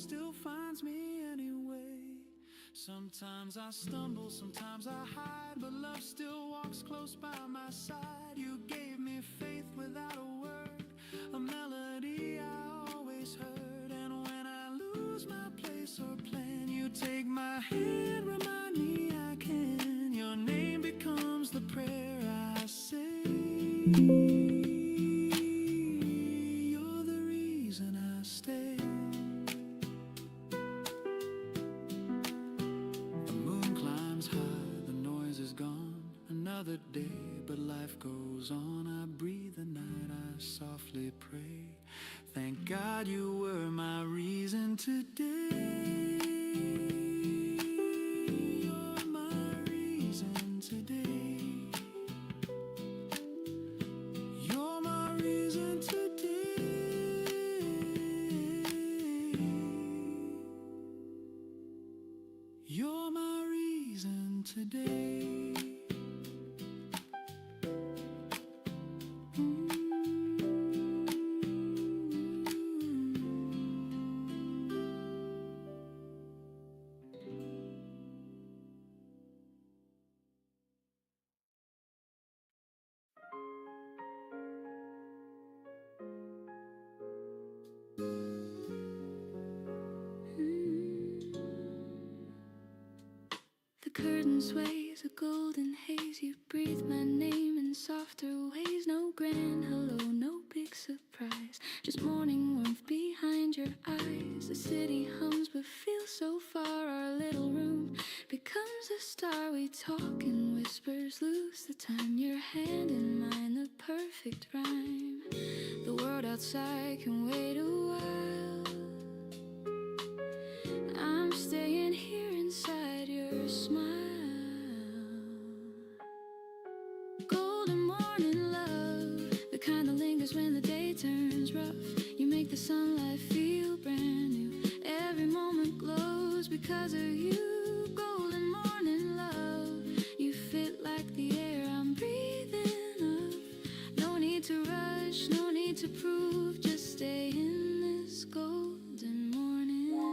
still finds me anyway. Sometimes I stumble, sometimes I hide, but love still walks close by my side. You gave me faith without a word, a melody I always heard. And when I lose my place or plan, you take my hand, remind me I can. Your name becomes the prayer I say. You're the reason I stay. The moon climbs high, the noise is gone. Another day, but life goes on. I breathe the night, I softly pray. Thank God you were my reason today. You're my reason today. You're my reason today. You're my reason today. The curtain sways, a golden haze. You breathe my name in softer ways. No grand hello, no big surprise, just morning warmth behind your eyes. The city hums but feels so far. Our little room becomes a star. We talk in whispers, lose the time. Your hand in mine, the perfect rhyme. The world outside can wait a while. I'm staying here inside your smile. Golden morning love, the kind that lingers when the day turns rough. You make the sunlight feel brand new. Every moment glows because of you. Golden morning love, you fit like the air I'm breathing up. No need to rush, no need to prove, just stay in this golden morning love.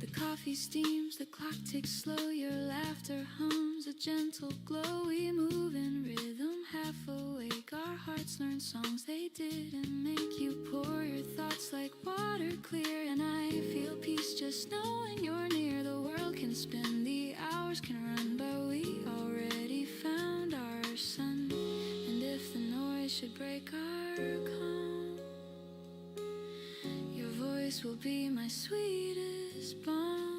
The coffee steams, the clock ticks slow. Your laughter hums, a gentle glow. We move in rhythm, half awake. Our hearts learn songs they didn't make. You pour your thoughts like water clear, and I feel peace just knowing you're near. The world can spin, the hours can run, but we already found our sun. And if the noise should break our calm, your voice will be my sweetest balm.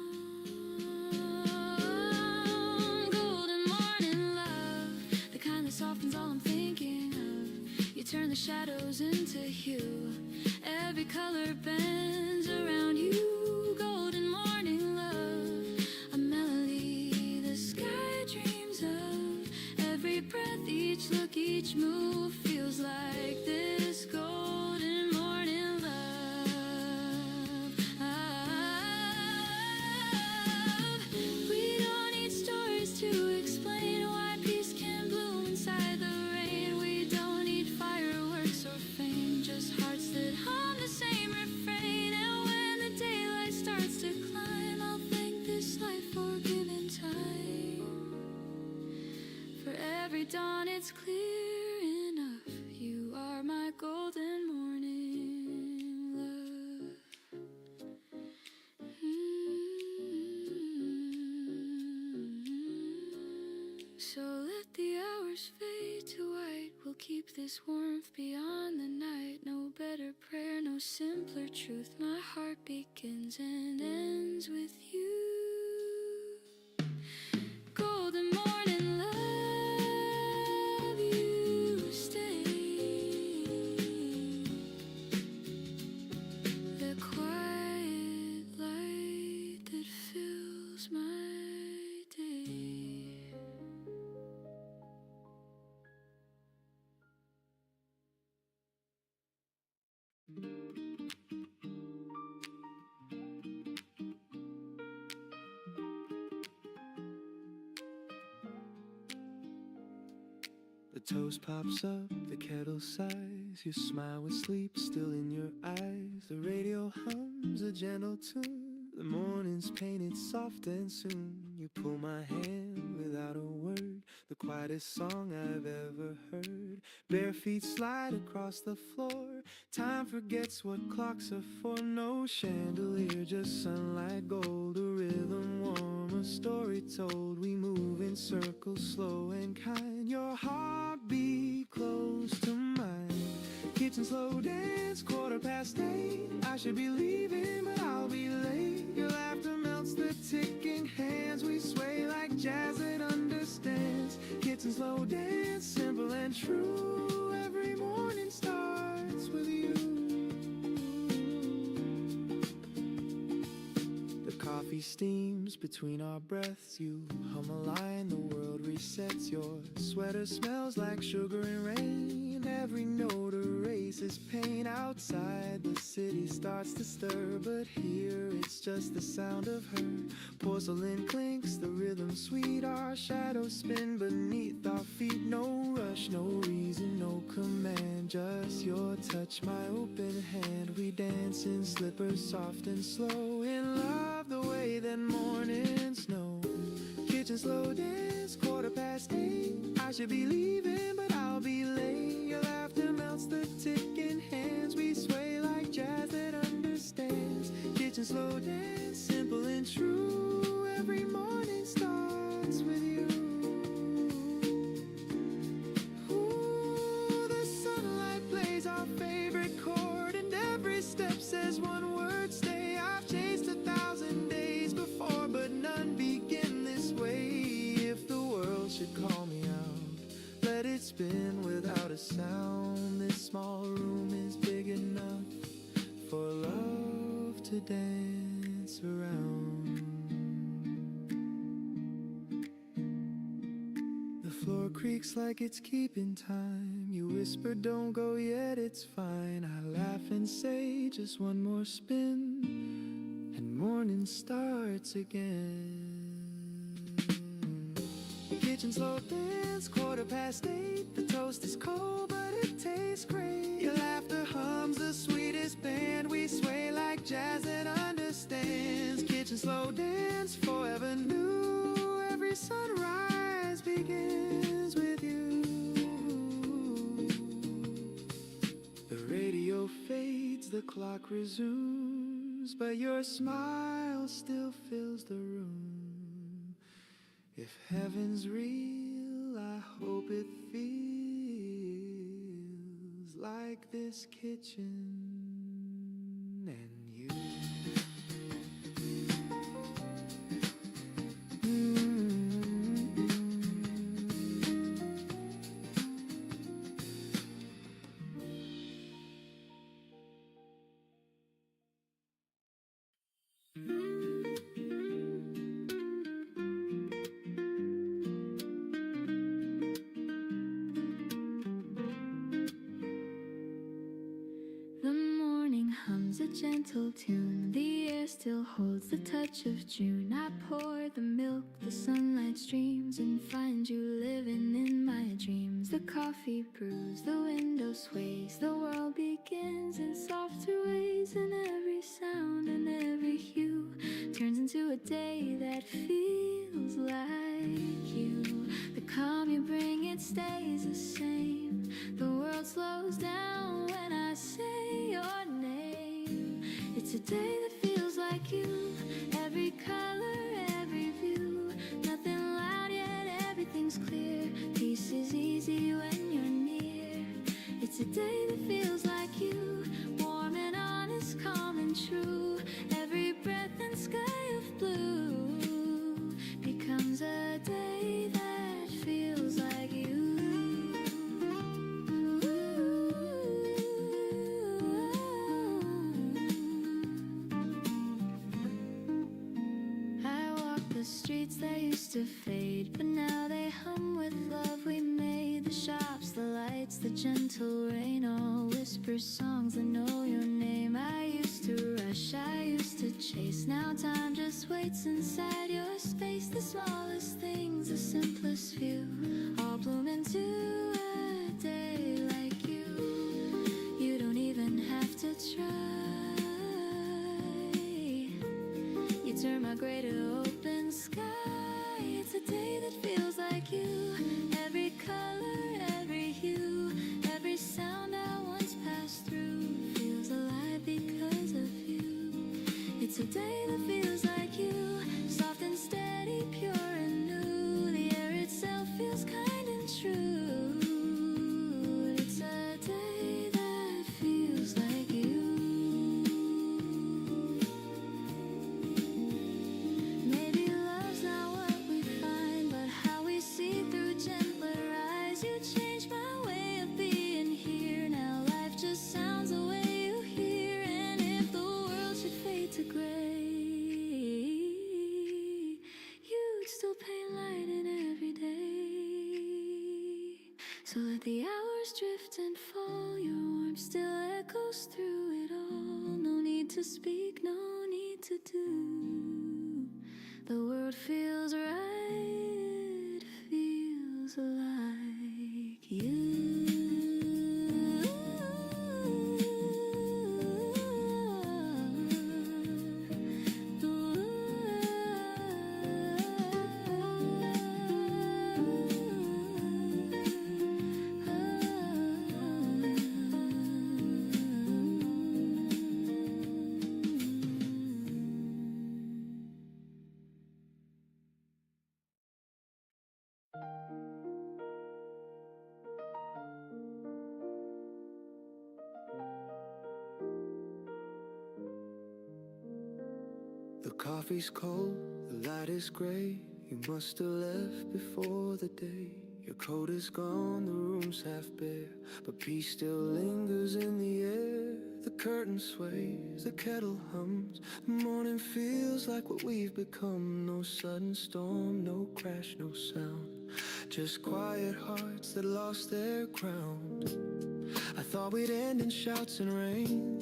Golden morning love, the kind that softens all I'm thinking of. You turn the shadows into hue, every color bends around you. Golden morning love, a melody the sky dreams of. Every breath, each look, each move feels like this golden morning love. We don't need stories to explain why peace can bloom inside the rain. We don't need fireworks or fame, just hearts that hum the same refrain. And when the daylight starts to climb, I'll thank this life for giving time. For every dawn it's clear enough, you are my golden morning love. So let the hours fade to white. We'll keep this warmth beyond the night. No better prayer, no simpler truth. My heart begins and ends with you. Golden morning love, you stay. The quiet light that fills my day. toast pops up, the kettle sighs. You smile with sleep still in your eyes. The radio hums a gentle tune. The morning's painted soft and soon you pull my hand without a word. The quietest song I've ever heard. Bare feet slide across the floor. Time forgets what clocks are for. No chandelier, just sunlight gold. A rhythm warm, a story told. We move in circles, slow and kind. Your heartbeat close to mine. Kitchen slow dance, 8:15. I should be leaving, but I'll be late. Your laughter melts the ticking hands. We sway like jazz that understands. Kitchen slow dance, simple and true. Every morning starts with you. The coffee steams between our breaths. You hum a line, the world resets. Your sweater smells like sugar and rain. Every note erases pain. Outside the city starts to stir, but here it's just the sound of her. Porcelain clinks, the rhythm sweet. Our shadows spin beneath our feet. No rush, no reason, no command. Just your touch, my open hand. We dance in slippers, soft and slow. In love the way that mornings know. Kitchen slow dance, 8:15. I should be leaving, but I'll be late. Your laughter melts the ticking hands. We sway like jazz that understands. Kitchen slow dance, simple and true. Every morning starts with you. Ooh, the sunlight plays our favorite chord, and every step says one word, stay. I've chased 1,000 days before, but none begin this way. If the world should call me out, let it spin without a sound. This small room is big enough for love to dance around. The floor creaks like it's keeping time. You whisper, don't go yet, it's fine. I laugh and say, just one more spin, and morning starts again. Kitchen slow dance, 8:15. The toast is cold, but it tastes great. Your laughter hums the sweetest band. We sway like jazz that understands. Kitchen slow dance, forever new. Every sunrise begins with you. The radio fades, the clock resumes, but your smile still fills the room. If heaven's real, I hope it feels like this kitchen and you. A gentle tune, the air still holds the touch of June. I pour the milk, the sunlight streams, and find you living in my dreams. The coffee brews, the window sways, the world begins in softer ways, and every sound and every hue turns into a day that feels like you. The calm you bring, it stays the same. The world slows down when I say your name. It's a day that feels like you. Every color, every view. Nothing loud yet, everything's clear. Peace is easy when you're near. It's a day that feels like you. Warm and honest, calm and true. Every breath and sky of blue becomes a day that feels like you. Streets that used to fade, but now they hum with love we made. The shops, the lights, the gentle rain, all whisper songs that know your name. I used to rush, I used to chase. Now time just waits inside your space. The smallest things, the simplest few, all bloom into warmth still echoes through it all. No need to speak, no need to do. The world feels right, feels like you. The coffee's cold, the light is gray. You must have left before the day. Your coat is gone, the room's half bare, but peace still lingers in the air. The curtain sways, the kettle hums. The morning feels like what we've become. No sudden storm, no crash, no sound. Just quiet hearts that lost their ground. I thought we'd end in shouts and rain,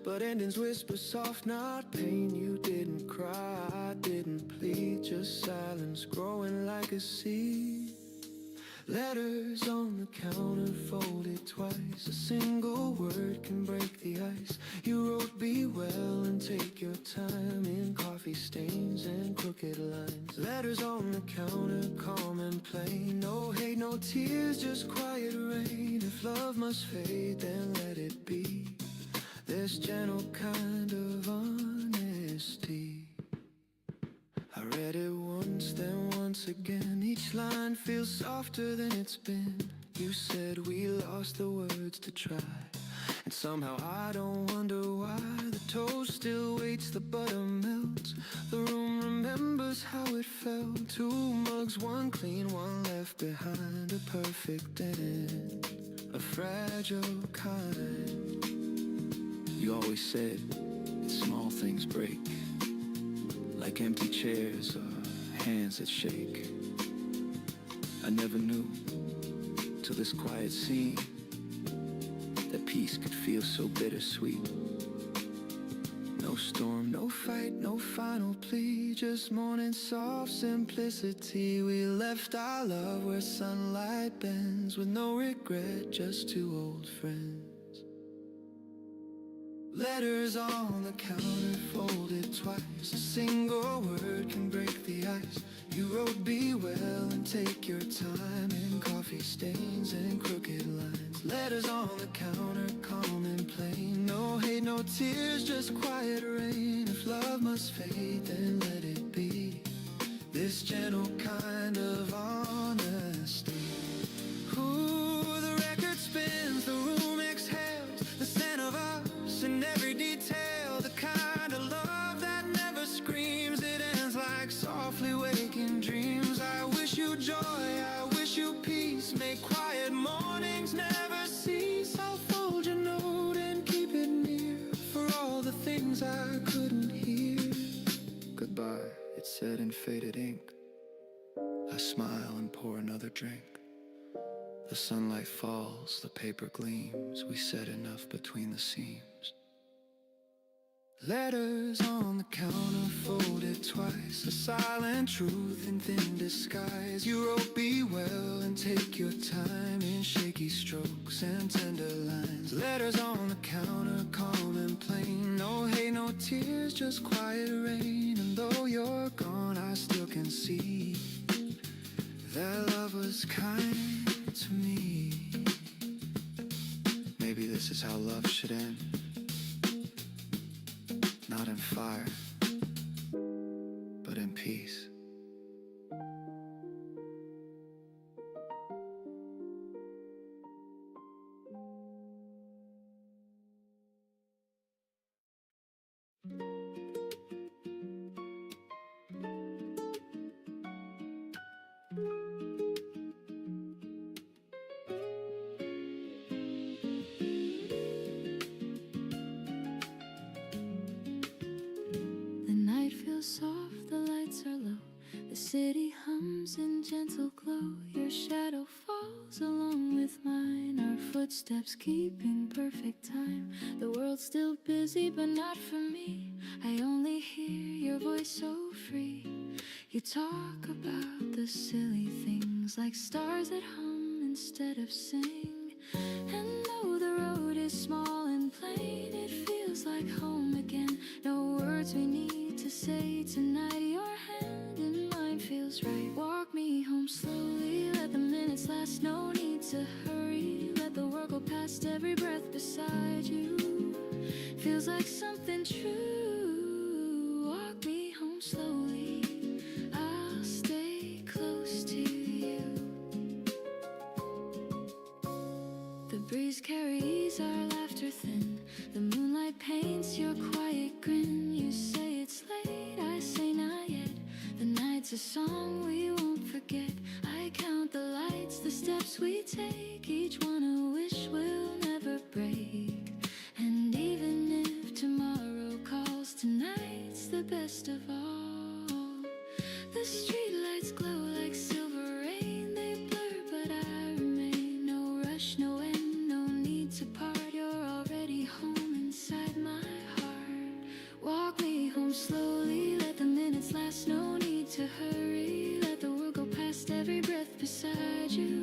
but endings whisper soft, not pain. You didn't cry, I didn't plead, just silence growing like a seed. Letters on the counter folded twice. A single word can break the ice. You wrote be well and take your time in coffee stains and crooked lines. Letters on the counter, calm and plain. No hate, no tears, just quiet rain. If love must fade, then let it be. This gentle kind of honesty. I read it once, then once again. Each line feels softer than it's been. You said we lost the words to try, and somehow I don't wonder why. The toast still waits, the butter melts. The room remembers how it felt. Two mugs, one clean, one left behind. A perfect end, a fragile kind. You always said that small things break, like empty chairs or hands that shake. I never knew till this quiet scene that peace could feel so bittersweet. No storm, no fight, no final plea, just morning soft simplicity. We left our love where sunlight bends, with no regret, just two old friends. Letters on the counter folded twice. A single word can break the ice. You wrote be well and take your time in coffee stains and crooked lines. Letters on the counter, calm and plain. No hate, no tears, just quiet rain. If love must fade, then let it be. This gentle kind of honesty. Ooh, the record spins, the room exhales, the scent of us in every detail. The kind of love that never screams, it ends like softly waking dreams. I wish you joy, I wish you peace. May quiet mornings never cease. I'll fold your note and keep it near, for all the things I couldn't hear. Goodbye, it said in faded ink. I smile and pour another drink. The sunlight falls, the paper gleams. We said enough between the seams. Letters on the counter folded twice. A silent truth in thin disguise. You wrote be well and take your time in shaky strokes and tender lines. Letters on the counter, calm and plain. No hate, no tears, just quiet rain. And though you're gone, I still can see that love was kind to me. Maybe this is how love should end. Not in fire, but in peace. Soft, the lights are low. The city hums in gentle glow. Your shadow falls along with mine, our footsteps keeping perfect time. The world's still busy, but not for me. I only hear your voice so free. You talk about the silly things, like stars that hum instead of sing. And though the road is small and plain, it feels like home again. No words we need to say tonight. Your hand in mine feels right. Walk me home slowly, let the minutes last. No need to hurry, let the world go past. Every breath beside you feels like something true. Walk me home slowly, I'll stay close to you. The breeze carries our laughter thin. The moonlight paints your quiet grin. You say it's late, I say not yet. The night's a song we won't forget. I count the lights, the steps we take, each one a wish we'll never break. And even if tomorrow calls, tonight's the best of all. The streetlights glow like silver rain. They blur, but I remain. No rush, no end, no need to part. You're already home inside my heart. Walk me home slowly, let the minutes last. No need to hurry, let the world go past. Every breath beside you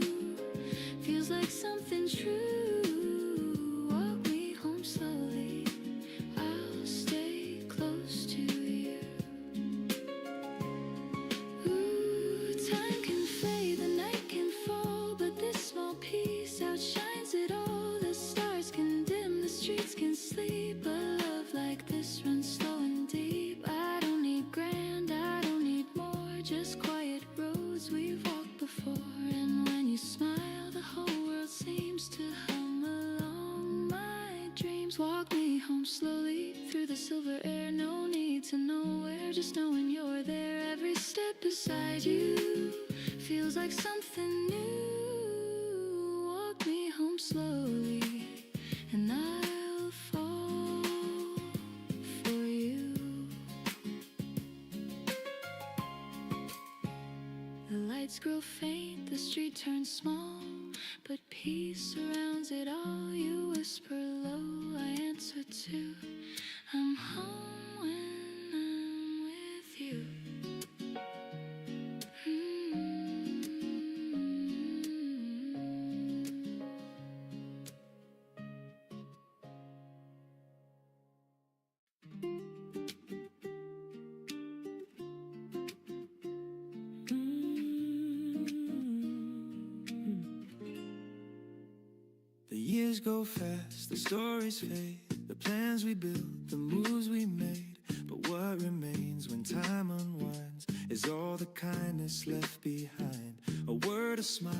feels like something true. Walk me home slowly, I'll stay close to you. Ooh, time can fade, the night can fall, but this small piece outshines it all. The stars can dim, the streets can sleep, but love like this runs slow and deep. I don't need grand, I don't need more, just quiet roads we've walked before. And when you smile, the whole world seems to hum along my dreams. Walk me home slowly through the silver air. No need to know where, just knowing you're there. Every step beside you feels like something new. Walk me home slowly, and I'll fall for you. The lights grow faint, the street turns small, but peace surrounds it all. You whisper low, I answer too. I'm home when I'm with you. The years go fast, the stories fade, the plans we built, the moves we made. But what remains when time unwinds is all the kindness left behind. A word, a smile,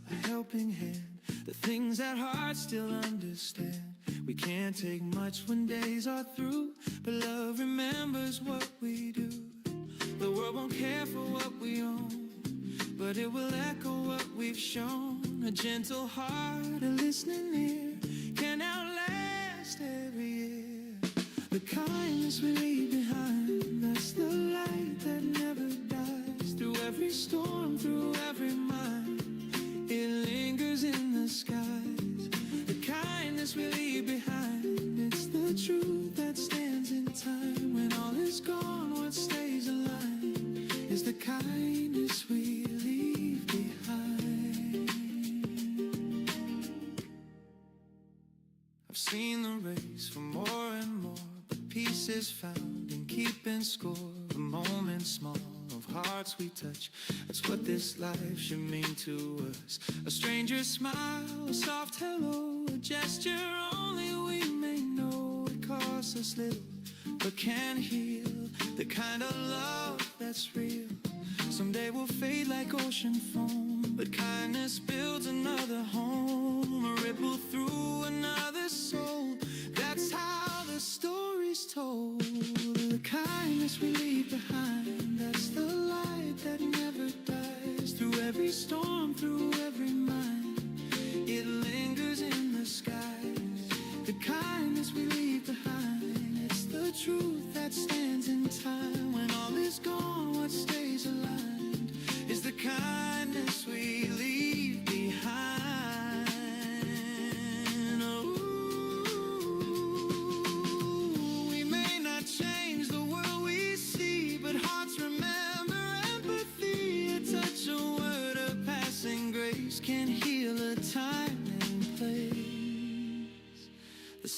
a helping hand, the things that hearts still understand. We can't take much when days are through, but love remembers what we do. The world won't care for what we own, but it will echo what we've shown. A gentle heart, a listening ear, can outlast every year. The kindness we leave behind, that's the light that never dies. Through every storm, through every mind, it lingers in the skies. The kindness we leave behind, it's the truth that stands in time. When all is gone, what stays alive is the kindness we leave behind. I've seen the race for more and more, but peace is found in keeping score. The moments small of hearts we touch, that's what this life should mean to us. A stranger's smile, a soft hello, a gesture only we may know. It costs us little, but can heal. The kind of love that's real. Someday we'll fade like ocean foam, but kindness builds another home. A ripple through another soul, that's how the story's told. The kindness we leave behind, that's the light that never dies. Through every storm, through every mind, it lingers in the skies. The kindness we leave behind, it's the truth that stands in time. When all is gone, what stays alive is the kindness we leave behind. Oh.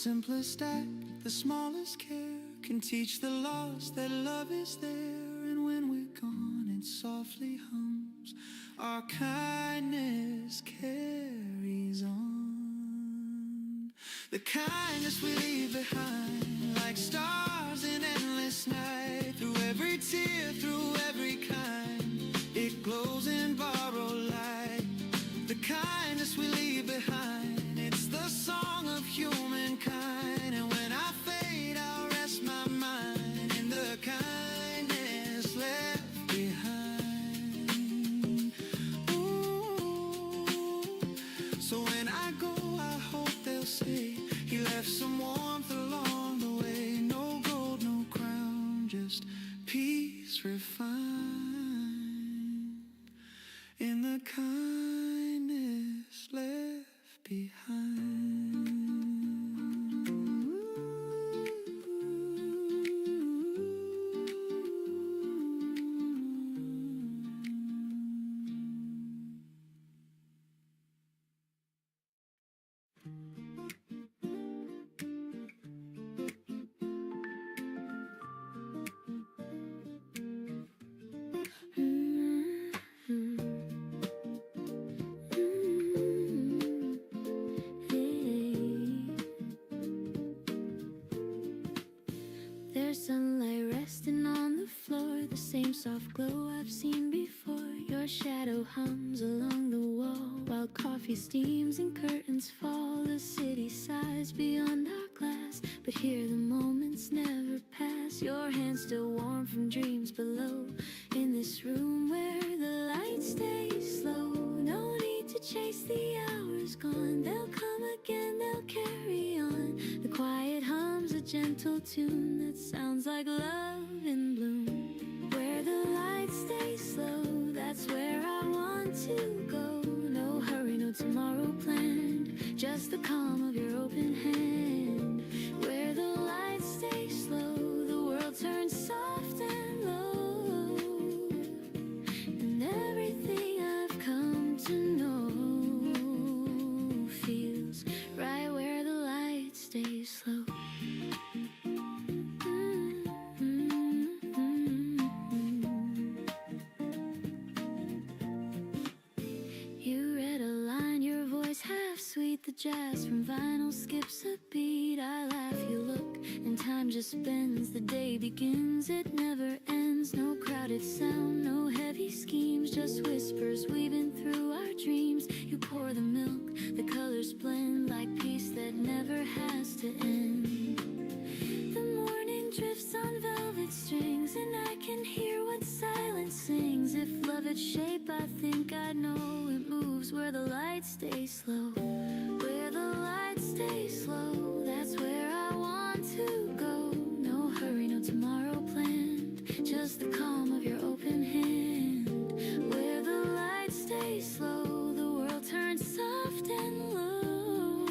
simplest act, the smallest care can teach the lost that love is there. And when we're gone, it softly hums. Our kindness carries on. The kindness we leave behind, like stars in endless night. Through every tear, through every kind, it glows in borrowed light. The kindness we leave behind, it's the song of humankind. And when I fade, I'll rest my mind in the kindness left behind. Ooh. So when I go, I hope they'll say he left some warmth along the way. No gold, no crown, just peace refined in the kindness left behind. There's sunlight resting on the floor, the same soft glow I've seen before. Your shadow hums along the wall while coffee steams and curtains fall. The city sighs beyond our glass, but here the moments never pass. Your hands still warm from dreams below, in this room where the lights stay slow. No need to chase the hours gone, they'll come again, they'll carry on. The quiet hums a gentle tune that sounds like love in bloom. Where the lights stay slow, that's where I want to go. No hurry, no tomorrow planned, just the calm of your open hand. Where the lights stay slow, the world turns soft and low, and everything I've come to know feels right where the lights stay slow. You read a line, your voice half sweet. The jazz from vinyl skips a beat. I laugh, you look, and time just bends. The day begins, it never ends. No crowded sound, no heavy schemes, just whispers weaving through our dreams. You pour the milk, the colors blend like peace that never has to end. The morning drifts on velvet strings, and I can hear what silence sings. If love had shape, I think I'd know it moves where the lights stay slow. Where the lights stay slow, that's where I want to go. No hurry, no tomorrow planned, just the calm of your open hand. Where the lights stay slow, the world turns soft and low,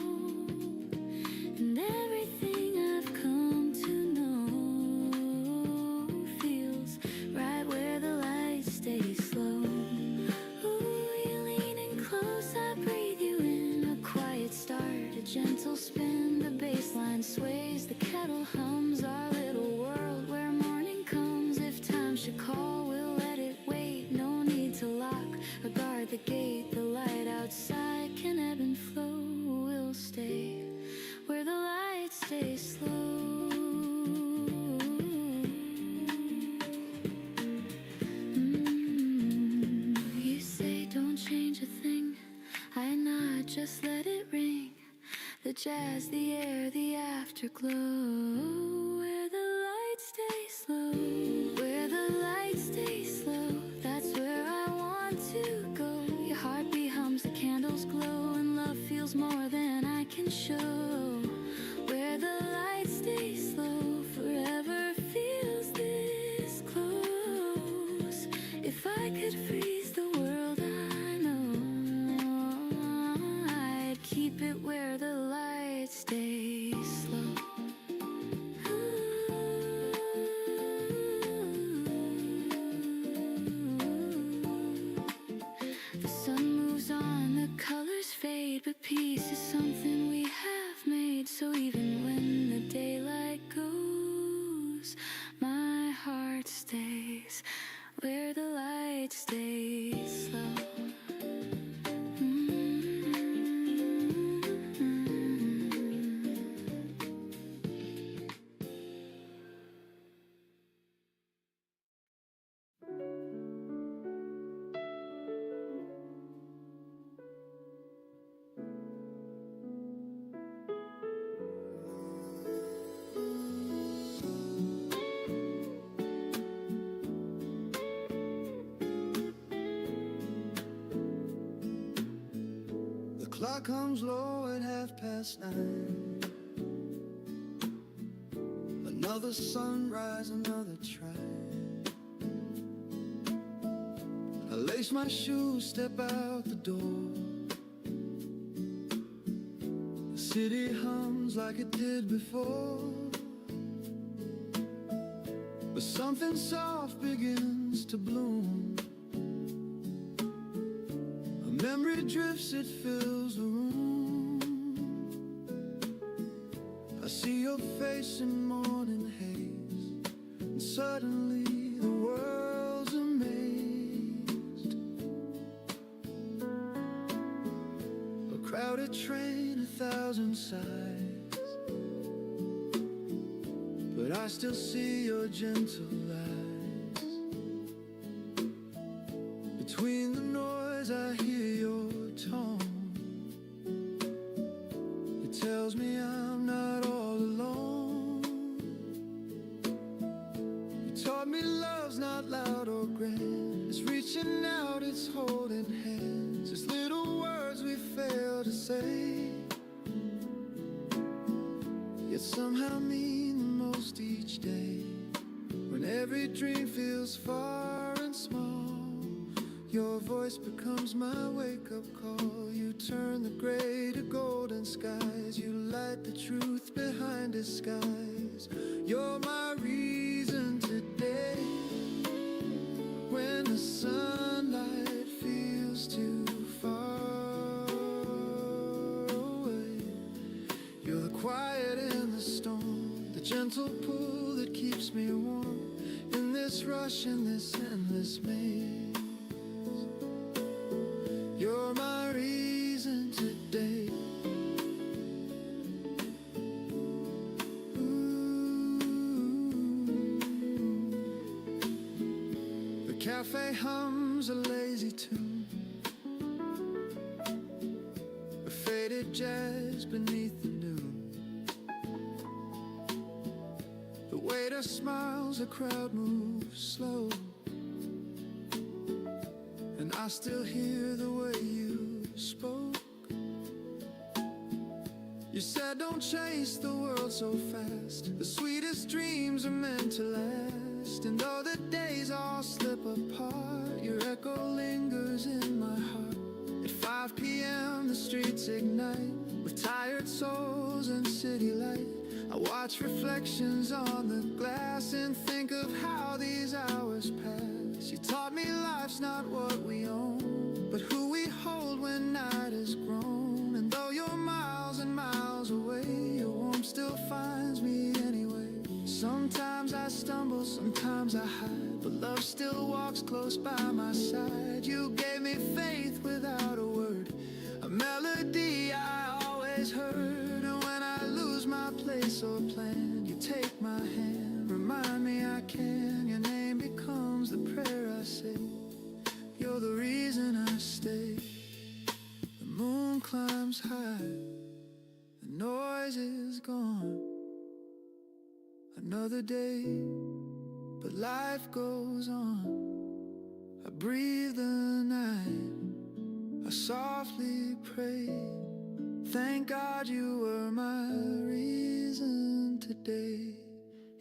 and everything I've come to know feels right where the lights stay slow. Ooh, you lean in close, I breathe you in. A quiet start, a gentle spin. The bass line sways, the kettle hums. Our little world where morning comes. If time should call, we'll let it wait. No need to lock or guard the gate. The light outside can ebb and flow. We'll stay where the lights stay slow. You say don't change a thing, I nod, just let it ring. The jazz, the air, the afterglow. Where the lights stay slow, where the lights stay slow, that's where I want to go. Your heartbeat hums, the candles glow, and love feels more than I can show. Where the lights stay slow, forever feels this close. If I could freeze the world, I know I'd keep it where the lights stay slow. Ooh. clock comes low at 9:30. Another sunrise, another try. I lace my shoes, step out the door. The city hums like it did before, but something soft begins to bloom. A memory drifts, it fills the room. I see your face in morning haze, and suddenly the world's amazed. A crowded train, 1,000 sighs, but I still see your gentle eyes. Between the noise I hear your tone. It tells me I'm not all alone. You taught me love's not loud or grand. It's reaching out, it's holding hands. It's little words we fail to say, yet somehow mean the most each day. When every dream feels far and small, your voice becomes my wake-up call. You turn the gray to golden skies. You light the truth behind disguise. You're my reason today. When the sunlight feels too far away, you're the quiet in the storm, the gentle pull that keeps me warm in this rush, in this endless maze. You're my reason today. Ooh. The cafe hums a lazy tune, a faded jazz beneath the noon. The waiter smiles, the crowd moves slow, and I still hear the way you spoke. You said don't chase the world so fast. The sweetest dreams are meant to last. And though the days all slip apart, your echo lingers in my heart. At 5 p.m. the streets ignite with tired souls and city light. I watch reflections on the glass and think of how these hours pass. You taught me life's not what we own, but who we hold when night is grown. And though you're miles and miles away, your warmth still finds me anyway. Sometimes I stumble, sometimes I hide, but love still walks close by my side. You gave me faith without a word, a melody I always heard. And when I lose my place or plan, you take my hand, remind me I can. Your name becomes the prayer I say. You're the reason I stay. The moon climbs high, the noise is gone. Another day, but life goes on. I breathe the night, I softly pray. Thank God you were my reason today.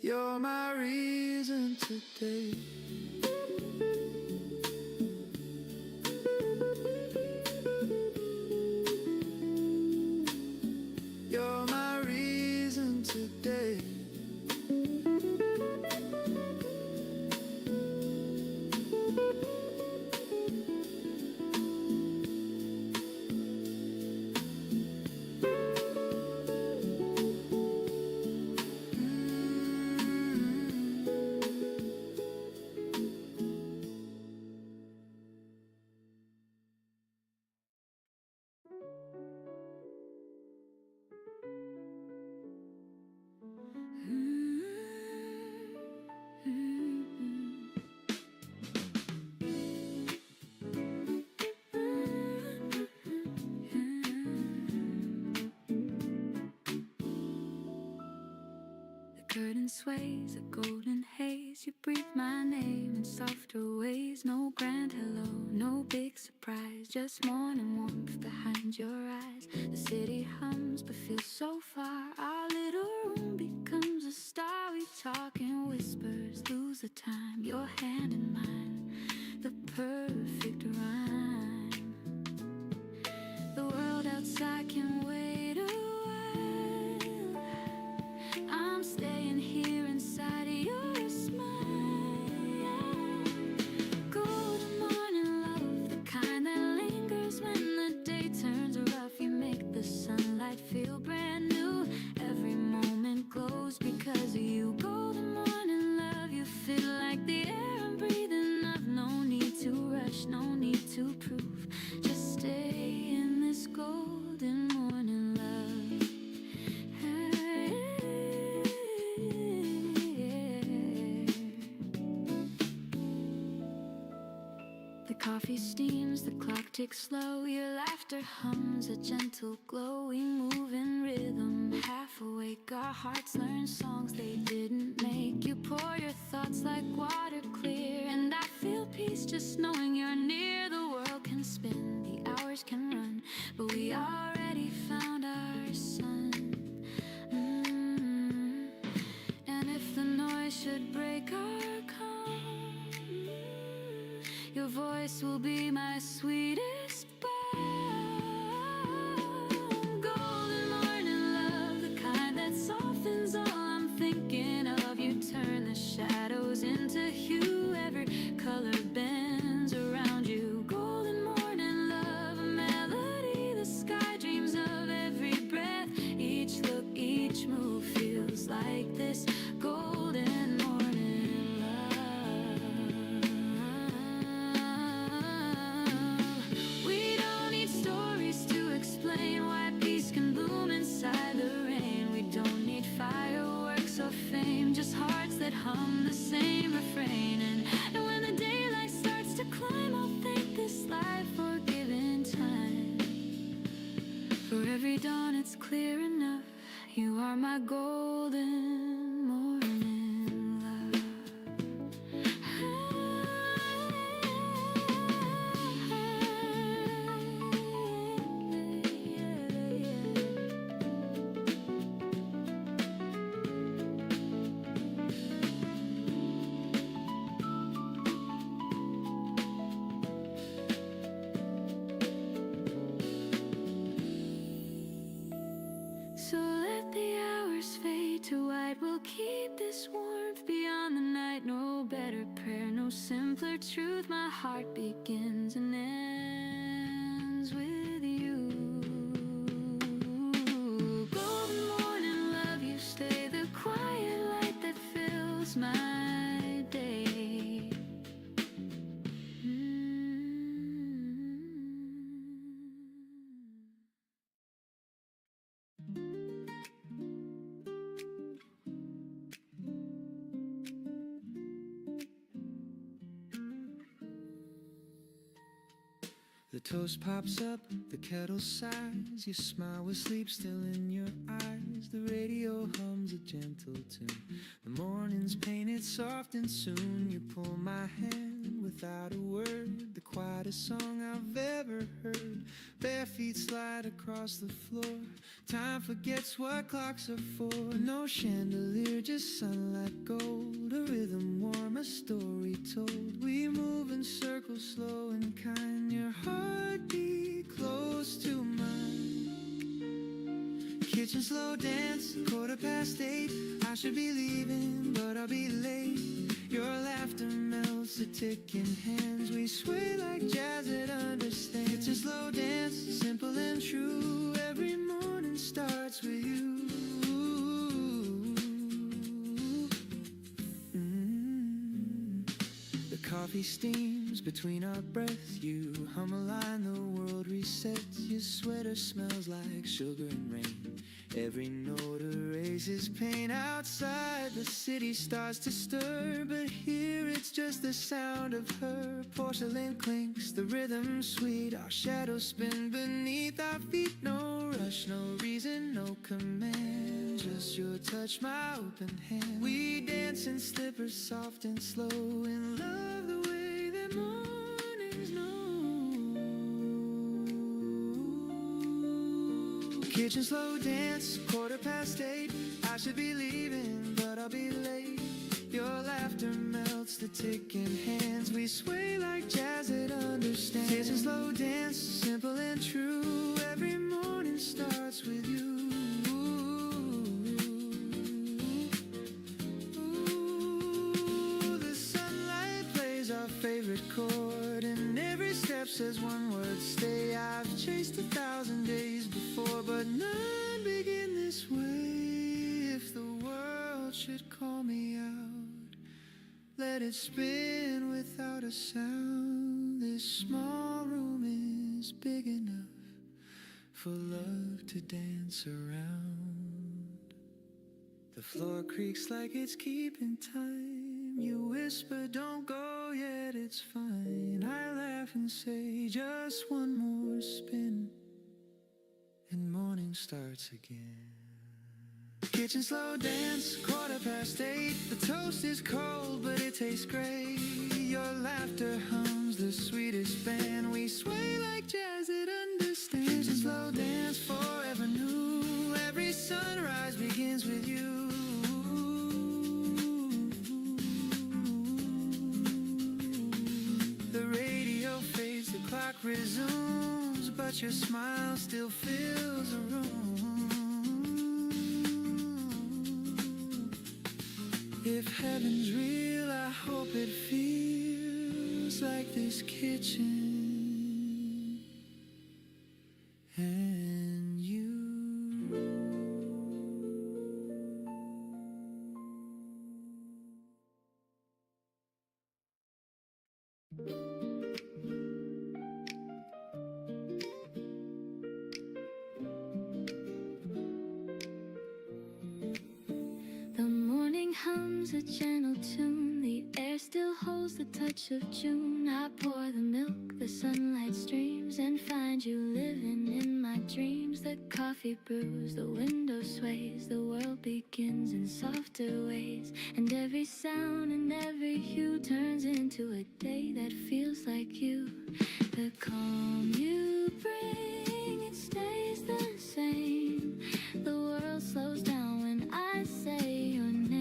You're my reason today. You're my reason today. curtain sways, a golden haze. You breathe my name in softer ways. No grand hello, no big surprise, just morning warmth behind your eyes. The city hums but feels so far. Our little room becomes a star. We talk in whispers, lose the time. Your hand in mine, the perfect rhyme. The world outside can wait a while. I'm staying here inside of your smile. Golden morning love, the kind that lingers when the day turns rough. You make the sunlight feel brand new. Every moment glows because of you. Golden morning love, you feel like the air I'm breathing up. No need to rush, no need to prove. Just stay in this golden morning love. The coffee steams, the clock ticks slow. Your laughter hums a gentle glow. We move in rhythm, half awake. Our hearts learn songs they didn't make. You pour your thoughts like water clear, and I feel peace just knowing you're near. The world can spin, the hours can run, but we already found our sun. And if the noise should break our calm, your voice will be my sweetest balm. Golden morning love, the kind that softens all I'm thinking of. You turn the shadows into hue. Every color bends around you. Golden morning love, a melody the sky dreams of. Every breath, each look, each move feels like this golden morning love. We don't need stories to explain why peace can bloom inside the rain. We don't need fireworks or fame, just hearts that hum the same refrain. And when the daylight starts to climb, I'll thank this life for giving time. For every dawn it's clear enough, you are my golden morning love. So let the hours fade to white. We'll keep this warmth beyond the night. No better prayer, no simpler truth. My heart begins and ends with you. Golden morning love, you stay the quiet light that fills my day. The toast pops up, the kettle sighs. You smile with sleep still in your eyes. The radio hums a gentle tune. The morning's painted soft and soon you pull my hand without a word. The quietest song I've ever heard. Bare feet slide across the floor. Time forgets what clocks are for. No chandelier, just sunlight gold. A rhythm warm, a story told. We move in circles, slow and kind. Your heartbeat close to mine. Kitchen slow dance, 8:15. I should be leaving, but I'll be late. Your laughter melts the ticking hands. We sway like jazz that understands. Kitchen slow dance, simple and true. Every morning starts with you. The coffee steams between our breaths. You hum a line, the world resets. Your sweater smells like sugar and rain. Every note erases pain. Outside the city starts to stir, but here it's just the sound of her. Porcelain clinks, the rhythm sweet. Our shadows spin beneath our feet. No rush, no reason, no command. just your touch, my open hand. We dance in slippers, soft and slow, in love the way that mornings know. Kitchen slow dance, 8:15. I should be leaving, but I'll be late. Your laughter melts the ticking hands. We sway like jazz that understands. Kitchen slow dance, simple and true. Every morning starts with you. Favorite chord, and every step says one word, stay. I've chased 1,000 days before, but none begin this way. If the world should call me out, let it spin without a sound. This small room is big enough for love to dance around. The floor creaks like it's keeping time. You whisper, don't go yet, it's fine. I laugh and say, just one more spin, and morning starts again. Kitchen slow dance, 8:15. The toast is cold, but it tastes great. Your laughter hums the sweetest band. We sway like jazz that understands. Kitchen slow dance, forever new. Every sunrise begins with you. Clock resumes, but your smile still fills the room. If heaven's real, I hope it feels like this kitchen and you. Hums a gentle tune. The air still holds the touch of June. I pour the milk, the sunlight streams, and find you living in my dreams. The coffee brews, the window sways, the world begins in softer ways. And every sound and every hue turns into a day that feels like you. The calm you bring, it stays the same. The world slows down when I say your name.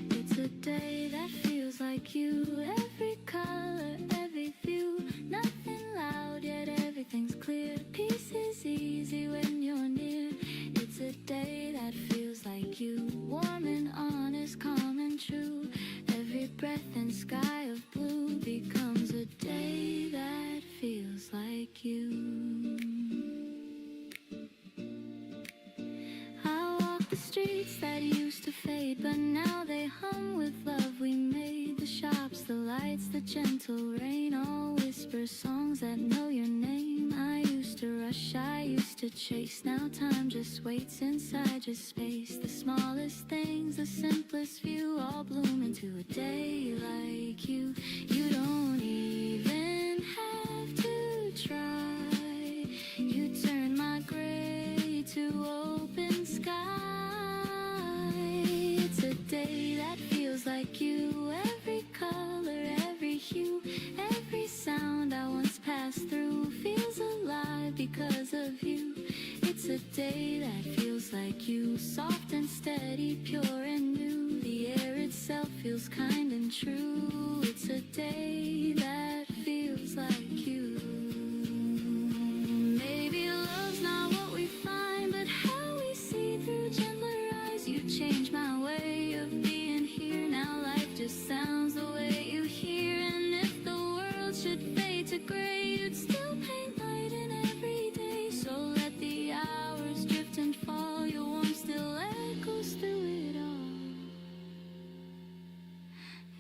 It's a day that feels like you. Every color, every view, nothing loud yet everything's clear. Peace is easy when you're near. It's a day that feels like you. Warm and honest, calm and true. Every breath and sky of blue becomes a day that feels like you. The streets that used to fade, but now they hum with love we made. The shops, the lights, the gentle rain, all whisper songs that know your name. I used to rush, I used to chase. Now time just waits inside your space. The smallest things, the simplest view, all bloom into a day like you. You don't even have to try. You turn my gray to open sky. It's a day that feels like you. Every color, every hue, every sound I once passed through feels alive because of you. It's a day that feels like you. Soft and steady, pure and new. The air itself feels kind and true. It's a day that feels like you. Maybe love's not what we find, but how we see through gentler eyes. You changed my way of being here. Now life just sounds the way you hear. And if the world should fade to gray, you'd still paint light in every day. So let the hours drift and fall. Your warmth still echoes through it all.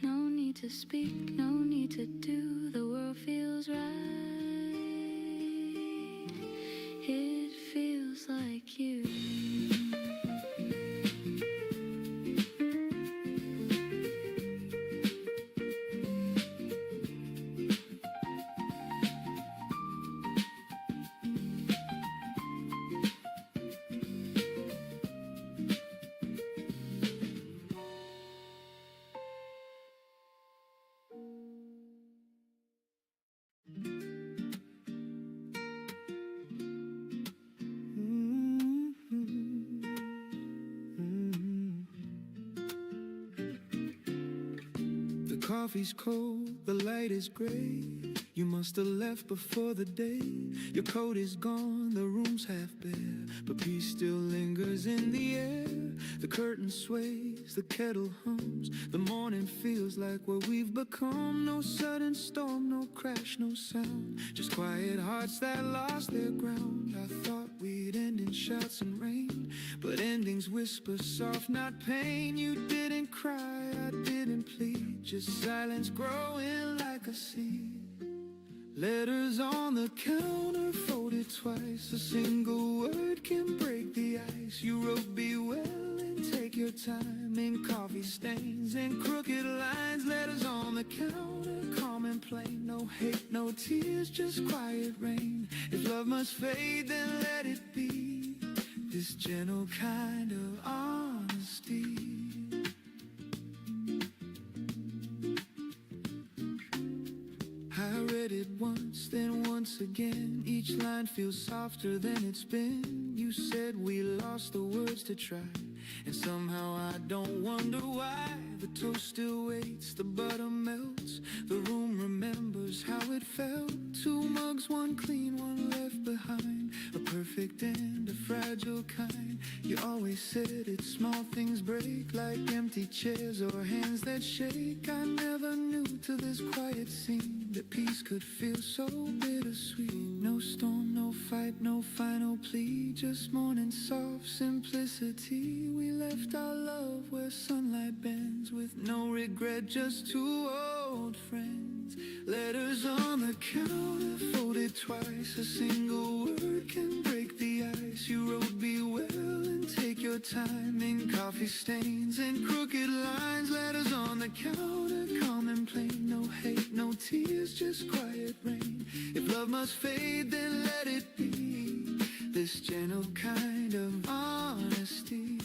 No need to speak, no need to do. The world feels right. It feels like you. coffee's cold, the light is gray. You must have left before the day. Your coat is gone, the room's half bare, but peace still lingers in the air. The curtain sways, the kettle hums. The morning feels like what we've become. No sudden storm, no crash, no sound. Just quiet hearts that lost their ground. I thought we'd end in shouts and rain, but endings whisper soft, not pain. You didn't cry, I didn't plead, just silence growing like a seed. Letters on the counter folded twice. A single word can break the ice. You wrote be well and take your time. In coffee stains and crooked lines. Letters on the counter, calm and plain. No hate, no tears, just quiet rain. If love must fade, then let it be. This gentle kind of honesty. I read it once, then once again. Each line feels softer than it's been. You said we lost the words to try, and somehow I don't wonder why. The toast still waits, the butter melts. The room remembers how it felt. Two mugs, one clean, one left behind. A perfect and a fragile kind. You always said it's small things break, like empty chairs or hands that shake. I never knew till this quiet scene that peace could feel so bittersweet. No storm, no fight, no final plea, just morning soft simplicity. We left our love where sunlight bends, with no regret, just two old friends. Letters on the counter folded twice. A single word can break the ice. You wrote be well and take your time. In coffee stains and crooked lines. Letters on the counter, calm and plain. No hate, no tears, just quiet rain. If love must fade, then let it be. This gentle kind of honesty.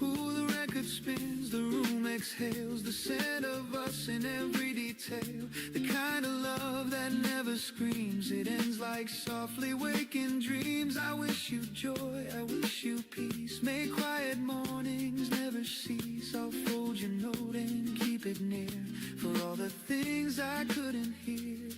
Ooh, the record spins, the room exhales, the scent of us in every detail. The kind of love that never screams, it ends like softly waking dreams. I wish you joy, I wish you peace. May quiet mornings never cease. I'll fold your note and keep it near, for all the things I couldn't hear.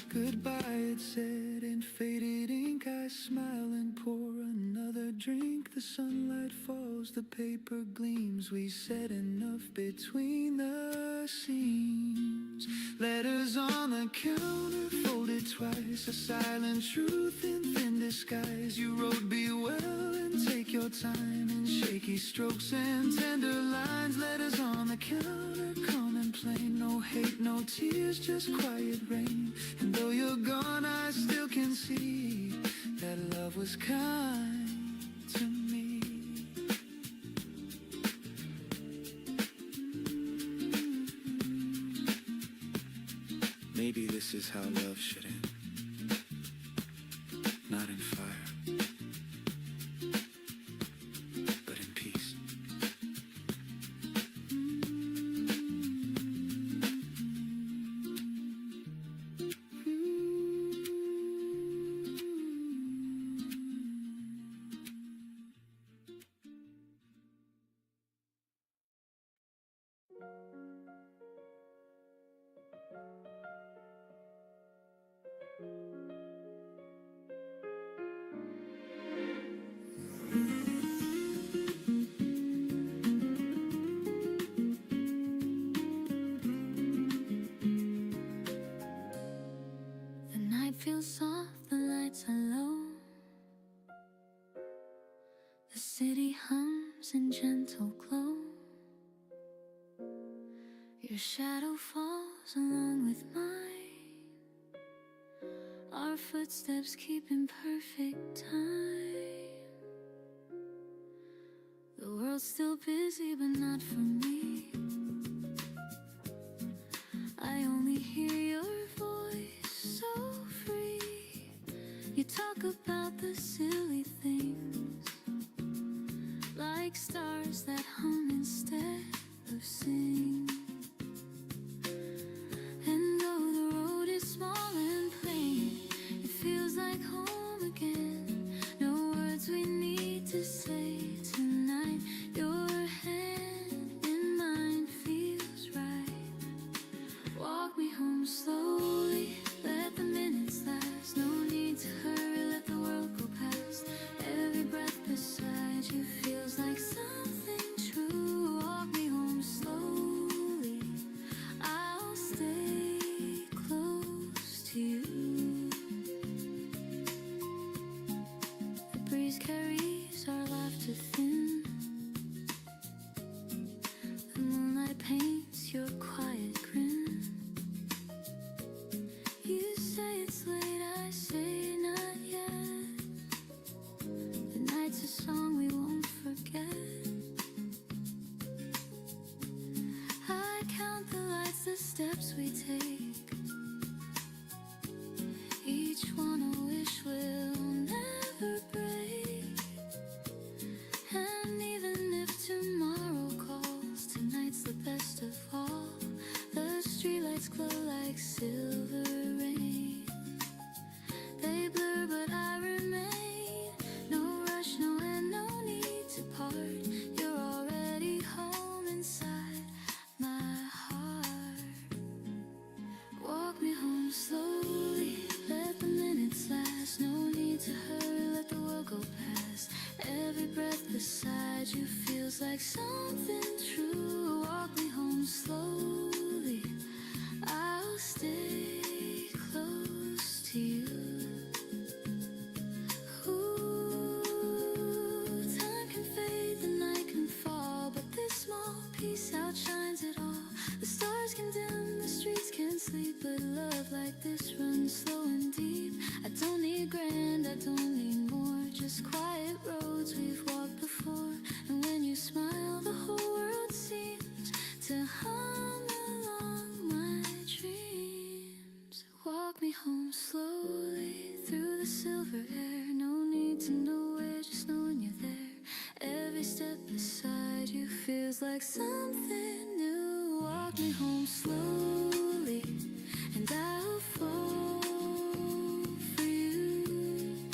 Goodbye, it said in faded ink. I smile and pour another drink. The sunlight falls, the paper gleams. We said enough between the seams. Letters on the counter folded twice. A silent truth in thin disguise. You wrote be well and take your time. In shaky strokes and tender lines. Letters on the counter, calm and plain. No hate, no tears, just quiet rain. And though you're gone, I still can see that love was kind to me. Maybe this is how love should end. Not in fire, but in peace. The night feels soft, the lights are low. The city hums in gentle glow. Your shadow falls along with mine. Our footsteps keep in perfect time. The world's still busy, but not for me. I only hear your voice so free. You talk about the silly things, like stars that hum instead of sing. And though the road is small and plain, it feels like home again. breeze carries our laughter thin. The moonlight paints your quiet grin. You say it's late, I say not yet. The night's a song we won't forget. I count the lights, the steps we take, each one a wish will never break. And even if tomorrow calls, tonight's the best of all. The streetlights glow like silver rain. They blur but I remain. No rush, no end, no need to part. You're already home inside my heart. Walk me home slowly, let the minutes last. No need to hurry, let the world go past. Every breath beside you feels like something true. Walk me home slowly, I'll stay close to you. Ooh, time can fade, the night can fall, but this small piece outshines it all. The stars can dim, the streets can sleep, but love like this runs slow and deep. I don't need grand, I don't need more, just quiet roads we've walked before. And when you smile, the whole world seems to hum along my dreams. Walk me home slowly through the silver air. No need to know where, just knowing you're there. Every step beside you feels like something new. Walk me home slowly, and I'll fall for you.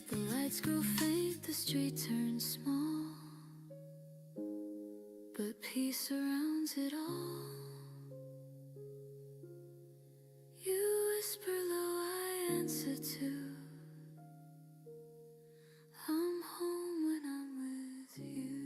The lights grow faint, the street turns small, but peace surrounds it all. You whisper low, I answer to. I'm home when I'm with you.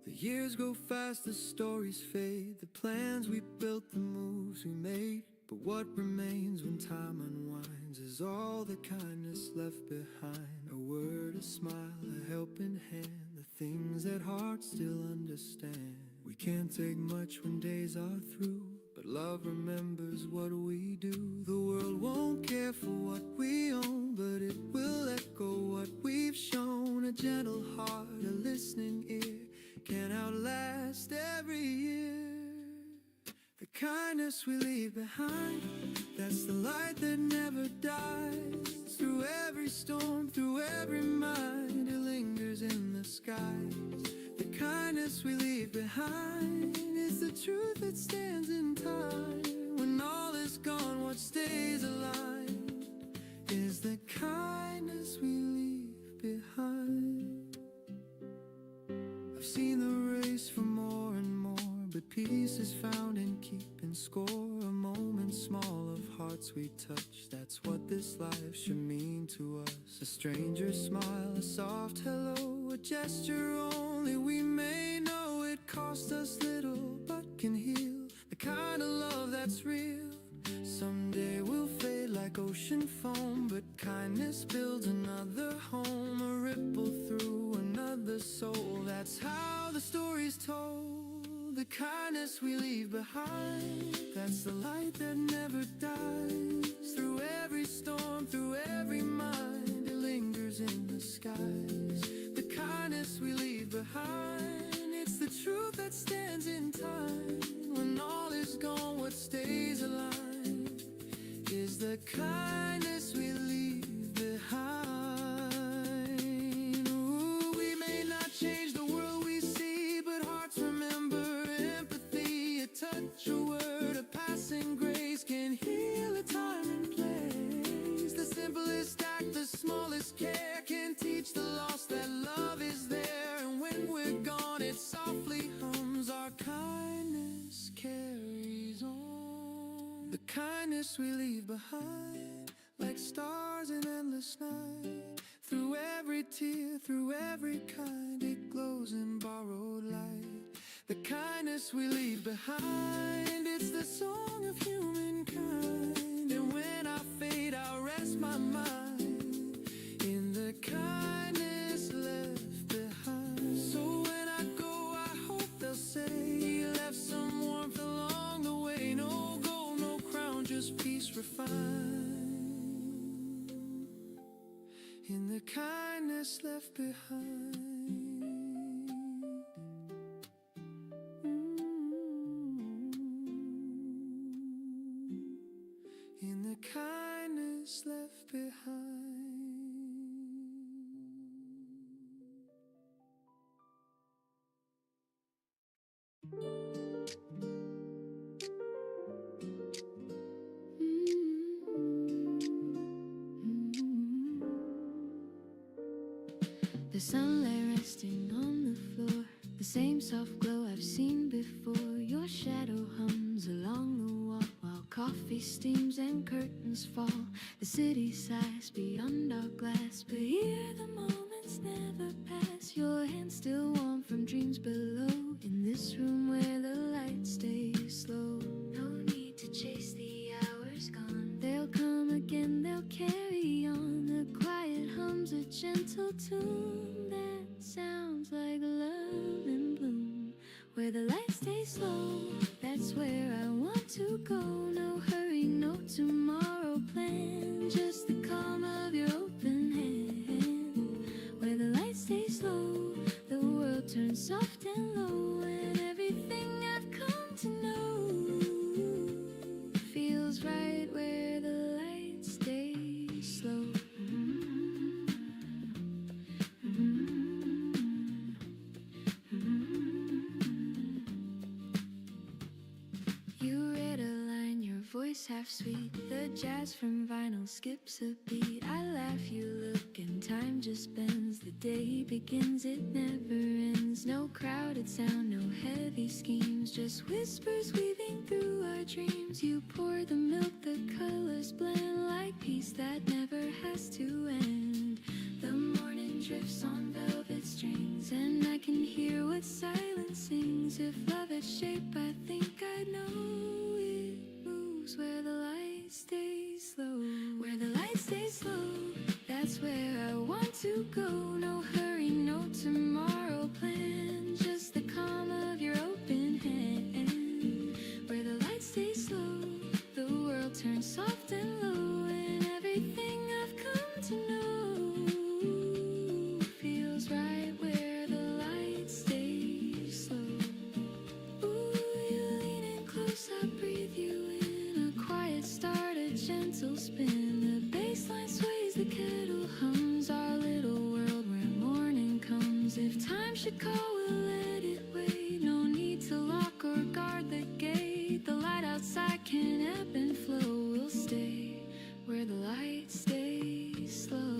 The years go fast, the stories fade, the plans we built, the moves we made. But what remains when time unwinds is all the kindness left behind. A word, a smile, a helping hand, the things that hearts still understand. We can't take much when days are through, but love remembers what we do. The world won't care for what we own, but it will echo what we've shown. A gentle heart, a listening ear, can outlast every year. The kindness we leave behind, that's the light that never dies. Through every storm, through every mind, it lingers in the skies. The kindness we leave behind is the truth that stands in time. When all is gone, what stays alive is the kindness we leave behind. I've seen the race for more and more, but peace is found in keeping score. A moment small of hearts we touch, that's what this life should mean to us. A stranger's smile, a soft hello, a gesture only we may know. It cost us little but can heal, the kind of love that's real. Someday we'll fade like ocean foam, but kindness builds another home. A ripple through another soul, that's how the story's told. The kindness we leave behind, that's the light that never dies. Through every storm, through every mind, it lingers in the skies. The kindness we leave behind, it's the truth that stands in time. When all is gone, what stays alive is the kindness we leave behind. Ooh, we may not change the world we see, but hearts remember. Touch, a word, a passing grace can heal a time and place. The simplest act, the smallest care can teach the lost that love is there. And when we're gone, it softly hums. Our kindness carries on. The kindness we leave behind, like stars in endless endless night. Through every tear, through every kind, it glows in borrowed light. The kindness we leave behind, it's the song of humankind. And when I fade, I'll rest my mind in the kindness left behind. So when I go, I hope they'll say he left some warmth along the way. No gold, no crown, just peace refined in the kindness left behind. In the kindness left behind. The sunlight resting on the floor, the same soft glow I've seen before. Your shadow hums along the wall while coffee steams and curtains fall. The city sighs beyond our glass, but here the moments never pass. Your hand still warm from dreams below, in this room where the light stays slow. No need to chase the hours gone, they'll come again, they'll carry on. The quiet hums a gentle tune that sounds like love in bloom. Where the light stays slow, that's where I want to go. No hurry, no tomorrow plan, just the calm of your open hand. Where the light stays slow, the world turns soft and low, and everything I've come to know feels right where the light stays slow. You read a line, your voice half sweet. The jazz from vinyl skips a beat. I laugh, you look, and time just bends. The day begins, it never ends. No crowded sound, no heavy schemes, just whispers weaving through our dreams. You pour the milk, the colors blend like peace that never has to end. The morning drifts on velvet strings, and I can hear what silence sings. If love had shape, I think I'd know it moves where the light stays slow. Where the light stays slow, that's where I want to go. No hurry, no tomorrow plan, just the calm of your open hand. Where the light stays slow, the world turns soft and low, and everything I've come to know feels right where the light stays slow. Ooh, you lean in close, I breathe you in. A quiet start, a gentle spin. The bassline sways, the kettle hums. Our little world where morning comes. If time should call, we'll let it wait. No need to lock or guard the gate. The light outside can ebb and flow. We'll stay where the light stays slow.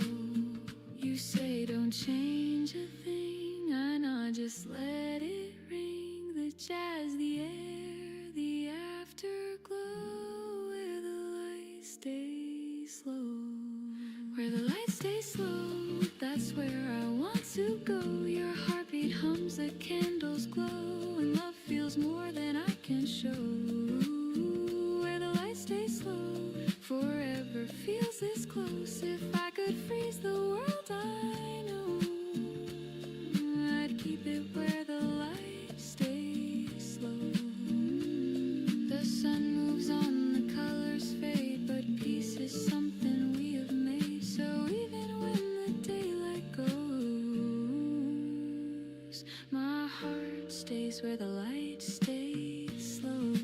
You say don't change a thing, I know, just let it ring. The jazz, the air, the afterglow. Where the light stays slow. Where the light stays slow, that's where I want to go. Your heartbeat hums, the candles glow, and love feels more than I can show. Where the light stays slow, forever feels this close. If I could freeze the world, I know I'd keep it where the light stays slow. The sun moves on, the colors fade, but peace is something we have made. So even when the daylight goes, my heart stays where the light stays slow.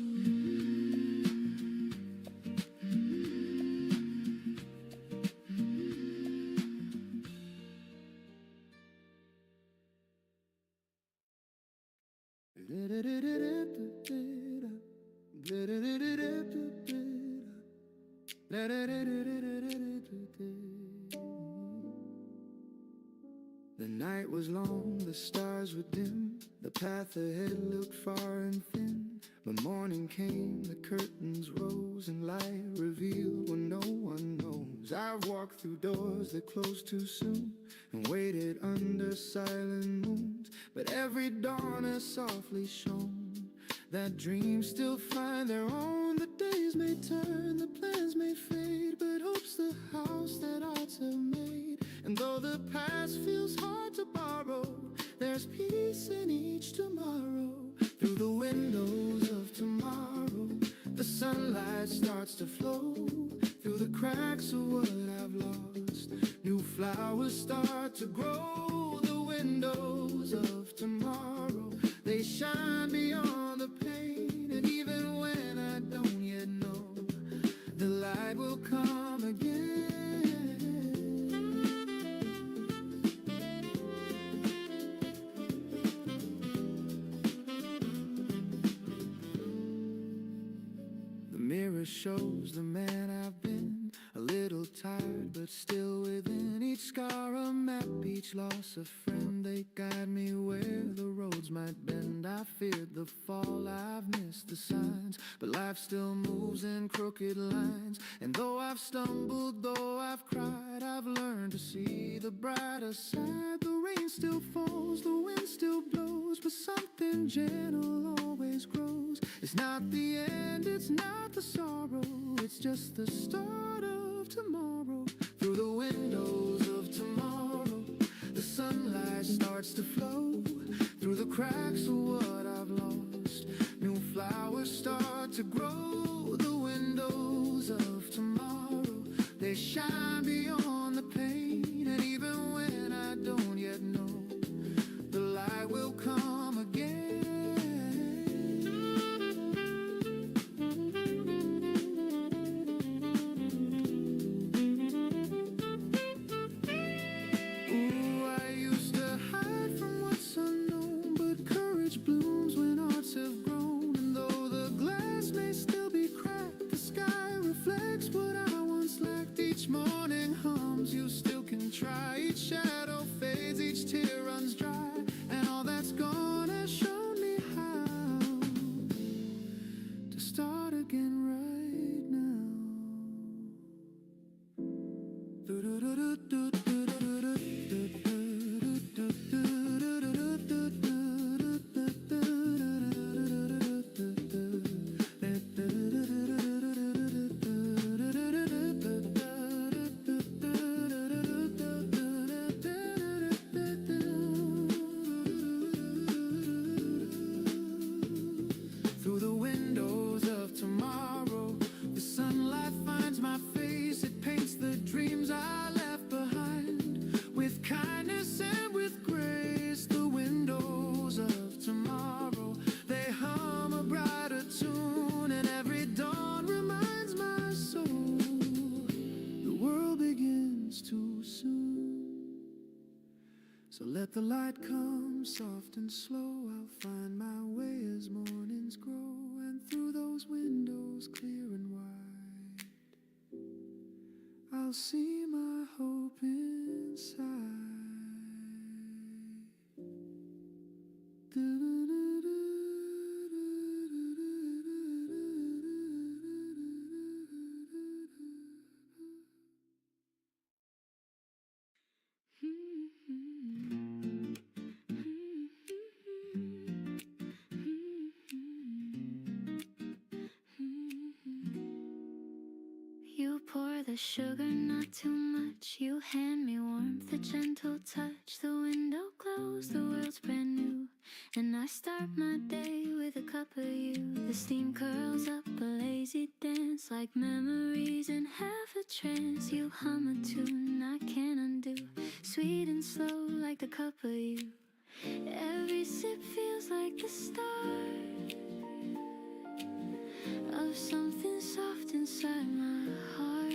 The night was long, the stars were dim, the path ahead looked far and thin. But morning came, the curtains rose, and light revealed what no one knows. I've walked through doors that closed too soon, and waited under silent moons. But every dawn has softly shone, that dreams still find their own. The days may turn, the plans may fade, but hope's the house that hearts have made. And though the past feels hard to borrow, there's peace in each tomorrow. Through the windows of tomorrow, the sunlight starts to flow. Through the cracks of what I've lost, new flowers start to grow. The windows of tomorrow, they shine beyond the pain. And even when I don't yet know, the light will come again. Mirror shows the man I've been, a little tired but still within. Each scar a map, each loss a friend. They guide me where the roads might bend. I feared the fall, I've missed the signs, but life still moves in crooked lines. And though I've stumbled, though I've cried, I've learned to see the brighter side. The rain still falls, the wind still blows, but something gentle always grows. It's not the end, it's not the sorrow, it's just the start of tomorrow. Through the windows of tomorrow, the sunlight starts to flow. Through the cracks of what I've lost, new flowers start to grow. The windows of tomorrow, they shine beyond the pain. And even when I don't yet know, the light will come again. Blooms when hearts have grown, and though the glass may still be cracked, the sky reflects what I once lacked. Each morning hums, you still can try. Each shadow fades, each tear runs dry, and all that's gone has shown me how to start again right now. Through the windows of tomorrow, the sunlight finds my face. It paints the dreams I left behind with kindness and with grace. The windows of tomorrow, they hum a brighter tune, and every dawn reminds my soul the world begins too soon. So let the light come soft and slow. I'll find my way as mornings grow, and through those windows clear and wide, I'll see my hope inside. You pour the sugar, not too much. You hand me warmth, a gentle touch. The window glows, the world's brand new, and I start my day with a cup of you. The steam curls up, a lazy dance, like memories in half a trance. You hum a tune I can't undo, sweet and slow like the cup of you. Every sip feels like the start of something soft inside my heart.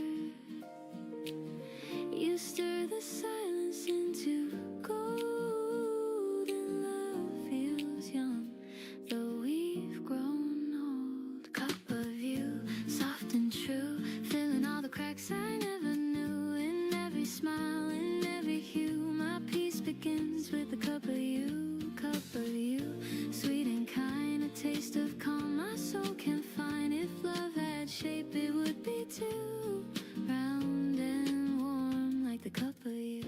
You stir the silence into gold, and love feels young, though we've grown old. Cup of you, soft and true, filling all the cracks I never knew. In every smile, in every hue, my peace becomes begins with a cup of you, sweet and kind, a taste of calm my soul can find. If love had shape, it would be too round and warm like the cup of you.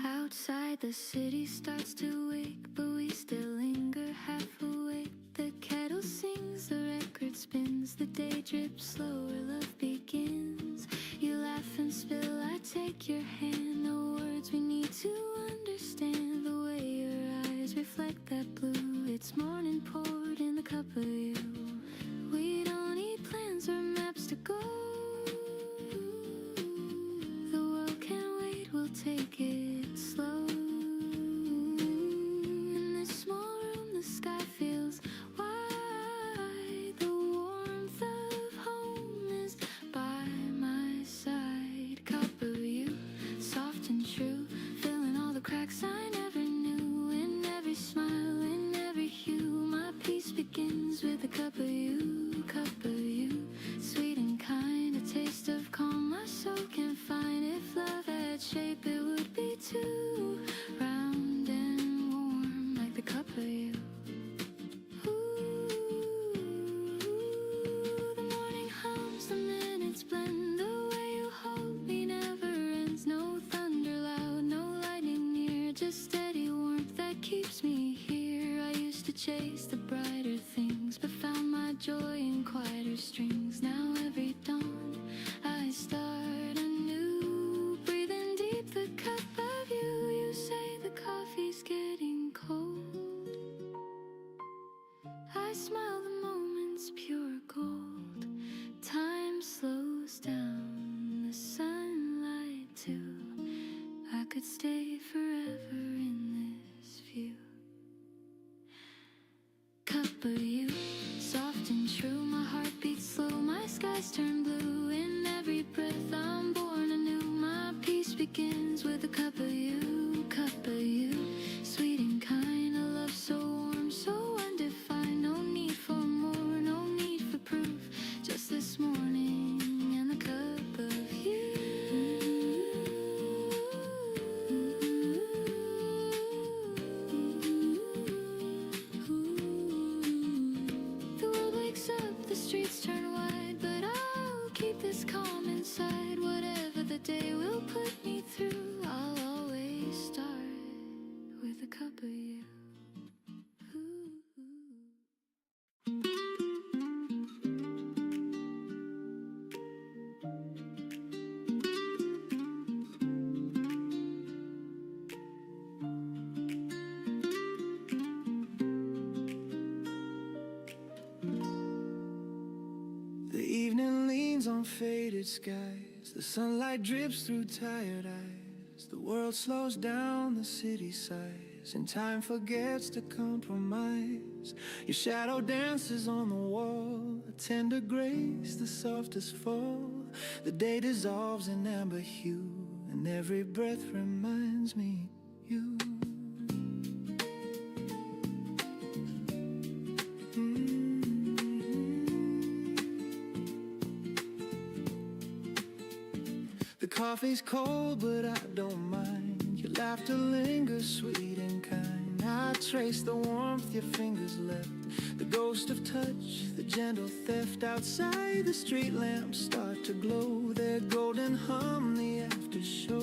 Outside the city starts to wake, but we still linger half awake. The kettle sings, the record spins, the day drips slower, love begins. You laugh and spill, I take your hand. No words we need to understand. The way your eyes reflect that blue, it's morning poured in the cup of you. We don't need plans or maps to go. The world can't wait, we'll take it slow. In this small room the sky feels wide. The warmth of home is by my side. Cup of you, soft and true, filling all the cracks I never knew. In every smile, in every hue, my peace begins with a cup of you, sweet and kind, a taste of calm my soul can find. If love had shape, it would be too round and warm like the cup of you. The morning hums, the minutes blend, the way you hold me never ends. No thunder loud, no lightning near, just steady warmth that keeps me here. I used to chase the brighter things, but found my joy in quieter strings. Now every dawn I start anew, breathing deep the cup of you. You say the coffee's getting cold, I smile, the moment's pure gold. Time slows down, the sunlight too. I could stay forever in this view. Cup of you, soft and true, my heart beats slow, my skies turn blue. In every breath I'm born anew, my peace begins with a cup of you, sweet and kind, a love so warm, so undefined. No need for more, no need for proof, just this morning and the cup of you. The world wakes up, the streets turn wide, but I'll keep this calm inside. Whatever the day will put me through, I'll always start with a cup of you. The evening leans on faded skies, the sunlight drips through tired eyes. The world slows down, the city sighs, and time forgets to compromise. Your shadow dances on the wall, a tender grace, the softest fall. The day dissolves in amber hue, and every breath reminds me you. The coffee's cold, but I don't mind. Your laughter lingers sweet and kind. I trace the warmth your fingers left, the ghost of touch, the gentle theft. Outside the street lamps start to glow, their golden hum the after show.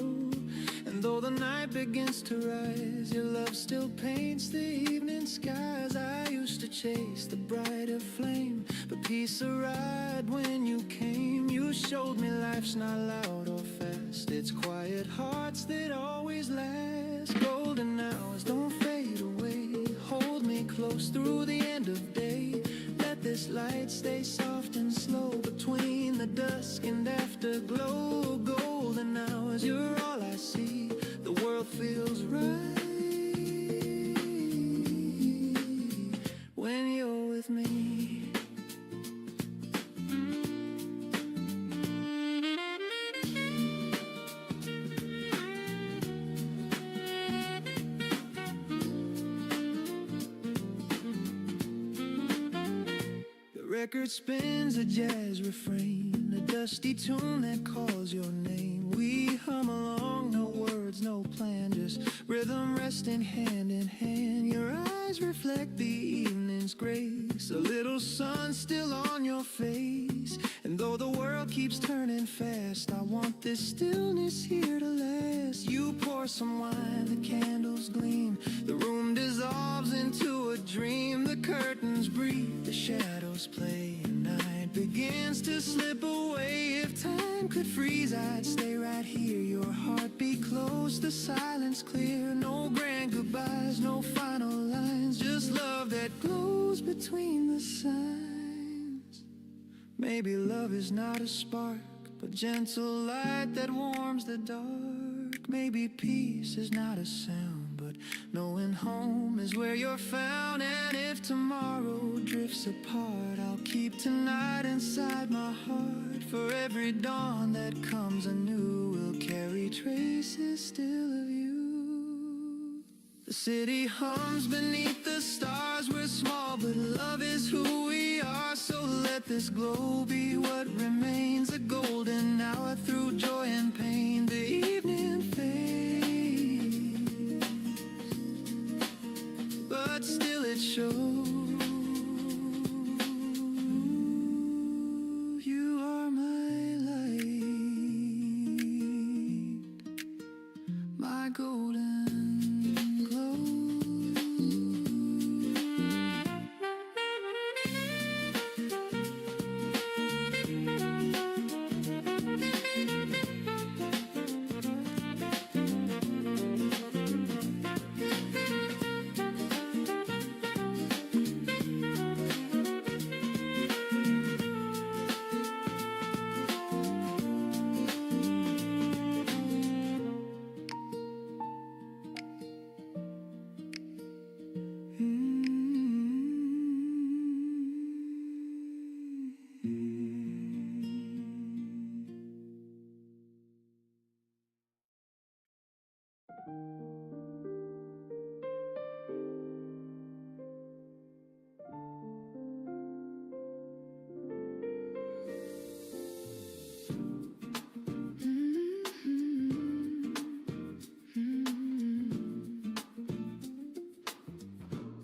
And though the night begins to rise, your love still paints the evening skies. I used to chase the brighter flame, but peace arrived when you came. You showed me life's not loud or fast, it's quiet hearts that always last. Golden hours don't fade away, hold me close through the end of day. Let this light stay soft and slow between the dusk and afterglow. Golden hours, you're all I see, the world feels right when you're with me. record spins a jazz refrain, a dusty tune that calls your name. We hum along, no words, no plan, just rhythm resting hand in hand. Your eyes reflect the evening's grace, a little sun still on your face. And though the world keeps turning fast, I want this stillness here to last. You pour some wine, the candles gleam, the room dissolves into a dream. The curtains breathe, the shadows play, and night begins to slip away. If time could freeze, I'd stay right here. Your heartbeat close, the silence clear. No grand goodbyes, no final lines, just love that glows between the signs. Maybe love is not a spark, but gentle light that warms the dark. Maybe peace is not a sound, but knowing home is where you're found. And if tomorrow drifts apart, I'll keep tonight inside my heart. For every dawn that comes anew will carry traces still of you. The city hums beneath the stars. We're small, but love is who we are. So let this glow be what remains, a golden hour through joy and pain. The evening fades, but still it shows. You are my light, my golden glow.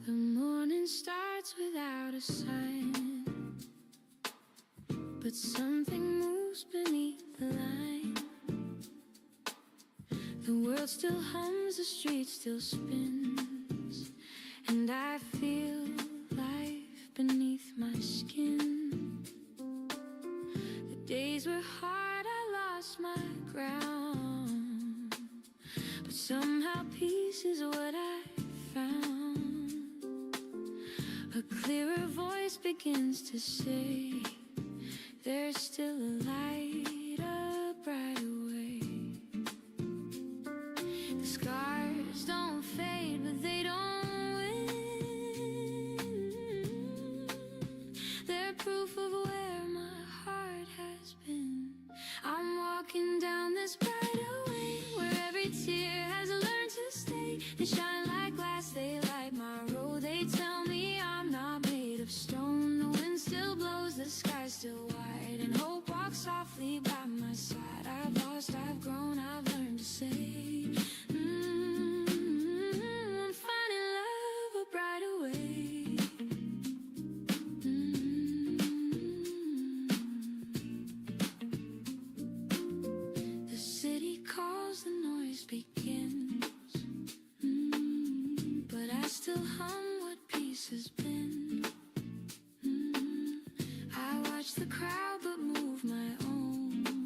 The morning starts without a sign, but something moves beneath the line. The world still hums, the street still spins, and I feel life beneath my skin. The days were hard, I lost my ground, but somehow peace is what I found. A clearer voice begins to say, there's still a light, a brighter way. The scars don't fade, but they don't win. They're proof of where my heart has been. I'm walking down this brighter way, where every tear has learned to stay. They shine like glass, they light my road. They tell me I'm not made of stone. The wind still blows, the sky's still wide, and hope walks softly by my side. I've lost, I've grown, I've learned to say, I'm finding love a brighter way. The city calls, the noise begins, but I still hum what peace has been. I watch the crowd but move my own.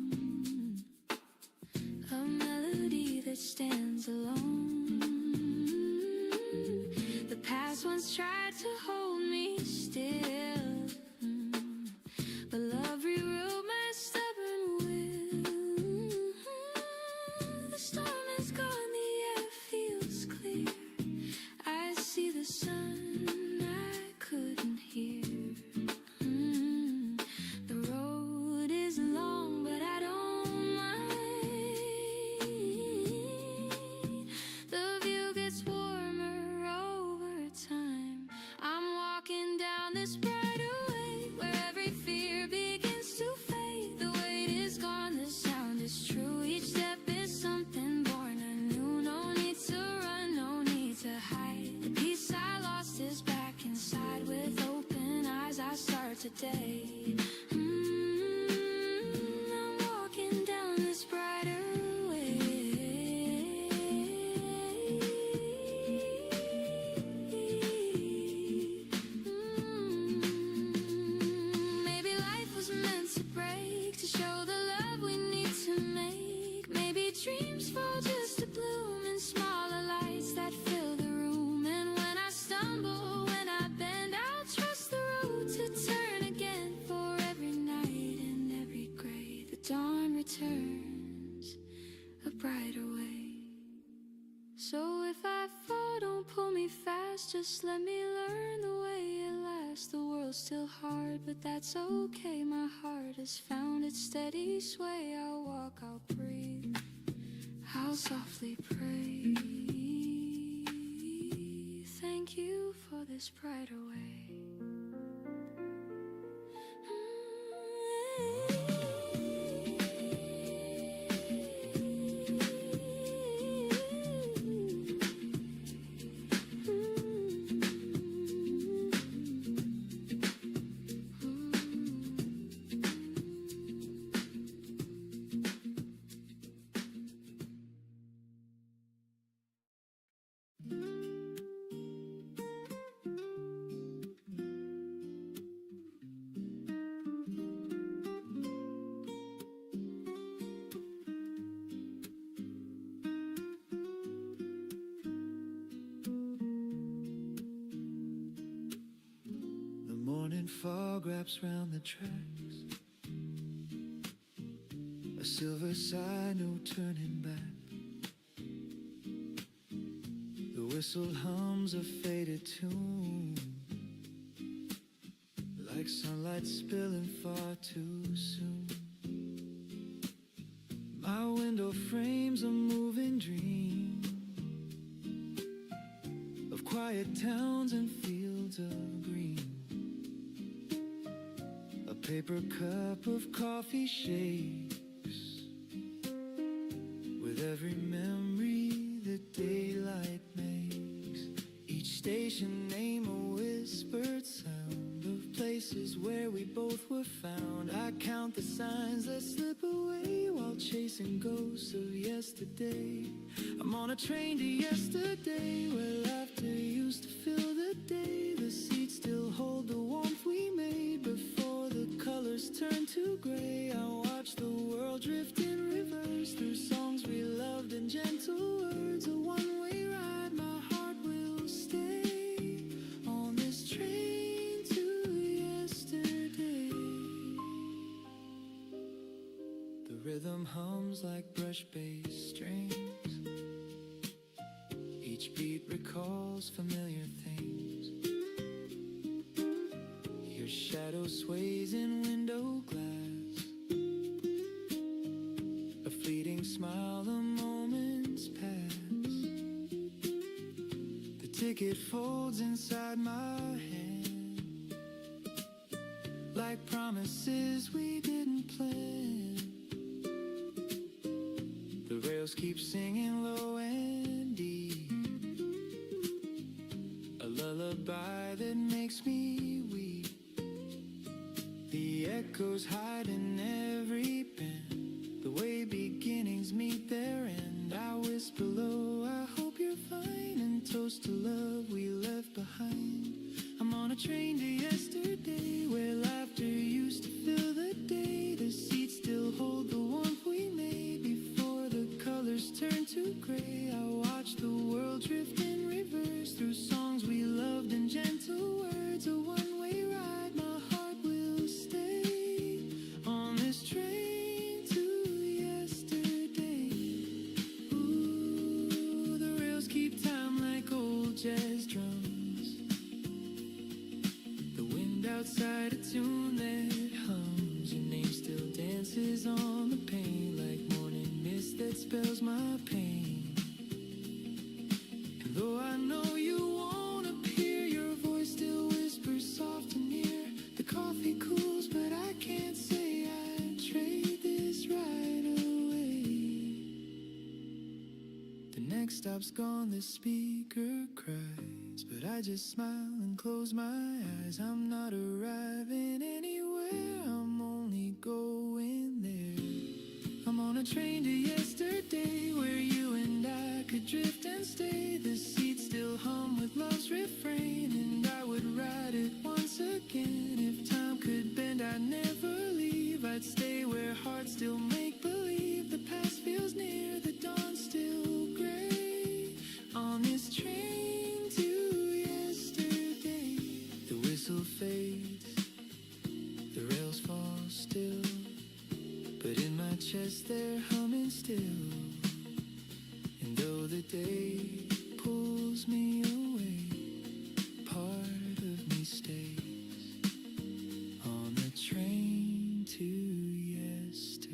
yesterday. I'm walking down this brighter way. Maybe life was meant to break, to show the love we need to make. Maybe dreams fall just to bloom in smaller lights that fill the room. And when I stumble, when I bend, I'll trust the road to turn again. For every night and every gray, the dawn returns a brighter way. So if I fall, don't pull me fast, just let me learn the way it lasts. The world's still hard, but that's okay. My heart has found its steady sway. I'll walk, I'll breathe, I'll softly pray. Thank you for this brighter way. The morning fog wraps round the tracks, a silver sign, no turning back. The whistle hums a faded tune, like sunlight spilling far too soon. My window frames a moving dream of quiet towns and fields of green. A paper cup of coffee shakes with every memory that daylight makes. Each station name a whispered sound of places where we both were found. I count the signs that slip away while chasing ghosts of yesterday. I'm on a train to yesterday, where laughter used to fill the day. The seats still hold the warmth we made before the colors turn to gray. I watch the world drift in reverse through songs we loved and gentle words. A one-way ride, my heart will stay on this train to yesterday. The rhythm hums like brush-based strings. Each beat recalls familiar things. Your shadow sways in window glass, a fleeting smile, the moments pass. The ticket folds inside my hand, like promises we didn't plan. The rails keep singing low and deep, a lullaby that makes me weep. The echoes hide in every bend, the way beginnings meet their end. I whisper low, I hope you're fine, and toast to love we left behind. I'm on a train to yesterday, where laughter used to fill the day. The seats still hold the warmth we made before the colors turn to gray. I watch the world drift in reverse through songs we loved and gentle words. A one-way ride, my heart will stay on this train to yesterday. Ooh, the rails keep time like old jazz drums. The wind outside a tune that hums. Your name still dances on the pane, like morning mist that spells my pain. And though I know you won't appear, your voice still whispers soft and near. The coffee cools, but I can't say I'd trade this right away. The next stop's gone, the speaker cries, but I just smile and close my eyes. I'm not arriving stay. The seats still hum with love's refrain, and I would ride it once again. If time could bend, I'd never leave. I'd stay where hearts still make believe. The past feels near, the dawn's still gray. On this train to yesterday, the whistle fades, the rails fall still, but in my chest they're humming still. And though the day pulls me away, part of me stays on the train to yesterday.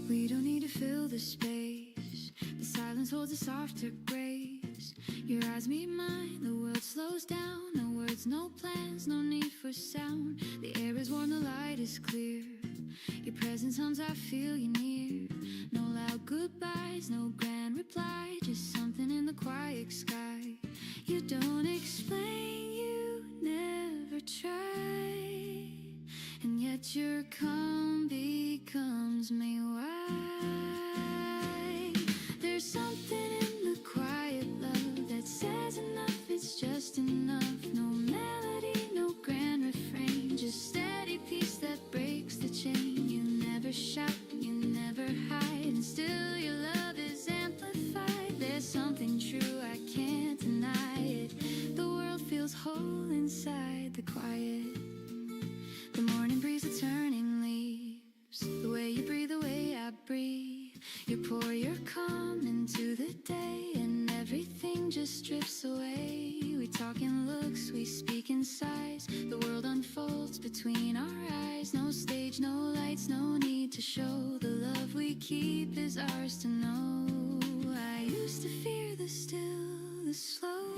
We don't need to fill the space. The silence holds a softer grace. Your eyes meet mine, the world slows down. No words, no plans, no need for sound. The air is warm, the light is clear. Your presence hums, I feel you near. No loud goodbyes, no grand reply, just something in the quiet sky. You don't explain, you never try, and yet your calm becomes me why. There's something in the quiet love that says enough, it's just enough. No melody, no grand refrain, just steady peace that breaks the chain. You never shout, you never hide, and still your love is amplified. There's something true, I can't deny it. The world feels whole inside the quiet. The morning breeze, the turning leaves, the way you breathe, the way I breathe. You pour your calm into the day, and everything just drifts away. We talk in looks, we speak in sighs. The world unfolds between our eyes. No stage, no lights, no need to show. The love we keep is ours to know. I used to fear the still, the slow,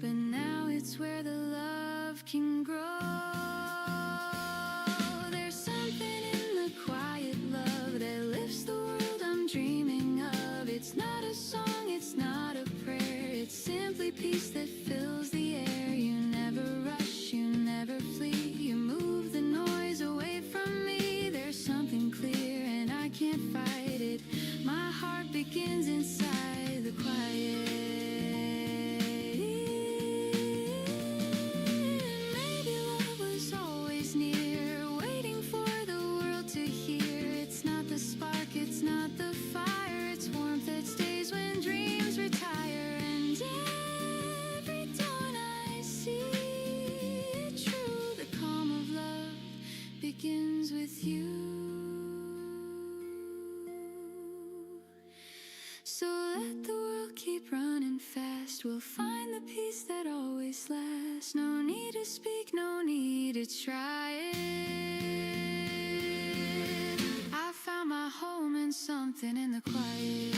but now it's where the love can grow. There's something in the quiet love that lifts the world I'm dreaming of. It's not a song, it's not a prayer, it's simply peace that fills the air. You never rush, you never flee, you move the noise away from me. There's something clear and I can't fight it. My heart begins inside the quiet. Maybe love was always near, waiting for the world to hear. It's not the spark, it's not the fire, it's warmth that stays when dreams retire. And every dawn I see it true, the calm of love begins with you. So let the world keep running fast, we'll find the peace that always lasts. No need to speak, no need to try it. I found my home in something in the quiet.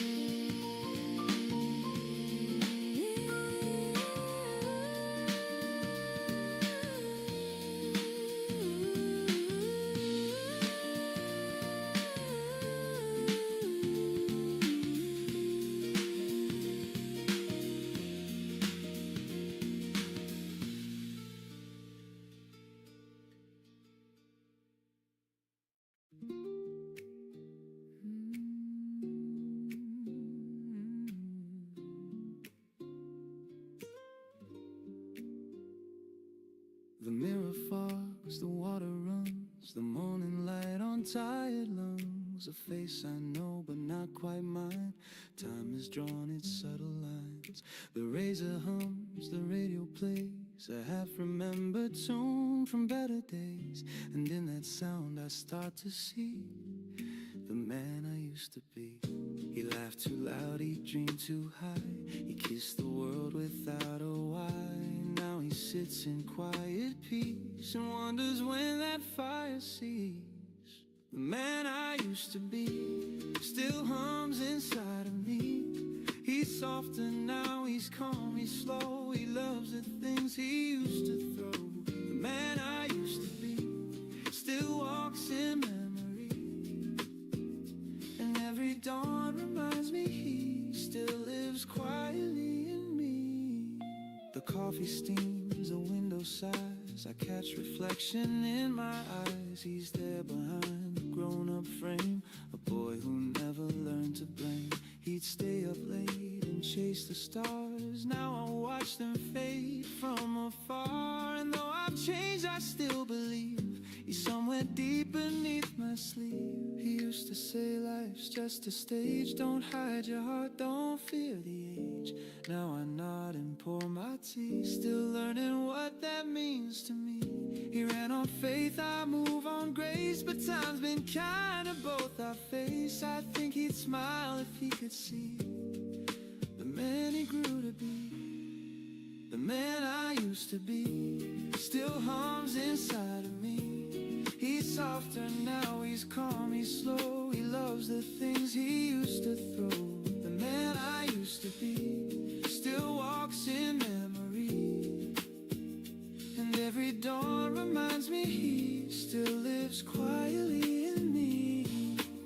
The mirror fogs, the water runs, the morning light on tired lungs. A face I know but not quite mine. Time has drawn its subtle lines. The razor hums, the radio plays a half-remembered tune from better days. And in that sound I start to see the man I used to be. He laughed too loud, he dreamed too high, he kissed the world without a why. Now he sits in quiet peace and wonders when that fire sees. The man I used to be still hums inside of me. He's softer now, he's calm, he's slow, he loves the things he used to throw. The man I used to be coffee steams, a window sighs. I catch reflection in my eyes. He's there behind the grown-up frame, a boy who never learned to blame. He'd stay up late and chase the stars. Now I watch them fade from afar. And though I've changed, I still believe he's somewhere deep beneath my sleeve. He used to say life's just a stage. Don't hide your heart, don't fear the age. Now I nod and pour my tea, still learning what that means to me. He ran on faith, I move on grace, but time's been kind to both our face. I think he'd smile if he could see the man he grew to be. The man I used to be still hums inside of me. He's softer now, he's calm, he's slow. He loves the things he used to throw. The man I used to be still walks in memory. And every dawn reminds me he still lives quietly in me.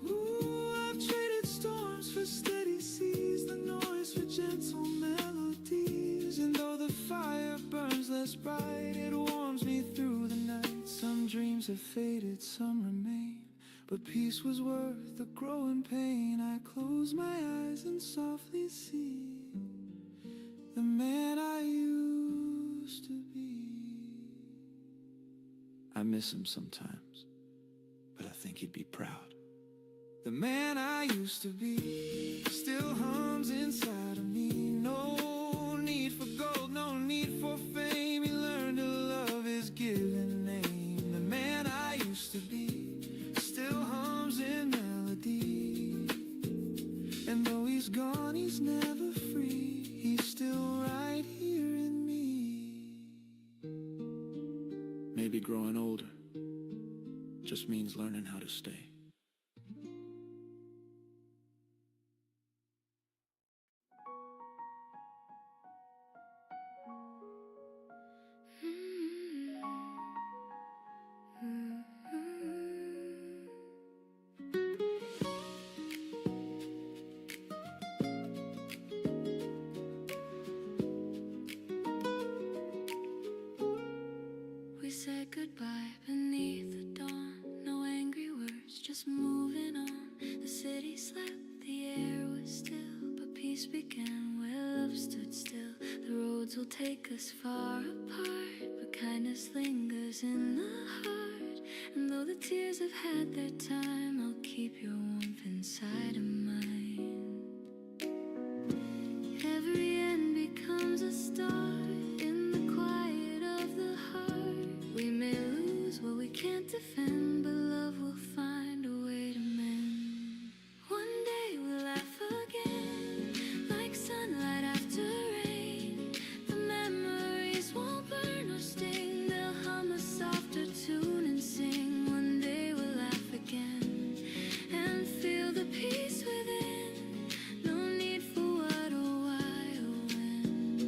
Ooh, I've traded storms for steady seas, the noise for gentle melodies. And though the fire burns less bright, it warms me through the night. Some dreams have faded, some remain, but peace was worth the growing pain. I close my eyes and softly see the man I used to be. I miss him sometimes, but I think he'd be proud. The man I used to be still hums inside of me. No need for gold, no need for fame. He learned to love his given name. The man I used to be still hums in melody. And though he's gone, he's never free. He's still right here in me. Maybe growing older just means learning how to stay. We said goodbye beneath the dawn. No angry words, just moving on. The city slept, the air was still, but peace began where love stood still. The roads will take us far apart, but kindness lingers in the heart. And though the tears have had their time, I'll keep your warmth inside of mine. Every end becomes a start in the quiet of the heart. We may lose what we can't defend, but love will find a way to mend. One day we'll laugh again, like sunlight after rain. The memories won't burn or sting, they'll hum a softer tune and sing. One day we'll laugh again and feel the peace within. No need for what or why or when,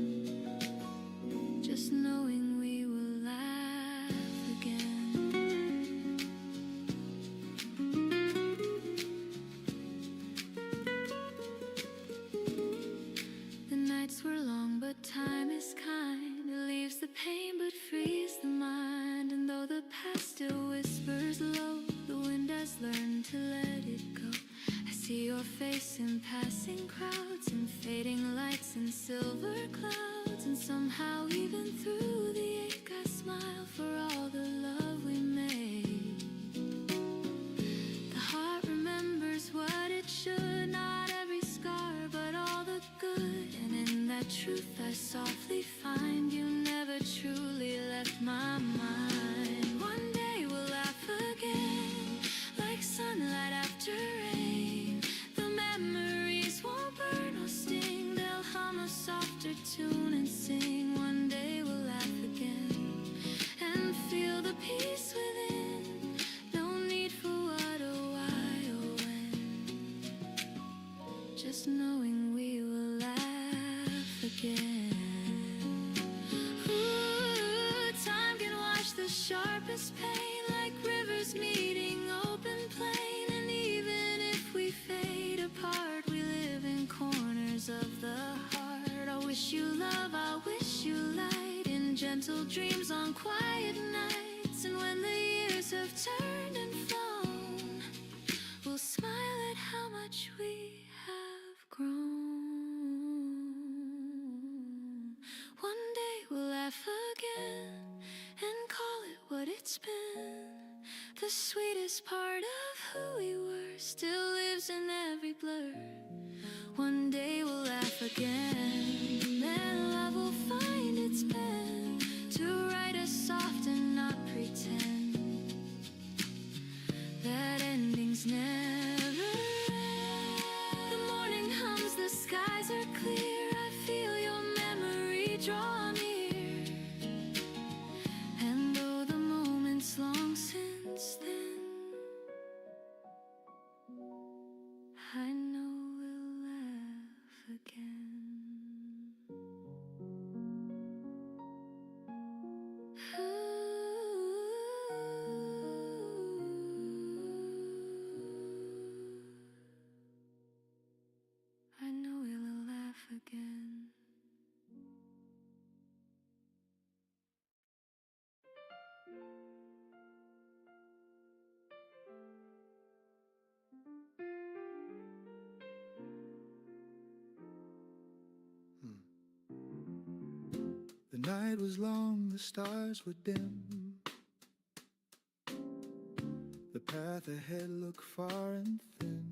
just knowing we will laugh again. The nights were long, but time is kind. It leaves the pain, but frees the mind. And though the past still whispers low, the wind has learned to let it go. I see your face in passing crowds, and fading lights and silver clouds. And somehow even through the ache I smile for all the love we made. The heart remembers what it should, not every scar but all the good. And in that truth I softly find you never truly left my mind. One day we'll laugh again, like sunlight after rain. The memories won't burn or sting, they'll hum a softer tune and sing. One day we'll laugh again and feel the peace within. No need for what or why or when, just knowing we will laugh again. Ooh, time can wash the sharpest pain, like rivers meeting open plain. And even if we fade apart, we live in corners of the heart. I wish you love, I wish you light. gentle dreams on quiet nights. And when the years have turned and flown, we'll smile at how much we have grown. One day we'll laugh again and call it what it's been. The sweetest part of who we were still lives in every blur. One day we'll laugh again, and love will find its pen to write us soft and not pretend that endings never end. The morning hums, the skies are clear. I feel your memory draw near. And though the moment's long since then, I know we'll laugh again. I know we'll laugh again. The night was long, the stars were dim. The path ahead looked far and thin.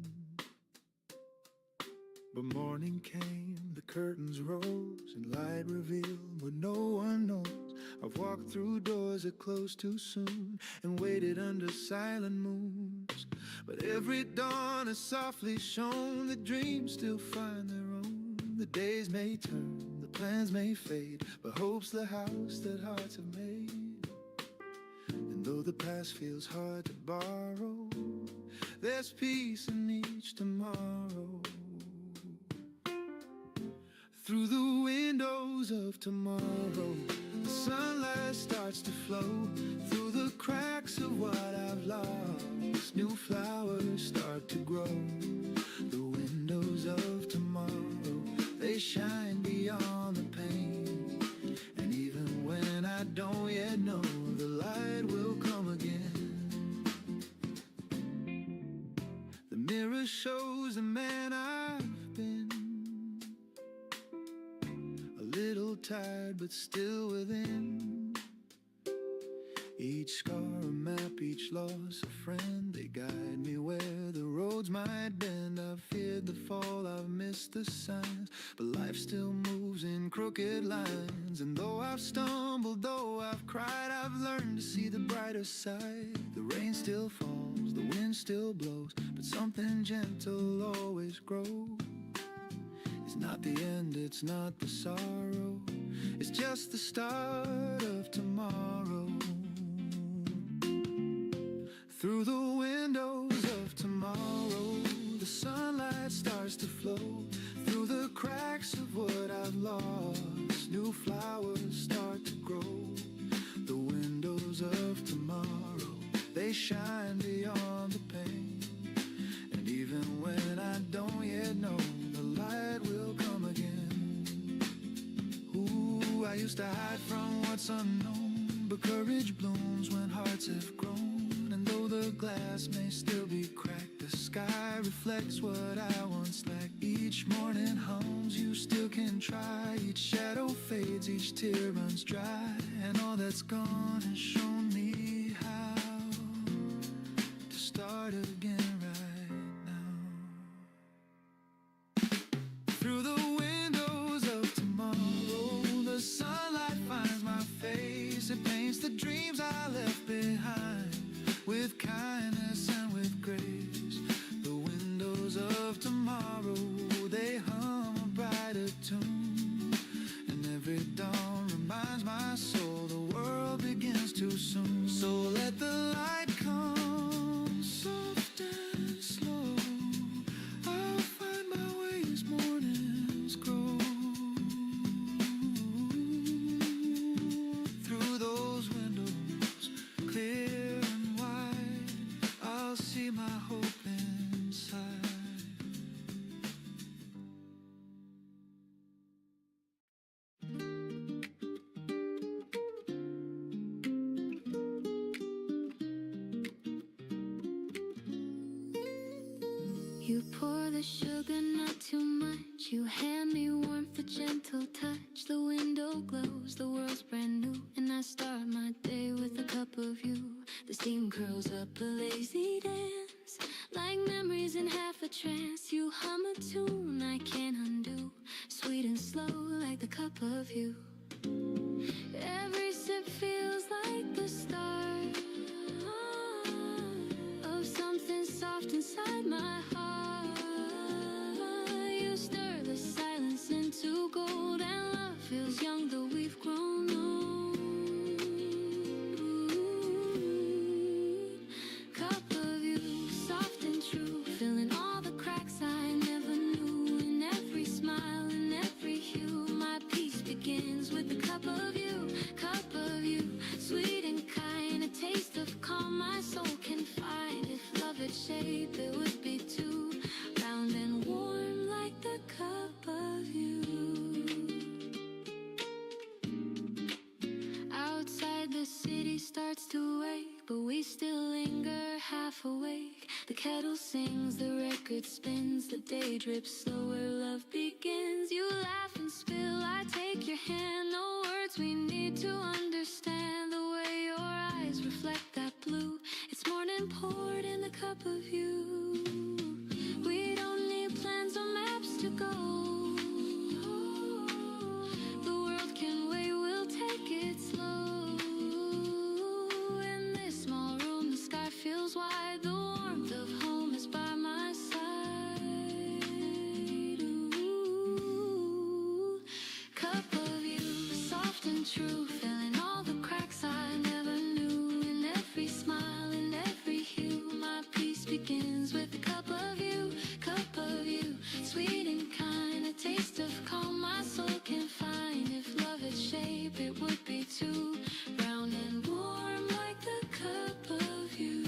But morning came, the curtains rose, and light revealed what no one knows. I've walked through doors that closed too soon, and waited under silent moons. But every dawn has softly shone, the dreams still find their own. The days may turn, the plans may fade, but hope's the house that hearts have made. And though the past feels hard to borrow, there's peace in each tomorrow. Through the windows of tomorrow, the sunlight starts to flow. Through the cracks of what I've lost, new flowers start to grow. The windows of tomorrow, they shine beyond the pain. And even when I don't yet know, the light will come again. The mirror shows the man I've been, a little tired but still within. Each scar a map, each loss a friend. They guide me where the roads might bend. I've feared the fall, I've missed the signs, but life still moves in crooked lines. And though I've stumbled, though I've cried, I've learned to see the brighter side. The rain still falls, the wind still blows, but something gentle always grows. It's not the end, it's not the sorrow, it's just the start of tomorrow. Through the windows of tomorrow, the sunlight starts to flow. Through the cracks of what I've lost, new flowers start to grow. The windows of tomorrow, they shine beyond the pain. And even when I don't yet know, the light will come again. Ooh, I used to hide from what's unknown, but courage blooms when hearts have grown. And though the glass may still be cracked, the sky reflects what I once lacked. Each morning hums, you still can try. Each shadow fades, each tear runs dry. And all that's gone has shown me how to start again right now. Through the windows of tomorrow, the sunlight finds my face. It paints the dreams I left behind with kindness and with grace. The windows of tomorrow, they hum a brighter tune. And every dawn reminds my soul the world begins too soon. So let the light come soft and slow. I'll find my way this morning. the sugar, not too much. You hand me warmth, a gentle touch. The window glows, the world's brand new, and I start my day with a cup of you. The steam curls up a lazy dance, like memories in half a trance. You hum a tune I can't undo, sweet and slow like the cup of you. Every sip feels like the start of something soft inside my heart. You stir the silence into gold, and love feels young though we've grown old. Cup of you, soft and true, filling all the cracks I never knew. In every smile, in every hue, my peace begins with the cup of you. Cup of you, sweet and kind, a taste of calm my soul can find. If love had shape, it would be too round and warm like the cup of you. Outside the city starts to wake, but we still linger half awake. The kettle sings, the record spins, the day drips slower, love begins. You laugh and spill, I take your hand, no words we need to understand. The way your eyes reflect that blue, it's morning poured in the cup of you. We don't need plans or maps to go, the world can wait, we'll take it slow. In this small room the sky feels wide, the warmth of home is by my side. Ooh. Cup of you, soft and true, filling all the cracks I never knew. In every smile, in every hue, my peace begins with a cup of you. Cup of you, sweet and kind, a taste of calm my soul can find. If love had shape, it would be too round and warm like the cup of you.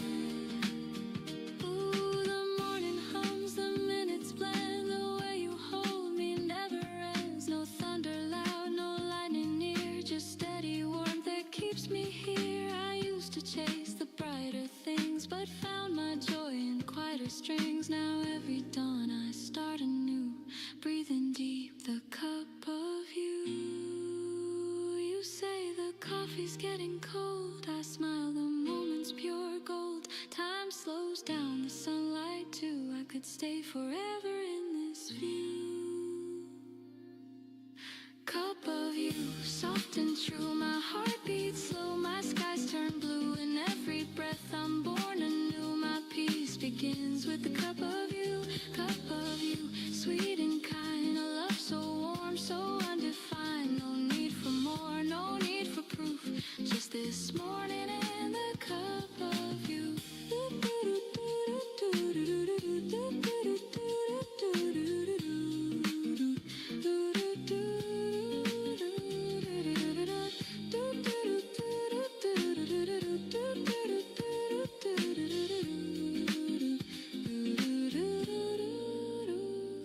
Ooh, the morning hums, the minutes blend, the way you hold me never ends. No thunder loud, no lightning near, just steady warmth that keeps me here. I used to chase the brighter things, but found my joy in quieter strings. Now every dawn I start anew, breathing deep the cup of you. You say the coffee's getting cold, I smile, the moment's pure gold. Time slows down, the sunlight too, I could stay forever in this view. Cup of you, soft and true, my heart beats slow, my skies turn blue. In every breath I'm born anew, my peace begins with the cup of you. Cup of you, sweet and kind, a love so warm, so undefined. No need for more, no need for proof, just this morning and the cup of you.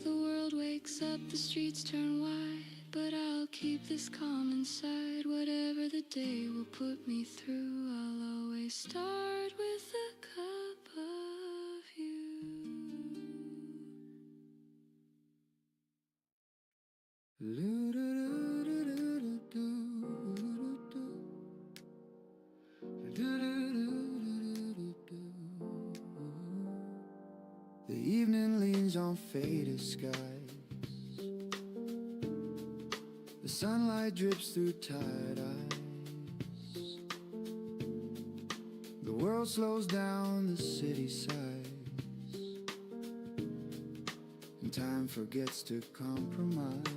The world wakes up, the streets turn wide, but I'll keep this calm inside. Whatever the day will put me through, I'll always start with a cup of you. The evening leans on faded skies, the sunlight drips through tired eyes. The world slows down, the city sighs, and time forgets to compromise.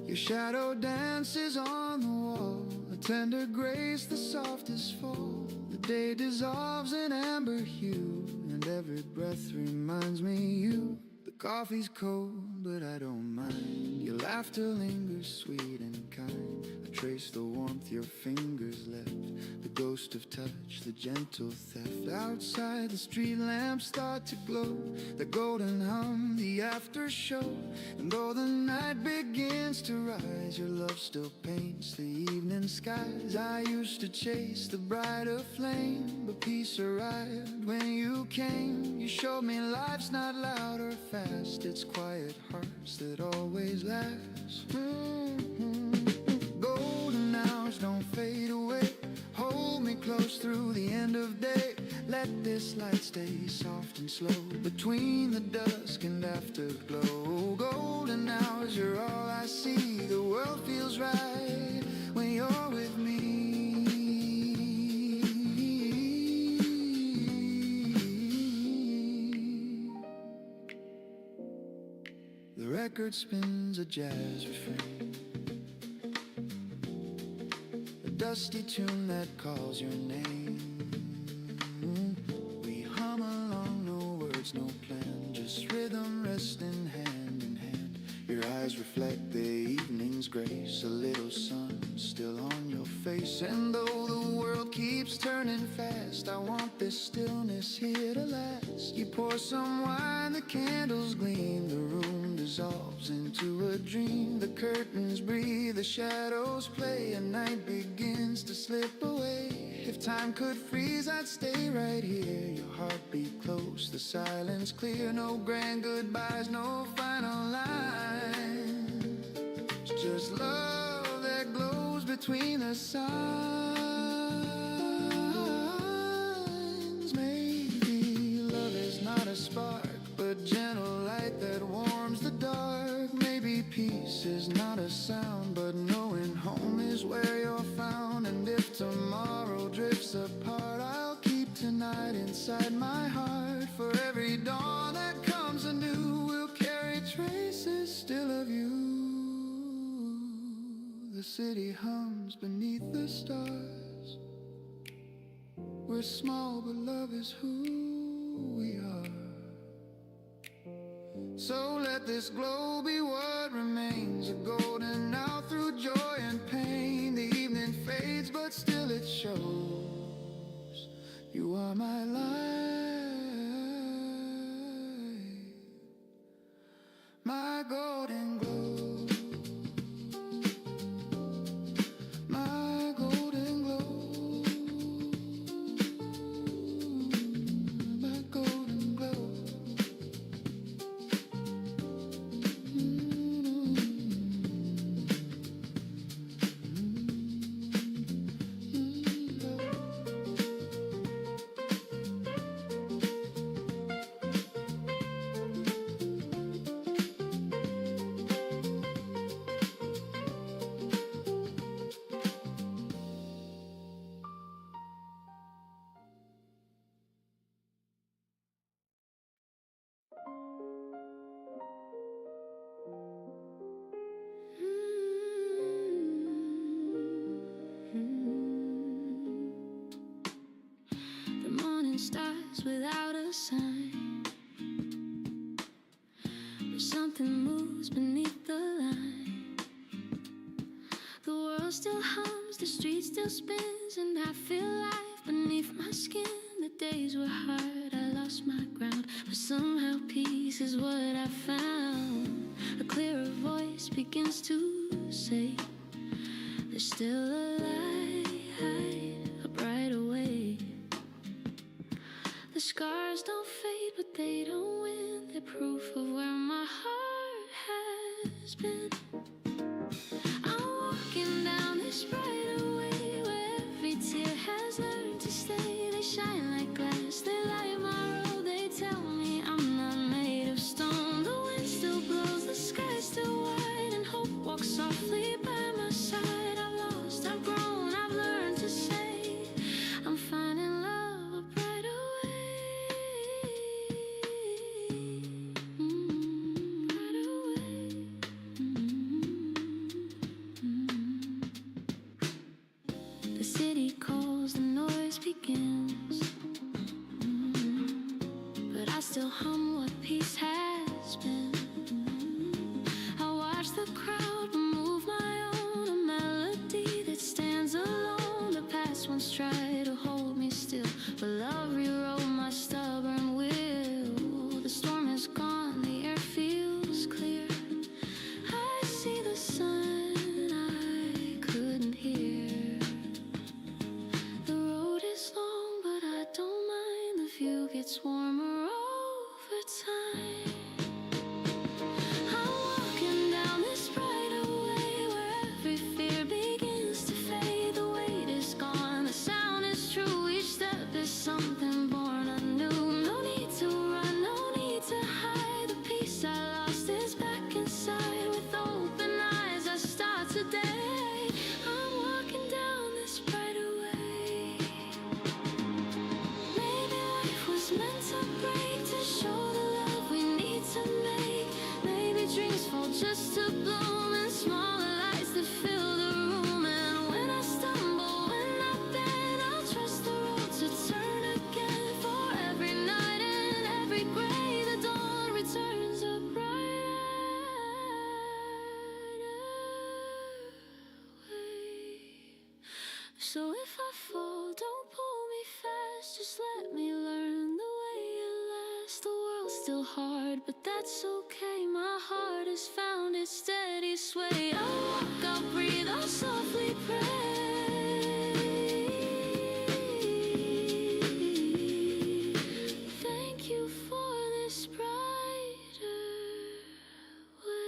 Your shadow dances on the wall, a tender grace, the softest fall. The day dissolves in amber hue, and every breath reminds me you. The Coffee's cold, but I don't mind. Your laughter lingers sweet and kind. I trace the warmth your fingers left, the ghost of touch, the gentle theft. Outside the street lamps start to glow, the golden hum, the after show. And though the night begins to rise, your love still paints the evening skies. I used to chase the brighter flame, but peace arrived when you came. You showed me life's not loud or fast, it's quiet hearts that always last. Golden hours don't fade away. Hold me close through the end of day. Let this light stay soft and slow between the dusk and afterglow. Golden hours, you're all I see. The world feels right when you're with me. The record spins a jazz refrain, a dusty tune that calls your name. We hum along, no words, no plan, just rhythm resting hand in hand. Your eyes reflect the evening's grace, a little sun still on your face. And though the world keeps turning fast, I want this stillness here to last. You pour some wine, the candles gleam, the room dissolves into a dream. The curtains breathe, the shadows play, and night begins to slip away. If time could freeze, I'd stay right here. Your heartbeat close, the silence clear. No grand goodbyes, no final line, just love that glows between the signs. Maybe love is not a spark, but gentle light that warms the dark. Maybe peace is not a sound, but knowing home is where you're found. And if tomorrow drifts apart, I'll keep tonight inside my heart. For every dawn that comes anew, we'll carry traces still of you. The city hums beneath the stars. We're small, but love is who we are. So let this glow be what remains, a golden hour through joy and pain. The evening fades, but still it shows you are my light, my golden glow, my golden glow, my golden glow. The morning starts without a sign, but something moves beneath the line. The world still hums, the street still spins, and I feel life beneath my skin. The days were hard, I lost my ground, but somehow peace is what I found. A clearer voice begins to say, there's still a light, a brighter way. The scars don't fade, but they don't win. They're proof of where my heart has been. I'm walking down this brighter way, where every tear has learned to stay. They shine like glass, they light my road. They tell me I'm not made of stone. The wind still blows, the sky's still wide, and hope walks softly by my side. I've lost, I've grown, I've learned to say I'm finding love a brighter way. Brighter way. silence tried to hold me still, but love rewrote my stubborn will. The storm is gone, the air feels clear. I see the sun I couldn't hear. The road is long, but I don't mind. The view gets warmer over time. I'm walking down this brighter way where every fear begins to fade. The weight is gone, the sound is true. Each step is something born anew. No need to run, no need to hide. The peace I lost is back inside. With open eyes I start today. I'm walking down this brighter way. Maybe life was meant to break, to show the love we need to make. Maybe dreams fall just to bloom in smaller lights that fill the room. And when I stumble, when I bend, I'll trust the road to turn again. For every night and every gray, the dawn returns a brighter way. So if I fall, don't pull me fast, just let me learn the way it lasts. The world's still hard, but that's okay. My heart has found its steady sway. I'll walk, I'll breathe, I'll softly pray. Thank you for this brighter way.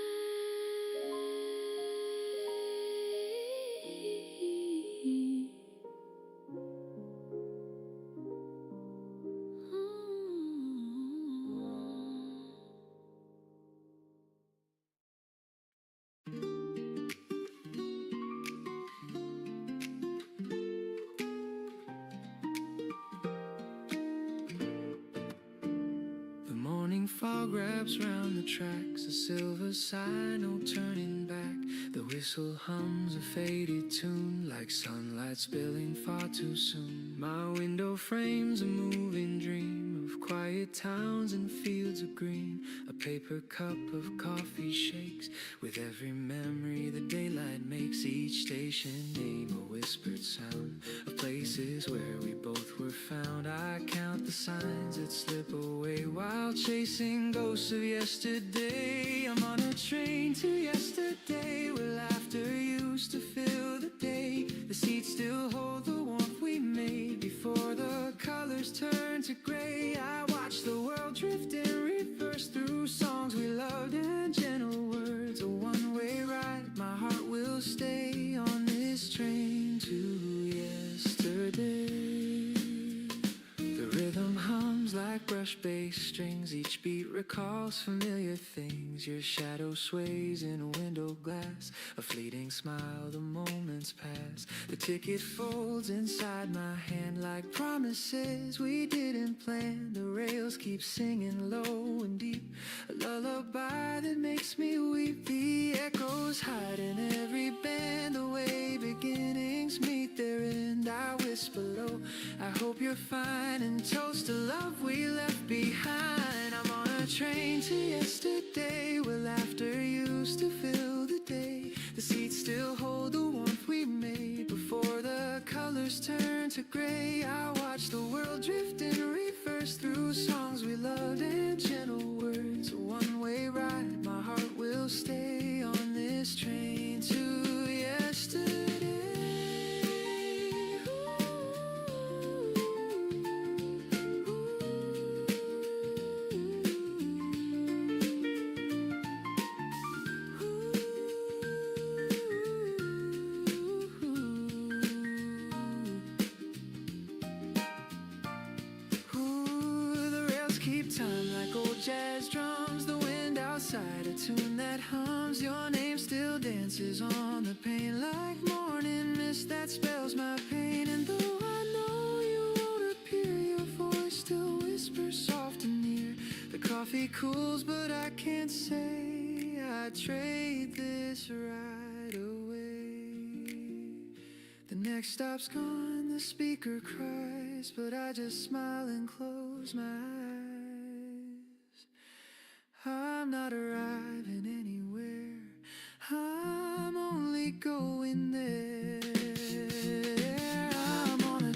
The morning fog wraps round the tracks, a silver sign, no turning back. The whistle hums a faded tune, like sunlight spilling far too soon. My window frames a moving dream of quiet towns and fields of green. A paper cup of coffee shakes with every memory the daylight makes. Each station name a whispered sound of places where we both were found. I count the signs that slip away while chasing ghosts of yesterday. I'm on a train to yesterday where laughter used to fill the day. The seats still hold the warmth we made before the colors turn to gray. I watch the world drift in reverse through songs we loved and gentle words. A one-way ride, my heart will stay on this train to yesterday. The rhythm hums like brush bass strings. Each beat recalls familiar things. Your shadow sways in a window glass. A fleeting smile, the moments pass. The ticket folds inside my hand like promises we didn't plan. The rails keep singing low and deep, a lullaby that makes me weep. The echoes hide in every bend, the way beginnings meet their end. I whisper low, I hope you're fine, and toast to love we left behind. I'm on a train to yesterday where laughter used to fill the day. The seats still hold the warmth we made before the colors turn to gray. I watch the world drift in reverse through songs we loved and gentle words. A one-way ride, my heart will stay on this train to yesterday. Keep time like old jazz drums. The wind outside, a tune that hums. Your name still dances on the pane like morning mist that spells my pain. And though I know you won't appear, your voice still whispers soft and near. The coffee cools, but I can't say I'd trade this right away. The next stop's gone, the speaker cries, but I just smile and close my eyes. I'm not arriving anywhere, I'm only going there. I'm on a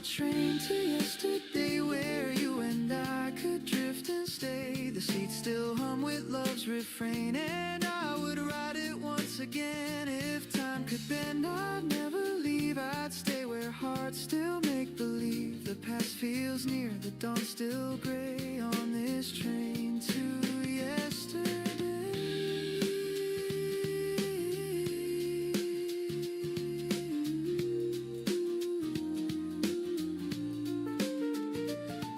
and I would write it once again. If time could bend, I'd never leave. I'd stay where hearts still make believe. The past feels near, the dawn still gray on this train to yesterday.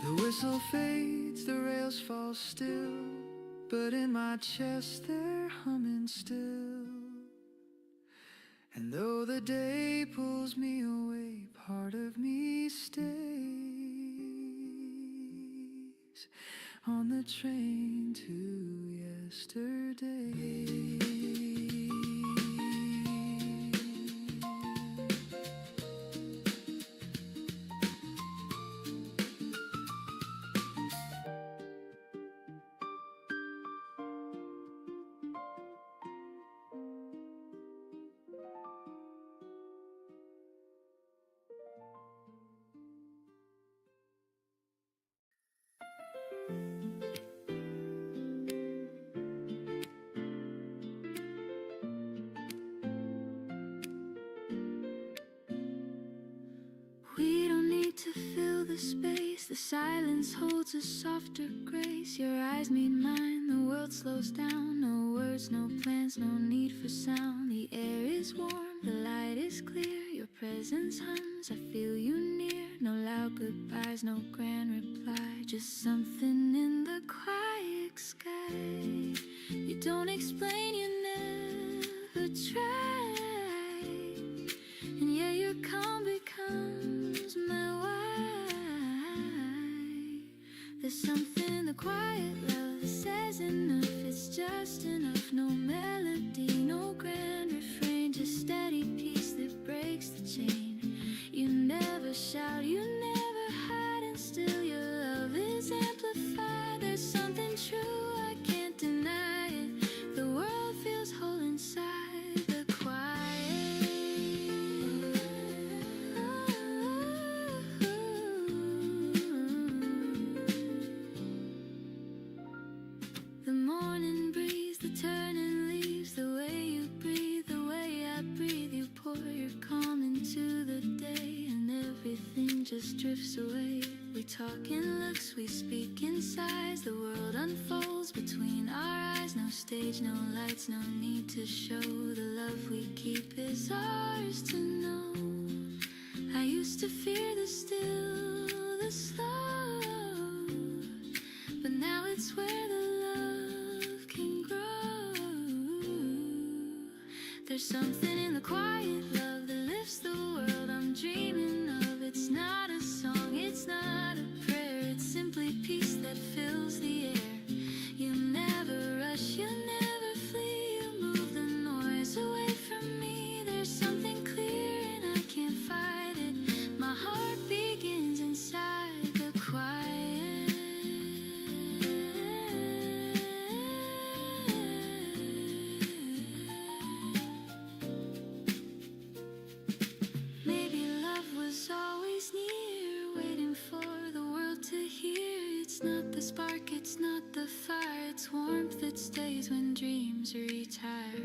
The whistle fades, the rails fall still, but in my chest they're humming still. And though the day pulls me away, part of me stays on the train to yesterday. We don't need to fill the space. The silence holds a softer grace. Your eyes meet mine, the world slows down. No words, no plans, no need for sound. The air is warm, the light is clear. Your presence hums, I feel you near. No loud goodbyes, no grand reply. Just something in the quiet sky. You don't explain, you never try. And yeah, your calm becomes my why. There's something in the quiet love that says enough. It's just enough. No melody, no grand refrain, just steady peace that breaks the chain. You never shout, you never hide, and still your love is amplified. There's something true, I can't deny it. The world feels whole inside the quiet. The morning breeze, the turning leaves, the way you breathe, the way I breathe. You pour your calm into the day, and everything just drifts away. We talk in looks, we speak in sighs. The world unfolds between our eyes. No stage, no lights, no need to show. The love we keep is ours to know. I used to fear the still, the slow, but now it's where the love can grow. There's something in the quiet love that lifts the world I'm dreaming of. It's not a song, it's not a prayer, it's simply peace that fills the air. You never rush, you never flee, you move the noise away from me. There's something clear and I can't fight it. My heart begins inside the quiet. Maybe love was always near, waiting for the world to hear. It's not the spark, it's not the fire, it's warmth that stays when dreams retire.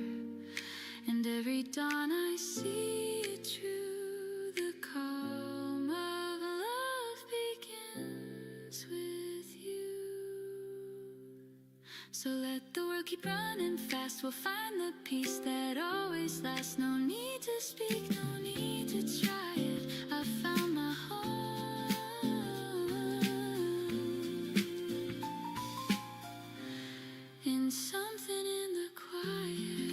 And every dawn I see it true. The calm of love begins with you. So let the world keep running fast. We'll find the peace that always lasts. No need to speak, no need to try it. I found my home in something in the quiet.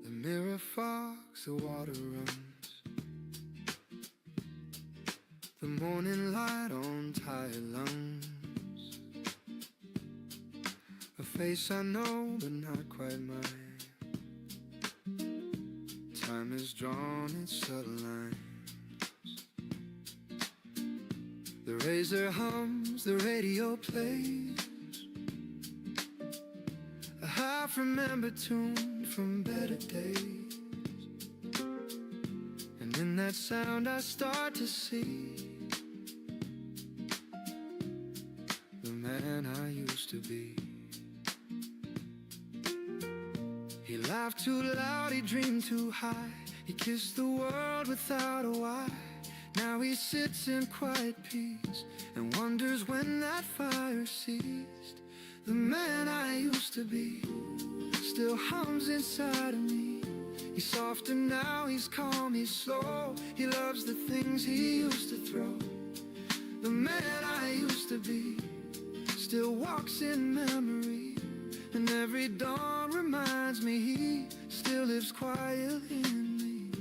The mirror fogs, the water runs. The morning light on tired lungs. A face I know, but not quite mine. Time has drawn its subtle lines. The razor hums, the radio plays a half-remembered tune from better days. And in that sound I start to see the man I used to be. He laughed too loud, he dreamed too high, he kissed the world without a why. Now he sits in quiet peace and wonders when that fire ceased. The man I used to be still hums inside of me. He's softer now, he's calm, he's slow. He loves the things he used to throw. The man I used to be still walks in memory, and every dawn reminds me he still lives quiet in me.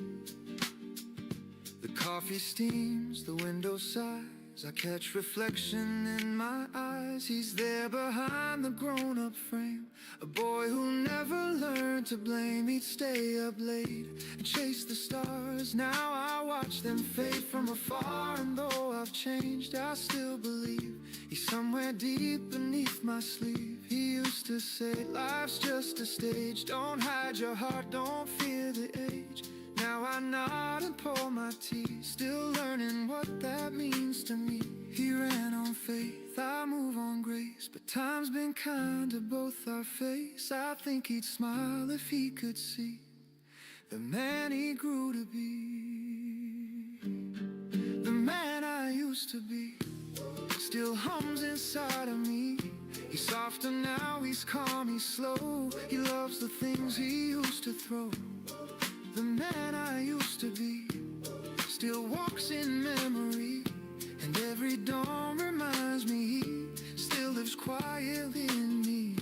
The coffee steams, the window sighs, I catch reflection in my eyes. He's there behind the grown-up frame, a boy who never learned to blame. He'd stay up late and chase the stars. Now I watch them fade from afar, and though I've changed, I still believe he's somewhere deep beneath my sleeve. He used to say, life's just a stage, don't hide your heart, don't fear the age. Now I nod and pour my tea, still learning what that means to me. He ran on faith, I move on grace, but time's been kind to both our face. I think he'd smile if he could see the man he grew to be. The man I used to be still hums inside of me. He's softer now, he's calm, he's slow. He loves the things he used to throw. The man I used to be still walks in memory, and every dawn reminds me he still lives quietly in me.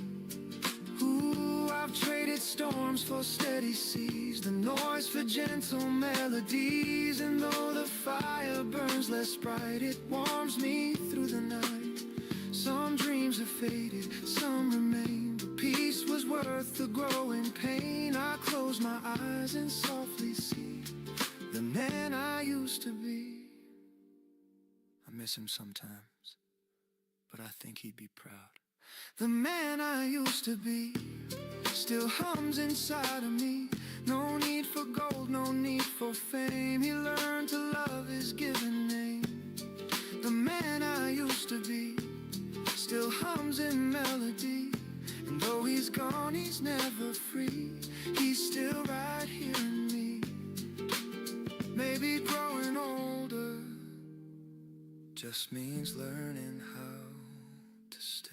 Ooh, I've traded storms for steady seas, the noise for gentle melodies. And though the fire burns less bright, it warms me through the night. Some dreams have faded, some remain, but peace was worth the growing pain. I close my eyes and softly see the man I used to be. I miss him sometimes, but I think he'd be proud. The man I used to be still hums inside of me. No need for gold, no need for fame. He learned to love his given name. The man I used to be still hums in melody, and though he's gone, he's never free. He's still right here in me. Maybe growing older just means learning how to stay.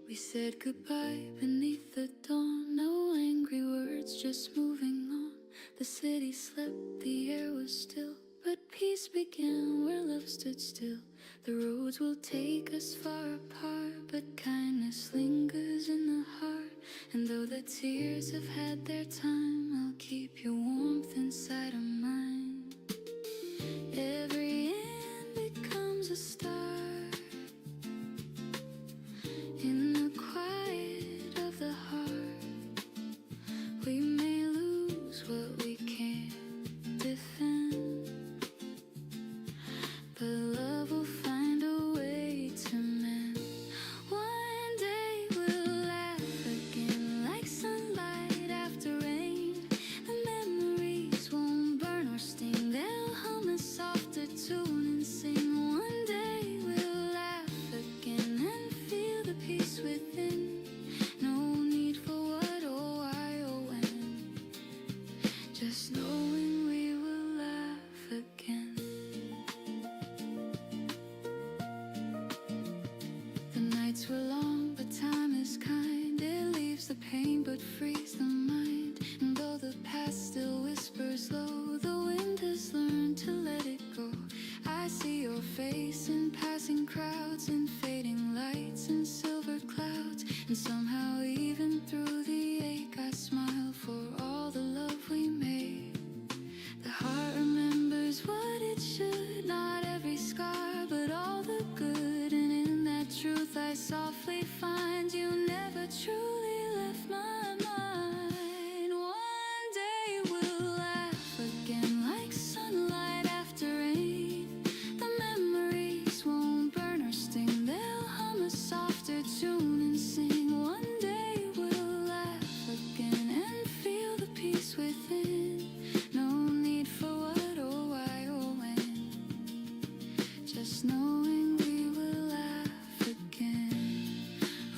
We said goodbye beneath the dawn, no angry words, just moving on. The city slept, the air was still, but peace began where love stood still. The roads will take us far apart, but kindness lingers in the heart. And though the tears have had their time, I'll keep your warmth inside of mine. Every end becomes a start. In the quiet of the heart, we may lose what we can't defend, but love will find a way to mend. One day we'll laugh again like sunlight after rain. The memories won't burn or sting, they'll hum a softer tune and sing. One day we'll laugh again and feel the peace within. No need for what or why or when, just knowing we will laugh again. The nights were long, but time is kind. It leaves the pain but frees the mind. And though the past still whispers low, the wind has learned to let it go. I see your face in passing crowds, in fading lights and silver clouds. And somehow even through the ache I smile for we'll laugh again like sunlight after rain. The memories won't burn or sting, they'll hum a softer tune and sing. One day we'll laugh again and feel the peace within. No need for what or why or when, just knowing we will laugh again.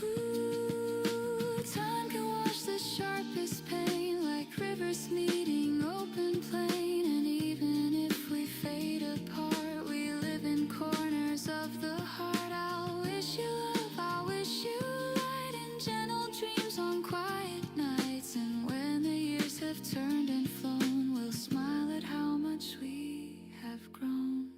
Ooh, time can wash the sharpest pain like rivers meeting open plain. And even if we fade apart, we live in corners of the heart. I'll wish you love, I wish you light and gentle dreams on quiet nights. And when the years have turned and flown, we'll smile at how much we have grown.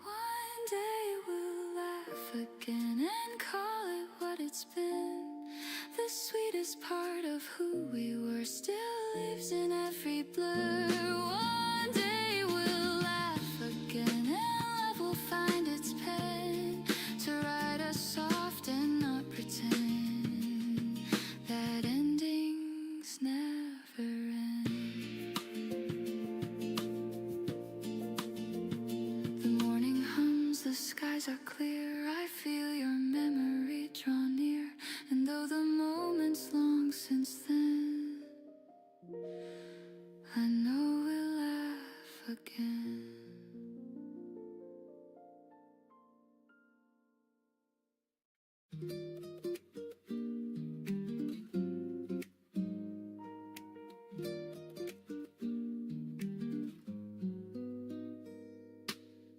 One day we'll laugh again and call it what it's been. The sweetest part of who we were still lives in every blur. One day we'll laugh again and love will find its pen to write us soft and not pretend that endings never end. The morning hums, the skies are clear. I feel your memory draw near. And though the moment's long since then, I know we'll laugh again.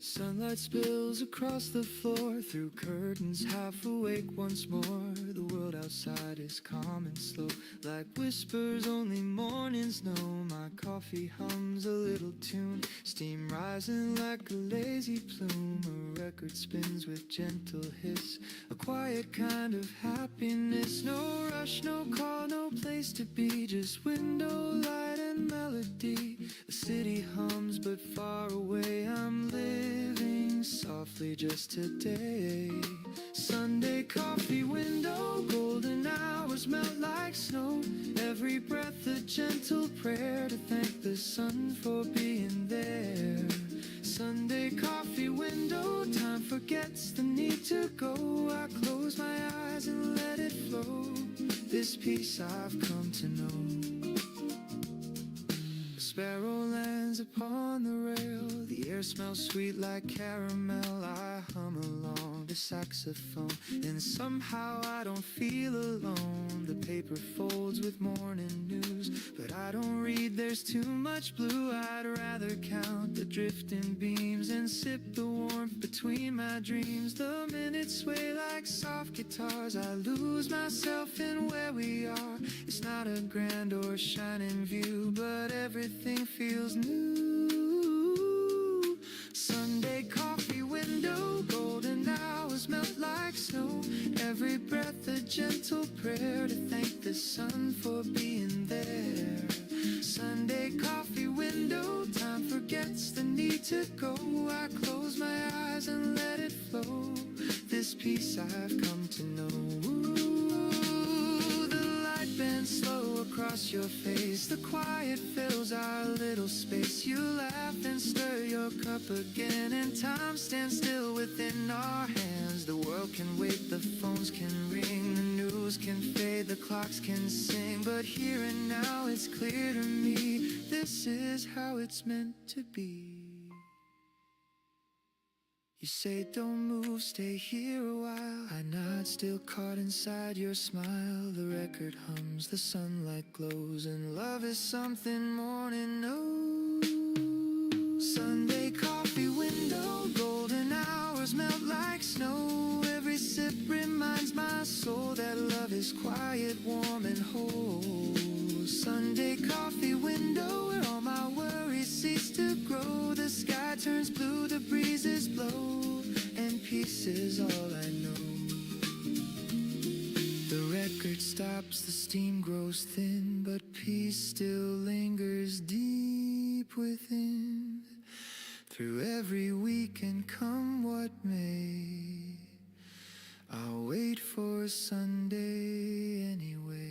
Sunlight spills across the floor, through curtains, half awake once more. The world outside is calm and slow, like whispers only mornings know. My coffee hums a little tune, steam rising like a lazy plume. A record spins with gentle hiss, a quiet kind of happiness. No rush, no call, no place to be, just window light and melody. The city hums but far away, I'm living softly just today. Sunday coffee window, golden hours melt like snow. Every breath a gentle prayer to thank the sun for being there. Sunday coffee window, time forgets the need to go. I close my eyes and let it flow, this peace I've come to know. A sparrow lands upon the rail, the air smells sweet like caramel. I hum along the saxophone, and somehow I don't feel alone. The paper folds with morning news, but I don't read, there's too much blue. I'd rather count the drifting beams and sip the warmth between my dreams. The minutes sway like soft guitars, I lose myself in where we are. It's not a grand or shining view, but everything feels new. Sunday coffee window, golden hours melt like snow. Every breath a gentle prayer to thank the sun for being there. Sunday coffee window, time forgets the need to go. I close my eyes and let it flow, this peace I've come to know. Ooh, the light bends slow across your face, the quiet fills our little space. You laugh and stir your cup again, and time stands still within our hands. The world can wait, the phones can ring, the news can fade, the clocks can sing, but here and now it's clear to me, this is how it's meant to be. You say don't move, stay here a while. I nod, still caught inside your smile. The record hums, the sunlight glows, and love is something morning knows. Sunday coffee window, golden hours melt like snow. Every sip reminds my soul that love is quiet, warm and whole. Sunday coffee window, where all my worries cease to grow. The sky turns blue, the breezes blow, and peace is all I know. The record stops, the steam grows thin, but peace still lingers deep within. Through every weekend, come what may, I'll wait for Sunday. anyway.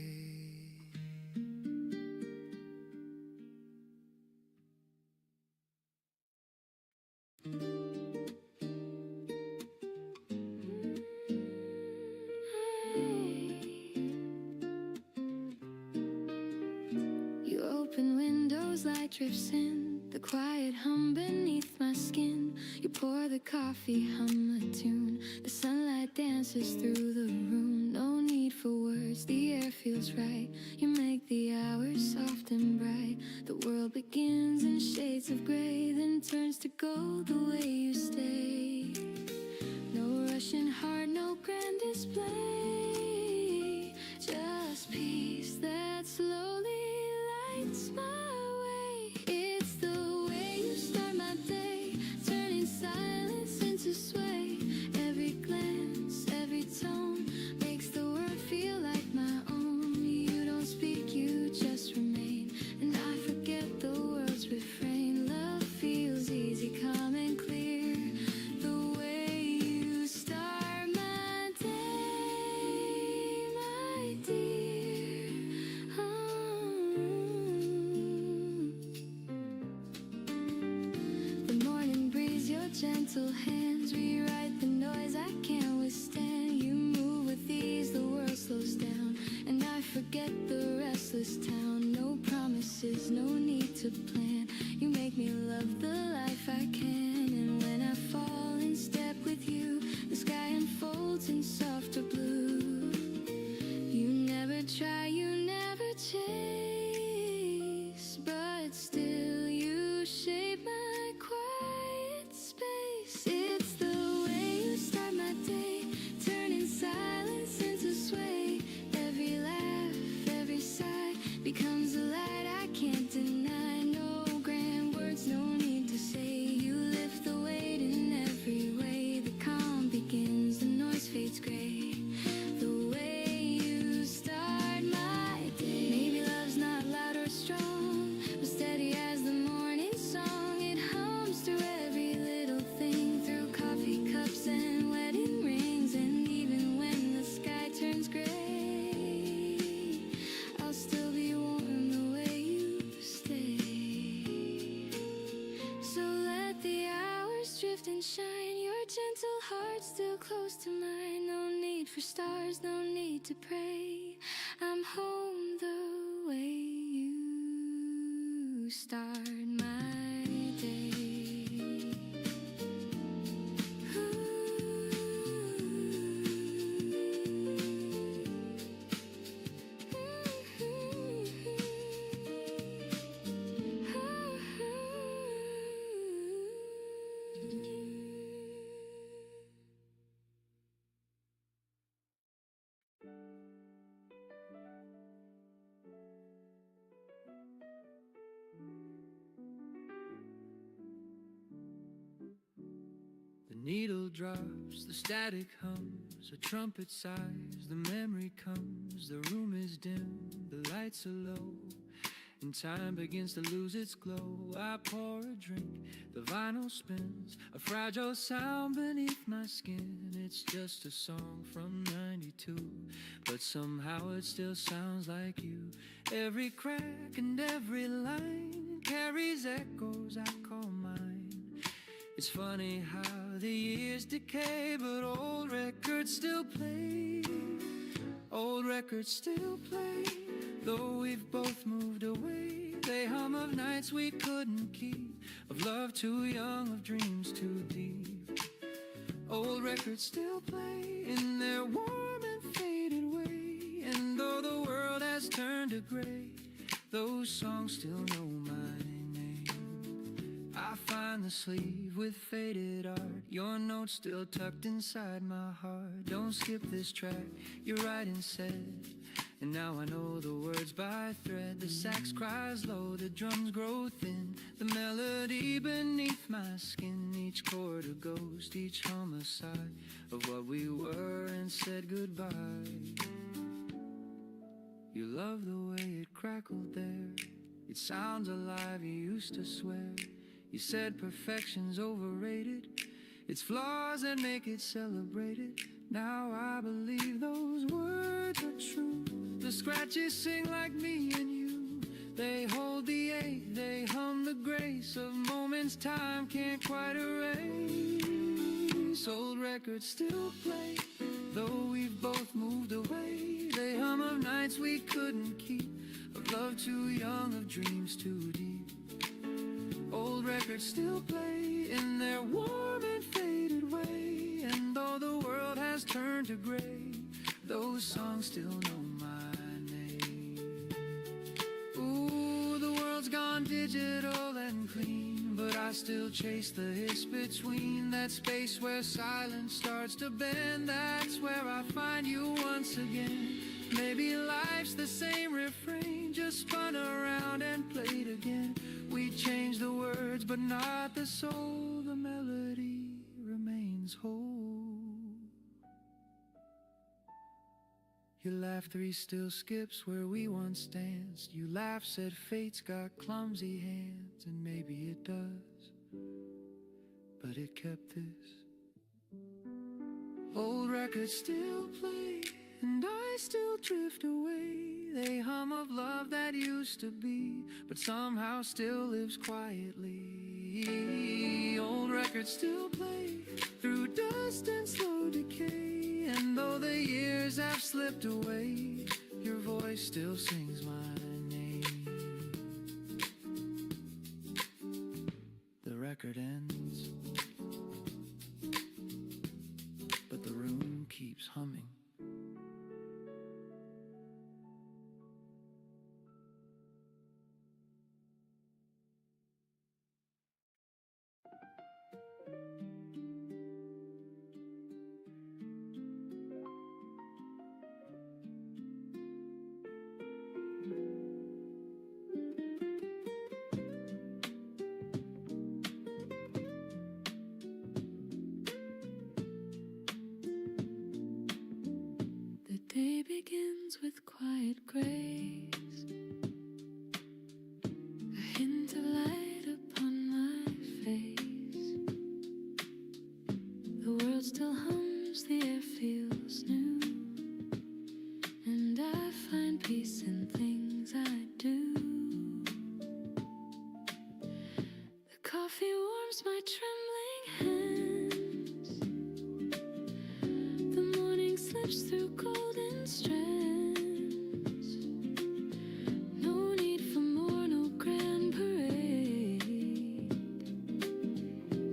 You open windows, light drips in, the quiet hum beneath my skin. You pour the coffee, hum a tune, the sunlight dances through the room. No need for words, the air feels right. You make the hours soft and bright. The world begins in shades of gray, then turns to gold the way you stay. No rushing heart, no grand display, just peace that slowly lights my way. It's the way you start my day, turning silence into sway. Every glance, every tone makes the world feel like my own. You don't speak, you just remain, and I forget the world's refrain. Love feels easy, calm and clear, the way you start my day, my dear. The morning breeze, your gentle hands rewrite the noise I can't withstand. You move with ease, the world slows down, and I forget the restless town. No promises, no need to plan. You make me love the life I can, and when I fall in step with you, the sky unfolds in softer blue. You never try, you never chase, but still you shape my quiet space. It's the way you start my day, turning silence into sway. Every laugh, every sigh becomes a light I can't deny. No grand words, no need to say. You lift the weight in every way. The calm begins, the noise fades gray. The way you start my day. Maybe love's not loud or strong, but steady as the morning song. It hums through every little thing, through coffee cups and wedding rings. And even when the sky turns gray, I'll still be warm the way you stay. So let the hours drift and shine, your gentle heart still close to mine. No need for stars, no need to pray. I'm home the way you start my day. The needle drops, the static hums, a trumpet sighs, the memory comes, the room is dim, the lights are low, and time begins to lose its glow. I pour a drink, the vinyl spins, a fragile sound beneath my skin. It's just a song from '92, but somehow it still sounds like you. Every crack and every line carries echoes I call mine. It's funny how the years decay, but old records still play. Old records still play, though we've both moved away. They hum of nights we couldn't keep, of love too young, of dreams too deep. Old records still play in their warm and faded way, and though the world has turned to gray, those songs still know my name. I find the sleeve with faded art, your notes still tucked inside my heart. Don't skip this track, you're writing said, and now I know the words by thread. The sax cries low, the drums grow thin, the melody beneath my skin. Each chord a ghost, each hum a sigh of what we were and said goodbye. You love the way it crackled there, it sounds alive, you used to swear. You said perfection's overrated, it's flaws that make it celebrated. Now I believe those words are true. The scratches sing like me and you, they hold the ache, they hum the grace of moments time can't quite erase. Old records still play, though we've both moved away. They hum of nights we couldn't keep, of love too young, of dreams too deep. Old records still play in their warm and faded way. And though the world has turned to gray, those songs still know my name. Ooh, the world's gone digital and clean, but I still chase the hits between. That space where silence starts to bend, that's where I find you once again. Maybe life's the same refrain, just spun around and played again. We changed the words, but not the soul. The melody remains whole. Your laugh 3 still skips where we once danced. You laugh, said fate's got clumsy hands, and maybe it does, but it kept this. Old records still play, and I still drift away. They hum of love that used to be, but somehow still lives quietly. Old records still play through dust and slow decay. And though the years have slipped away, your voice still sings my name. The record ends, but the room keeps humming. Day begins with quiet grace, a hint of light upon my face. The world still hums, the air feels new, and I find peace in things I do. The coffee warms my trembling hands, the morning slips through golden strands. No need for more, no grand parade,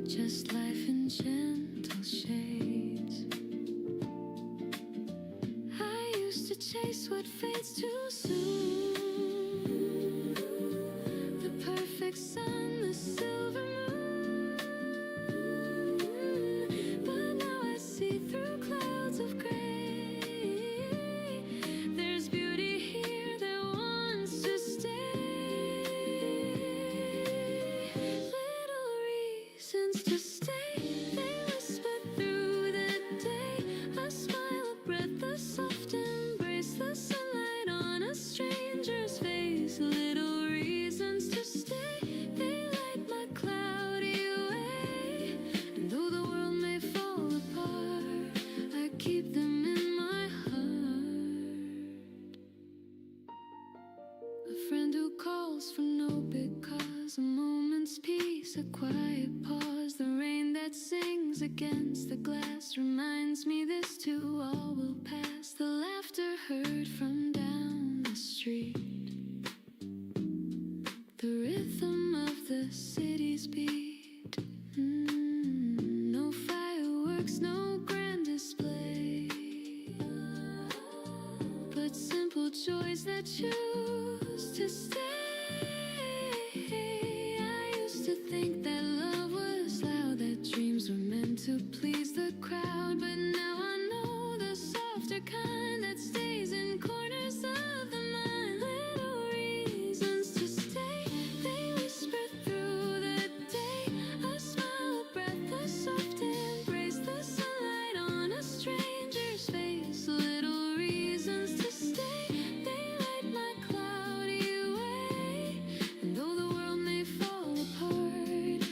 just life in gentle shades. I used to chase what fades too soon, the perfect sun, the silver moon, but now I see through clouds of gray. There's beauty here that wants to stay. Little reasons to stay, they whisper through the day. A smile, a breath, a soft embrace, the sunlight on a stranger's face. Little reasons to stay, they light my cloudy way. And though the world may fall apart, I keep them in my heart. A friend who calls for no big cause, a moment's peace, a quiet pause. The rain that sings against the glass reminds me this too all will pass. The laughter heard from down the street, the rhythm of the city's beat. No fireworks, no grand display, but simple joys that choose to stay. I used to think that love was loud, that dreams were meant to please the crowd, but now I know the softer kind that stays in corners of the mind. Little reasons to stay, they whisper through the day. A smile, a breath, a soft embrace, the sunlight on a stranger's face. Little reasons to stay, they light my cloudy way. And though the world may fall apart,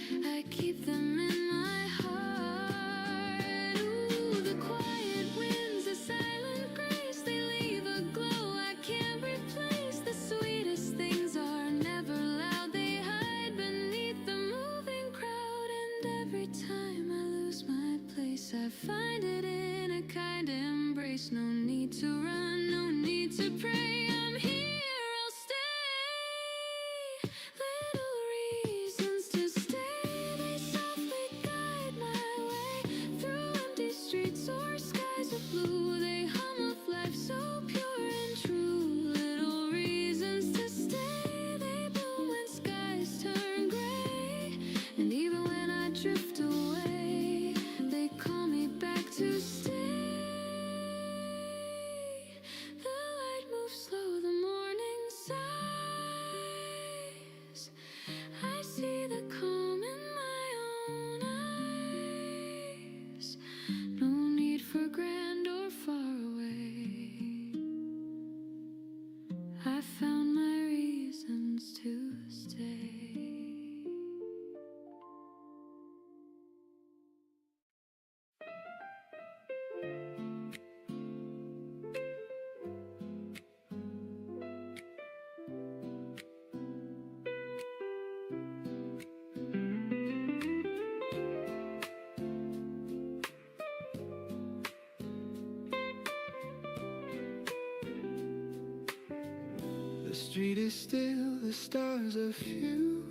street is still, the stars are few.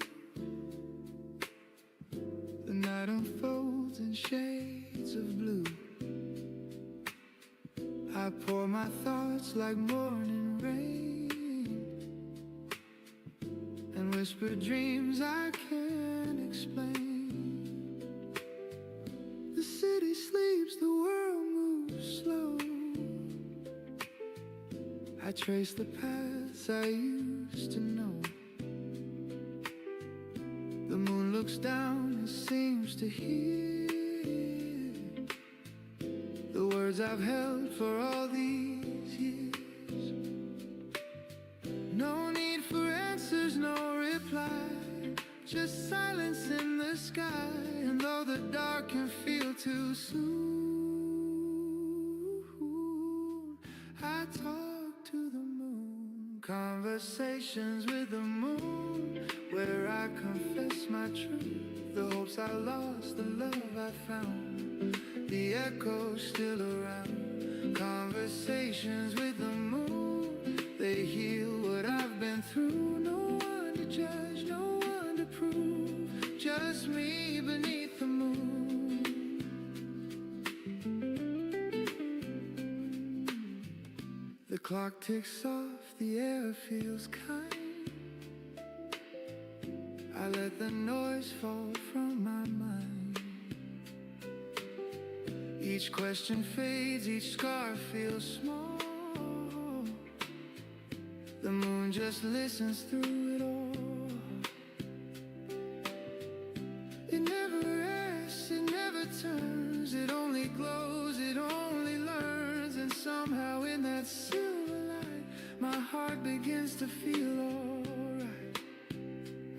The night unfolds in shades of blue. I pour my thoughts like morning rain, and whisper dreams I can't explain. The city sleeps, the world moves slow. I trace the paths I used to know. The moon looks down and seems to hear the words I've held for all these years. No need for answers, no reply, just silence in the sky. And though the dark can feel too soon, I talk to the moon. Conversations with the moon, where I confess my truth, the hopes I lost, the love I found, the echoes still around. Conversations with the moon, they heal what I've been through. No one to judge, no one to prove, just me beneath the moon. The clock ticks off, the air feels kind. I let the noise fall from my mind. Each question fades, each scar feels small. The moon just listens through it all. It never asks, it never turns, it only glows, it only learns. And somehow in that silver light, my heart begins to feel alright.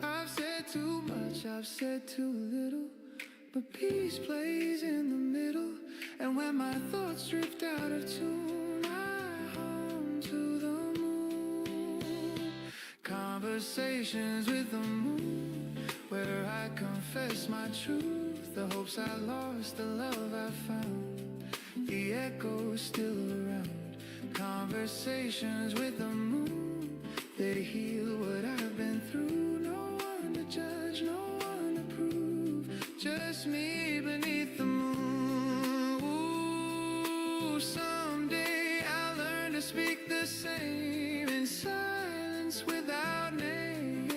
I've said too much, I've said too little, but peace plays in the middle. And when my thoughts drift out of tune, I hum to the moon. Conversations with the moon, where I confess my truth, the hopes I lost, the love I found, the echoes still around. Conversations with the moon, they heal what I've been through. No one to judge, no one to prove, just me beneath the moon. Ooh, someday I'll learn to speak the same in silence without name.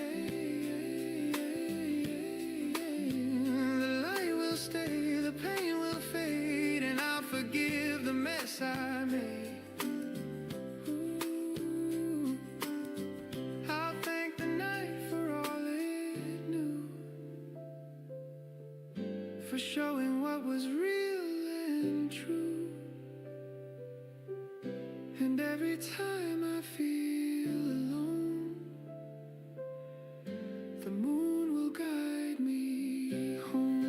The light will stay, the pain will fade, and I'll forgive the mess I made. I'll thank the night for all it knew, for showing what was real and true. And every time I feel alone, the moon will guide me home.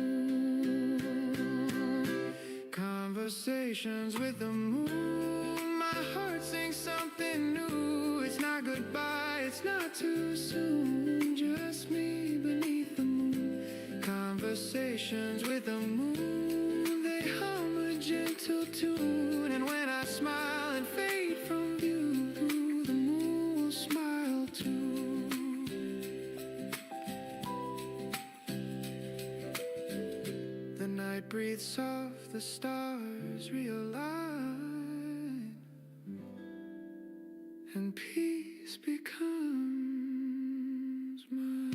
Conversations with the moon, my heart sings something new. It's not goodbye, it's not too soon, just me beneath the moon. Conversations with the moon, they hum a gentle tune. And when I smile and fade from view, the moon will smile too. The night breathes soft, the stars realign, and peace becomes mine.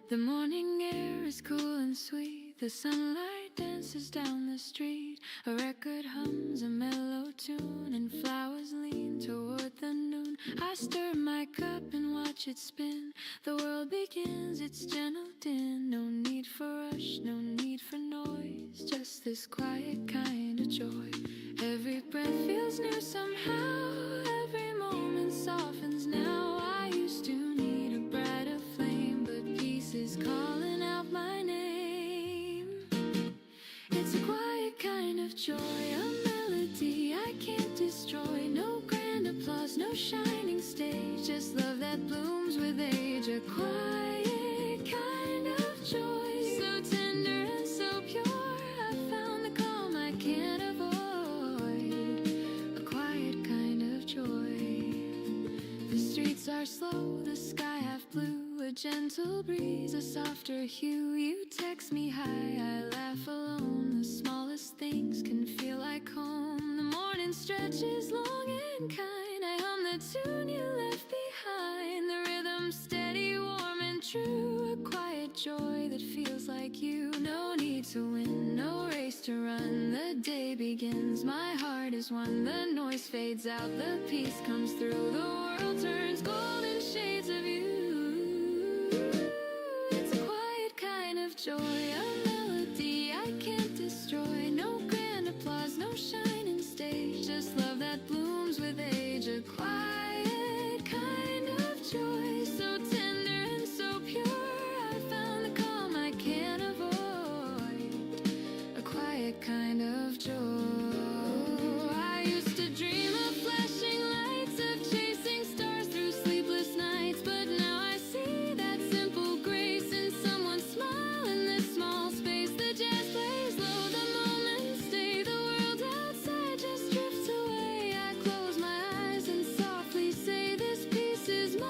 The morning air is cool and sweet. The sunlight dances down the street. A record hums a mellow tune, and flowers lean toward the noon. I stir my cup and watch it spin. The world begins its gentle din. No need for rush, no need shining stage. Just love that blooms with age. A quiet kind of joy, so tender and so pure. I found the calm I can't avoid. A quiet kind of joy. The streets are slow, the sky half blue. A gentle breeze, a softer hue. You text me hi, I laugh alone. The smallest things can feel like home. The morning stretches long and kind. I hum the tune you left behind. The rhythm steady, warm and true. A quiet joy that feels like you. No need to win, no race to run. The day begins, my heart is one. The noise fades out, the peace comes through. The world turns golden shades of you. It's a quiet kind of joy, a melody I can't destroy. No grand applause, no shining stage. Just love that blooms with age. A quiet kind of joy, so tender and so pure. I found the calm I can't avoid. A quiet kind of joy. I used to dream of flashing lights, of chasing stars through sleepless nights. But now I see that simple grace in someone's smile in this small space. The jazz plays low, the moments stay. The world outside just drifts away. I close my eyes and softly say, this peace is mine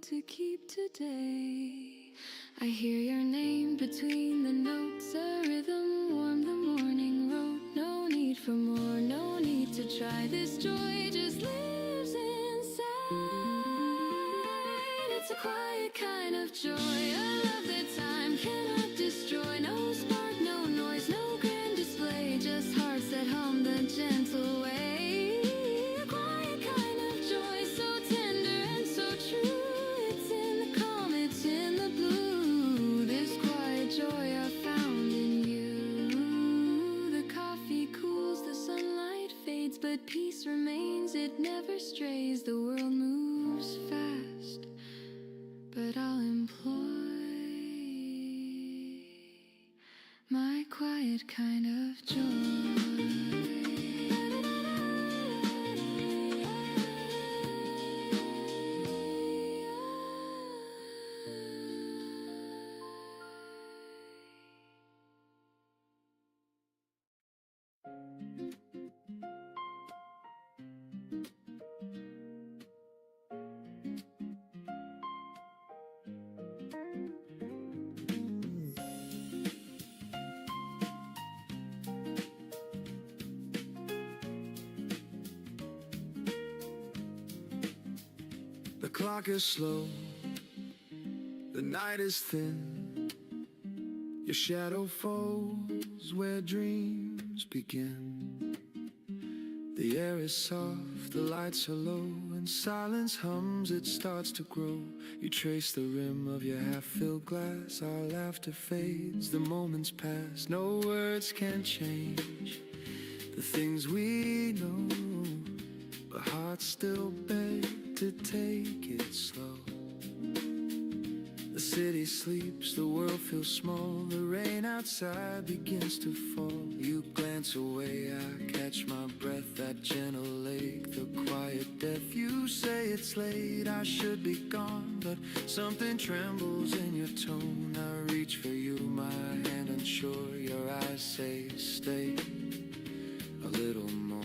to keep today. I hear your name between the notes. A rhythm warm the morning road. No need for more, no need to try. This joy just lives inside. It's a quiet kind of joy, a love that time cannot destroy. No spark, no noise, no grand display. Just hearts that hum the gentle way. A quiet kind of joy, so tender and so true. It's in the calm, it's in the blue. This quiet joy I found in you. The coffee cools, the sunlight fades, but peace remains, it never strays. The world moves fast, but I'll employ my quiet kind of joy. The clock is slow, the night is thin. Your shadow falls where dreams begin. The air is soft, the lights are low, and silence hums, it starts to grow. You trace the rim of your half-filled glass, our laughter fades, the moments pass. No words can change the things we know, but hearts still beg to take it slow. The city sleeps, the world feels small. The rain outside begins to fall. You glance away, I catch my breath. That gentle lake, the quiet death. You say it's late, I should be gone, but something trembles in your tone. I reach for you, my hand unsure. Your eyes say stay a little more.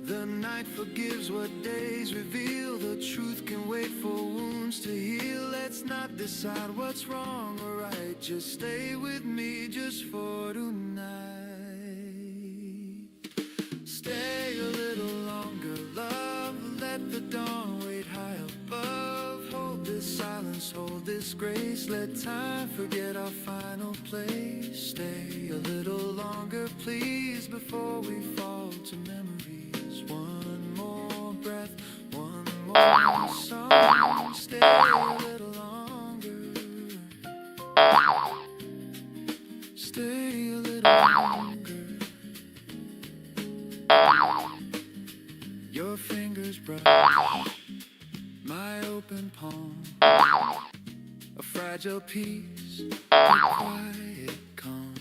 The night forgives what days reveal. The truth can wait for wounds to heal. Let's not decide what's wrong or right. Just stay with me just for tonight. Stay a little longer, love. Let the dawn wait high above. Hold this silence, hold this grace. Let time forget our final place. Stay a little longer, please, before we fall to memories. One more breath, one more song. Stay a little longer. Stay a little longer. Your fingers brush my open palm. A fragile piece, a quiet calm.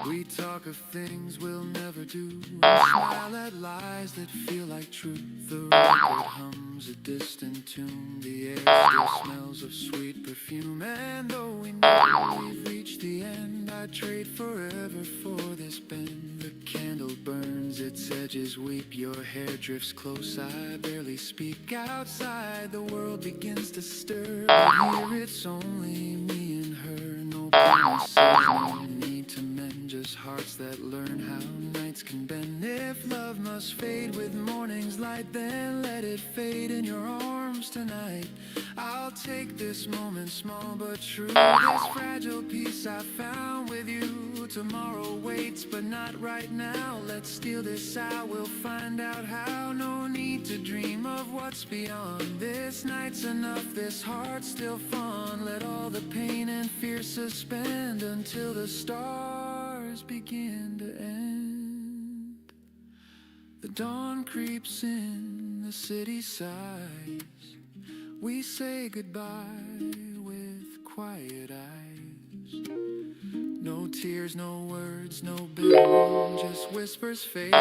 We talk of things we'll never do, smile at lies that feel like truth. The record hums a distant tune, the air still smells of sweet perfume. And though we know we've reached the end, I'd trade forever for this bend. The candle burns, its edges weep, your hair drifts close, I barely speak. Outside the world begins to stir, but here it's only me and her. No promises, no need to mend, just hearts that learn how nights can bend. If love must fade with morning's light, then let it fade in your arms tonight. I'll take this moment, small but true, this fragile piece I found with you. Tomorrow waits, but not right now. Let's steal this out, we'll find out how. No need to dream of what's beyond. This night's enough, this heart's still fun. Let all the pain and fear suspend until the stars begin to end. The dawn creeps in, the city sighs. We say goodbye with quiet eyes. No tears, no words, no bitter, just whispers fading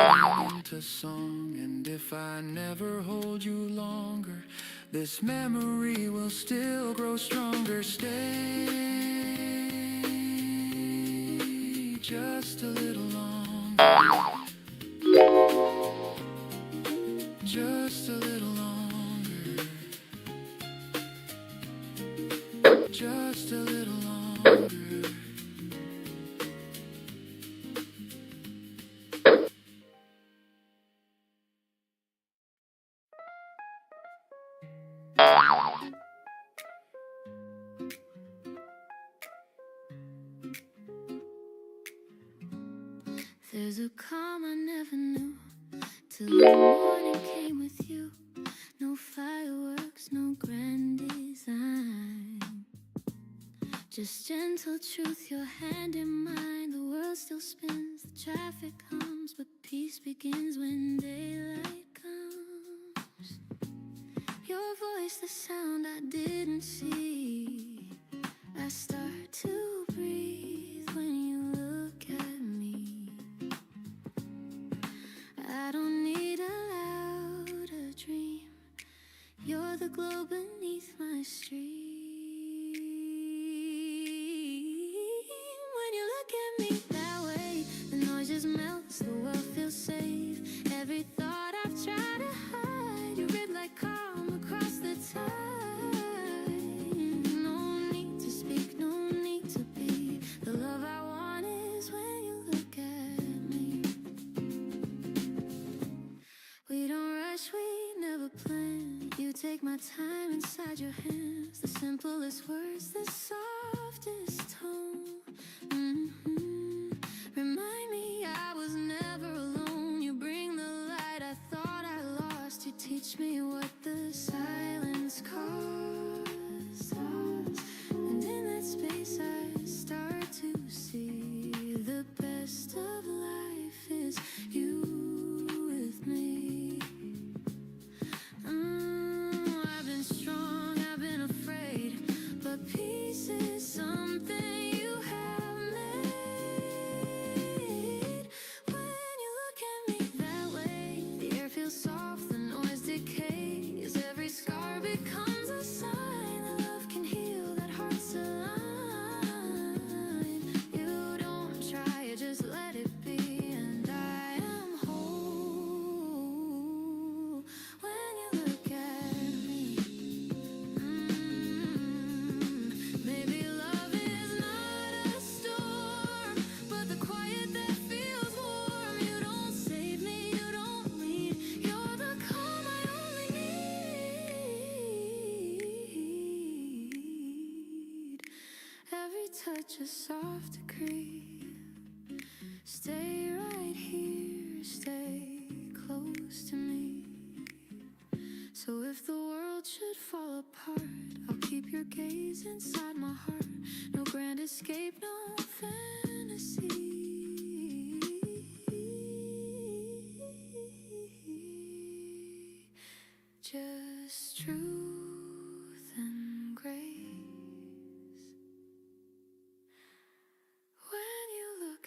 into song. And if I never hold you longer, this memory will still grow stronger. Stay just a little longer. Just a little longer. Just a little longer. There's a calm I never knew till the morning came with you. No fireworks, no grand design, just gentle truth, your hand in mine. The world still spins, the traffic hums, but peace begins when daylight comes. Your voice, the sound I didn't see. I start to breathe when you look at me. I don't need a louder dream. You're the glow beneath my stream. When you look at me that way, the noise just melts, the world feels safe. Every thought I've tried to hide, you rip like calm across the tide. No need to speak, no need to be. The love I want is when you look at me. We don't rush, we never plan. You take my time inside your hands. The simplest words, the softest tone. Remind me I was never alone. You bring the light I thought I lost. You teach me what the silence costs. And in that space I start to see the best of life is you with me. I've been strong, I've been afraid, but peace is something you have made. When you look at me that way, the air feels soft, the noise decays. Every scar becomes a sign that love can heal, that hearts align. You don't try, you just let it be, and I am whole. When you look at me, maybe love is not a storm, but the quiet that feels warm. You don't save me, you don't lead, you're the calm I only need. Every touch a soft decree. Stay right here, stay close to me. So if the world should fall apart, I'll keep your gaze inside my heart. No grand escape, no fantasy. Just truth and grace. When you look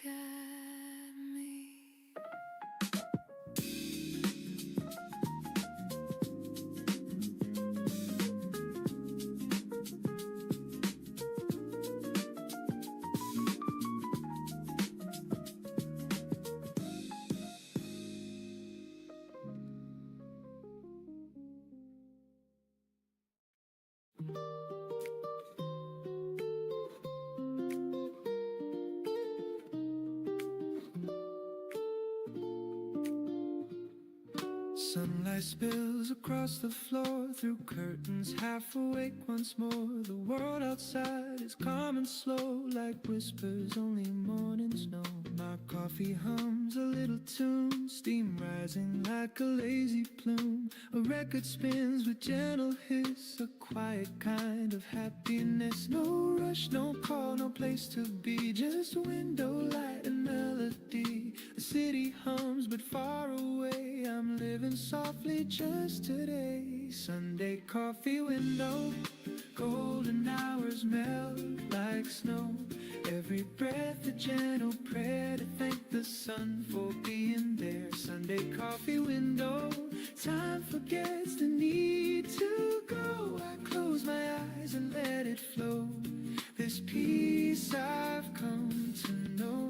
Sunlight spills across the floor through curtains, half awake once more. The world outside is calm and slow, like whispers only mornings know. My coffee hums a little tune, steam rising like a lazy plume. A record spins with gentle hiss, a quiet kind of happiness. No rush, no call, no place to be, just window light and melody. The city hums but far away, I'm living softly just today. Sunday coffee window, golden hours melt like snow. Every breath a gentle prayer to thank the sun for being there. Sunday coffee window, time forgets the need to go. I close my eyes and let it flow. This peace I've come to know.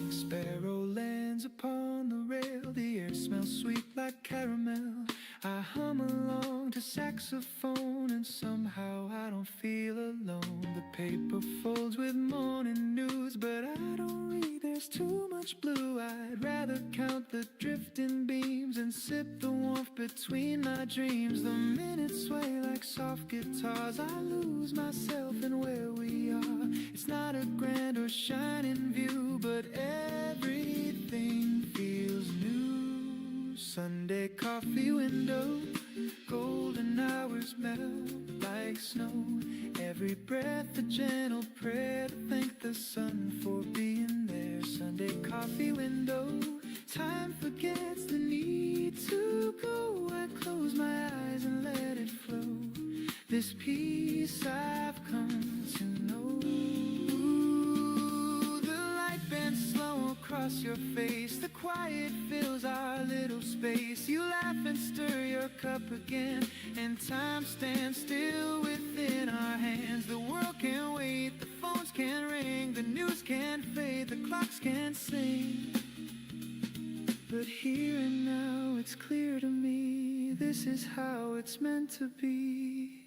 Sparrow lands upon the rail, the air smells sweet like caramel. I hum along to saxophone and somehow I don't feel alone. The paper folds with morning news, but I don't read, there's too much blue. I'd rather count the drifting beams and sip the warmth between my dreams. The minutes sway like soft guitars, I lose myself in where we are. It's not a grand or shining view, but everything feels new. Sunday coffee window, golden hours melt like snow. Every breath a gentle prayer to thank the sun for being there. Sunday coffee window, time forgets the need to go. I close my eyes and let it flow. This peace I've come to know. Ooh, the light bends slow across your face, the quiet fills our little space. You laugh and stir your cup again, and time stands still within our hands. The world can't wait, the phones can't ring, the news can't fade, the clocks can't sing. But here and now it's clear to me, this is how it's meant to be.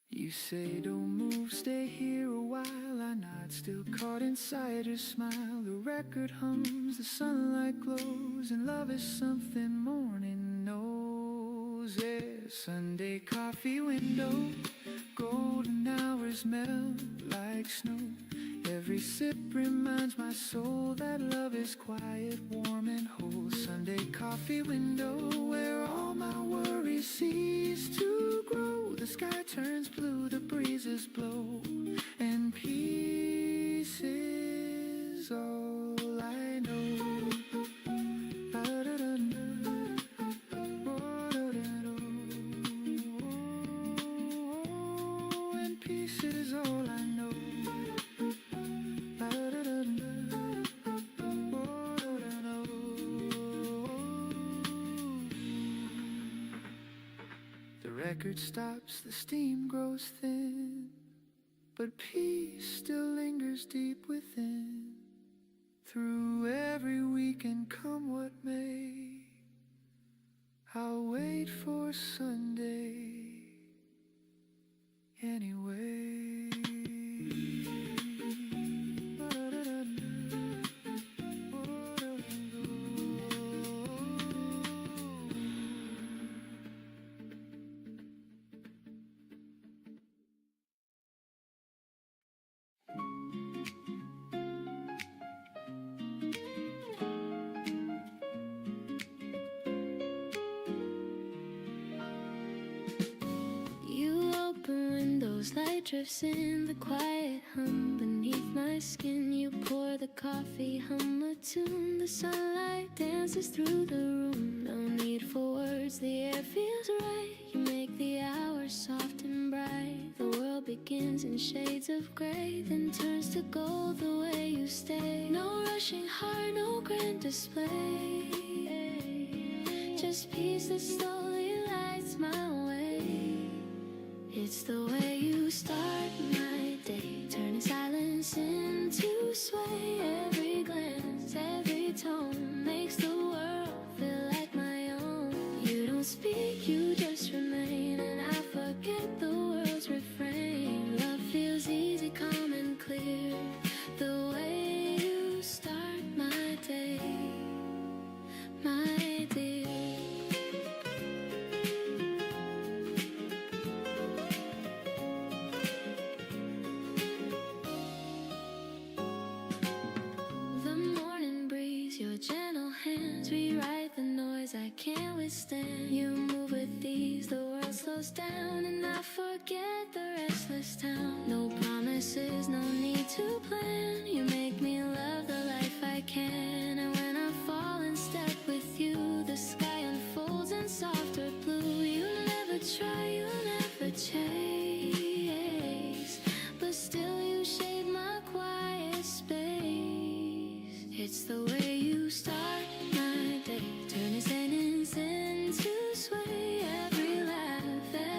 You say don't move, stay here a while. I nod, still caught inside your smile. The record hums, the sunlight glows, and love is something morning knows. Yeah, Sunday coffee window, golden hours melt like snow. Every sip reminds my soul that love is quiet, warm and whole. Sunday coffee window, where all my worries cease to grow. The sky turns blue, the breezes blow, and peace is all I know. And peace is all I know. The record stops, the steam grows thin, but peace still lingers deep within. Through every weekend, come what may, I'll wait for Sunday anyway. Light drifts in, the quiet hum beneath my skin. You pour the coffee, hum a tune. The sunlight dances through the room. No need for words, the air feels right. You make the hours soft and bright. The world begins in shades of gray, then turns to gold the way you stay. No rushing heart, no grand display, just peace that slowly lights my way. It's the way you start my day, turning silence into sway. Every glance, every tone makes the world feel like my own. You don't speak, you just remain, and I forget the world's refrain. Love feels easy, calm and clear, the way you slows down and I forget the restless town. No promises, no need to plan. You make me love the life I can. And when I fall in step with you, the sky unfolds in softer blue. You never try, you never chase, but still you shade my quiet space. It's the way you start my day, turn a sentence into sway. Every laugh,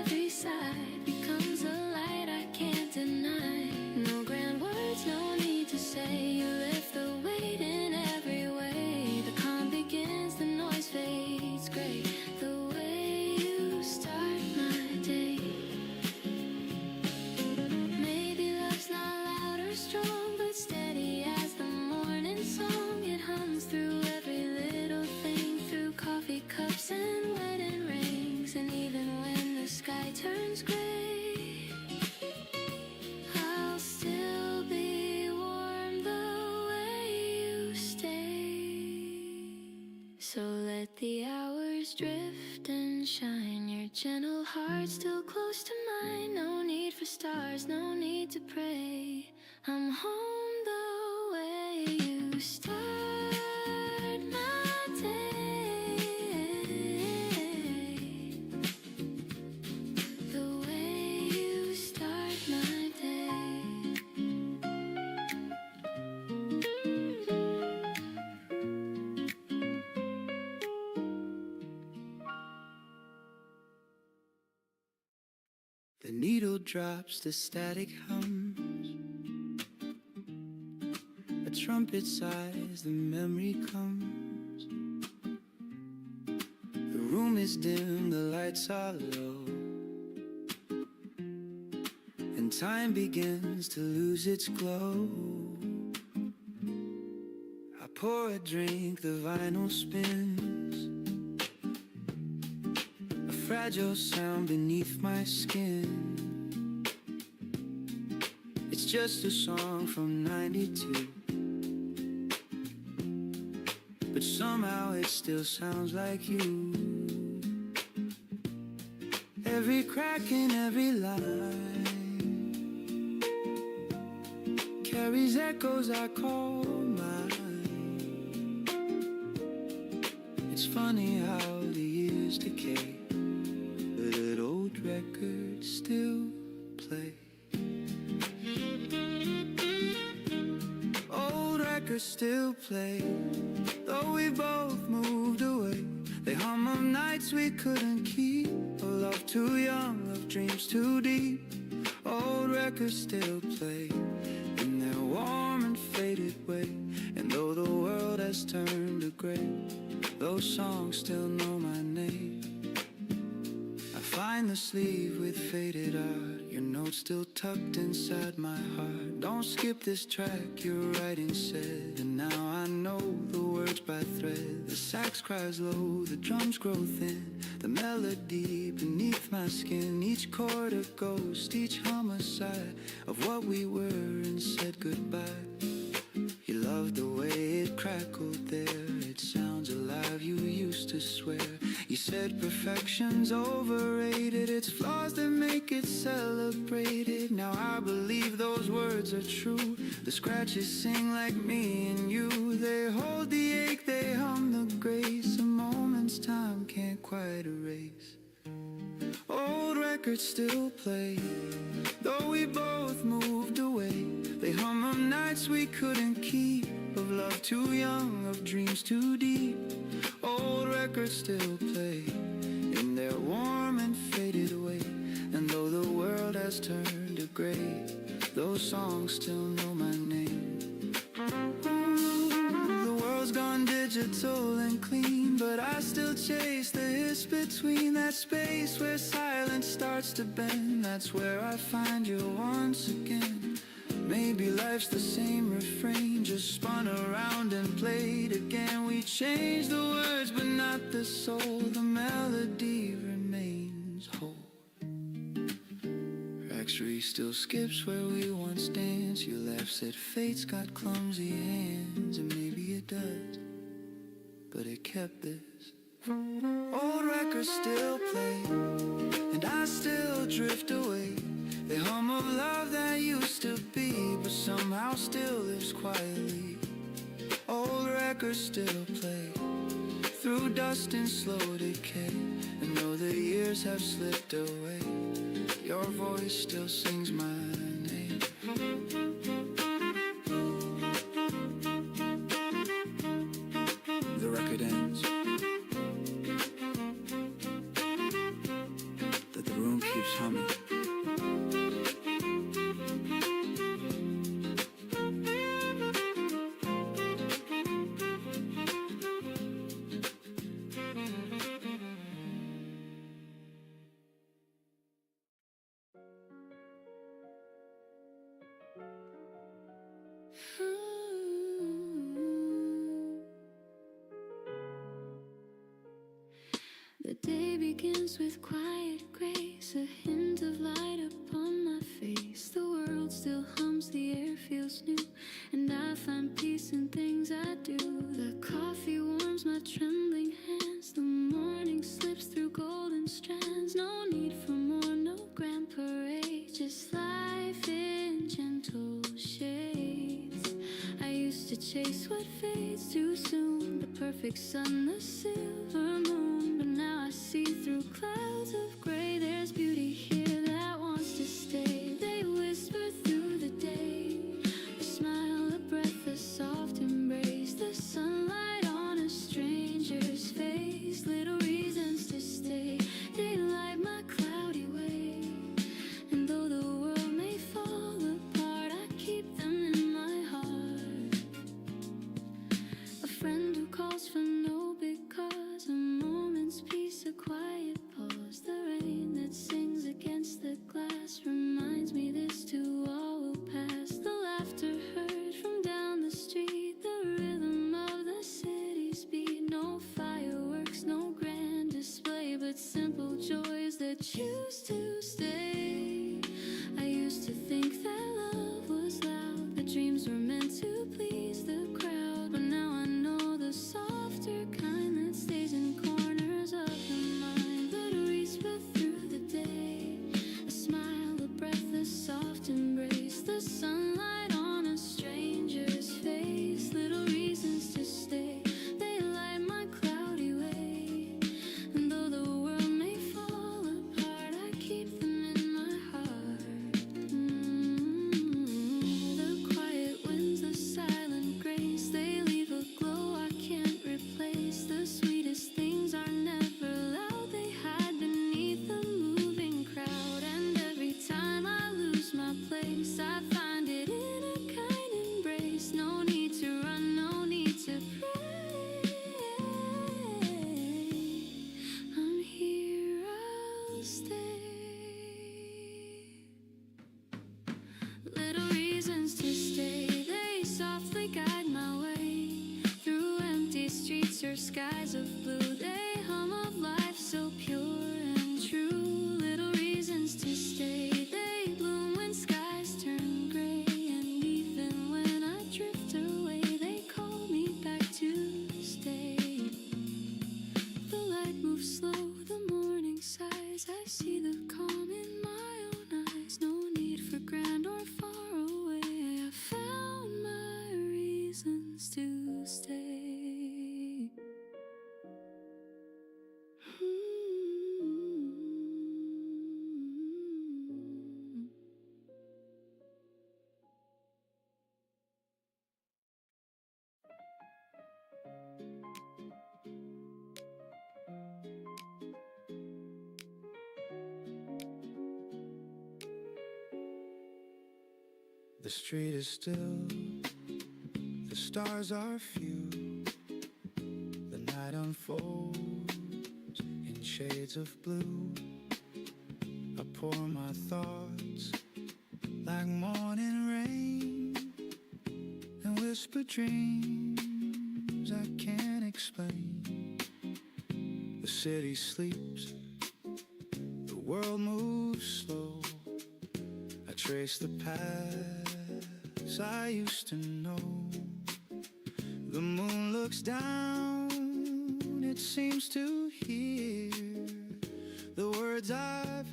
every sigh becomes a light I can't deny. No grand words, no need to say. You lift the weight in every way. The calm begins, the noise fades gray. The way you start my day. Maybe love's not loud or strong, but steady as the morning song. It hums through every little thing, through coffee cups and wedding rings. And even when the sky turns gray, I'll still be warm the way you stay. So let the hours drift and shine, your gentle heart still close to mine. No need for stars, no need to pray. I'm home the way you start my day. The way you start my day. The needle drops, the static hums. A trumpet sighs, the memory comes. The room is dim, the lights are low, and time begins to lose its glow. I pour a drink, the vinyl spins, a fragile sound beneath my skin. It's just a song from '92, but somehow it still sounds like you. Every crack in every line carries echoes I call mine. It's funny how the years decay, but old records still play. Old records still play, though we both moved away. They hum of nights we couldn't keep, of love too young, of dreams too deep. Old records still play in their warm and faded way. And though the world has turned to gray, those songs still know my name. I find the sleeve with faded art, your notes still tucked inside my heart. Don't skip this track, your writing said, and now I know the words by thread. The sax cries low, the drums grow thin, the melody beneath my skin. Each chord a ghost, each homicide of what we were and said goodbye. You loved the way it crackled there, it sounds alive, you used to swear. You said perfection's overrated, it's flaws that make it celebrated. Now I believe those words are true. The scratches sing like me and you. They hold the ache, they hum the grace, a moment's time can't quite erase. Old records still play, though we both moved away. They hum of nights we couldn't keep, of love too young, of dreams too deep. Old records still play in their warm and faded way. And though the world has turned to gray, those songs still know my name. The world's gone digital and clean, but I still chase the hiss between. That space where silence starts to bend, that's where I find you once again. Maybe life's the same refrain, just spun around and played again. We changed the words but not the soul, the melody remains whole. Rackstreet still skips where we once danced. You laugh, said fate's got clumsy hands, and maybe it does, but it kept this. Old records still play, and I still drift away. The hum of love that used to be, but somehow still lives quietly. Old records still play through dust and slow decay, and though the years have slipped away, your voice still sings my name. The record ends, but the room keeps humming. The day begins with quiet grace, a hint of light upon my face. The world still hums, the air feels new, and I find peace in things I do. The coffee warms my trembling hands, the morning slips through golden strands. No need for more, no grand parade, just life in gentle shades. I used to chase what fades too soon, the perfect sun, the silver moon, but now I see through clouds of gray. There's beauty here that wants to stay. They whisper through the day, a smile, a breath, a soft embrace, the sunlight on a stranger's face. Little reasons to stay, they light my cloudy way, and though the world may fall apart, I keep them in my heart. A friend who calls for no big cause, a moment's peace, a quiet pause. The rain that sings against the glass reminds me this too all will pass. The laughter heard from down the street, the rhythm of the city's beat. No fireworks, no grand display, but simple joys that choose to stay. I used to think that love was loud, that dreams were meant to please the crowd, but now I know the softer kind that stays in corners of the mind. Little whisper through the day, a smile, a breath, a soft embrace, the sunlight on a stranger's face. Little reasons to stay, they light my cloudy way, and though the world may fall apart, I keep them in my heart. The quiet winds, the silent grace, they leave a glow I can't replace. The sweetest things are never loud, they hide beneath the moving crowd, and every time I lose my place, I find it in a kind embrace. No need to run, no need to pray, I'm here, I'll stay. Little reasons to stay, they softly guide my way through empty streets or skies of blue. They hum of life so pure and true. Little reasons to stay, they bloom when skies turn gray, and even when I drift away, they call me back to stay. The light moves slow, the morning sighs, I see the calm in my own eyes. No need for grand or far away, I found my reasons to stay. The street is still, the stars are few, the night unfolds in shades of blue. I pour my thoughts like morning rain and whisper dreams I can't explain. The city sleeps, the world moves slow. I trace the paths I used to know. The moon looks down, it seems to hear the words I've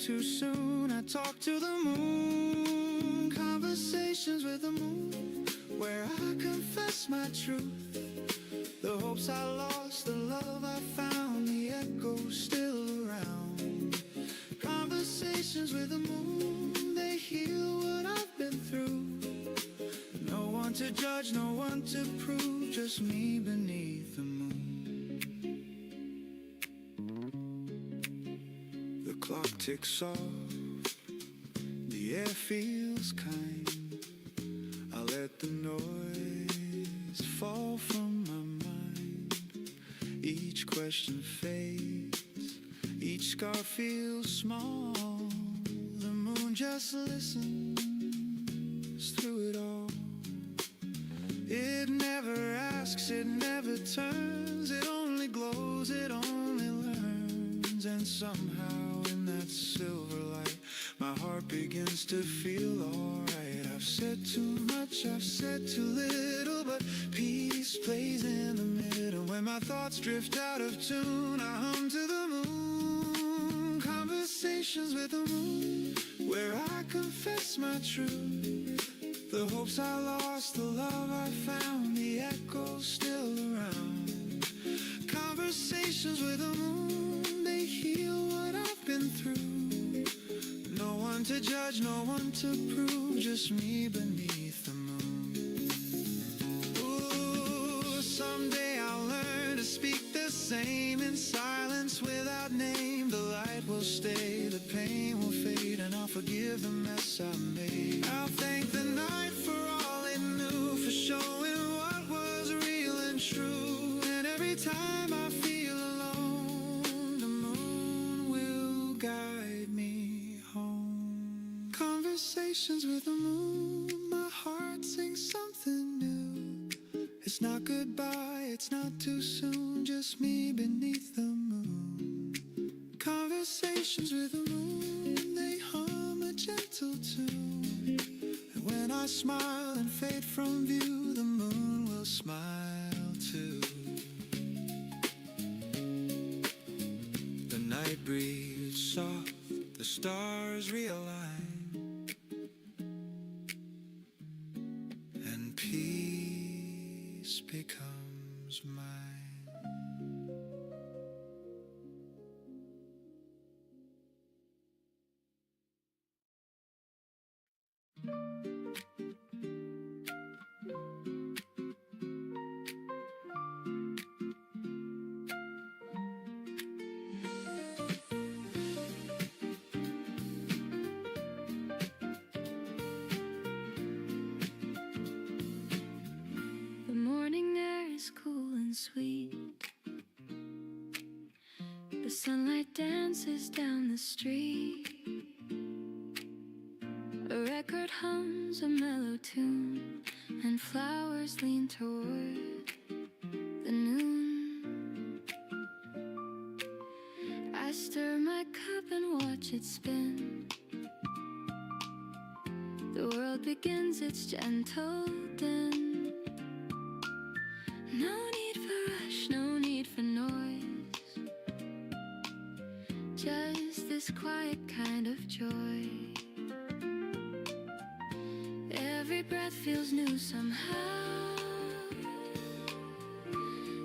too soon. I talk to the moon, conversations with the moon, where I confess my truth. The hopes I lost, the love I found, the echo still around. Conversations with the moon, they heal what I've been through. No one to judge, no one to prove, just me beneath the moon. The clock ticks off, the air feels kind. I let the noise fall from my mind. Each question fades, each scar feels small. The moon just listens through it all. It never asks, it never turns, it only glows, it only learns. And somehow in that silver light, my heart begins to feel alright. I've said too much, I've said too little, but peace plays in the middle. When my thoughts drift out of tune, I hum to the moon. Conversations with the moon, where I confess my truth. The hopes I lost, the love I found, the echoes still around. Conversations with the moon, they heal what I've been through. No one to judge, no one to prove, just me beneath the moon. Ooh, someday I'll learn to speak the same in silence without name. The light will stay, the pain will fade, and I'll forgive the mess I made. I'll thank the night for all it knew, for showing what was real and true. And every time I feel alone, the moon will guide me home. Conversations with the moon, my heart sings something new. It's not goodbye, it's not too soon, just me beneath the moon. Conversations with the moon, they hum a gentle tune. And when I smile and fade from view, the moon will smile too. The night breathes soft, the stars realign, and peace becomes mine. The morning air is cool and sweet. The sunlight dances down the street. A record hums a mellow tune, and flowers lean toward the noon. I stir my cup and watch it spin. The world begins its gentle din. No need for rush, no need for noise, just this quiet kind of joy. Every breath feels new somehow.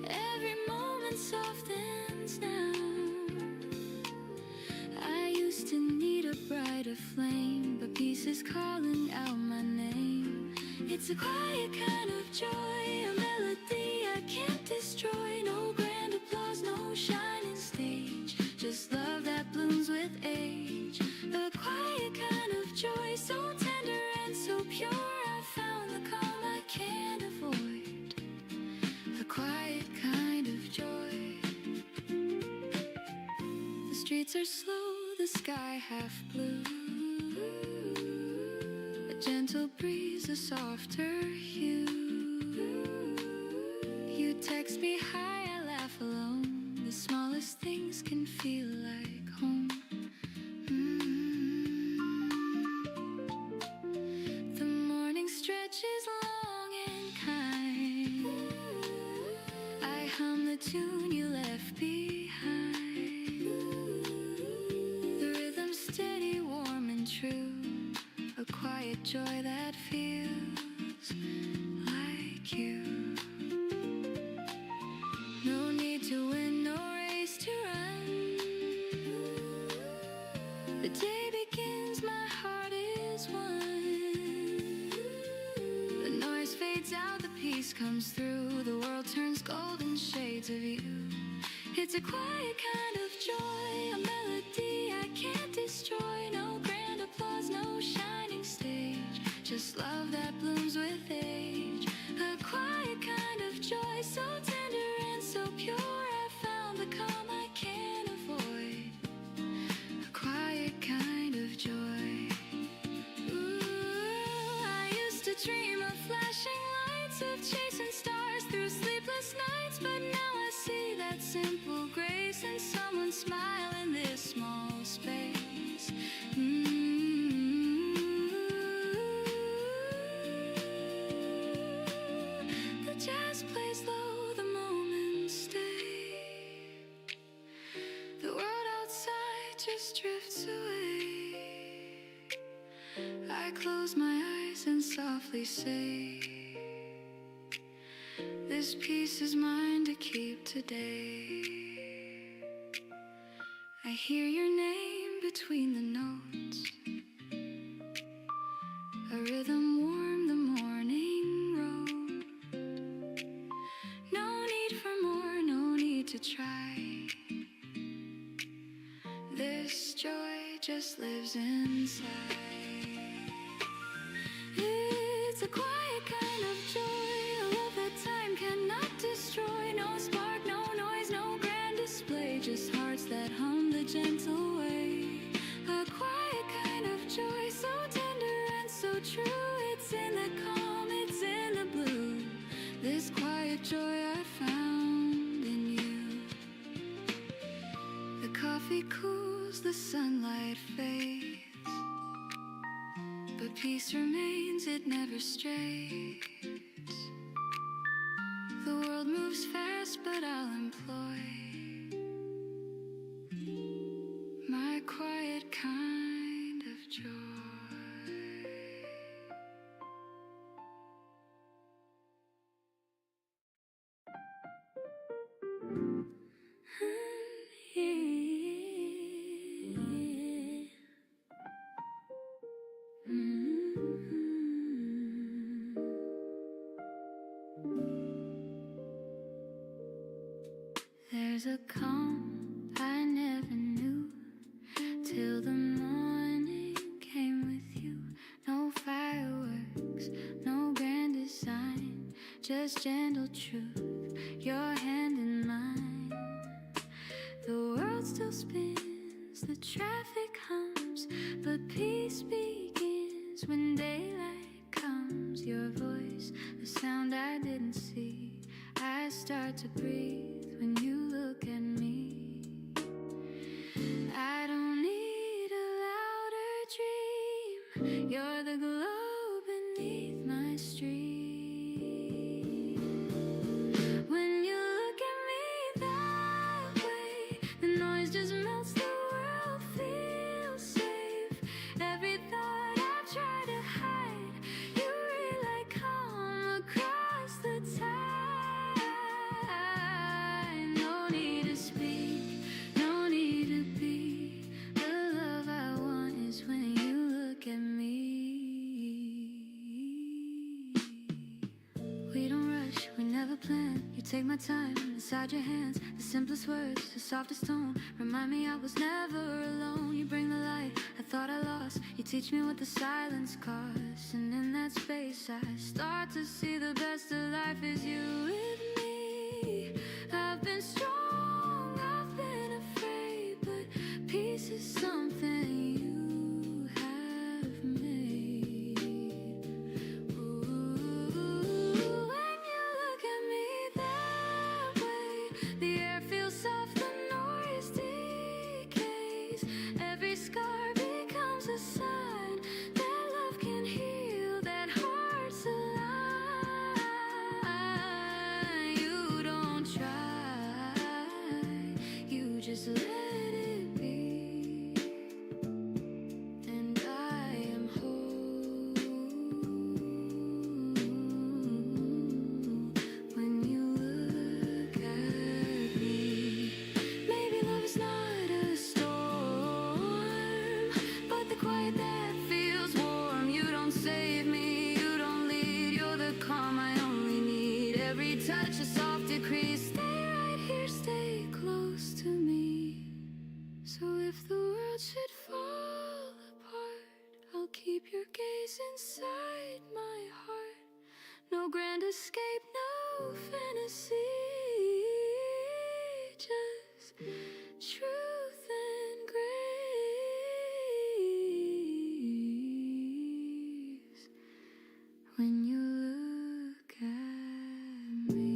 Every moment softens now. I used to need a brighter flame, but peace is calling out my name. It's a quiet kind of joy, a melody I can't destroy. No grand applause, no shining stage, just love that blooms with age. A quiet kind of joy, so tender and so pure. I found the calm I can't avoid. A quiet kind of joy. The streets are slow, the sky half blue. A gentle breeze, a softer hue. You text me hi, I laugh alone. The smallest things can feel like home. The morning stretches long and kind. I hum the tune you left behind. The rhythm steady a quiet joy that feels like you. No need to win, no race to run. The day begins, my heart is won. The noise fades out, the peace comes through. The world turns golden shades of you. It's a quiet kind of joy, a melody I can't destroy. No grand applause, no shining stage, just love that blooms with age. A quiet kind of joy, so tender and so pure. I found the calm I can't avoid. A quiet kind of joy. Ooh, I used to dream of flashing lights, of chasing stars through sleepless nights, but now I see that simple grace and someone smile in this small space. The jazz plays low, the moments stay. The world outside just drifts away. I close my eyes and softly say, this peace is mine to keep today. I hear your name between the notes, a rhythm warm the morning road. No need for more, no need to try. This joy just lives inside. It's a quiet kind of joy, a love that time cannot destroy. No spark, no noise, no grand display, just hearts that hum the gentle way. A quiet kind of joy, so tender and so true. It's in the calm, it's in the blue. This quiet joy I found in you. The coffee cools, the sunlight fades, but peace remains, it never strays. The world moves fast, but I'll employ my quiet kind of joy. There's a calm I never knew till the morning came with you. No fireworks, no grand design, just gentle truth, your hand in mine. The world still spins, the traffic hums, but peace begins when daylight comes. Your voice, a sound I didn't see. I start to breathe when you look at me. I don't need a louder dream. You're the glow beneath my stream. When you look at me that way, the noise just melts, the world feels safe. Every thought I've tried to hide, you read like calm across the tide. No need to speak, no need to be. The love I want is when you look at me. We don't rush, we never plan. You take my time inside your hands. The simplest words, the softest tone, remind me I was never alone. You bring the light I thought I lost. You teach me what the silence costs. And in that space I start to see the best of life is you with me. I've been strong, I've been afraid, but peace is something you have made. Ooh, when you look at me that way, the air feels soft, the noise decays. Every scar becomes a sign that love can keep your gaze inside my heart. No grand escape, no fantasy, just truth and grace. When you look at me,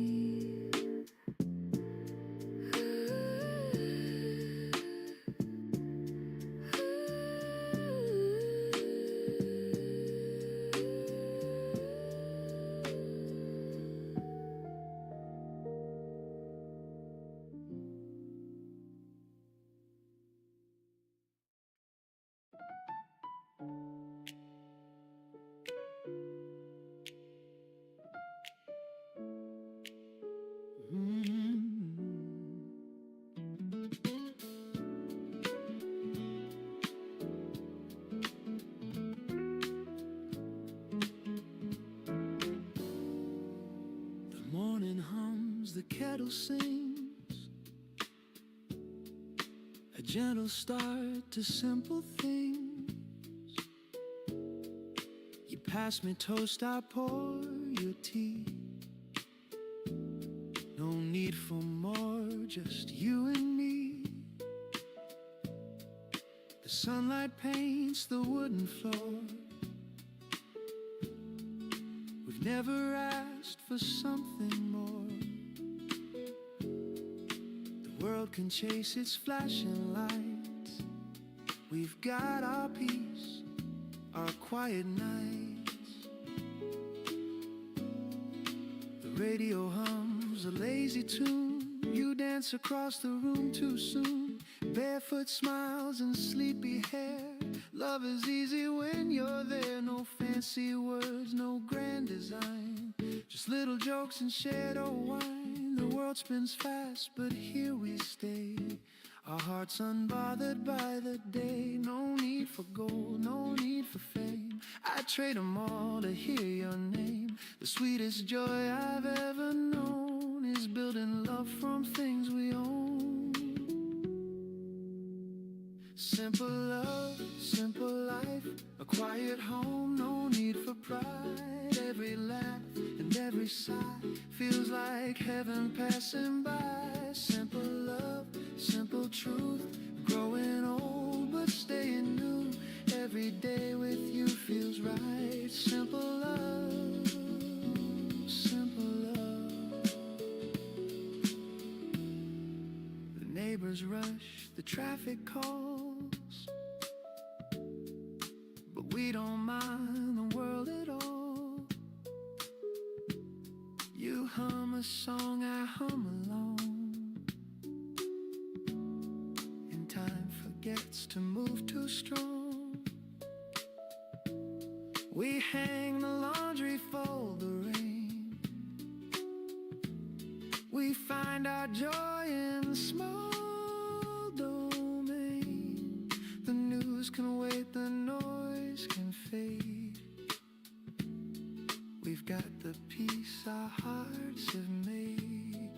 The morning hums, the kettle sings, a gentle start to simple things. You pass me toast, I pour your tea. No need for more, just you and me. The sunlight paints the wooden floor. We've never asked for something more. The world can chase its flashing lights. We've got our peace, our quiet nights. The radio hums a lazy tune. You dance across the room too soon. Barefoot smiles and sleepy hair. Love is easy when you're there. No fancy words, no grand design, just little jokes and shared old wine. The world spins fast, but here we stay. Our hearts unbothered by the day. No need for gold, no need for fame. I'd trade them all to hear your name. The sweetest joy I've ever known is building love from things we own. Simple love, simple life, a quiet home, no need for pride. Every laugh and every sigh feels like heaven passing by. Simple love, simple truth, growing old but staying new. Every day with you feels right. Simple love, simple love. The neighbors rush, the traffic calls, but we don't mind the world at all. You hum a song, I hum along, and time forgets to move too strong. We hang the laundry, fold the rain. We find our joy in the small domain. The news can wait, the noise can fade. We've got the peace our hearts have made.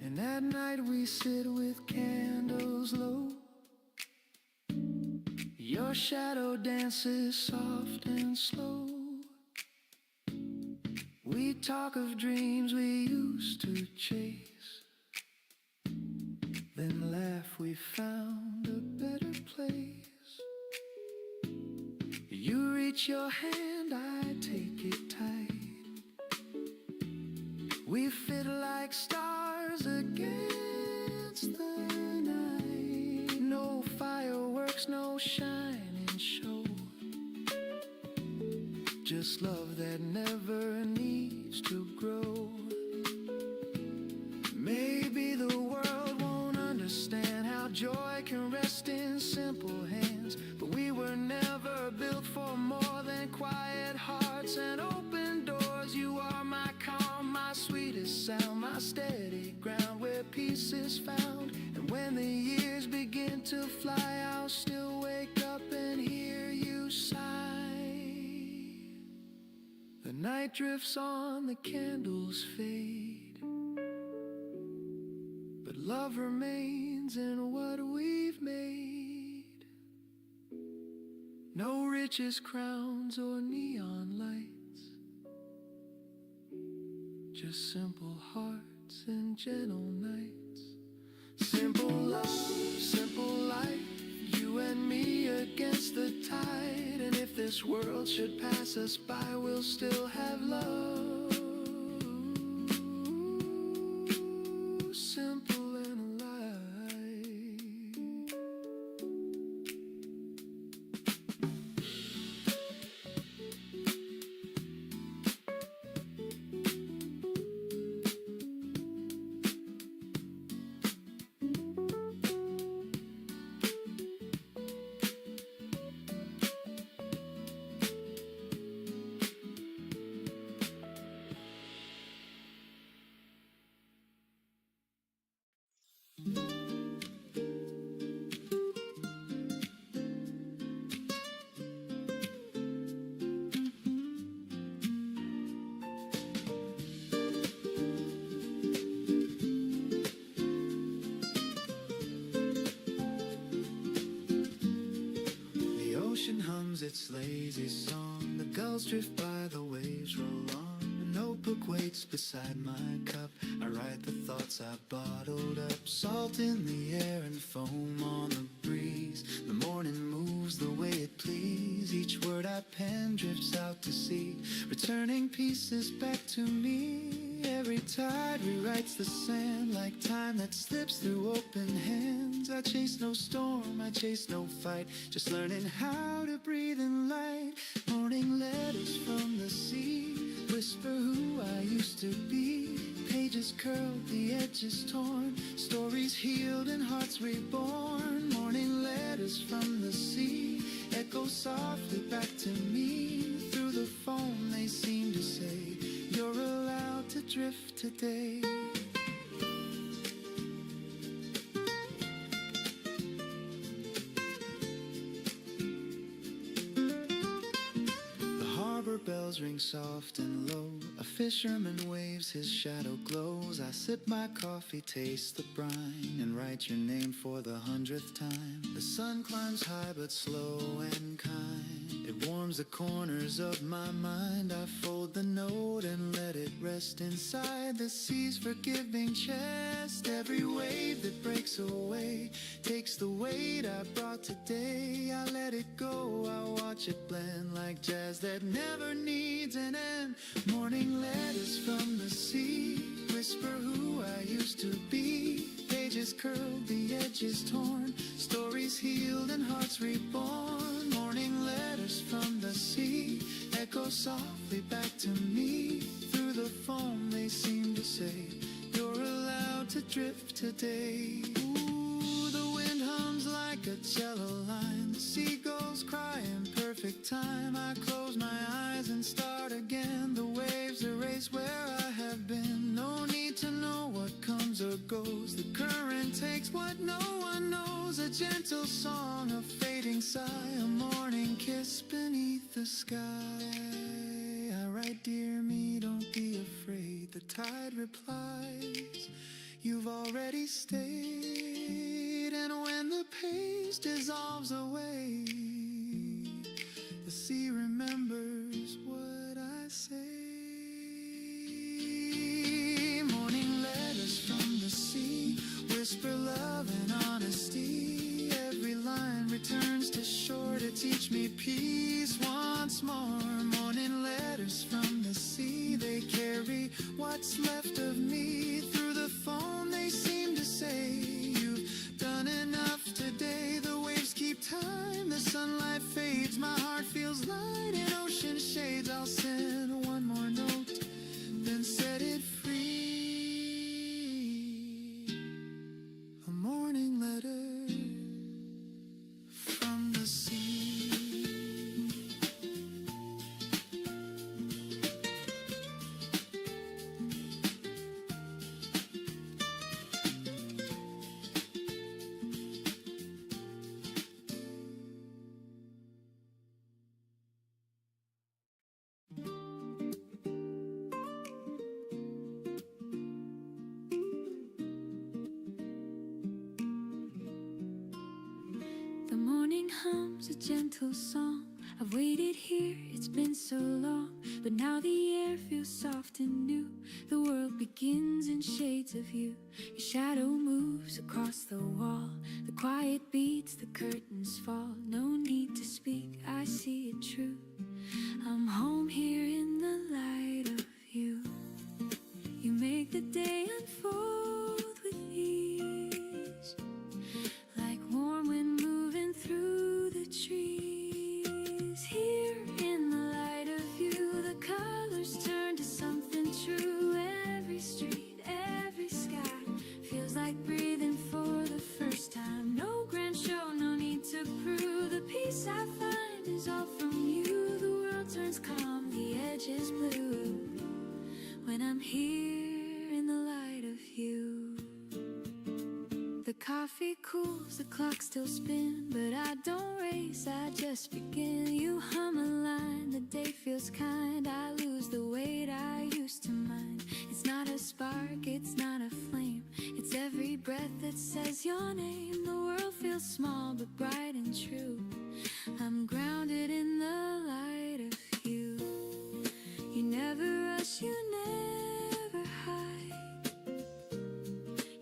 And at night we sit with candles low. Your shadow dances soft and slow. We talk of dreams we used to chase, then laugh we found a better place. You reach your hand, I take it tight. We fit like stars against the night. No fireworks, no shining show, just love that never needs to grow. Maybe the world won't understand how joy can rest in simple hands, but we were never built for more than quiet hearts and open doors. You are my calm, my sweetest sound, my steady ground where peace is found. And when the years begin to fly, I'll still wake up and hear you sigh. The night drifts on, the candles fade, but love remains in what we've made. No riches, crowns, or neon lights, just simple hearts and gentle nights. Simple love, simple life, you and me against the tide. And if this world should pass us by, we'll still have love. Simple and alive. The ocean hums its lazy song, the gulls drift by, the waves roll on. A notebook waits beside my cup, I write the thoughts I bottled up. Salt in the air and foam on the breeze, the morning moves the way it please. Each word I pen drifts out to sea, returning pieces back to me. Every tide rewrites the sand like time that slips through open hands. I chase no storm, I chase no fight, just learning how to breathe in light. Morning letters from the sea whisper who I used to be. Pages curled, the edges torn, stories healed and hearts reborn. Morning letters from the sea echo softly back to me. Through the foam they seem to say, you're allowed to drift today. The harbor bells ring soft and low, a fisherman waves, his shadow glows. I sip my coffee, taste the brine, and write your name for the 100th time. The sun climbs high but slow and kind, it warms the corners of my mind. I fold the note and let it rest inside the sea's forgiving chest. Every wave that breaks away takes the weight I brought today. I let it go, I watch it blend like jazz that never needs an end. Morning letters from the sea whisper who I used to be. Pages curled, the edges torn, stories healed and hearts reborn. Morning letters from the sea echo softly back to me. Through the foam they seem to say, you're allowed to drift today. Ooh, the wind hums like a cello line, the seagulls cry in perfect time. I close my eyes and start again, the waves erase where I have been. No need to know what comes or goes, the current takes what no one knows. A gentle song, a fading sigh, a morning kiss beneath the sky. I write, dear me, don't be afraid. The tide replies, you've already stayed. And when the pace dissolves away, the sea remembers what I say. Morning letters from the sea whisper love and honesty. Every line returns to shore to teach me peace once more. Morning letters from the sea, they carry what's left of me. Through the foam they seem to say, you've done enough today. The waves keep time, the sunlight fades, my heart feels light in ocean shades. I'll send one more note, then set it free. A morning letter from the sea. The morning hums a gentle song, But now the air feels soft and new. The world begins in shades of you. Your shadow moves across the wall. The quiet beats, the curtains fall. No need to speak, I see it true. I'm home here in the light of you. You make the day unfold with ease, like warm wind moving through the trees. Here in the light of you, the colors turn to something true. Every street, every sky feels like breathing for the first time. No grand show, no need to prove. The peace I find is all from you. The world turns calm, the edge is blue when I'm here in the light of you. The coffee cools, the clock still spins, but I don't race, I just begin. You hum a line, the day feels kind. I lose the weight I used to mind. It's not a spark, it's not a flame. It's every breath that says your name. The world feels small, but bright and true. I'm grounded in the light of you. You never rush, you never hide.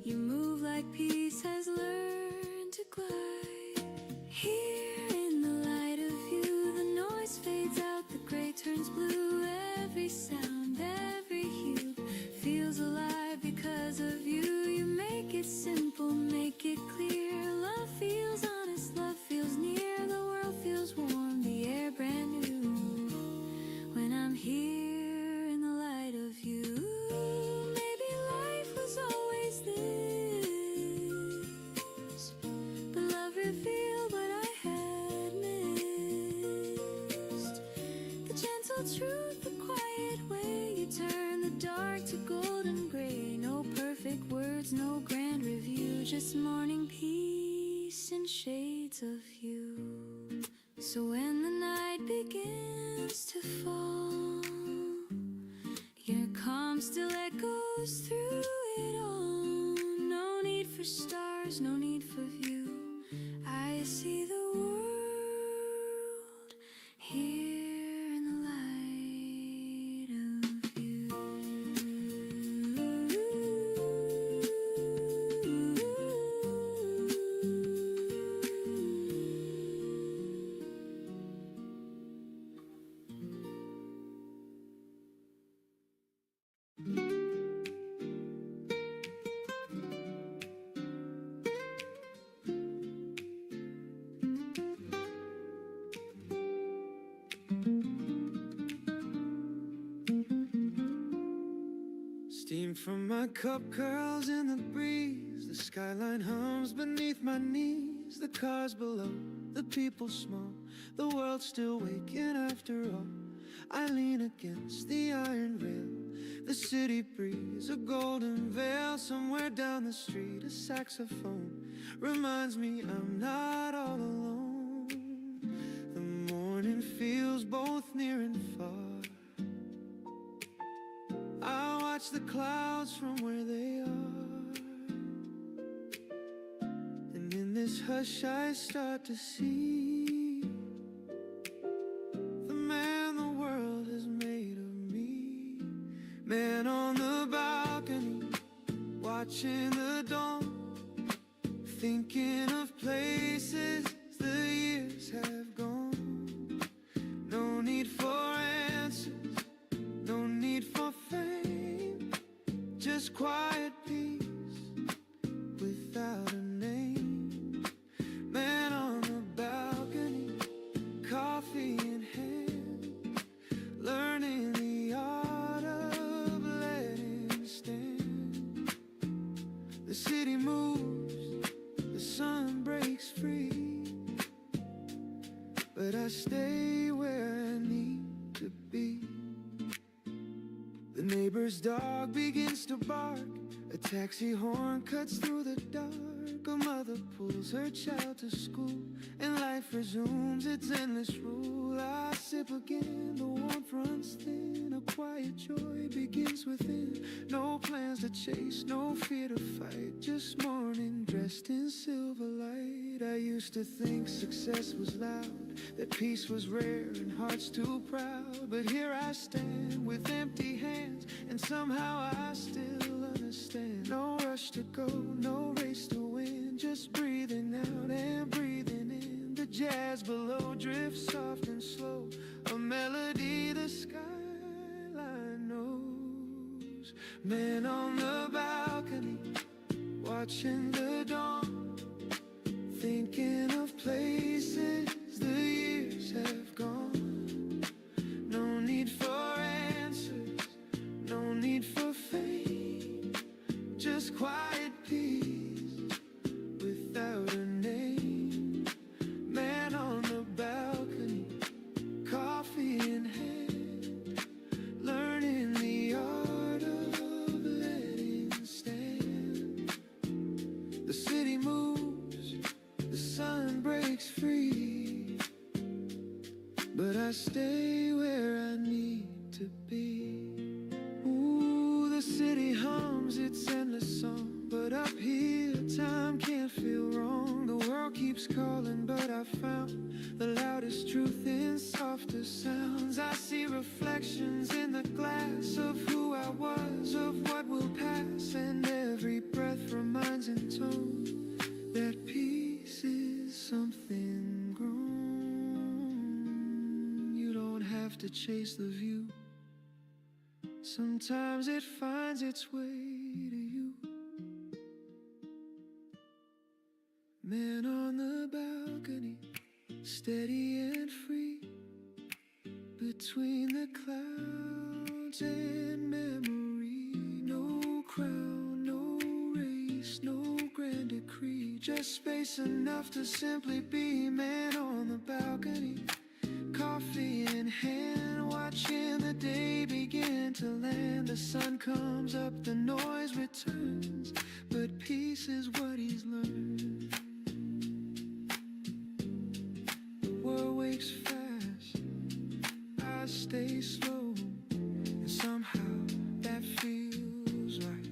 You move like peace has learned to glide. Here in the light of you, the noise fades out, the gray turns blue. Every sound, every hue feels alive because of you. You make it simple, make it clear. Love feels honest, love feels near. The world feels warm, the air brand new when I'm here in the light of you. Maybe life was always this, but love revealed what I had missed. The gentle truth, the quiet way you turn the dark to golden gray. No perfect words, no grand review, just morning peace and shades of you. So when the night begins to fall, your calm still echoes through it all. No need for stars, no need for view. I see the world here in the light of you. Steam from my cup curls in the breeze. The skyline hums beneath my knees. The cars below, the people small. The world's still waking after all. I lean against the iron rail. The city breeze, a golden veil. Somewhere down the street, a saxophone reminds me I'm not all alone. The morning feels both near and far. I watch the clouds from where they are, and in this hush I start to see the man the world has made of me. Man on the balcony, watching the dawn, thinking of places the years have gone. No need for answers, no need for fame, just quiet peace without a name. Man on the balcony, coffee in hand, learning the art of letting stand. The city moves, the sun breaks free, but I stay where I need to be. The neighbor's dog begins to bark. A taxi horn cuts through the dark. A mother pulls her child to school, and life resumes its endless rule. I sip again, the warmth runs thin. A quiet joy begins within. No plans to chase, no fear to fight, just morning dressed in silver light. street. I used to think success was loud, that peace was rare and hearts too proud. But here I stand with empty hands, and somehow I still understand. No rush to go, no race to win, just breathing out and breathing in. The jazz below drifts soft and slow, a melody the skyline knows. Man on the balcony, watching the dawn, thinking of places the years have gone. No need for answers, no need for fame, just quiet peace without a name. Man on the balcony, coffee in hand, learning the art of letting stand. The city moves, the sun breaks free, but I stay where I need to be. Ooh, the city hums its endless song, but up here time can't feel wrong. The world keeps calling, but I found the loudest truth in softer sounds. I see reflections in the glass of who I was, of what will pass, and every breath reminds in tone that peace is something grown. You don't have to chase the view, sometimes it finds its way to you. Man on the balcony, steady and free, between the clouds and memory. No crown, no race, no grand decree, just space enough to simply be. Man on the balcony, coffee in hand, watching the day begin to land. The sun comes up, the noise returns, but peace is what he's learned. The world wakes fast, I stay slow, and somehow that feels right.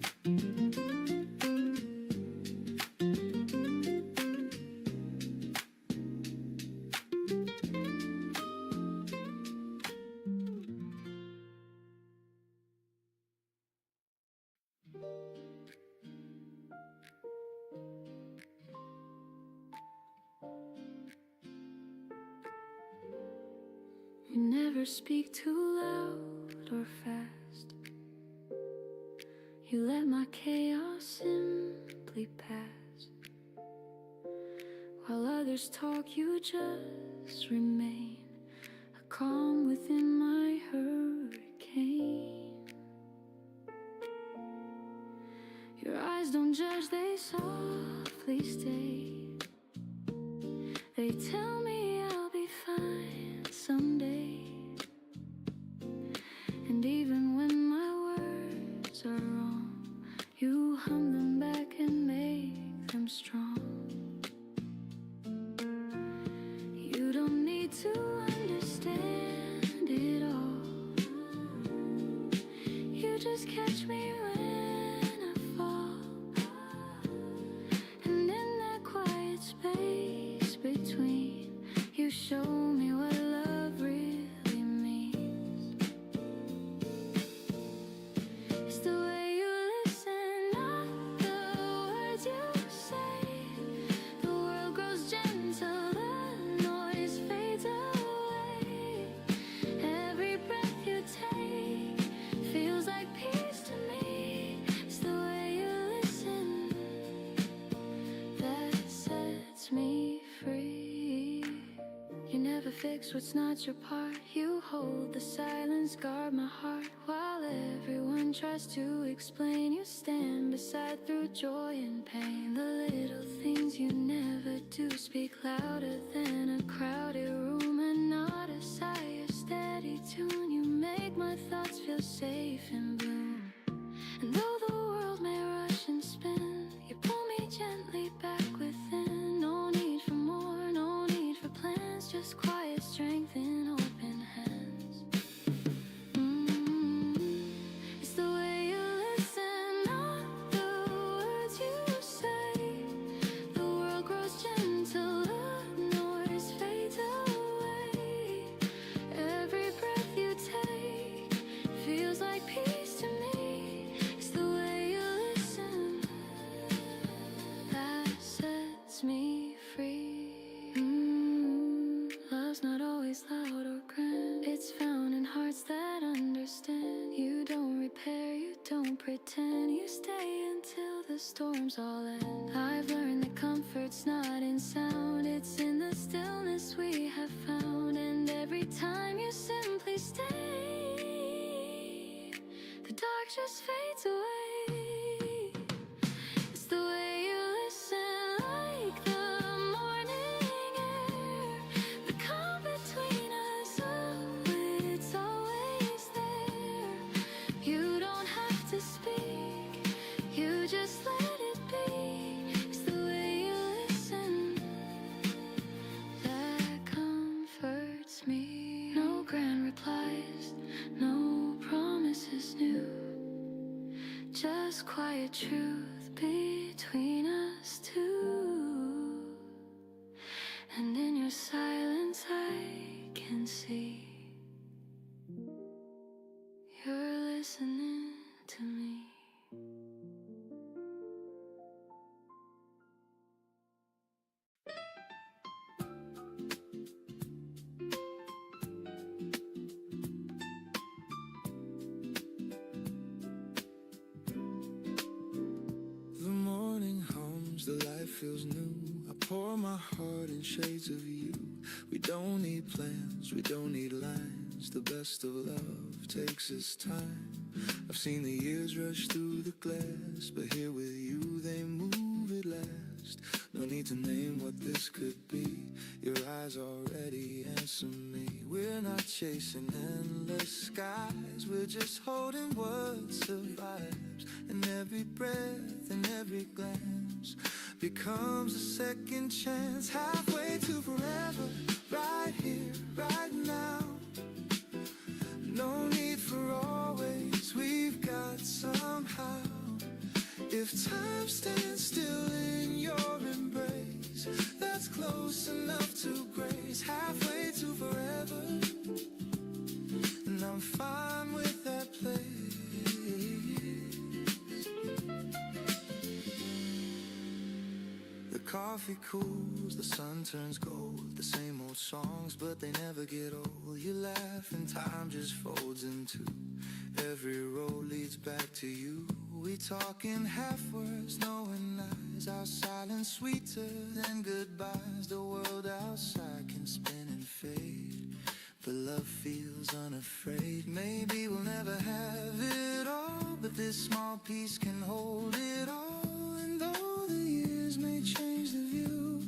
You never speak too loud or fast. You let my chaos simply pass. While others talk, you just remain, a calm within my hurricane. Your eyes don't judge, they softly stay. They tell me I'll be fine someday. And even when my words are wrong, you hum them back and make them strong. You don't need to understand it all. You just catch me when I fall. And in that quiet space between, you show me what love really means. It's the way you listen, not the words you say. The world grows gentle, the noise fades away. Every breath you take feels like peace to me. It's the way you listen that sets me free. You never fix what's not your part. You hold the silence, guard my heart. While everyone tries to explain, you stand beside through joy and pain. The little things you never do speak louder than a crowded room, and not a sigh, a steady tune. You make my thoughts feel safe in bloom. And though the world may rush and spin, you pull me gently back within. No need for more, no need for plans, just quiet strength in open hands. It's the way you listen, not the words you say. The world grows gentle, spark just fades away. It's the way you listen, like the morning air. The calm between us, oh, it's always there. You don't have to speak, you just let it be. It's the way you listen that comforts me. No grand replies, no promises new, just quiet truth between us two. And in your silence I can see you're listening to me. The morning hums, the light feels new. I pour my heart in shades of you. We don't need plans, we don't need lines. The best of love takes its time. I've seen the years rush through the glass, but here with you they move at last. No need to name what this could be, your eyes already answer me. We're not chasing endless skies, we're just holding what survives. And every breath and every glance becomes a second chance. Halfway to forever, right here, right now. No need for always, we've got somehow. If time stands still in your embrace, that's close enough to grace. Halfway to forever, and I'm fine with that place. The coffee cools, the sun turns gold. The same old songs, but they never get old. You laugh and time just folds in two. Every road leads back to you. We talk in half words, knowing eyes. Our silence sweeter than goodbyes. The world outside can spin and fade, but love feels unafraid. Maybe we'll never have it all, but this small piece can hold it all. And though the years may change the view,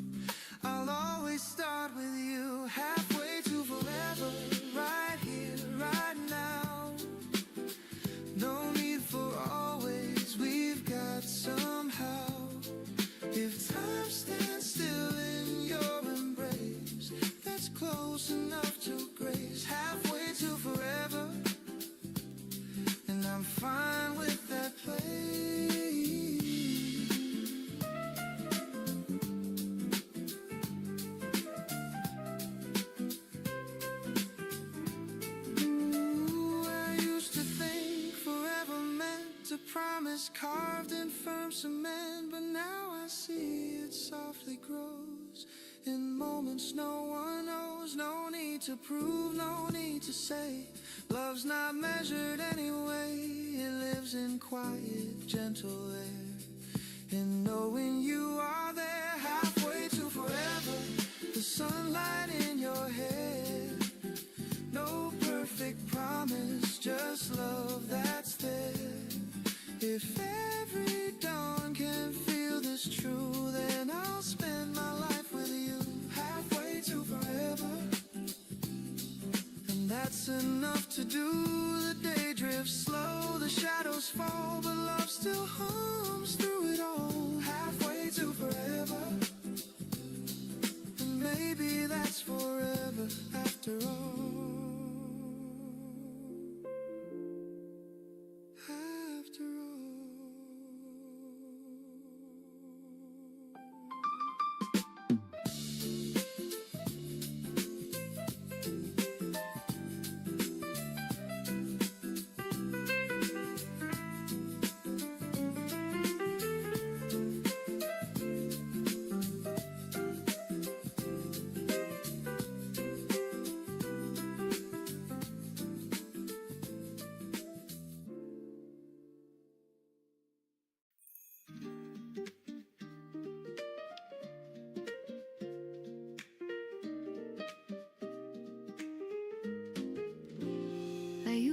I'll always start with you. Halfway to forever, right here, right now. No need for always, we've got somehow. If time stands still in your embrace, that's close enough to grace. Halfway to forever, and I'm fine with that place. Promise carved in firm cement, but now I see it softly grows in moments no one knows. No need to prove, no need to say. Love's not measured anyway, it lives in quiet, gentle air. And knowing you are there, halfway to forever, the sunlight in your hair. No perfect promise, just love that's there. If every dawn can feel this true, then I'll spend my life with you. Halfway to forever, and that's enough to do. The day drifts slow, the shadows fall, but love still hums through it all. Halfway to forever, and maybe that's forever after all. After all.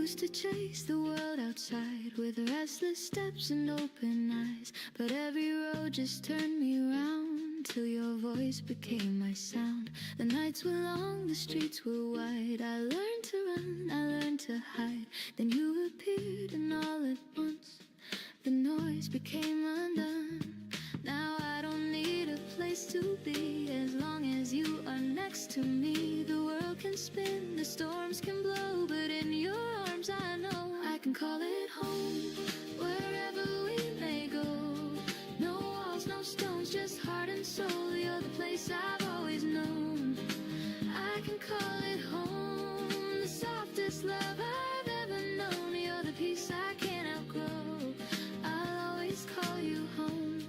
used to chase the world outside with restless steps and open eyes, but every road just turned me round till your voice became my sound. The nights were long, the streets were wide. I learned to run, I learned to hide. Then you appeared and all at once the noise became undone. Now I don't need a place to be. As long as you are next to me, the world can spin, the storms can blow, but in your arms I know I can call it home. Wherever we may go, no walls, no stones, just heart and soul. You're the place I've always known. I can call it home. The softest love I've ever known. You're the peace I can't outgrow. I'll always call you home.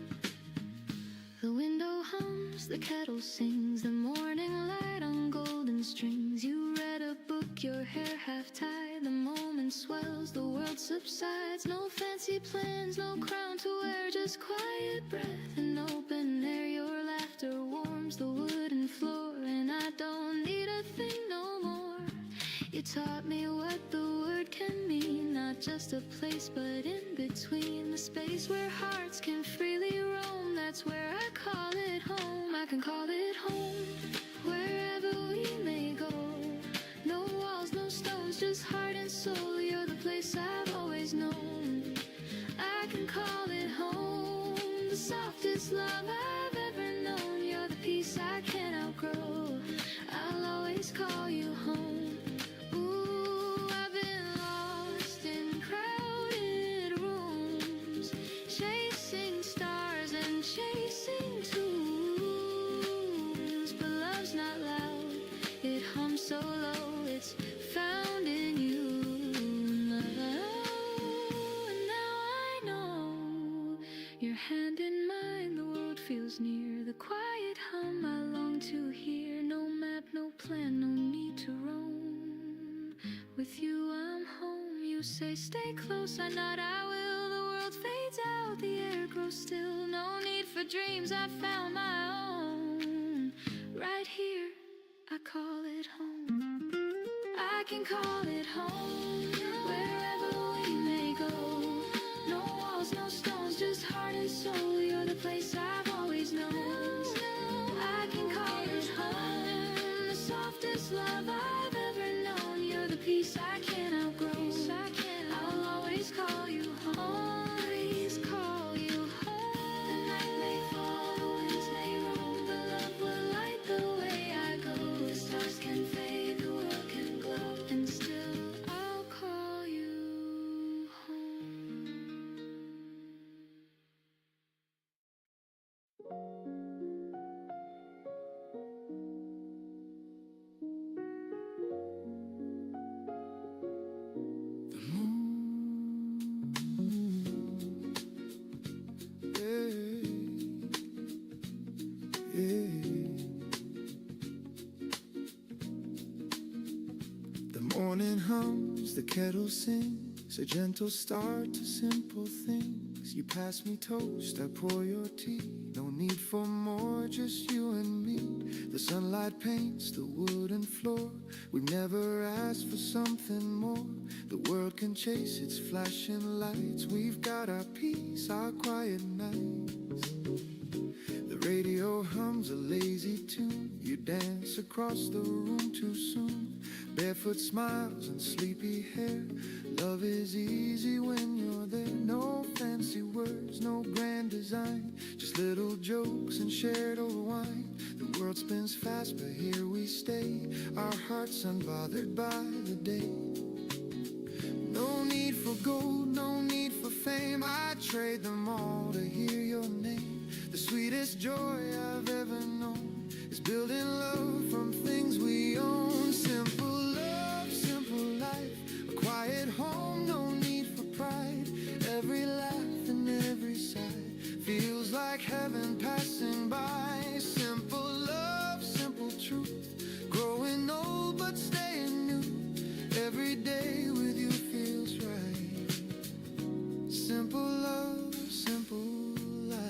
The window hums, the kettle sings, the morning light on golden strings. You read a book, your hair half tied, the moment swells, the world subsides. No fancy plans, no crown to wear, just quiet breath and open air. Your laughter warms the wooden floor, and I don't need a thing no more. You taught me what the word can mean, not just a place but in between, the space where hearts can freely roam. That's where I call it home. I can call it home. Wherever we may go, no walls, no stones, just heart and soul. You're the place I've always known. I can call it home. The softest love I've ever known. You're the peace I can't outgrow. I'll always call you home. Ooh, I've been lost in crowded rooms, chasing stars and chasing tunes, but love's not loud, it hums so low, it's found in you. And now I know, your hand in mine, the world feels near, the quiet hum I long to hear. No map, no plan, no need to roam. With you I'm home. You say stay close, I nod, I will. The world fades out, the air grows still. No need for dreams, I found my own. Right here, I call it home. I can call it home. Wherever we may go, no walls, no stones, just heart and soul. You're the place I've always known. I can call it home. The softest love I've ever known. You're the peace I can't outgrow. I'll always call you home. Always call you home. The night may fall, the winds may roam, but love will light the way I go. The stars can fade, the world can glow, and still I'll call you home. The morning hums, the kettle sings, a gentle start to simple things. You pass me toast, I pour your tea. No need for more, just you and me. The sunlight paints the wooden floor. We've never asked for something more. The world can chase its flashing lights. We've got our peace, our quiet nights. The radio hums a lazy tune. You dance across the room too soon. Barefoot smiles and sleepy hair. Love is easy when you're there. No fancy words, no grand design, just little jokes and shared old wine. The world spins fast, but here we stay, our hearts unbothered by the day. No need for gold, no need for fame, I'd trade them all to hear your name. The sweetest joy I've ever known is building love from things we own. Simple love, simple life, a quiet home, no need for pride. Every laugh and every sigh feels like heaven passing by. Simple love, simple truth, growing old but staying new. Every day with you feels right. Simple love, simple life.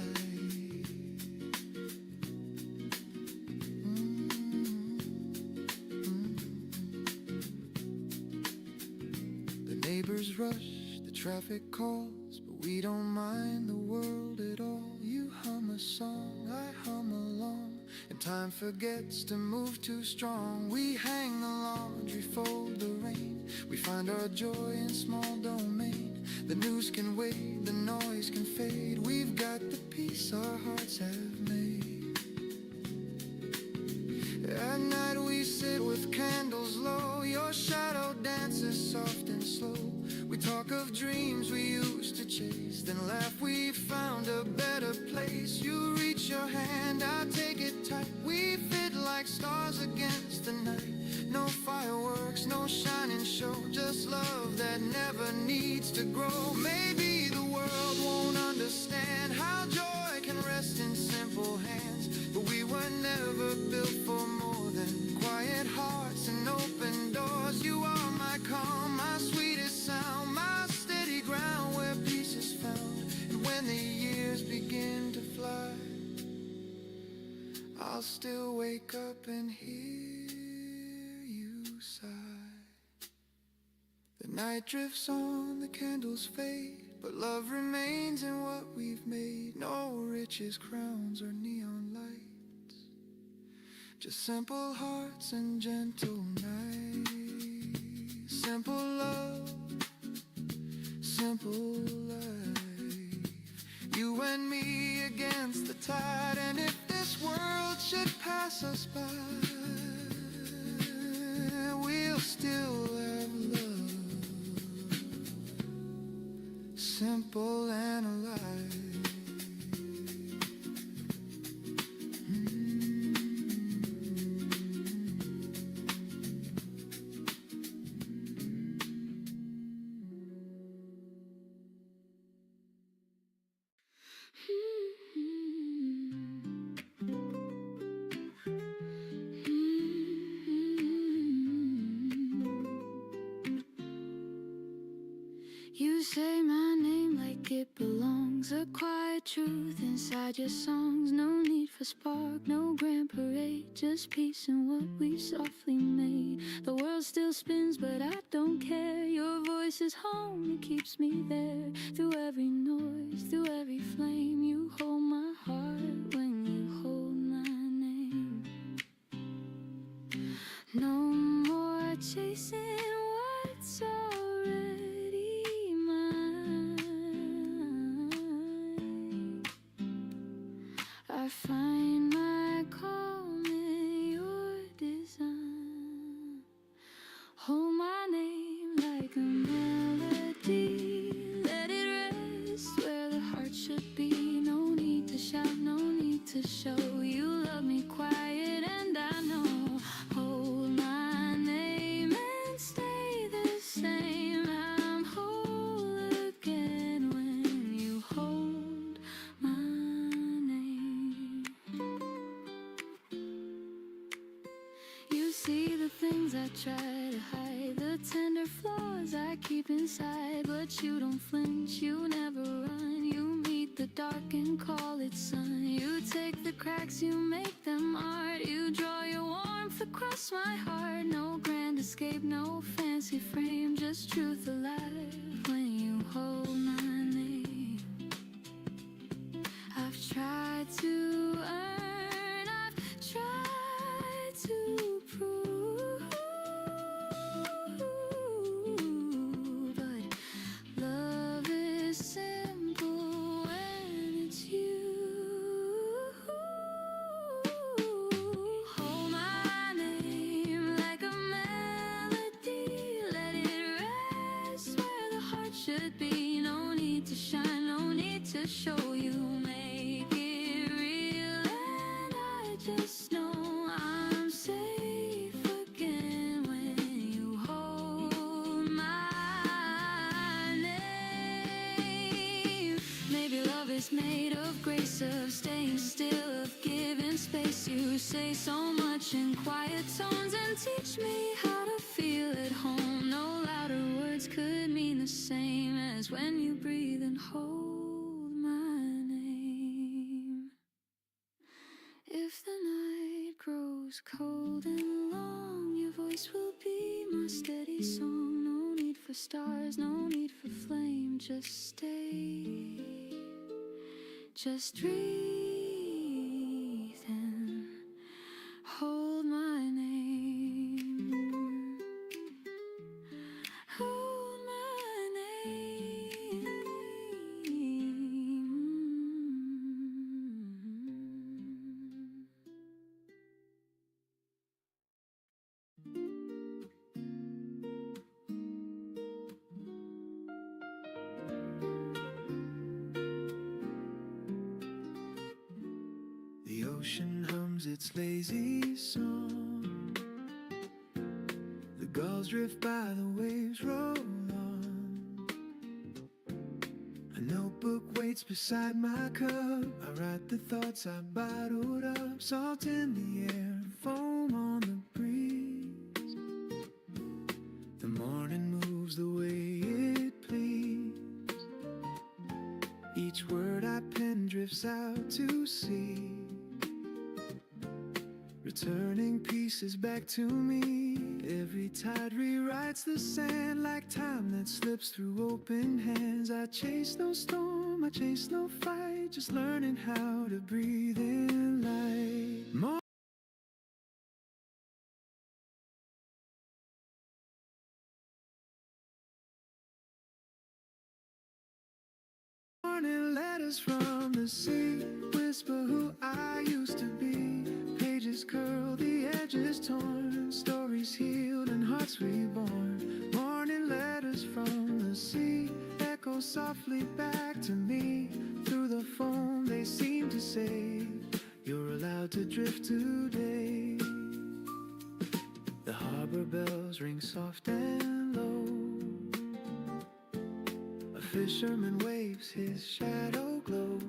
The neighbors rush, the traffic calls, but we don't mind the world at all. You hum a song, I hum along, and time forgets to move too strong. We hang the laundry, fold the rain, we find our joy in small domain. The news can wait, the noise can fade, we've got the peace our hearts have made. At night we sit with candles low, your shadow dances soft and slow. We talk of dreams we used to chase, then laugh we found a better place. You reach your hand, I take it tight, we fit like stars against the night. No fireworks, no shining show, just love that never needs to grow. Maybe the world won't understand how joy can rest in simple hands, but we were never built for more than quiet hearts and open doors. You are my calm, my sweetest sound, my steady ground where peace is found. And when the years begin to fly, I'll still wake up and hear you sigh. The night drifts on, the candles fade, but love remains in what we've made. No riches, crowns, or neon lights, just simple hearts and gentle nights. Simple love, simple life, you and me against the tide. And if this world should pass us by, we'll still have love, simple and alive. You say my name like it belongs, a quiet truth inside your songs. No need for spark, no grand parade, just peace in what we've softly made. The world still spins but I don't care, your voice is home, it keeps me there. Through every noise, through every flame, you hold my heart when you hold my name. No more chasing what's already mine. I find my calm in your design. Hold my name like a melody, let it rest where the heart should be. No need to shout, no need to show, you love me quiet and I know. Hold my name and stay the same. I'm whole again when you hold my name. You see the things I try to hide, the tender flaws I keep inside, but you don't flinch, you never run. You meet the dark and call it sun. You take the cracks, you make them art. You draw your warmth across my heart. No grand escape, no fancy frame, just truth alive when you hold my name. I've tried to earn, I've tried to prove, but love is simple when it's you. Hold my name like a melody, let it rest where the heart should be. No need to shine, no need to show, you make it real, and I just know I'm safe again when you hold my name. Maybe love is made of grace, of staying still, of giving space. You say so much in quiet tones and teach me how to feel at home. No louder words could mean the same as when you breathe and hold my name. If the night grows cold and long, your voice will be my steady song. No need for stars, no need for flame. Just stay, just breathe and hold my name. Hold my name. The ocean hums its lazy song. The gulls drift by, the waves roll on. A notebook waits beside my cup. I write the thoughts I bottled up. Salt in the air, foam on the breeze. The morning moves the way it please. Each word I pen drifts out to sea, returning pieces back to me. Every tide rewrites the sand like time that slips through open hands. I chase no storm, I chase no fight, just learning how to breathe in light. Morning letters from the sea whisper who I used to be. Pages curl, the edges torn, stories healed and hearts reborn. Morning letters from the sea echo softly back to me. Through the foam they seem to say, you're allowed to drift today. The harbor bells ring soft and low. A fisherman waves, his shadow glows.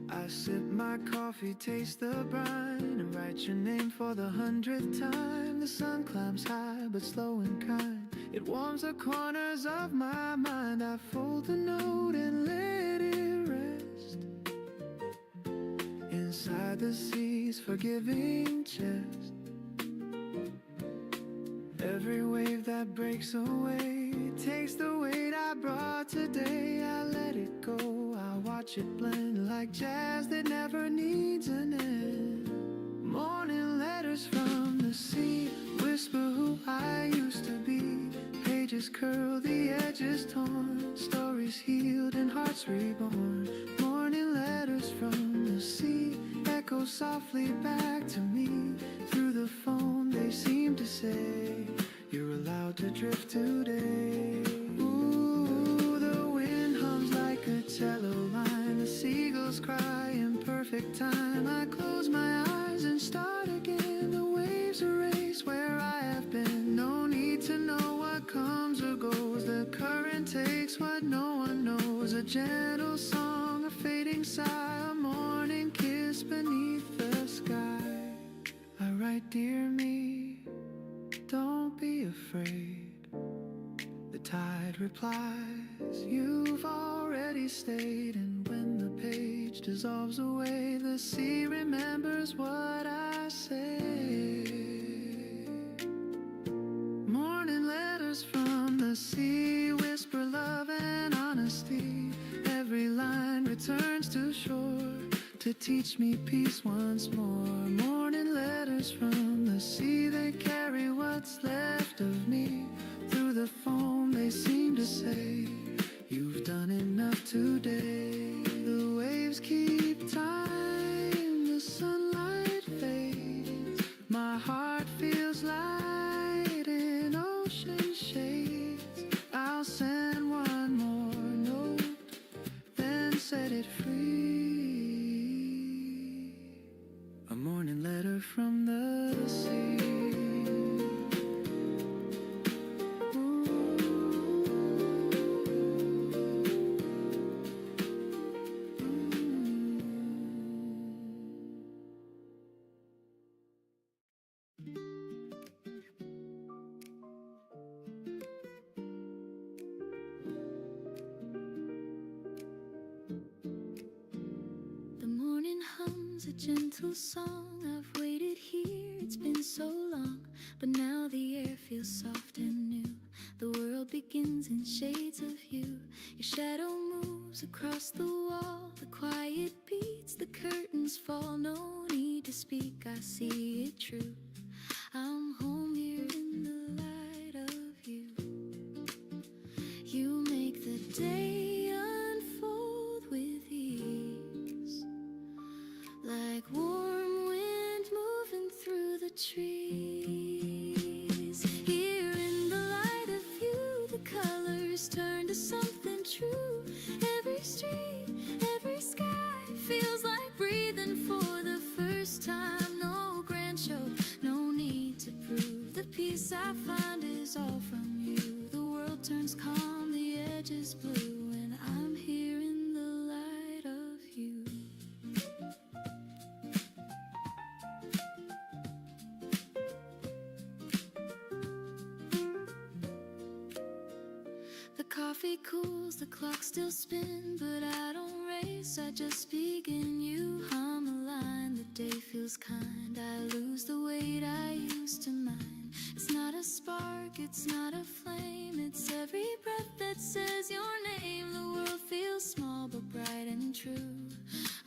I sip my coffee, taste the brine, and write your name for the 100th time. The sun climbs high but slow and kind. It warms the corners of my mind. I fold the note and let it rest inside the sea's forgiving chest. Every wave that breaks away takes the weight I brought today. I let it go, I watch it blend like jazz that never needs an end. Morning letters from the sea whisper who I used to be. Pages curl, the edges torn, stories healed and hearts reborn. Morning letters from the sea echo softly back to me. Through the phone they seem to say, you're allowed to drift today. Ooh, the wind hums like a cello line. The seagulls cry in perfect time. I close my eyes and start again. The waves erase where I have been. No need to know what comes or goes. The current takes what no one knows. A gentle song, a fading sigh, a morning kiss beneath the sky. I write, dear me, don't be afraid. The tide replies, you've already stayed. And when the page dissolves away, the sea remembers what I say. Morning letters from the sea whisper love and honesty. Every line returns to shore to teach me peace once more. Morning letters from the sea, they carry what's left of me. Through the foam they seem to say, you've done enough today. The waves keep time, the sunlight fades. My heart feels light in ocean shades. I'll send one more note, then set it free. A morning letter from the sea. The morning hums a gentle song. I've waited here, it's been so long, but now the air feels soft and new. moves across the wall. The quiet beats, the curtains fall. No need to speak, I see it true. I'm home here in the light of you. You make the day unfold with ease, like warm wind moving through the trees. Here in the light of you, the colors turn to something true. Every street, every sky feels like breathing for the first time. No grand show, no need to prove. The peace I find is all from you. The world turns calm, the edge is blue, and I'm here in the light of you. The coffee cools, the clock still spins, but I don't race, I just begin. You hum a line, the day feels kind. I lose the weight I used to mind. It's not a spark, it's not a flame, it's every breath that says your name. The world feels small but bright and true.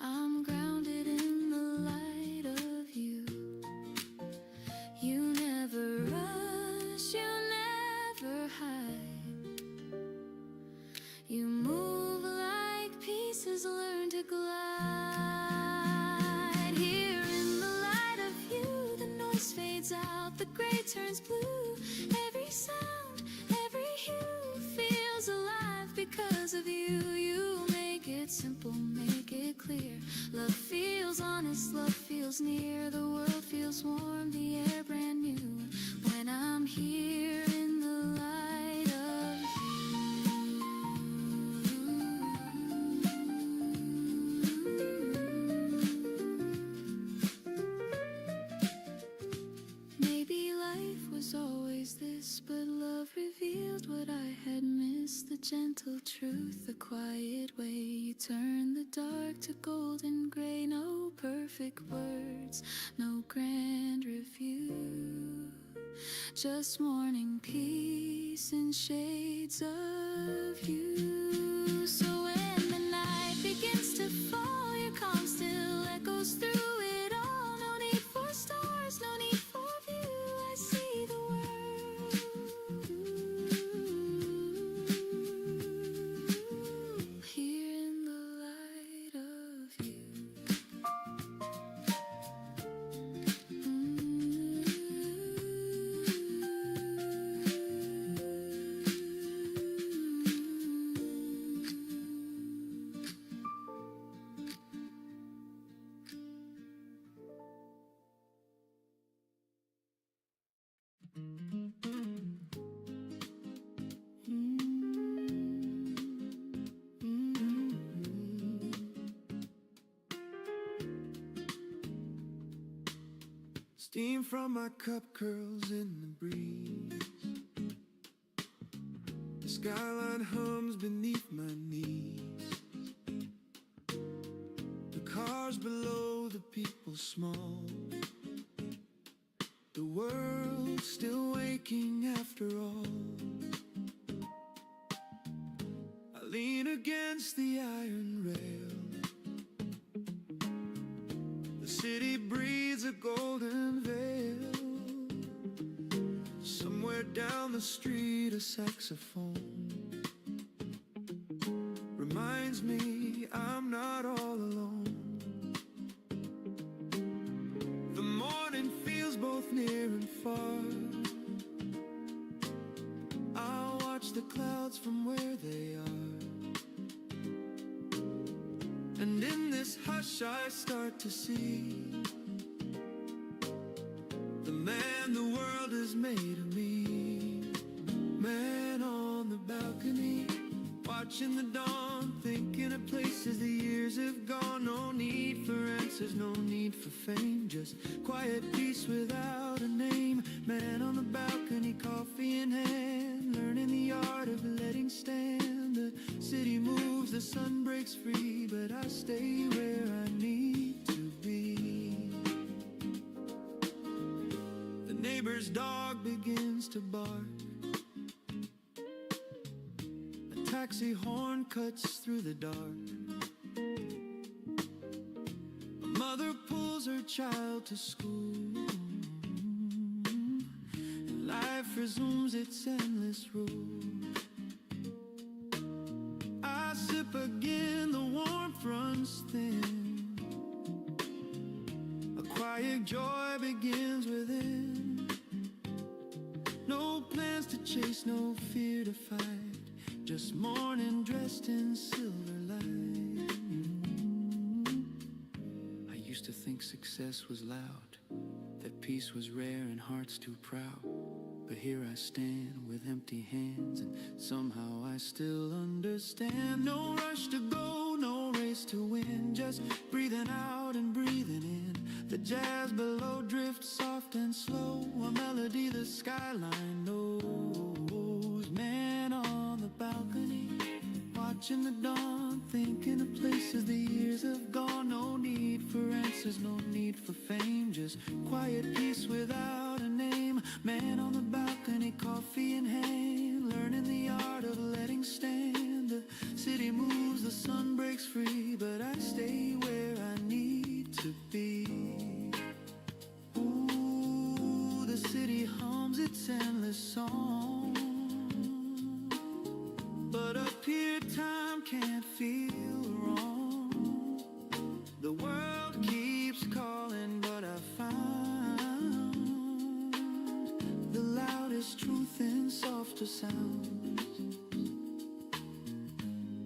I'm grounded in the light of you. You never rush, you never hide. You move like pieces learn to glide. Here in the light of you, the noise fades out, the gray turns blue. Every sound, every hue feels alive because of you. You make it simple, make it clear. Love feels honest, love feels near. The world feels warm, the air brand new. When I'm here in the light of maybe life was always this, but love revealed what I had missed. The gentle truth, the quiet way you turn the dark to golden gray. No perfect words, no grand review, just morning peace and shades of you. So when the night begins to fall, your calm still echoes through it all. No need for stars, no need for view. I see the world here in the light of you. Steam from my cup curls in the breeze. The skyline hums beneath my knees. The cars below, the people small. The world still waking after all. I lean against the iron rail. The city breathes a golden veil. Somewhere down the street a saxophone reminds me I'm not all alone. The morning feels both near and far. I'll watch the clouds from where they are. And in this hush I start to see the man the world has made of me. Man on the balcony, watching the dawn, thinking of places the years have gone. No need for answers, no need for fame, just quiet peace without a name. Man on the balcony, coffee in hand, learning the art of letting stand. The city moves, the sun breaks free, but I stay where I need to be. The neighbor's dog begins to bark. A taxi horn cuts through the dark. A mother pulls her child to school, and life resumes its endless route. I sip again, the warmth runs thin. A quiet joy begins within. No plans to chase, no fear to fight, just morning dressed in silver light. I used to think success was loud, that peace was rare and hearts too proud. But here I stand with empty hands, and somehow I still understand. No rush to go, no race to win, just breathing out and breathing in. The jazz below drifts soft and slow, a melody the skyline knows. Man on the balcony, watching the dawn, thinking of places the years have gone. No need for answers, no need for fame, just quiet peace without a name. Man on the balcony, coffee in hand, learning the art of letting stand. The city moves, the sun breaks free, but I stay where I need to be. Ooh, the city hums its endless song, but up here time can't feel wrong. The world keeps calling, but I found the loudest truth in softer sounds.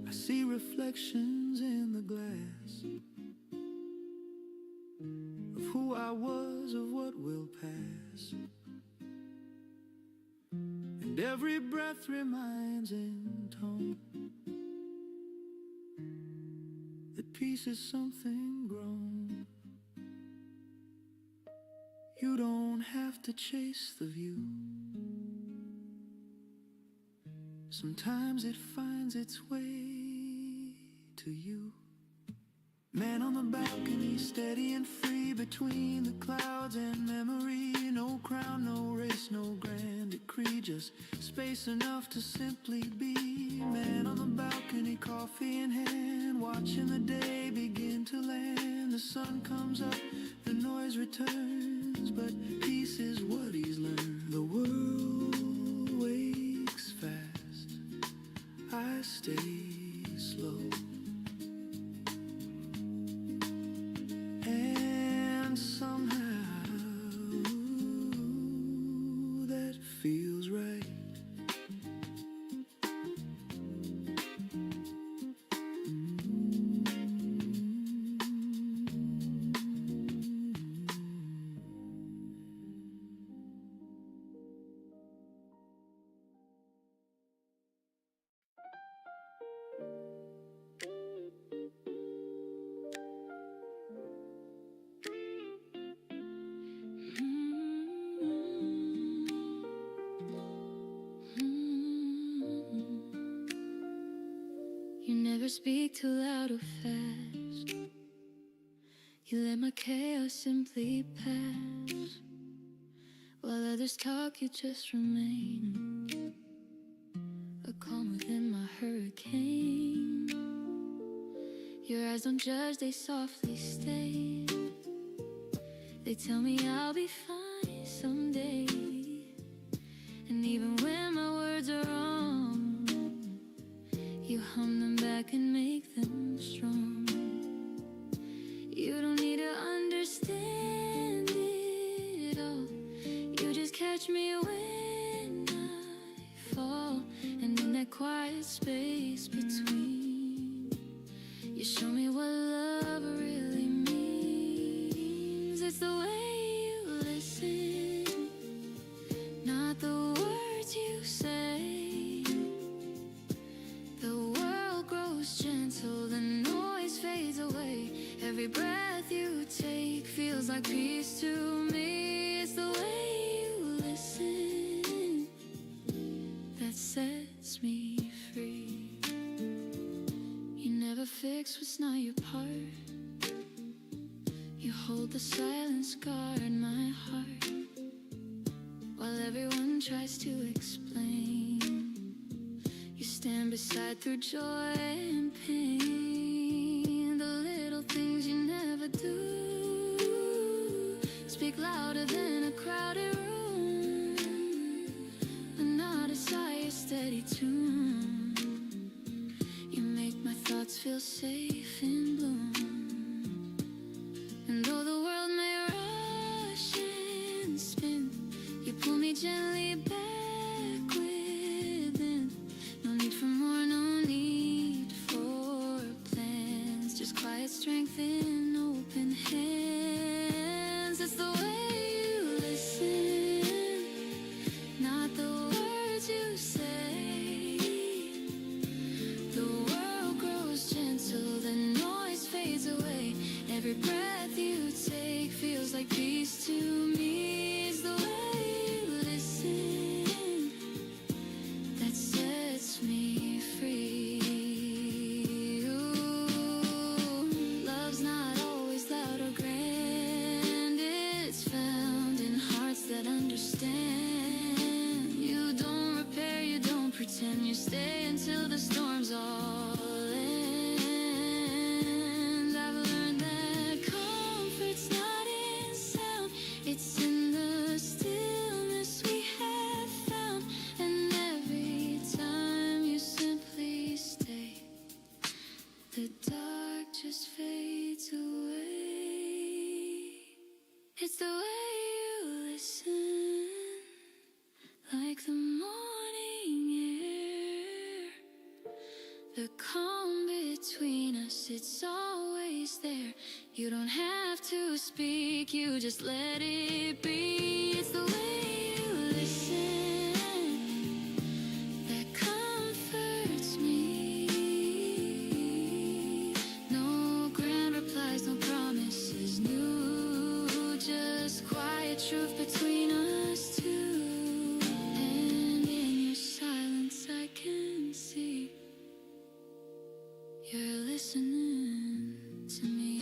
I see reflections in the glass of who I was, of what will pass. And every breath reminds in tone that peace is something grown. You don't have to chase the view. Sometimes it finds its way to you. Man on the balcony, steady and free between the clouds and memory. No crown, no race, no grand decree, just space enough to simply be. Man on the balcony, coffee in hand, watching the day begin to land. The sun comes up, the noise returns, but peace is what he's learned. The world wakes fast, I stay slow. And somehow that feels right. You never speak too loud or fast. You let my chaos simply pass. While others talk, you just remain a calm within my hurricane. Your eyes don't judge, they softly stay. They tell me I'll be fine someday. And even when my words are wrong, you hum them back and make them strong. You don't need to understand it all. You just catch me when I fall. And in that quiet space between, you show me what love really means. It's the way you listen, not the words you say. The world grows gentle, the noise fades away. Every breath you take feels like peace to me. It's the way you listen that sets me free. You never fix what's not your part. You hold the silence, guard my heart. While everyone tries to explain, you stand beside inside through joy and pain. The little things you never do speak louder than a crowded room. Not a sigh, a steady tune. You make my thoughts feel safe in bloom. And though the world may rush and spin, you pull me gently back within. No need for more, no need for plans. Just quiet strength in open hands. It's the way you listen, not the words you say. The world grows gentle, the noise fades away. Every breath you take feels like peace to me. It's the way you listen that sets me free. Ooh, love's not always loud or grand. It's found in hearts that understand. You don't repair, you don't pretend. You stay until the storms all end. I've learned that comfort's not in sound, it's in the stillness we have found. And every time you simply stay, the dark just fades away. It's the way you listen, like the morning air. The calm between us, it's always there. You don't have to speak, you just let it be. It's the way you listen that comforts me. No grand replies, no promises new, just quiet truth between us two. And in your silence I can see you're listening to me.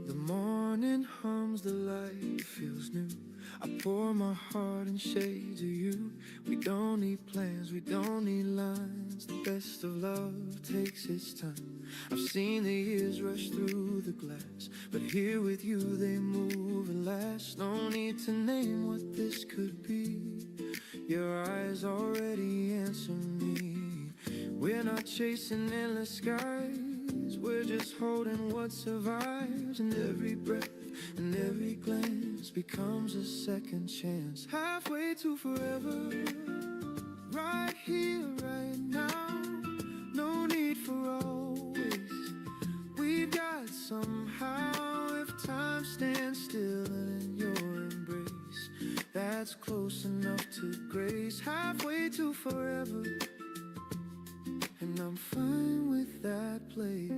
The morning hums, the light feels new. I pour my heart in shades of you. We don't need plans, we don't need lines. The best of love takes its time. I've seen the years rush through the glass, but here with you they move and last. No need to name what this could be. Your eyes already answer me. We're not chasing endless skies, we're just holding what survives. And every breath and every glance becomes a second chance. Halfway to forever, right here, right now. No need for always, we've got somehow. If time stands still in your embrace, that's close enough to grace. Halfway to forever, and I'm fine with that place.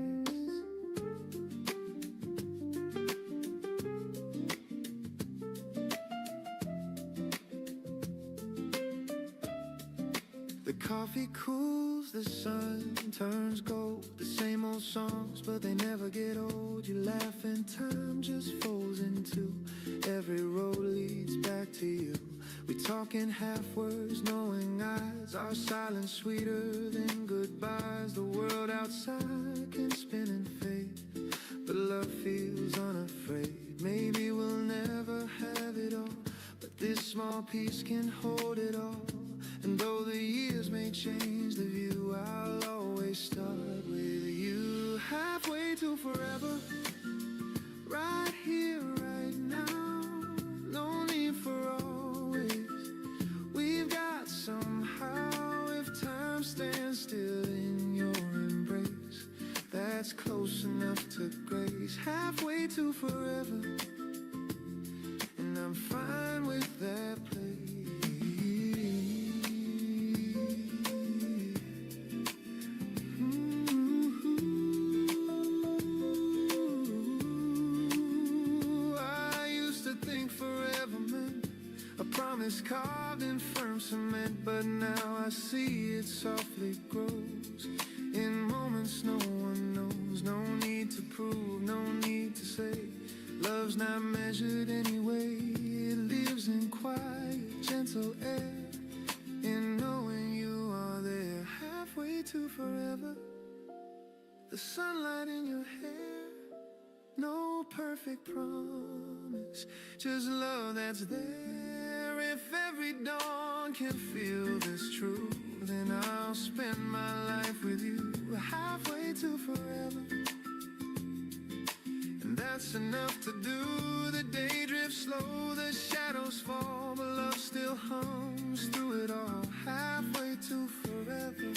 The coffee cools, the sun turns gold. The same old songs, but they never get old. You laugh and time just folds into. Every road leads back to you. We talk in half words, knowing eyes. Our silence sweeter than goodbyes. The world outside can spin and fade, but love feels unafraid. Maybe we'll never have it all, but this small piece can hold it all. And though the years may change the view, I'll always start with you. Halfway to forever, right here, right now. No need for always, we've got somehow. If time stands still in your embrace, that's close enough to grace. halfway to forever, and I'm fine with that place. I used to think forever meant a promise carved in firm cement, but now I see it softly grows in moments no one knows. No need to prove, no need to say. Love's not measured anyway. It lives in quiet, gentle air, in knowing you are there halfway to forever. The sunlight in your hair, no perfect promise, just love that's there. If every dawn can feel this true, then I'll spend my life with you halfway to forever. And that's enough to do. The day drifts slow, the shadows fall, but love still hums through it all, halfway to forever.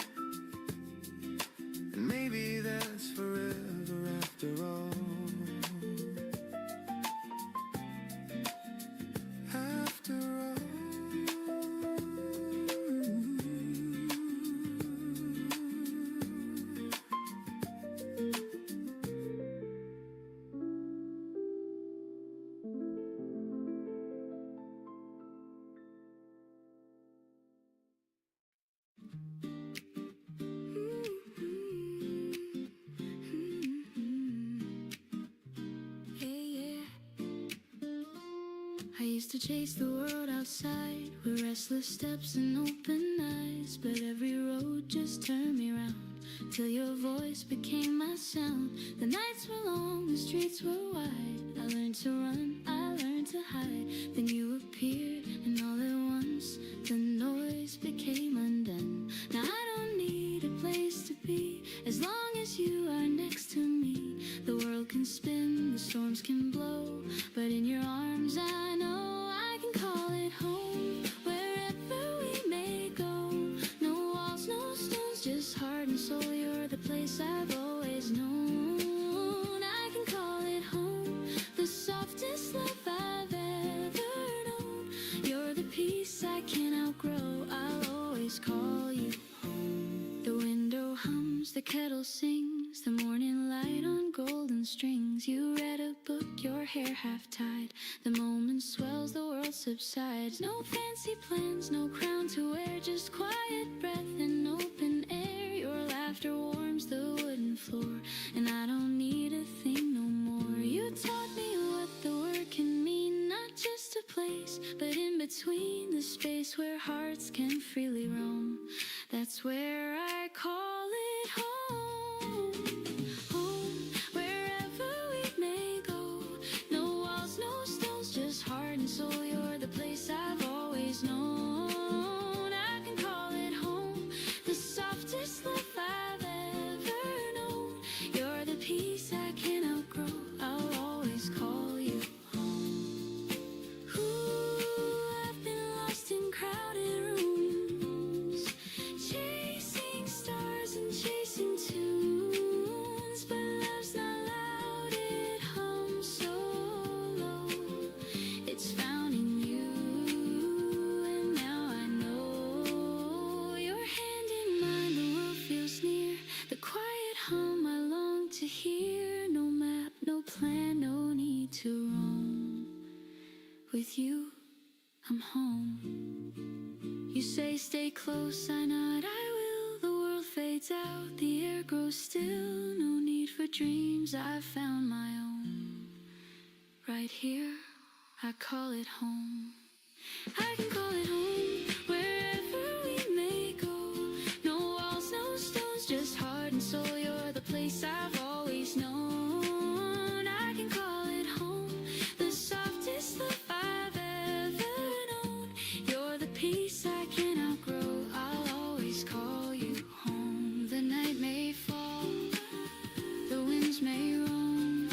And maybe that's forever after all. After all. I used to chase the world outside with restless steps and open eyes, but every road just turned me round till your voice became my sound. The nights were long, the streets were wide. I learned to run, I learned to hide. Then you appeared, and all at once the noise became undone. Now I don't need a place to be as long as you are next to me. The world can spin, the storms can blow, but in your arms I know I can call it home. Wherever we may go, no walls, no stones, just heart and soul. You're the place I've always known. I can call it home, the softest love I've ever known. You're the peace I can't outgrow. I'll always call you home. The window hums, the kettle sings, the morning light on golden strings. You read a book, your hair half tied. The moment swells, the world subsides. No fancy plans, no crown to wear, just quiet breath and open air. Your laughter warms the wooden floor, and I don't need a thing no more. You taught me what the word can mean, not just a place, but in between, the space where hearts can freely roam. That's where I call it home. Home, wherever we may go. No walls, no stones, just heart and soul. You're the place I've always known. I can call it home, the softest love I've ever known. You're the peace I can't outgrow. I'll always call you home. Ooh, I've been lost in crowded rooms, chasing stars and chasing tunes, but love's not loud, it hums so low. It's found in you, and now I know. Your hand in mine, the world feels near. The quiet hum I long to hear. No map, no plan, no need to roam. With you, I'm home. You say stay close, I nod, I will. The world fades out, the air grows still. No need for dreams, I've found my own. Right here, I call it home. I can call it home, wherever we may go. No walls, no stones, just heart and soul. You're the place I've always known. I can call it home, the softest love I've ever known. You're the peace I can't outgrow. I'll always call you home. The night may fall, the winds may roam,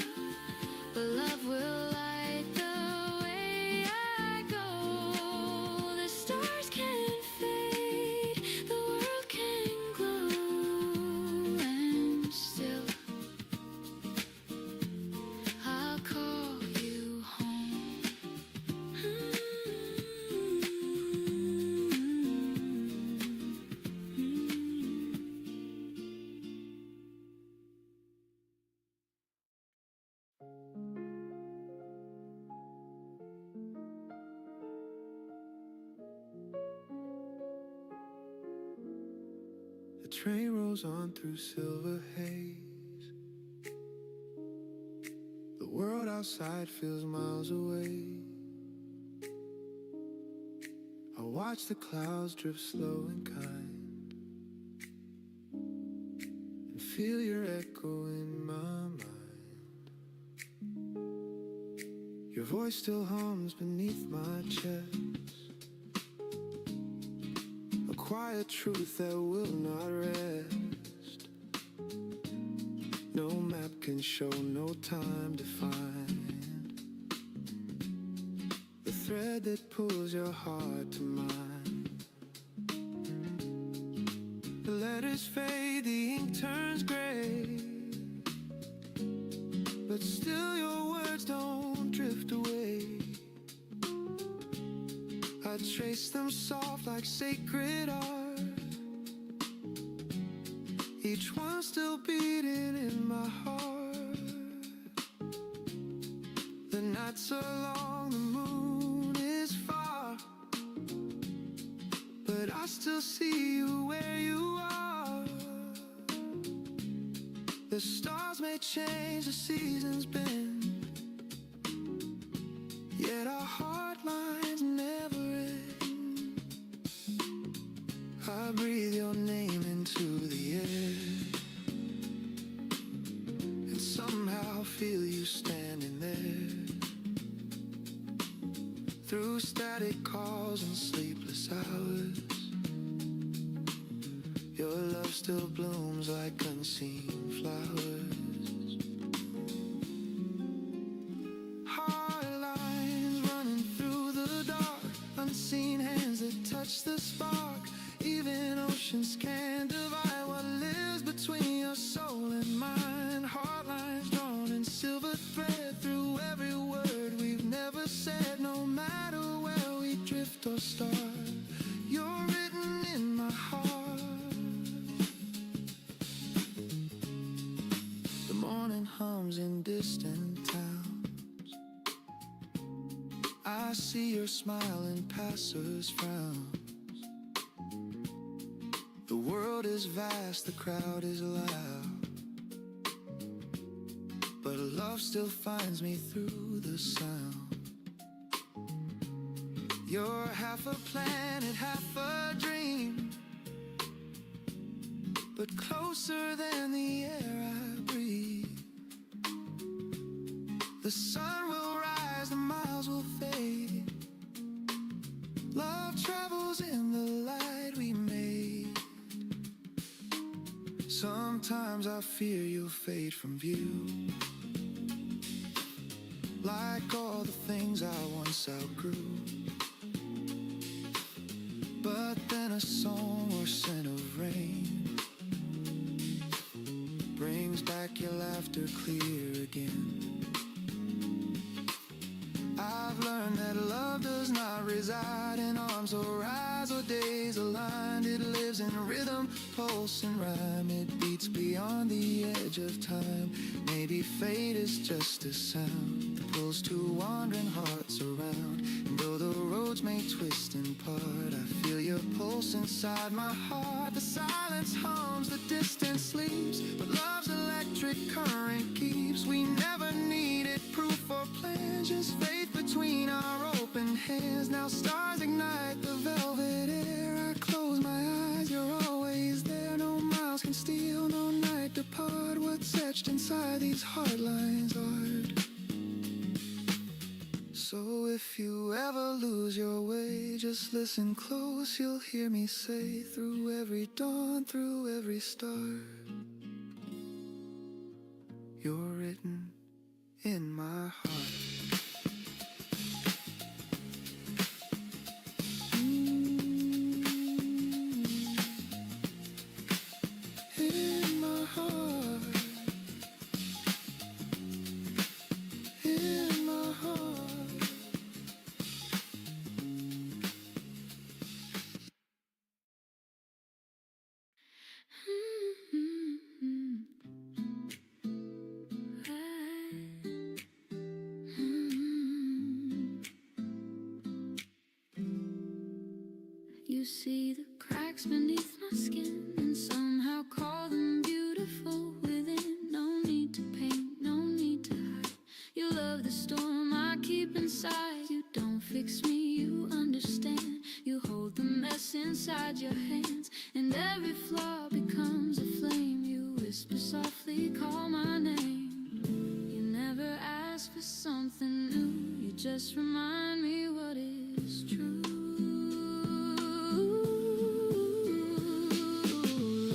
but love will light the way I go. The stars can fade, the world can glow, and still The train rolls on through silver haze. The world outside feels miles away. I watch the clouds drift slow and kind, and feel your echo in my mind. Your voice still hums beneath my chest, a quiet truth that will not rest. No map can show, no time to find the thread that pulls your heart to mine. The letters fade, the ink turns gray, but still your words don't drift away. I trace them soft like sacred art, each one still beating in my heart. The nights are long, the moon is far, but I still see you where you are. The stars may change, the seasons bend, yet our heart lines never end. I breathe your name into the air, and somehow feel you standing there. Through static calls and sleepless hours, your love still blooms like unseen flowers. Hard lines running through the dark, unseen hands that touch the spark. Even oceans can't divide what lives between your soul and mine. Hard lines drawn in silver thread through every word we've never said. No matter where we drift or start, you're written in my heart. The morning hums in distant towns, I see your smile in passers' frowns. The world is vast, the crowd is loud, but love still finds me through the sound. You're half a planet, half a dream, but closer than the air I breathe. The sun will rise, the miles will fade. Love travels in the light we made. Sometimes I fear you'll fade from view, like all the things I once outgrew. But then a song or scent of rain brings back your laughter clear again. I've learned that love does not reside in arms or eyes or days aligned. It lives in rhythm, pulse and rhyme. It beats beyond the edge of time. Maybe fate is just a sound that pulls two wandering hearts around. And though the roads may twist and part, I feel your pulse inside my heart. The silence hums, the distance sleeps, but love's electric current keeps. We never needed proof or plans, just faith between our open hands. Now stars ignite the velvet air. I close my eyes, you're always there. No miles can steal, no night depart. What's etched inside these hard lines art. So if you ever lose your way, just listen close, you'll hear me say, through every dawn, through every star, you're written in my heart. In my heart, in my heart. You see the cracks beneath my skin, and somehow you love the storm I keep inside. You don't fix me, you understand. You hold the mess inside your hands, and every flaw becomes a flame. You whisper softly, call my name. You never ask for something new, you just remind me what is true.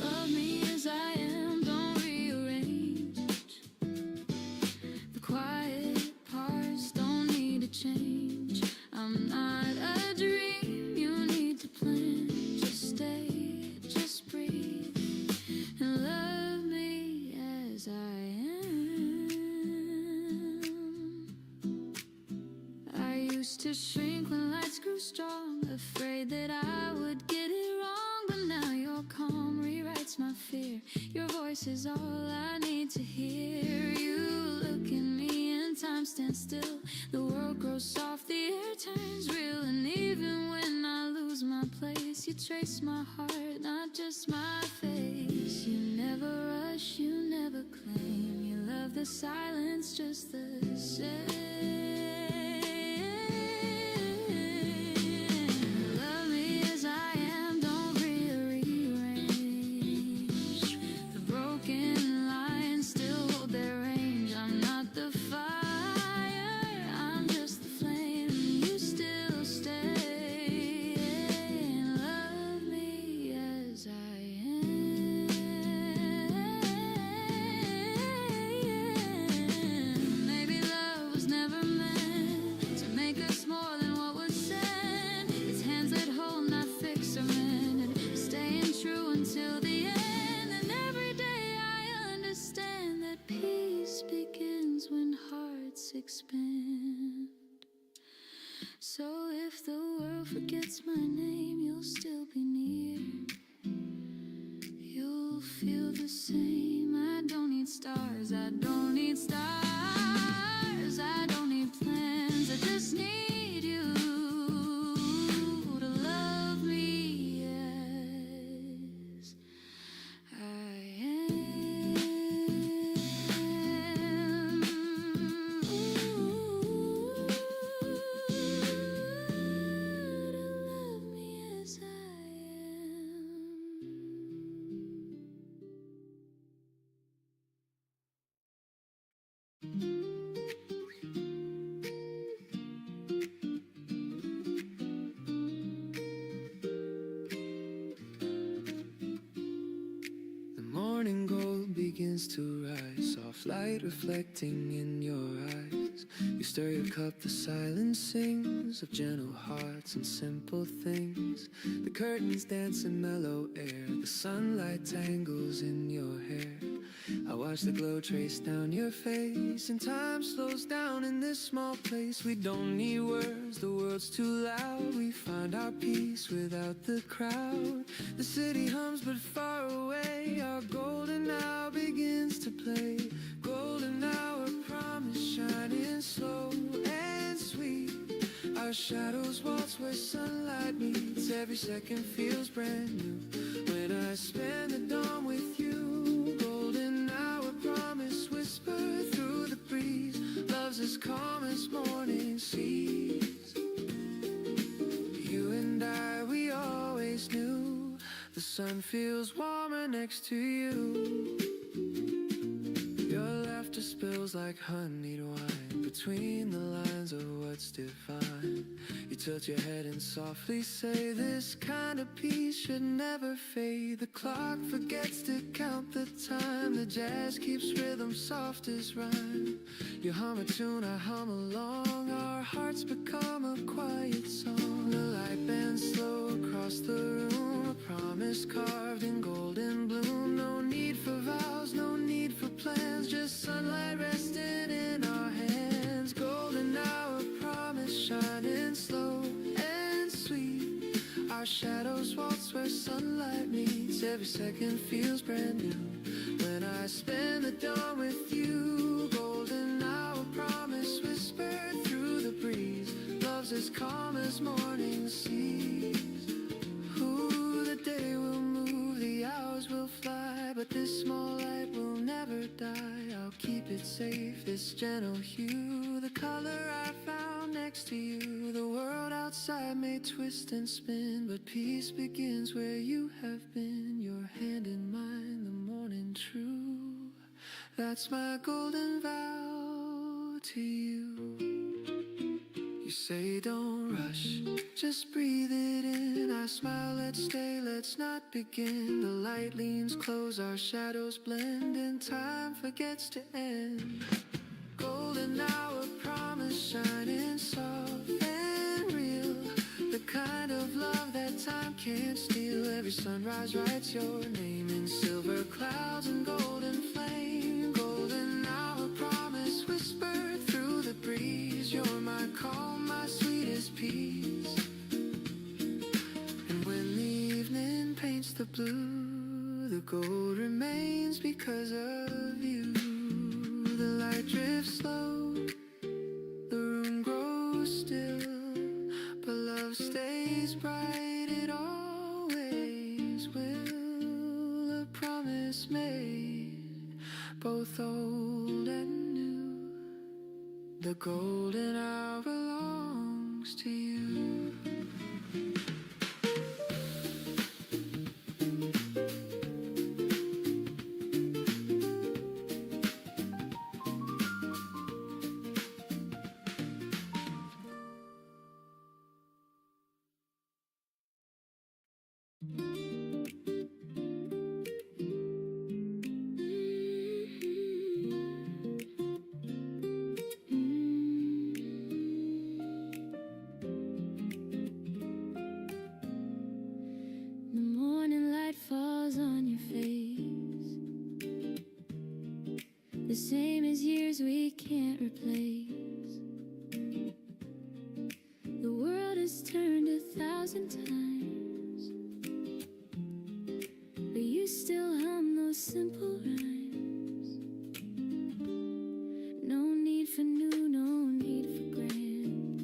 Love me as I am, don't rearrange. The quiet parts don't need to change. I'm not a dream you need to plan. Just stay, just breathe, and love me as I am. I used to shrink when lights grew strong, afraid that I would get it wrong. But now your calm rewrites my fear. Your voice is all I need to hear. You look at me and time stands still. The world grows soft, the air turns real. And even when I lose my place, you trace my heart, not just my face. You never rush, you never claim. You love the silence just the same. Love me as I am, don't rearrange. The broken lines still hold their range. I'm not the fire, I'm just the flame. You still stay and love me as I am. Maybe love was never meant to make us more than what was said. It's hands that hold, not fix or mend, and staying true until the end. And every day I understand that peace begins when hearts expand. So if the world forgets my name, you'll still be near. You'll feel the same. I don't need stars, I don't need stars, I don't need plans, I just need you to love me as I am. To love me as I am. The morning gold begins to rise, soft light reflecting in your eyes. You stir your cup, the silence sings of gentle hearts and simple things. The curtains dance in mellow air, the sunlight tangles in your hair. I watch the glow trace down your face, and time slows down in this small place. We don't need words, the world's too loud. We find our peace without the crowd. The city hums but far away. Our golden hour begins to play. Golden hour promise shining slow and sweet. Our shadows waltz where sunlight meets. Every second feels brand new when I spend the dawn with you. Golden hour promise whisper through the breeze. Love's as calm as morning seas. You and I, we always knew the sun feels warmer next to you. Your laughter spills like honeyed wine between the lines of what's divine. You tilt your head and softly say, this kind of peace should never fade. The clock forgets to count the time. The jazz keeps rhythm soft as rhyme. You hum a tune, I hum along. Our hearts become a quiet song. The light bends slow across the room, a promise carved in golden bloom. No need for vows, no need for plans, just sunlight resting in our hands. Golden hour promise shining slow and sweet. Our shadows waltz where sunlight meets. Every second feels brand new when I spend the dawn with you. Golden hour promise whispered through the breeze. Love's as calm as morning seas. Ooh, the day will move, the hours will fly, but this small light will never die. I'll keep it safe of this gentle hue, the color I found next to you. The world outside may twist and spin, but peace begins where you have been. Your hand in mine, the morning true. That's my golden vow to you. You say don't rush, just breathe it in. I smile, let's stay, let's not begin. The light leans close, our shadows blend, and time forgets to end. Golden hour, promise shining soft and real. The kind of love that time can't steal. Every sunrise writes your name in silver clouds and golden flame. Golden hour, promise whispered through the breeze. You're my calm, my sweetest peace. And when the evening paints the blue, the gold remains because of you. The light drifts slow, the room grows still, but love stays bright, it always will. A promise made, both old and new. The golden hour belongs to you. The morning light falls on your face, the same as years we can't replace. The world has turned 1,000 times, but you still hum those simple rhymes. No need for new, no need for grand.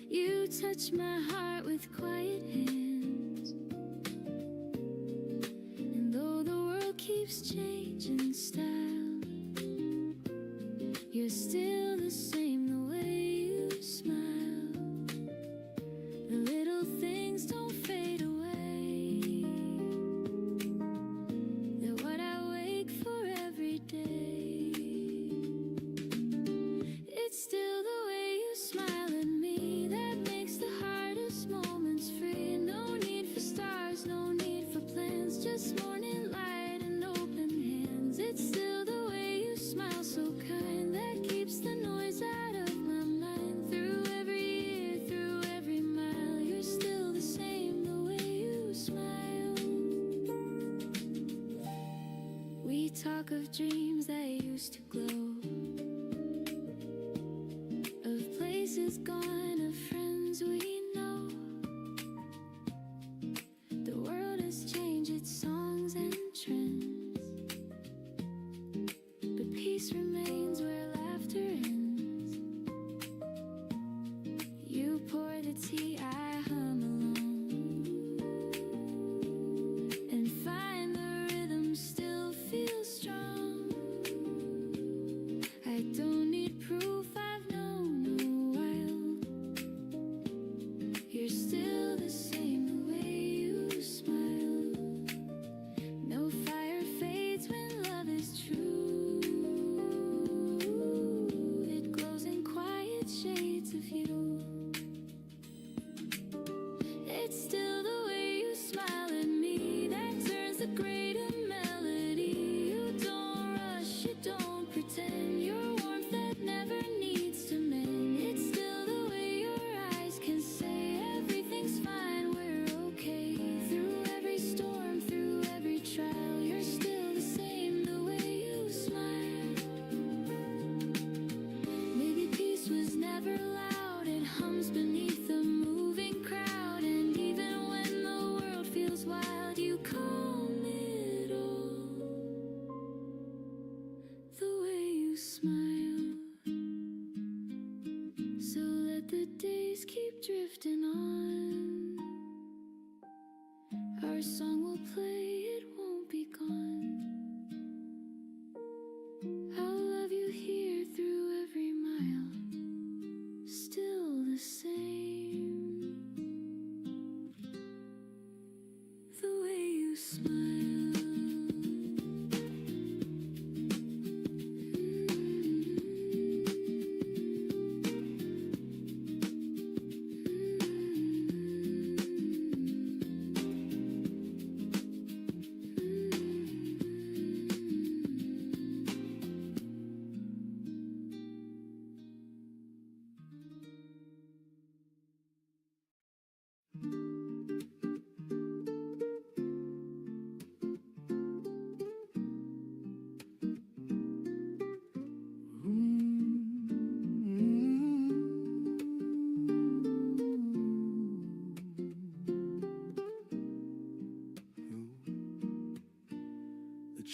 You touch my heart with quiet hands, and though the world keeps changing style, you're still the same. The way you smile, the little things don't fade away. They're what I wake for every day. It's still the way you smile at me that makes the hardest moments free. No need for stars, no need for plans, just morning light and open hands. It's still the way you smile, so kind, that keeps the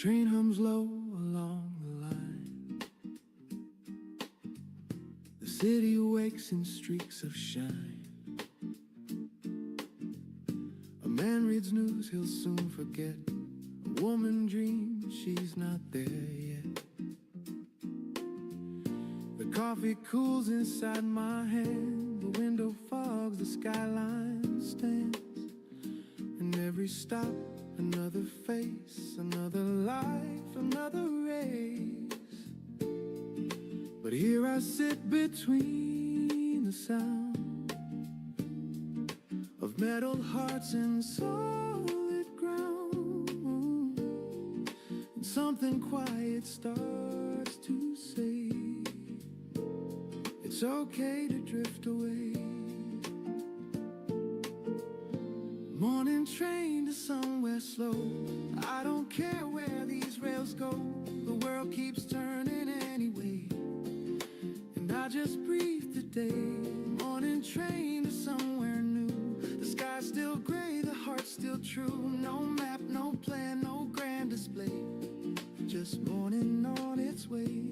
Train hums low along the line. The city wakes in streaks of shine. A man reads news he'll soon forget. A woman dreams she's not there yet. The coffee cools inside my hand. The window fogs, the skyline stands. And every stop, another face, another life, another race. But here I sit between the sound of metal hearts and solid ground. And something quiet starts to say, it's okay to drift away. Morning train to somewhere slow. I don't care where these rails go. The world keeps turning anyway, and I just breathe today. Morning train to somewhere new. The sky's still gray, the heart's still true. No map, no plan, no grand display. Just morning on its way.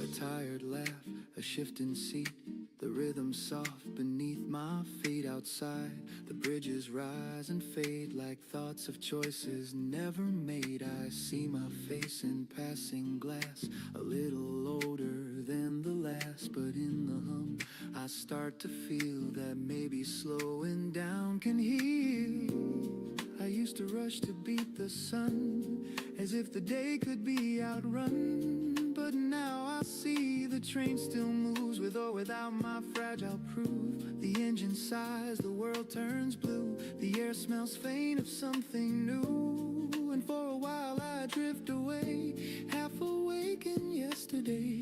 A tired laugh, a shifting seat. The rhythm soft beneath my feet outside. The bridges rise and fade like thoughts of choices never made. I see my face in passing glass, a little older than the last. But in the hum, I start to feel that maybe slowing down can heal. I used to rush to beat the sun, as if the day could be outrun. But now I see the train still moves, with or without my fragile proof. The engine sighs, the world turns blue. The air smells faint of something new. And for a while I drift away, half awake in yesterday.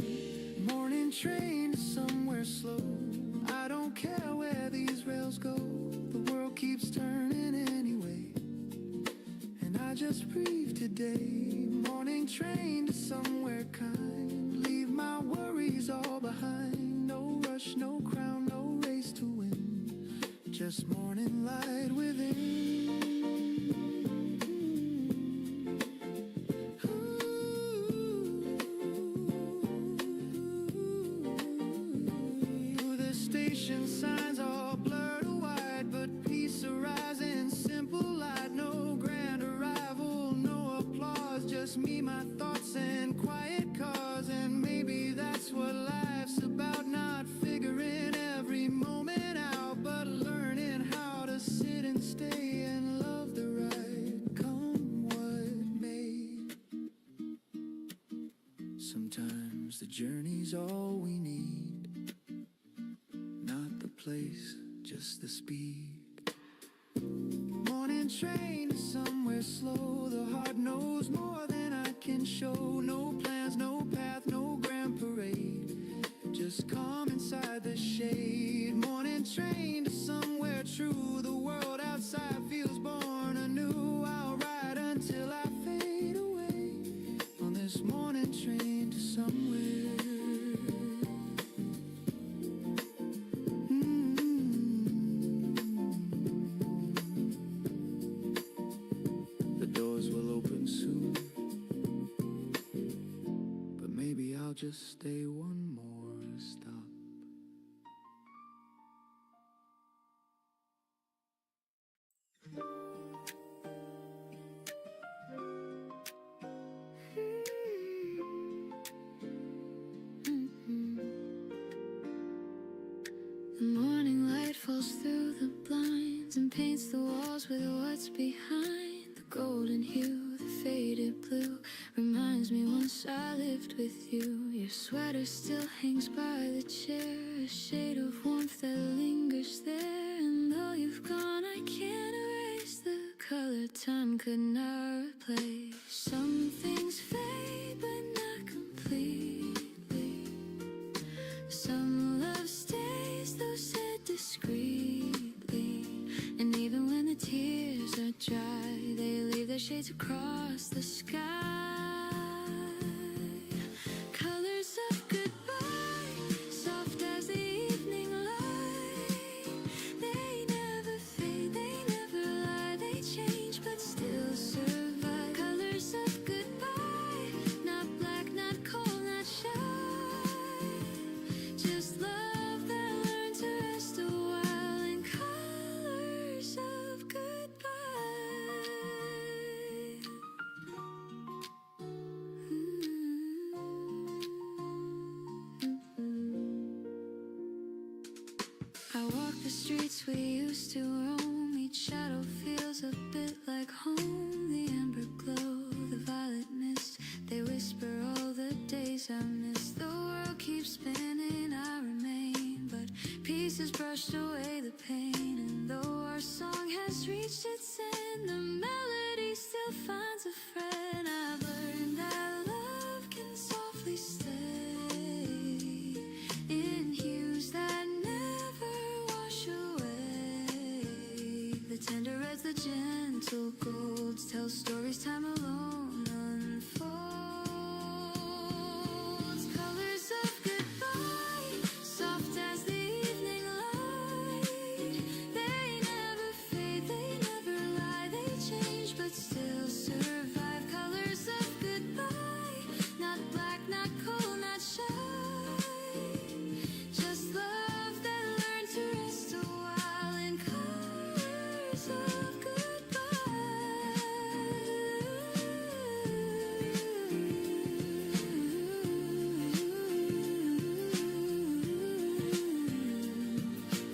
Morning train to somewhere slow. I don't care where these rails go. The world keeps turning anyway, and I just breathe today. Morning train to somewhere kind. Leave my worries all behind. No rush, no crown, no race to win. Just morning light within. Ooh, the station signs all blurred wide, but peace arising, simple light. No grand arrival, no applause, just me, my thoughts, and quiet cars. And maybe that's what life's about, not figuring every moment out, but learning how to sit and stay and love the ride, come what may. Sometimes the journey's all we need, not the place, just the speed. Morning train to somewhere slow. The heart knows more than I can show. No plans, no path, no grand parade. Just calm inside the shade. Morning train to somewhere true. The world outside feels born anew. I'll ride until I fade away on this morning train to somewhere. The doors will open soon, but maybe I'll just stay one more stop. The morning light falls through the blinds and paints the walls with what's behind. The golden hue, the faded blue reminds me once I lived with you. Your sweater still hangs by the chair, a shade of warmth that lingers there. And though you've gone, I can't erase the color time could not replace. Some things fade but not completely. Some love stays, though said discreetly. And even when the tears are dry, they leave their shades across the sky. Colors of goodbye, soft as the evening light. They never fade, they never lie. They change but still survive. to roam. Each shadow feels a bit like home. The amber glow, the violet mist, they whisper all the days I miss. The world keeps spinning, I remain, but peace has brushed away the pain. And though our song has reached its end, the melody still finds a friend. I've learned that love can softly stay in hues that never wash away. The tender reds, the gentle golds, tell stories time alone unfolds. Colors of goodbye, soft as the evening light. They never fade, they never lie. They change but still survive. Colors of goodbye, not black, not cold, not shy. Just love that learned to rest a while in colors of goodbye.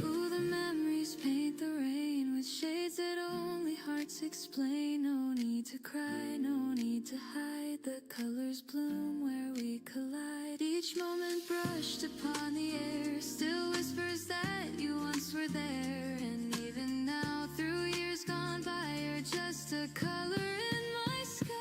Ooh, the memories paint the rain with shades that only hearts explain. No need to cry, no need to hide. The colors bloom where we collide. Each moment brushed upon the air still whispers that you once were there. And even now, through years gone by, you're just a color in my sky.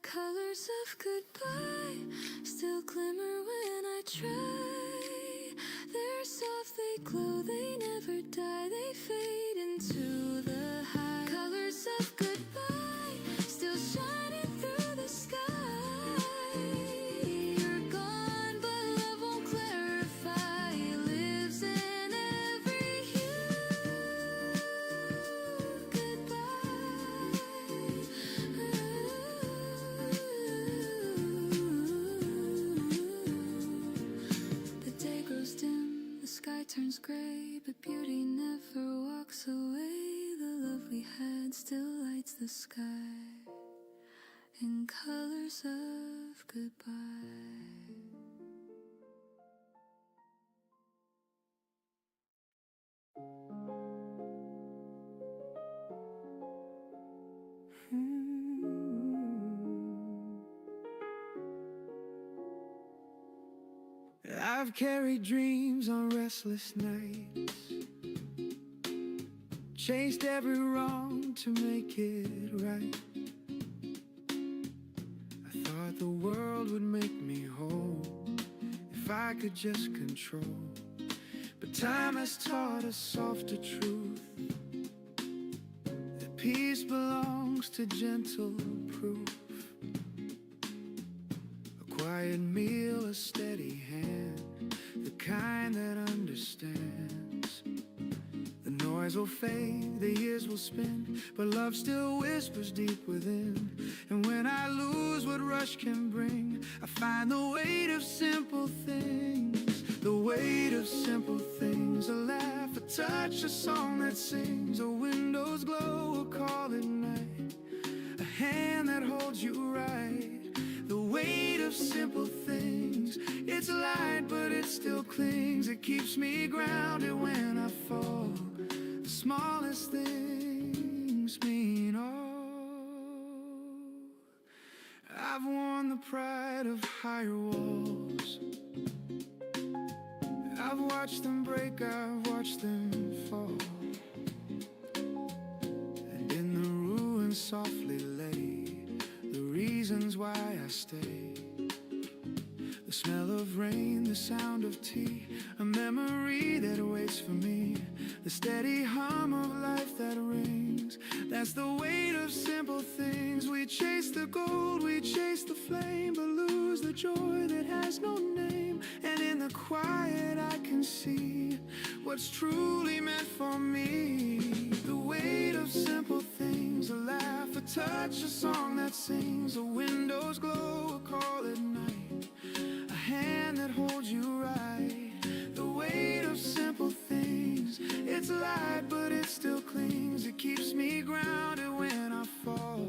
Colors of goodbye still glimmer when I try. They're soft, they glow, they never die. They fade into the high. Colors of goodbye still shining through the sky. You're gone, but love won't clarify. It lives in every hue. Goodbye. The day grows dim, the sky turns gray, but beauty never walks away. The love we had still lights the sky in colors of goodbye. I've carried dreams on restless nights, chased every wrong to make it right. I thought the world would make me whole if I could just control. But time has taught us softer truth, that peace belongs to gentle proof. A quiet meal, a steady hand, the kind that understands. The noise will fade, the years will spin, but love still whispers deep within. And when I lose what rush can bring, I find the weight of simple things. The weight of simple things. A laugh, a touch, a song that sings. A window's glow, a call at night. A hand that holds you right. The weight of simple things. It's light, but it still clings. It keeps me grounded when I fall. The smallest things mean all. I've worn the pride of higher walls. I've watched them break, I've watched them fall. And in the ruins softly lay the reasons why I stay. The smell of rain, the sound of tea, a memory that waits for me. The steady hum of life that rings, that's the weight of simple things. We chase the gold, we chase the flame, but lose the joy that has no name. And in the quiet I can see what's truly meant for me. The weight of simple things. A laugh, a touch, a song that sings. A window's glow, a call at night. A hand that holds you right. The weight of simple things. It's light, but it still clings. It keeps me grounded when I fall.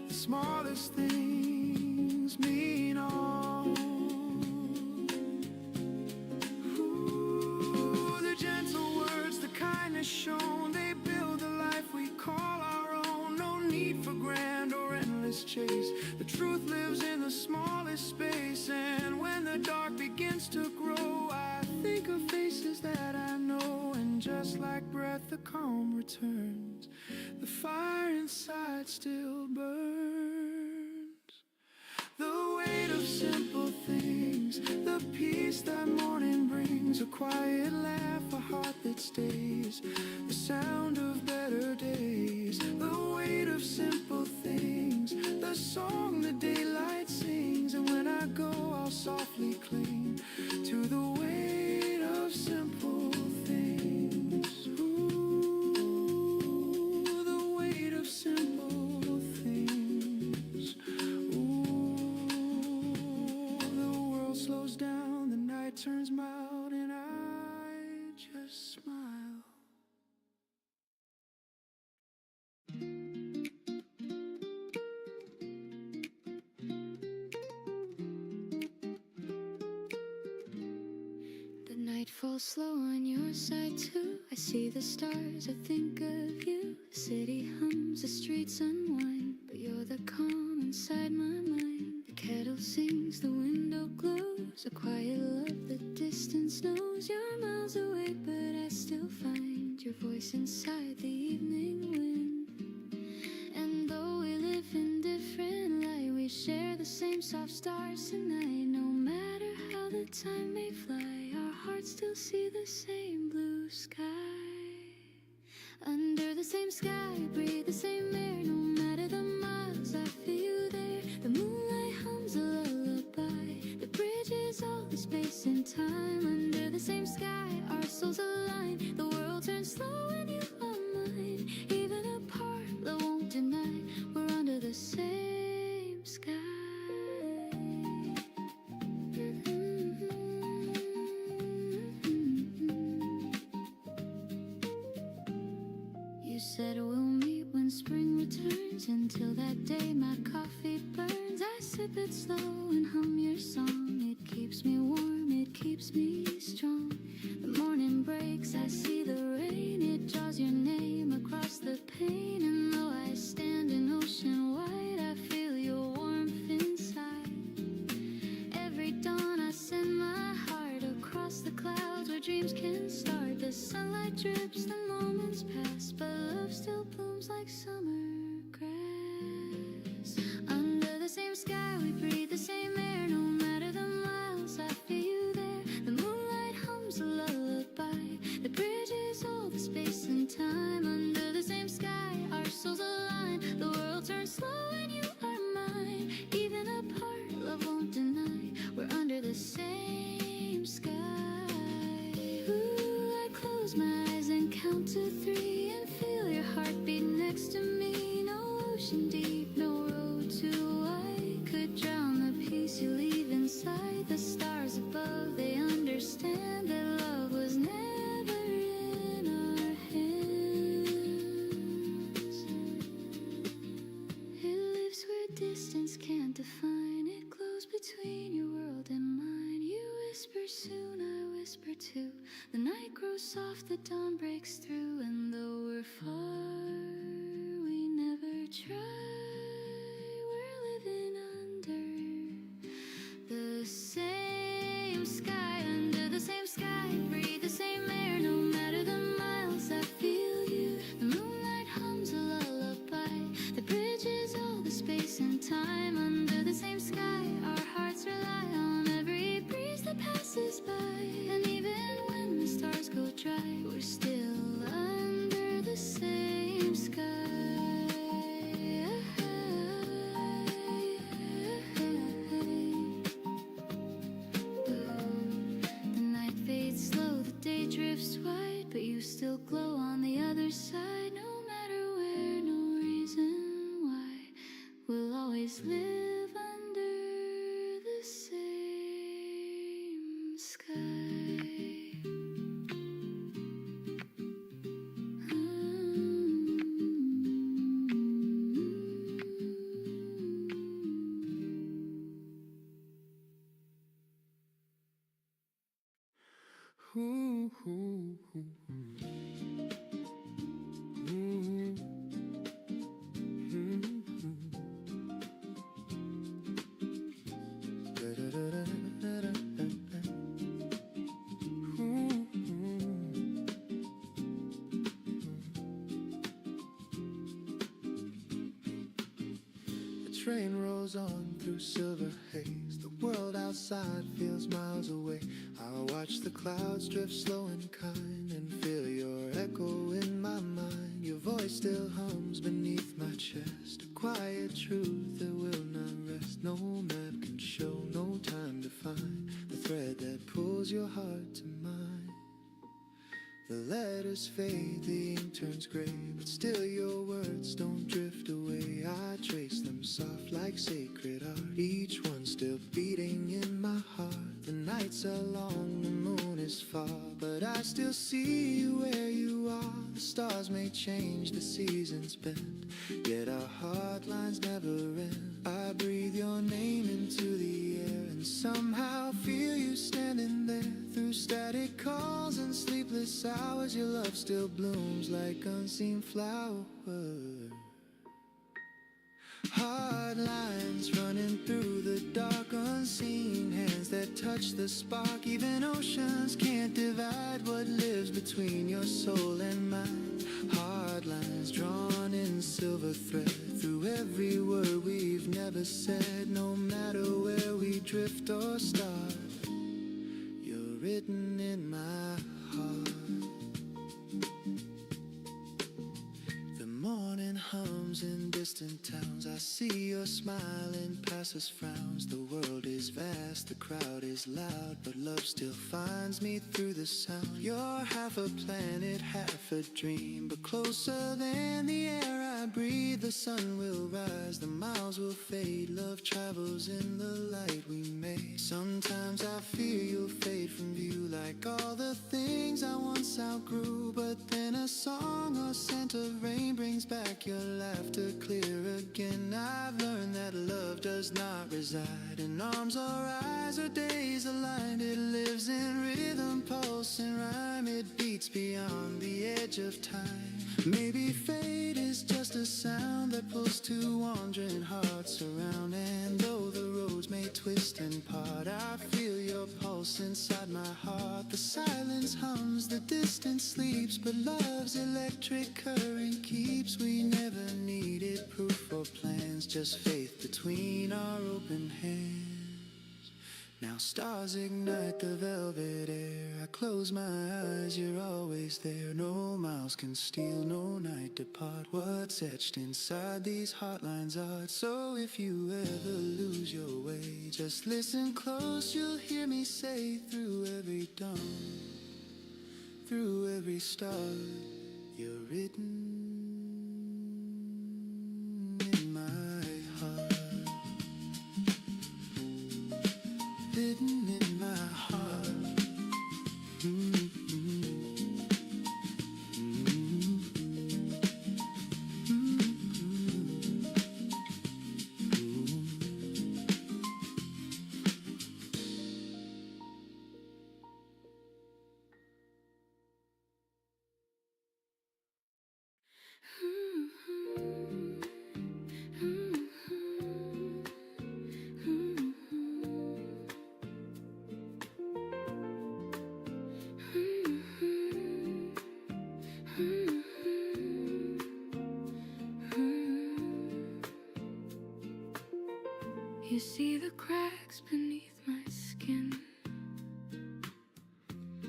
The smallest things mean all. Ooh. endless chase. The truth lives in the smallest space, and when the dark begins to grow, I think of faces that I know, and just like breath the calm returns. The fire inside still burns. The weight of simple things, the peace that morning brings, a quiet laugh, a heart that stays, the sound of better days. The weight of simple things, the song the daylight sings, and when I go I'll softly cling to the weight of simple things. Ooh, the weight of simple things. Ooh, the world slows down, the night turns mild, and I just smile. The night falls slow on your side too. I see the stars, I think of you. The city hums, the streets unwind, but you're the calm inside my mind. The kettle sings, the window glows, a quiet love the distance knows. You're miles away, but I still find your voice inside the evening wind. And though we live in different light, we share the same soft stars tonight. No matter how the time may fly, our hearts still see the same blue sky. Under the same sky, breathe the same air. No matter the miles, I feel you there. The moonlight hums a lullaby, the bridge is all the space and time. Under the same sky, our souls align. The world turns slow when you are mine. Even apart, love won't deny, we're under the same sky. You said we'll meet when spring returns. Until that day my coffee burns. I sip it slow and hum your song. It keeps me warm, it keeps me strong. The morning breaks, I see the rain. It draws your name across the pane. And though I stand in ocean wide, I feel your warmth inside. Every dawn I send my heart across the clouds where dreams can start. The sunlight drips, the moments pass, but love still blooms like summer grass. Under the same sky, we breathe the same air. No matter the miles, I feel you there. The moonlight hums a lullaby, the bridge is all the space and time. Under the same sky, our souls align. The world turns slow when you are mine. Even apart, love won't deny, we're under the same sky. Ooh, I close my eyes and count to three and feel your heartbeat next to me. No ocean deep, no road too wide could drown the peace you leave inside. The stars above, they understand that love was never in our hands. It lives where distance can't define. It glows between your world and mine. You whisper soon, I whisper too. The night grows soft, the dawn breaks through. And though we're far, we never try. We're living under the same sky. Under the same sky, breathe the same air. No matter the miles, I feel you. The moonlight hums a lullaby, the bridge is all the space and time. Under the same sky, our hearts rely on every breeze that passes by. And even when the stars go dry, we're still under the same sky. The night fades slow, the day drifts wide, but you still glow on the other side. No matter where, no reason why, we'll always live under the same sky. Ooh, ooh, ooh, ooh. train rolls on through silver haze. The world outside feels miles away. I watch the clouds drift slow and kind, and feel your echo in my mind. Your voice still hums beneath my chest, a quiet truth that will not rest. No map can show, no time to find the thread that pulls your heart to mine. The letters fade, the ink turns gray, but still your words don't drift away. I trace them soft like sacred art, each one still beating in my heart. The nights are long, the moon is far, but I still see you where you are. The stars may change, the seasons bend, yet our heart lines never end. I breathe your name into the air, and somehow feel you standing there. Through static calls and sleepless hours, your love still blooms like unseen flowers. Hard lines running through the dark, unseen hands that touch the spark. Even oceans can't divide what lives between your soul and mine. Hard lines drawn in silver thread through every word we've never said. No matter where we drift or start, you're written in my heart. The morning hums in distant towns. I see your smiling past us frowns. The world is vast, the crowd is loud, but love still finds me through the sound. You're half a planet, half a dream, but closer than the air I breathe. The sun will rise, the miles will fade. Love travels in the light we made. Sometimes I fear you'll fade from view, like all the things I once outgrew. But then a song or scent of rain brings back your laughter clear again. I've learned that love does not reside in arms or eyes or days aligned. It lives in rhythm, pulse and rhyme. It beats beyond the edge of time. Maybe fate is just a sound that pulls two wandering hearts around. And though the roads may twist and part, I feel your pulse inside my heart. The silence hums, the distance sleeps, but love's electric current keeps. We never needed proof or plans, just faith between our open hands. Now stars ignite the velvet air. I close my eyes, you're always there. No miles can steal, no night depart. What's etched inside these heart lines are. So if you ever lose your way, just listen close, you'll hear me say, through every dawn, through every star, you're written in my heart. Hidden in my heart. You see the cracks beneath my skin,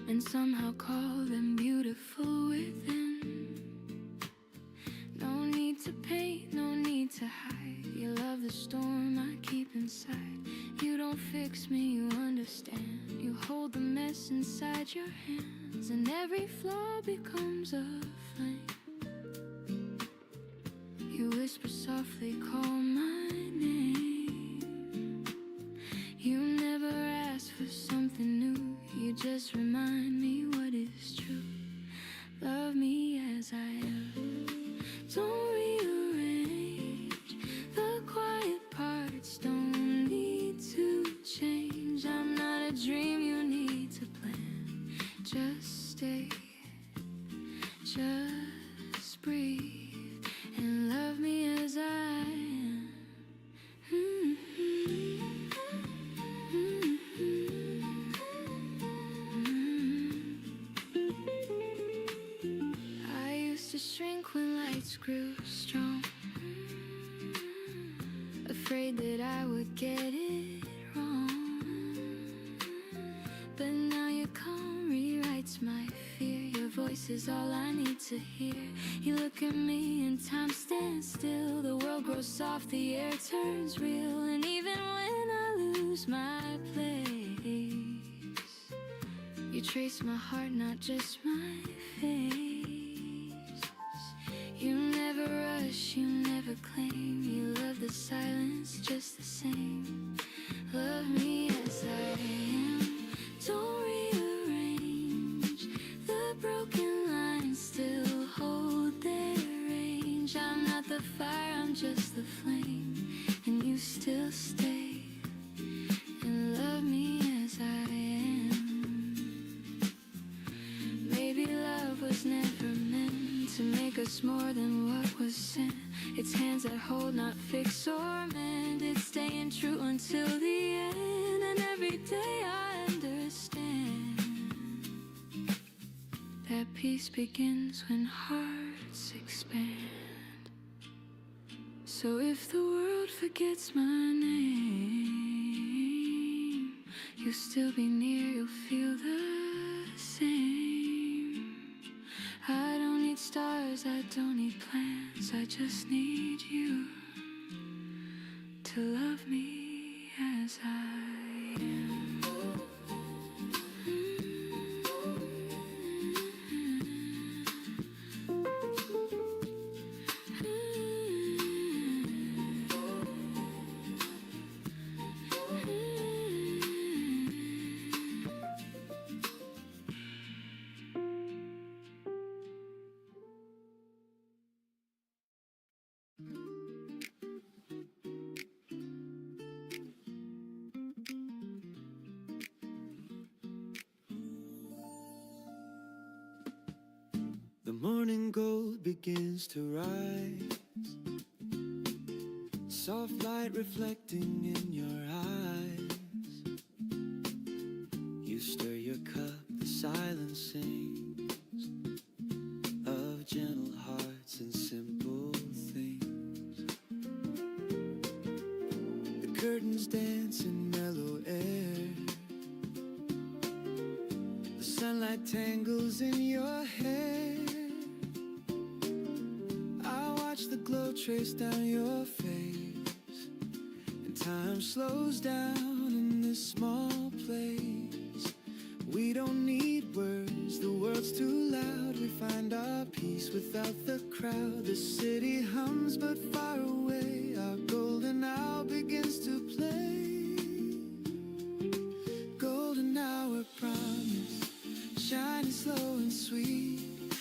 and somehow call them beautiful within. No need to paint, no need to hide. You love the storm I keep inside. You don't fix me, you understand. You hold the mess inside your hands, and every flaw becomes a flame. You whisper softly, call my name. You never ask for something new, you just remind me what is true. Love me as I am, don't rearrange. The quiet parts don't need to change. I'm not a dream you need to plan. Just stay, just breathe, and love me as I am. I used to shrink when lights grew strong. A afraid that I would get it wrong. But now your calm rewrites my fear. Your voice is all I need to hear. You look at me and time stands still. The world grows soft, the air turns real. And even when I lose my place, you trace my heart, not just my face. You never rush, you never claim. You love the silence just the same. Love me as I am. Don't rearrange. The broken lines still hold their range. I'm not the fire, I'm just the flame. And you still stay and love me as I am. Maybe love was never meant to make us more than what was sent. It's hands that hold, not fix or mend. It's staying true until the end. And every day I understand that peace begins when hearts expand. So if the world forgets my name, you'll still be near, you'll feel the same. I don't need stars, I don't need plans, I just need you to love me as I am. The morning gold begins to rise, soft light reflecting in your eyes. You stir your cup, the silence sings of gentle hearts and simple things. The curtains dance in mellow air, the sunlight tangles in your hair. The glow trace down your face, and time slows down in this small place. We don't need words, the world's too loud. We find our peace without the crowd. The city hums but far away. Our golden hour begins to play. Golden hour promise, shining slow and sweet.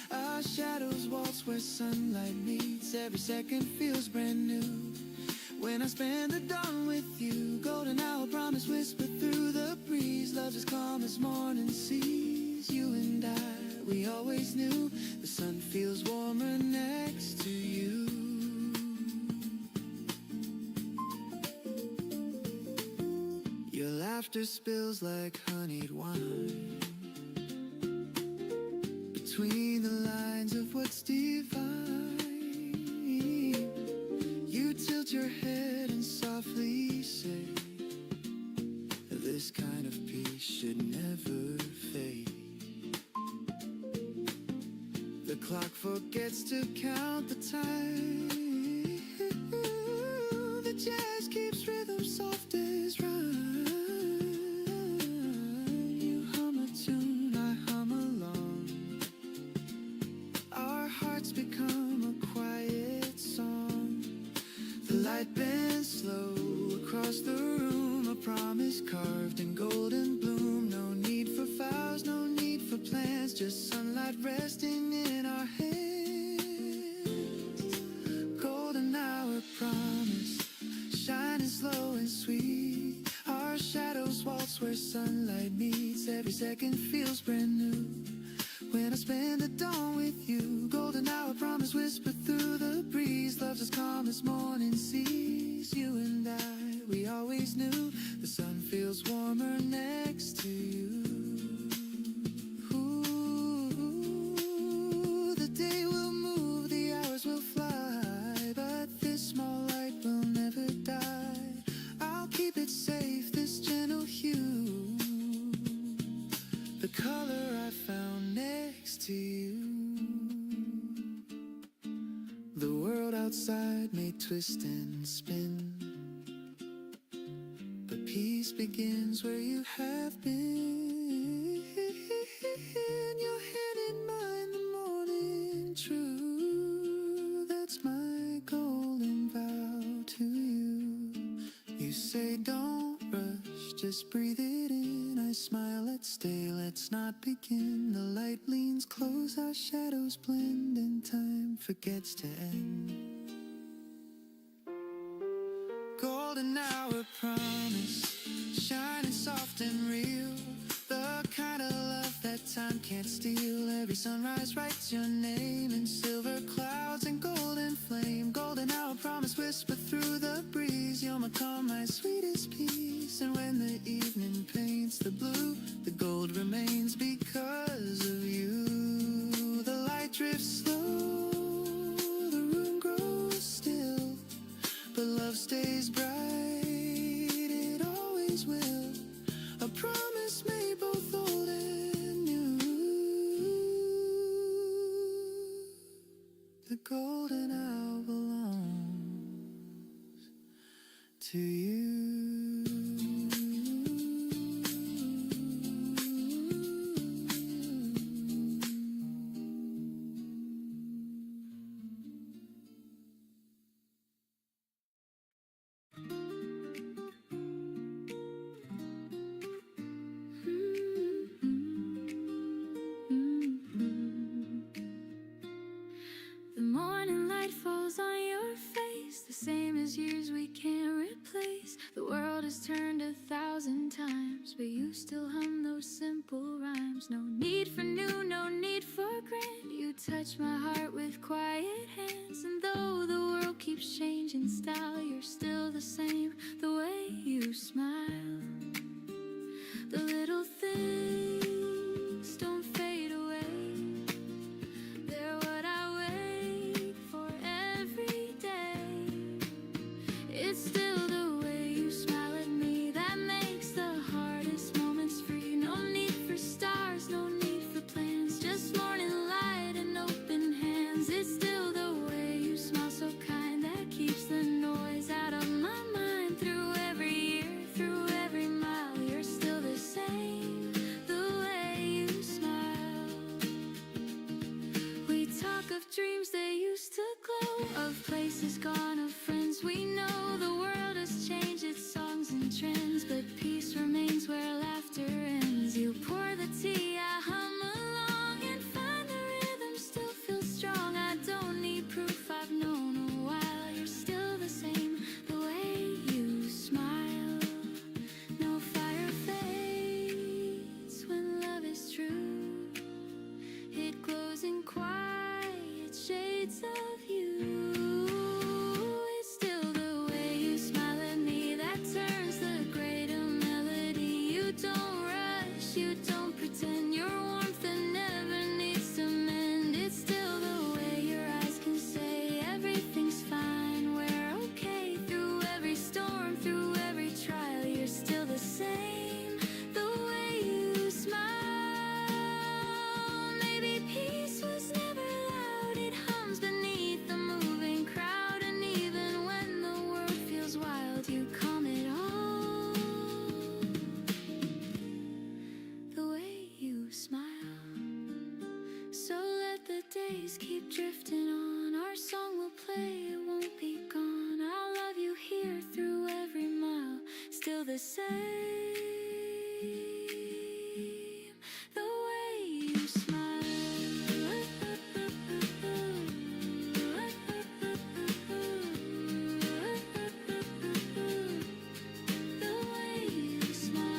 Our shadows waltz where sunlight meets. Every second feels brand new when I spend the dawn with you. Golden hour promise whispered through the breeze. Love's as calm as morning seas. You and I, we always knew the sun feels warmer next to you. Your laughter spills like honeyed wine between the lines of what's divine. You tilt your head and softly say, this kind of peace should never fade. The clock forgets to count the time. The jazz keeps rhythm soft as rhyme. You hum a tune, I hum along. Our hearts become a quiet song. The light bends slow across the room. A promise carved in golden bloom. No need for vows, no need for plans. Just sunlight resting in our hands. Golden hour promise, shining slow and sweet. Our shadows waltz where sunlight meets. Every second feels brand new when I spend the dawn with you. Golden hour promise whispered through the breeze. Love's as calm as morning seas. You and I, we always knew the sun feels warmer next to you. Ooh, the day will move, the hours will fly, but this small light will never die. twist and spin. But peace begins where you have been. Your hand in mine, the morning true. That's my golden vow to you. You say don't rush, just breathe it in. I smile, let's stay, let's not begin. The light leans close, our shadows blend, and time forgets to end. Golden hour promise, shining soft and real. The kind of love that time can't steal. Every sunrise writes your name in silver clouds and golden flame. Golden hour promise, whisper through the breeze. You're my calm, my sweetest peace. And when the evening paints the blue, the gold remains because of you. The light drifts slow, the room grows still, but love stays bright, it always will. A promise made both old and new. The golden hour belongs to you. The morning light falls on your face, the same as years we can't replace. The world has turned 1,000 times, but you still hum those simple rhymes. No need for new, no need for grand. You touch my heart with quiet hands. And though the world keeps changing style, you're still the same, the way you smile. The little things don't fade away. They're what I wait for every day. It's still the way you smile at me that makes the hardest moments free. No need for stars, no need for plans, just morning light and open hands. It's still the way you smile, so kind, that keeps the noise out of my mind. Through every year, through every mile, you're still the same, the way you smile. We talk of dreams that used to glow, of places gone, of friends we know. The world has changed its songs and trends, but peace remains where laughter ends. You pour the tea, I hum along and find the rhythm still feels strong. I don't need proof, I've known a while. You're still the same, the way you smile. No fire fades when love is true. It glows in quiet shades of you. It's still the way you smile at me that turns the greater melody. You don't rush, you don't pretend. Your warmth that never needs to mend. It's still the way your eyes can say everything's fine, we're okay. Through every storm, through every trial, you're still the same, the way you smile. Maybe peace was never loud, it hums beneath the moving crowd. And even when the world feels wild, you calm it all, the way you smile. So let the days keep drifting on, our song will play, it won't be gone. I'll love you here through every mile, still the same, the way you smile. The way you smile.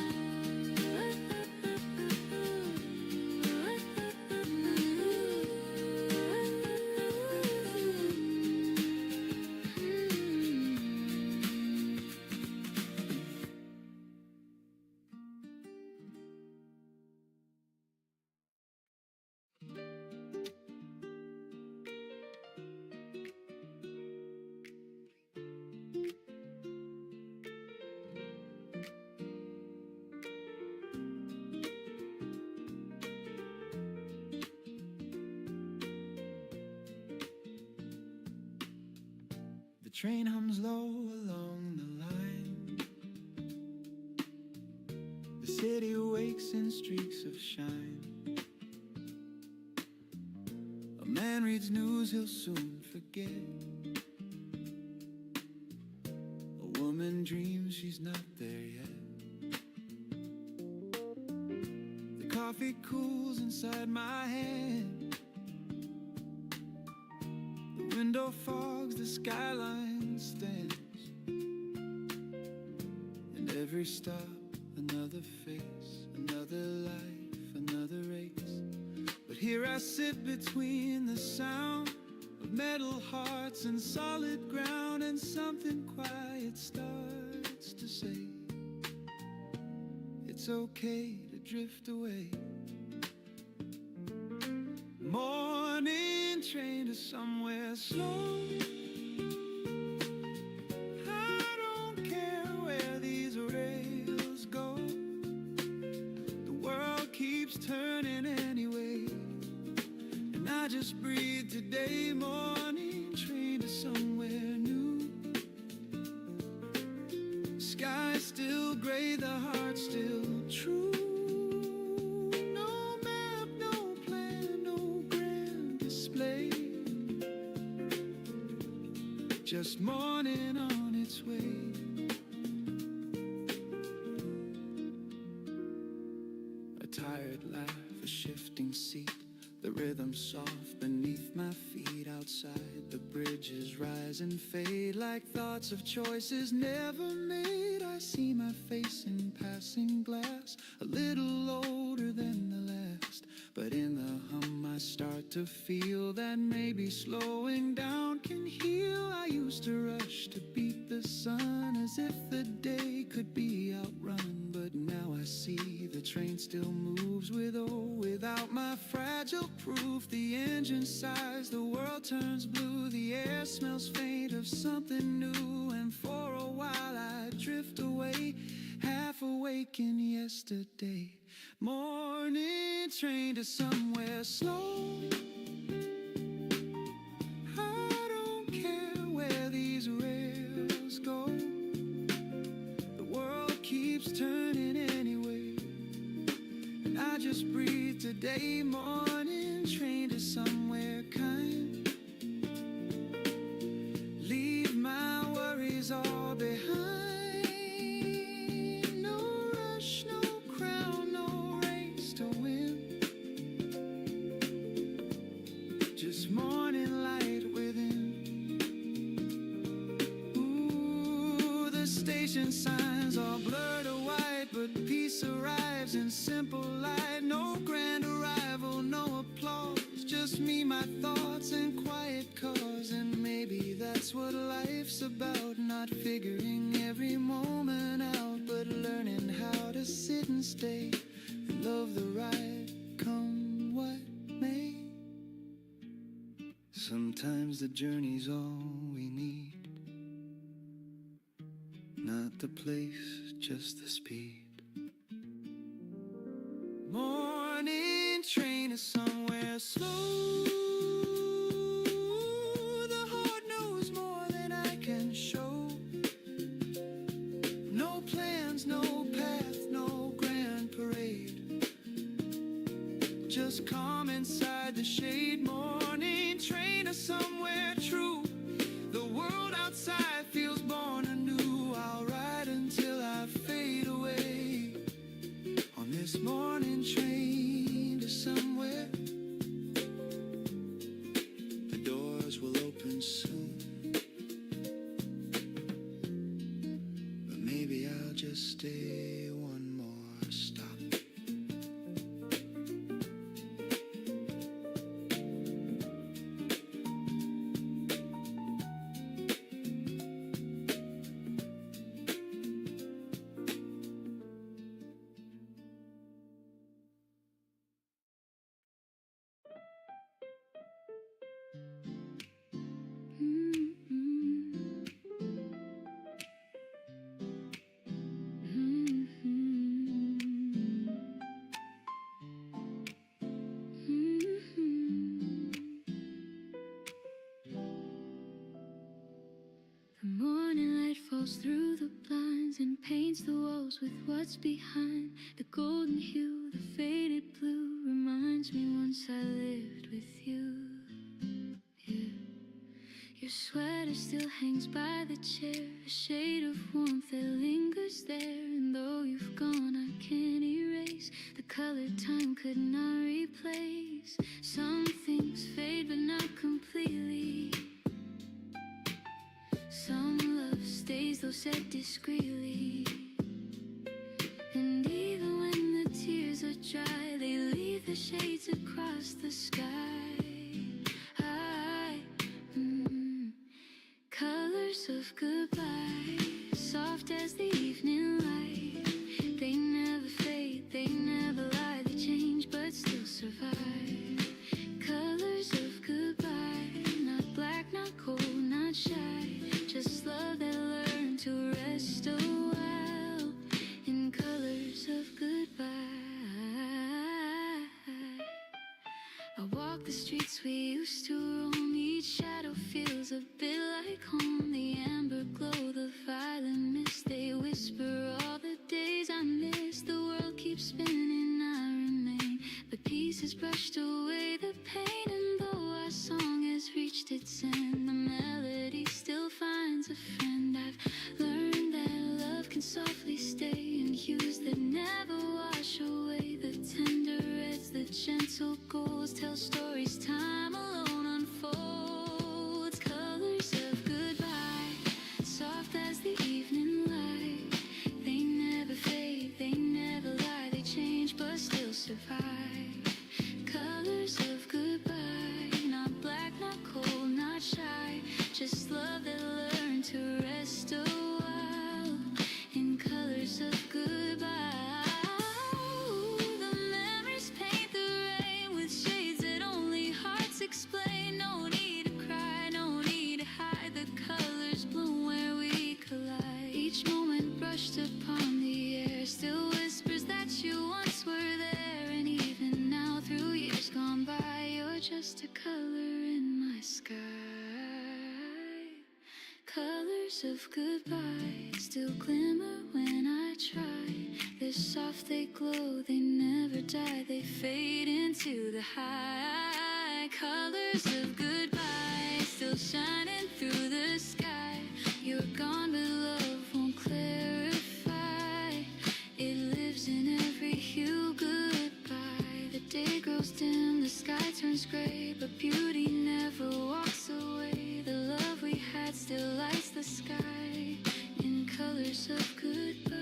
Train hums low along the line. The city wakes in streaks of shine. A man reads news he'll soon forget. A woman dreams she's not there yet. The coffee cools inside my hand. The window fogs, the skyline stands. And every stop, another face, another life, another race. But here I sit between the sound of metal hearts and solid ground, and something quiet starts to say, it's okay to drift away. Morning train to somewhere slow. I don't care where these rails go. The world keeps turning anyway, and I just breathe today. Morning train to somewhere new. Sky still gray, the heart still true. No map, no plan, no grand display. Just morning on its way. A tired laugh, a shifting seat. The rhythm soft beneath my feet. Outside the bridges rise and fade like thoughts of choices never made. I see my face in passing glass, a little older than the last. But in the hum I start to feel that maybe slowing down can heal. I used to rush to beat the sun as if the day could be outrun. But now I see the train still moves with or without my fragile proof. The engine sighs, the world turns blue. The air smells faint of something new. And for a while I drift away, half awake in yesterday. Morning train to somewhere slow. I don't care where these rails go. The world keeps turning anyway, and I just breathe today. Morning train to somewhere kind. Leave my worries all behind. Just morning light within. Ooh, the station signs are blurred to white, but peace arrives in simple light. No grand arrival, no applause, just me, my thoughts, and quiet cause. And maybe that's what life's about, not figuring every moment out, but learning how to sit and stay and love the ride, come what may. Sometimes the journey's all we need, not the place, just the speed. Morning train is somewhere slow. The heart knows more than I can show. No plans, no path, no grand parade. Just calm inside the shade. Morning train to somewhere true. The world outside feels born anew. I'll ride until I fade away on this morning train to somewhere. The doors will open soon, but maybe I'll just stay one more stop. and paints the walls with what's behind. The golden hue, the faded blue reminds me once I lived with you. Yeah. Your sweater still hangs by the chair, a shade of warmth that lingers there. And though you've gone, I can't erase the color time could not replace. Some things fade but not completely. Some love stays though said discreetly. And even when the tears are dry, they leave the shades across the sky. Colors of goodbye, soft as the evening light. They never fade, they never lie. They change but still survive. Colors of goodbye, not black, not cold, not shy. Just love that learned to rest a while in colors of goodbye. I walk the streets we used to roam. Each shadow feels a bit like home. The amber glow, the violet mist, they whisper all the days I miss. The world keeps spinning, I remain. The peace has brushed away the pain. And though our song has reached its end, the melody still finds a friend. I've learned that love can softly stay in hues that never wash away. The tender reds, the gentle golds tell stories time alone unfolds. Colors of goodbye, soft as the evening light. They never fade, they never lie. They change but still survive. Colors of goodbye, not black, not cold, not shy. Just love that learned to rest a while in colors of goodbye. The memories paint the rain with shades that only hearts explain. No need to cry, no need to hide. The colors bloom where we collide. Each moment brushed upon the air still whispers that you once were there. And even now, through years gone by, you're just a color in my sky. Colors of goodbye still glimmer when I try. They're soft, they glow, they never die. They fade into the high. Colors of goodbye still shining through the sky. You're gone but love won't clarify. It lives in every hue. Goodbye. The day grows dim, the sky turns gray, but beauty never walks away. The love we had still lights the sky in colors of goodbye.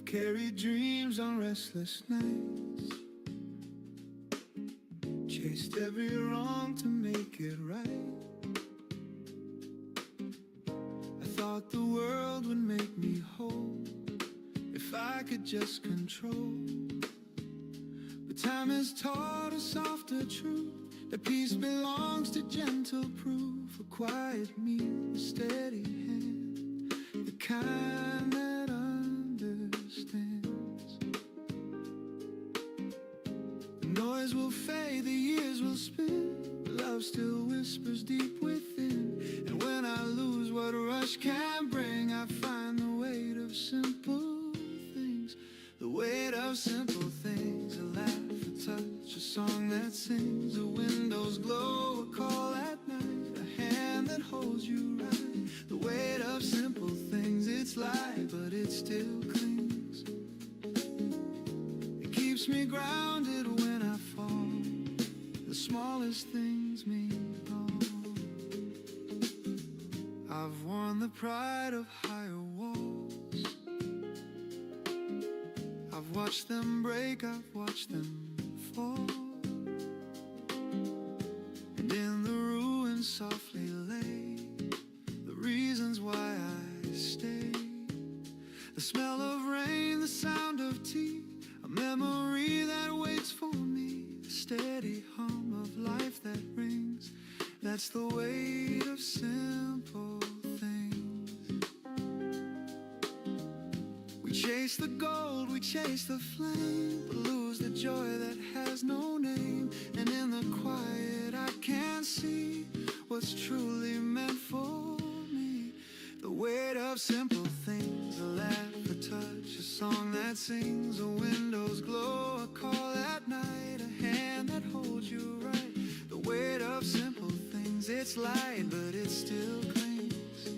Carried dreams on restless nights, chased every wrong to make it right. I thought the world would make me whole if I could just control. But time has taught a softer truth, that peace belongs to gentle proof. A quiet meal, a steady hand, the kind that understands. The noise will fade, the years will spin, but love still whispers deep within. And when I lose what a rush can bring, I find the weight of simple things. The weight of simple things. A laugh, a touch, a song that sings. The windows glow, a call at night, a hand that holds you right. The weight of simple things. It's light, but it still clings. It keeps me grounded when I fall. The smallest things mean all. I've won the pride of higher walls. I've won watched them break, I've watched them fall. And in the ruins softly lay the reasons why I stay. The smell of rain, the sound of tea, a memory that waits for me. The steady hum of life that rings, that's the weight of simple things. We chase the gold, we chase the flame, but lose the joy that has no name. And in the quiet I can't see what's truly meant for me. The weight of simple things, a laugh, a touch, a song that sings, a window's glow, a call at night, a hand that holds you right. The weight of simple things, it's light but it still clings.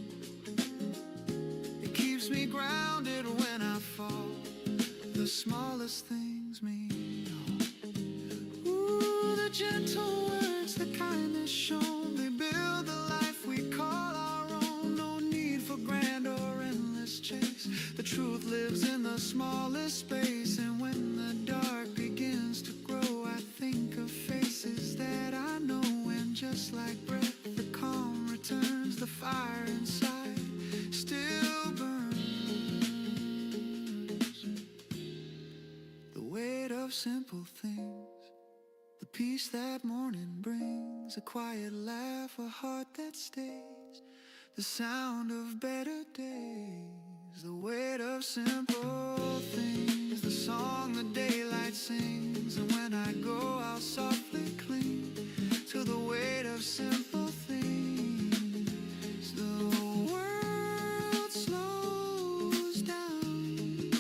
It keeps me grounded when I fall. The smallest things mean all. Ooh, the gentle words, the kindness shown, they build the life we call our own. No need for grand or endless chase. The truth lives in the smallest space. And when the dark begins to grow, I think of faces that I know. And just like breath, the calm returns. The fire inside still burns. The weight of simple things, the peace that morning brings, a quiet laugh, a heart that stays, the sound of better days. The weight of simple things, the song the daylight sings. And when I go, I'll softly cling to the weight of simple things. The world slows down,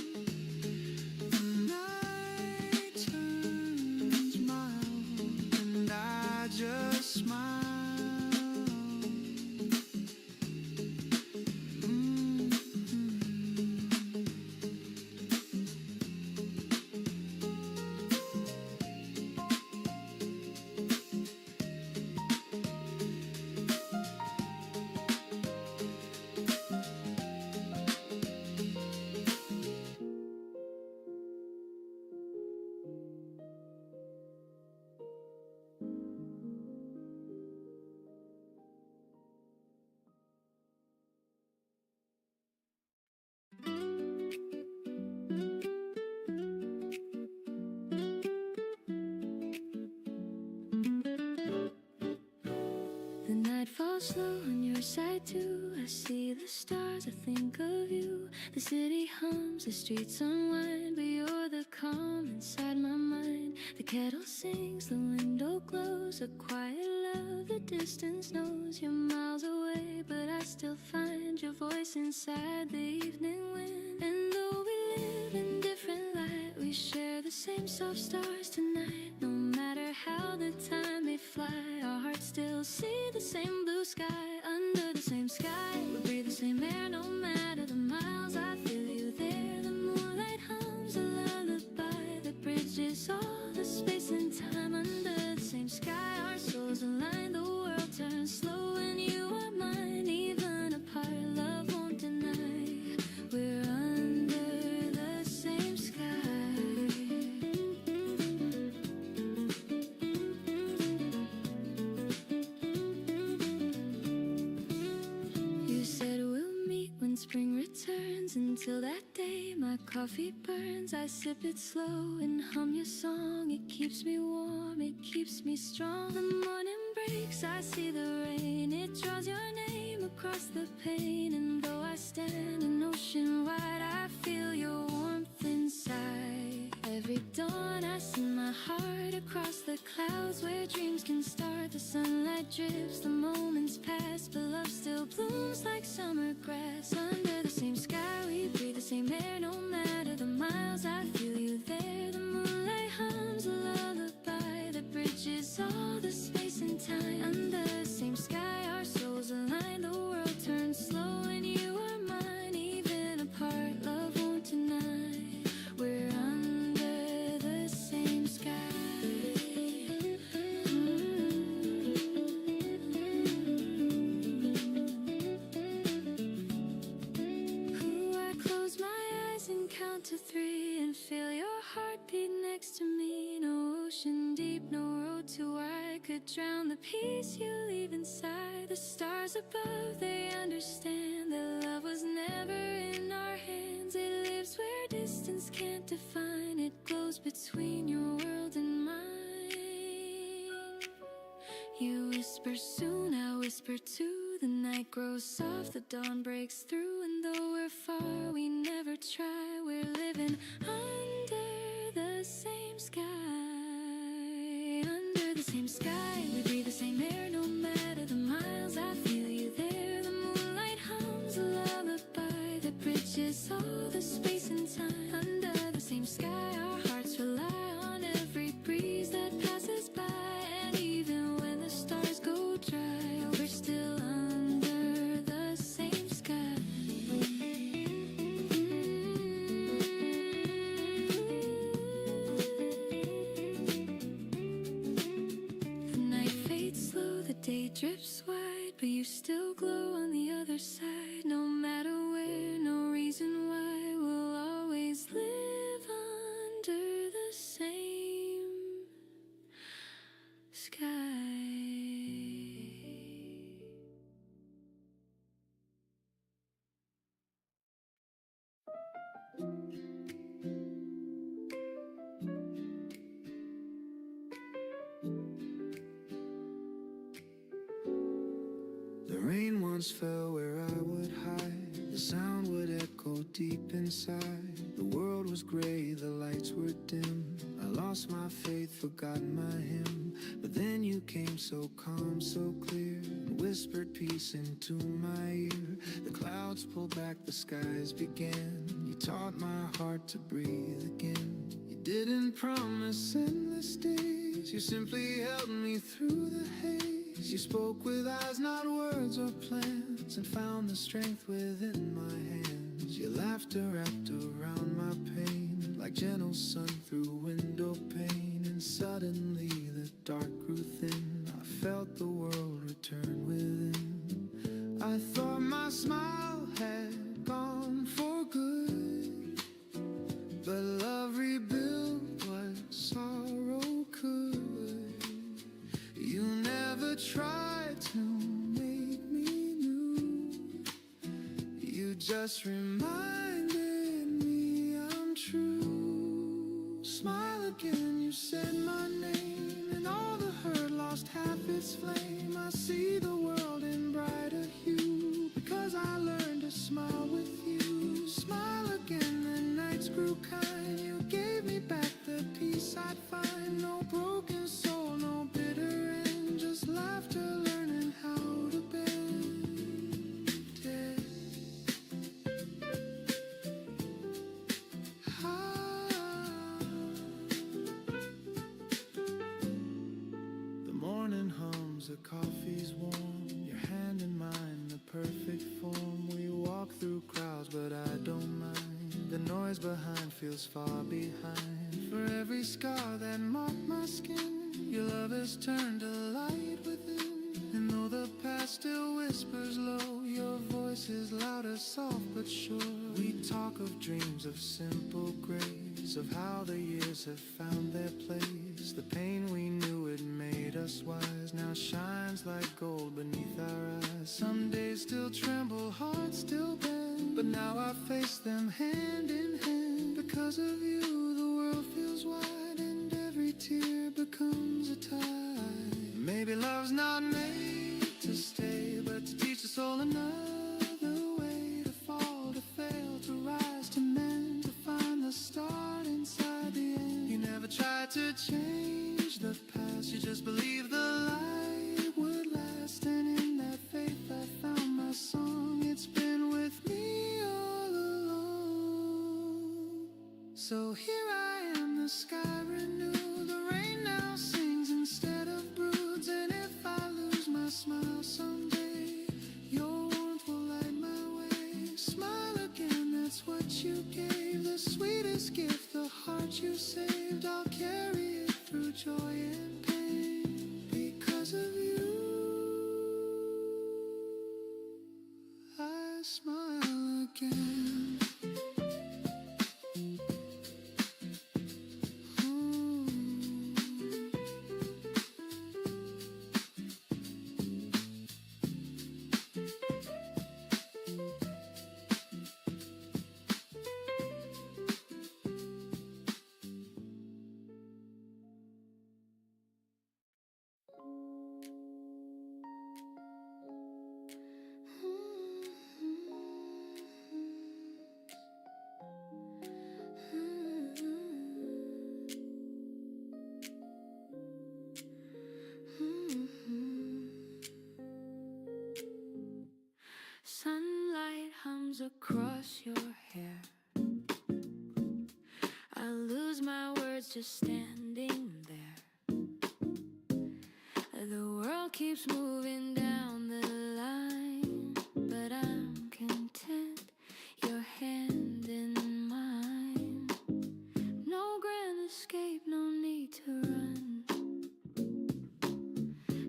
the night turns mild, and I just smile. The night falls slow on your side too. I see the stars, I think of you. The city hums, the streets unwind, but you're the calm inside my mind. The kettle sings, the window glows, a quiet love the distance knows. You're miles away, but I still find your voice inside the evening wind. And though we live in different light, we share the same soft stars tonight. No matter how the time may fly, our hearts still see the same blue sky. Under the same sky, we breathe the same air. No matter the miles, I feel you there. The moonlight hums a lullaby that bridges all the space and time. Under the same sky, our souls align. The world turns slow and you are mine. Even apart, love won't deny. We're under the same sky. Spring returns. Until that day my coffee burns. I sip it slow and hum your song. It keeps me warm, it keeps me strong. The morning breaks, I see the rain. It draws your name across the pane. And though I stand an ocean wide, I feel your warmth inside. Every dawn I send my heart across the clouds where dreams can start. The sunlight drips, the moments pass, but love still blooms like summer grass. Under the same sky, we breathe the same air. No matter the miles, I feel you there. The moonlight hums a lullaby that bridges all the space and time. Under the same sky, our souls align. The world turns slow and you are mine. Even apart, love won't deny. We're under the same sky. Ooh, I close my eyes and count to 3 and feel your next to me. No ocean deep, no road too wide could drown the peace you leave inside. The stars above, they understand that love was never in our hands. It lives where distance can't define. It glows between your world and mine. You whisper soon, I whisper too. The night grows soft, the dawn breaks through. And though we're far, we never try. We're living under the same sky. Under the same sky, we breathe the same air. No matter the miles, I feel you there. The moonlight hums a lullaby that bridges all the space and time. Under the same sky, our hearts rely on every breeze that passes by. And even when the stars go dry, we're still under the same sky. The night fades slow, the day drips wide, but you still glow on the other side. No matter where, no reason why, we'll always live under the same sky. The rain once fell where I would hide. The sound would echo deep inside. The world was gray, the lights were dim. I lost my faith, forgot my hymn. But then you came so calm, so clear, and whispered peace into my ear. The clouds pulled back, the skies began. You taught my heart to breathe again. You didn't promise endless days, you simply held me through the haze. You spoke with eyes, not words or plans, and found the strength within my hands. Your laughter wrapped around my pain, like gentle sun through window pane. And suddenly the dark grew thin, I felt the world return within. I thought my smile had gone for good, but love rebuilt what sorrow could. You never tried to make me new, you just reminded me I'm true. Smile again, you said my name, and all the hurt lost half its flame. I see the world in brighter hue, because I learned to smile with you. Smile again, the nights grew kind, you gave me back the peace I'd find. No broken soul, no bitter end, just laughter learning how to bend it. The morning hums, the coffee's warm, your hand in mine, the perfect form. We walk through crowds, but I don't mind. The noise behind feels far behind. For every scar that marked my skin, your love has turned to light within. And though the past still whispers low, your voice is louder, soft but sure. We talk of dreams of simple grace, of how the years have found their place. The pain we knew had made us wise now shines like gold beneath our eyes. Some days still tremble, hearts still bend, but now I face them hand in hand. Because of you, the world feels wide, and every tear becomes a tide. Maybe love's not made to stay, but to teach the soul another way. To fall, to fail, to rise, to mend, to find the start inside the end. You never tried to change the past, you just believed the light would last. And in that faith I found my song, it's been with me all along. So here I am, the sky renewed, the rain now sings instead of broods. And if I lose my smile someday, your warmth will light my way. Smile again, that's what you gave, the sweetest gift, the heart you saved. I'll carry it through joy and pain. Because of you, I smile again. just standing there. The world keeps moving down the line, but I'm content, your hand in mine. No grand escape, no need to run.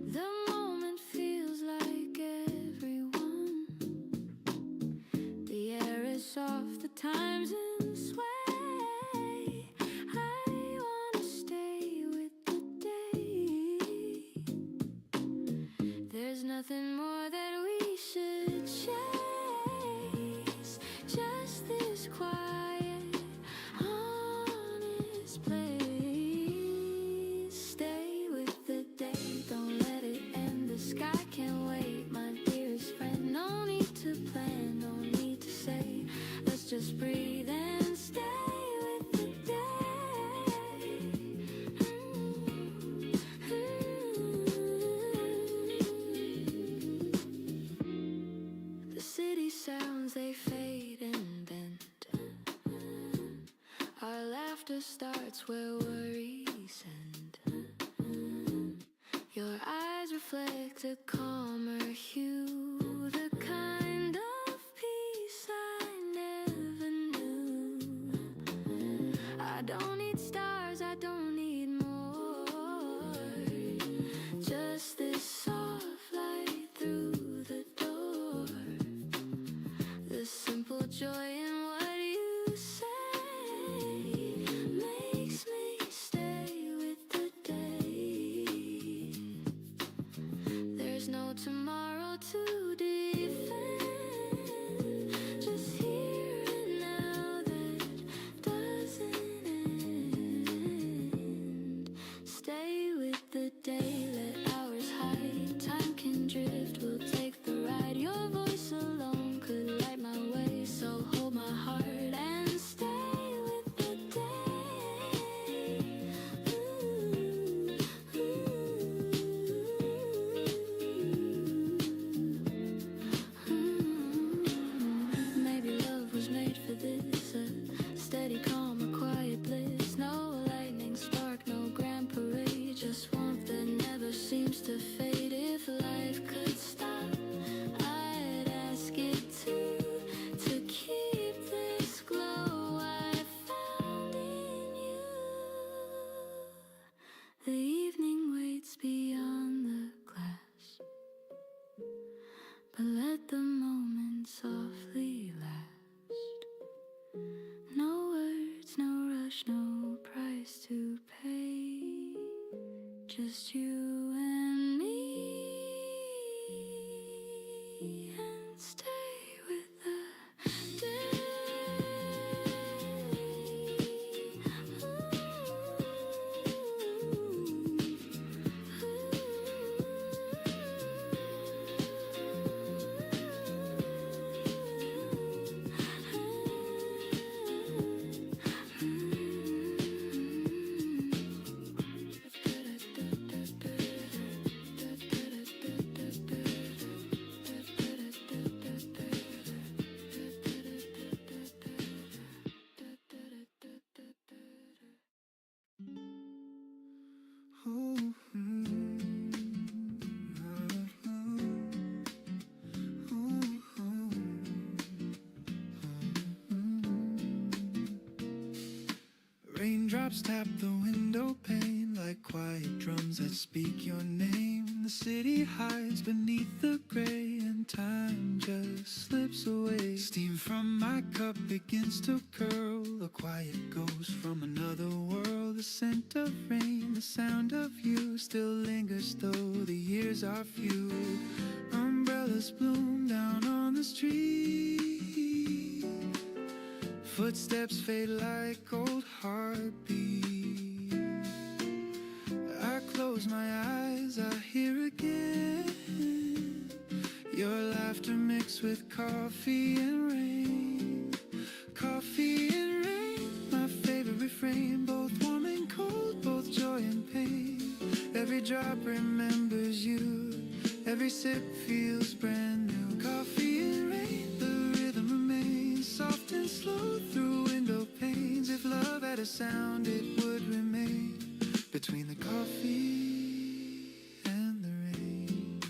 The moment feels like everyone. The air is soft, the time's in sway. I wanna stay with the day. There's nothing more that we should chase. Just this quiet, honest place. Stay with the day, don't let it end. The sky can't wait, my dearest friend. No need to plan, no need to say. Let's just breathe and stay with the day. The city sounds, they fade and bend. Our laughter starts where worries end. Your eyes reflect a calmer hue, the kind of peace I never knew. I don't need stars, I don't need more. Just this soft light through the door. The simple joy in what you say makes me stay with the day. There's no tomorrow to defend, just here and now that doesn't end. Stay with the day, let hours hide. Time can drift, we'll take the ride. Your voice alone could light my way, so hold my heart and stay with the day. Maybe love was made for this, a steady calm, a quiet bliss. No lightning spark, no grand parade, just warmth that never seems to fade. If life could stop, I'd ask it to keep this glow I found in you. The evening waits beyond the glass, but let the moment softly last. No words, no rush, no price to pay, just you and me. And stay with the day. Raindrops tap the window pane like quiet drums that speak your name. The city hides beneath the gray and time just slips away. Steam from my cup begins to curl, a quiet ghost from another world. The scent of rain, the sound of you still lingers though the years are few. Umbrellas bloom down on the street, footsteps fade like old heartbeats. I close my eyes, I hear again your laughter mixed with coffee and rain. Coffee and rain, my favorite refrain. Both warm and cold, both joy and pain. Every drop remembers you, every sip feels brand new. Coffee and rain, the rhythm remains soft and slow through window panes. If love had a sound, it would remain. between the coffee and the rain.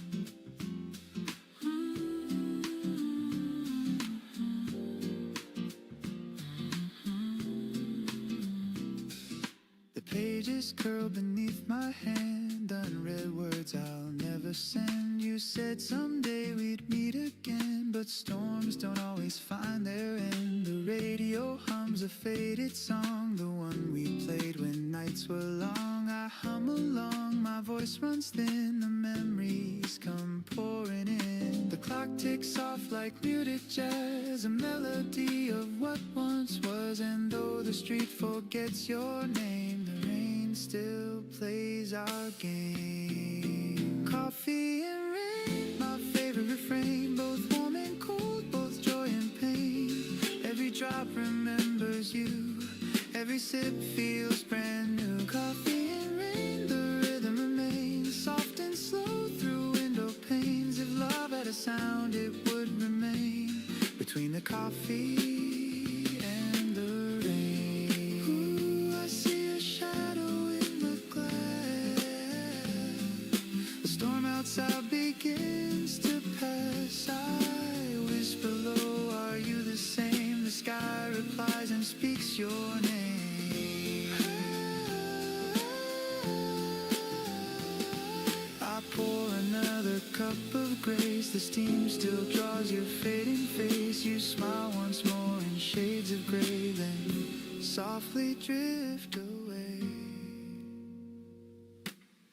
The pages curl beneath my hand, unread words I'll never send. You said someday we'd meet again, but storms don't always find their end. The radio hums a faded song, the one we played when nights were long. I hum along, my voice runs thin, the memories come pouring in. The clock ticks off like muted jazz, a melody of what once was. And though the street forgets your name, the rain still plays our game. Coffee and rain, my favorite refrain, both warm and cold, both joy and pain. Every drop remembers you, every sip feels brand new. Coffee and rain, the rhythm remains soft and slow through window panes. If love had a sound, it would remain between the coffee and the rain. Ooh, I see a shadow in the glass. The storm outside begins to pass. I whisper low, are you the same? The sky replies and speaks your name. I pour another cup of grace. The steam still draws your fading face. You smile once more in shades of gray, then softly drift away.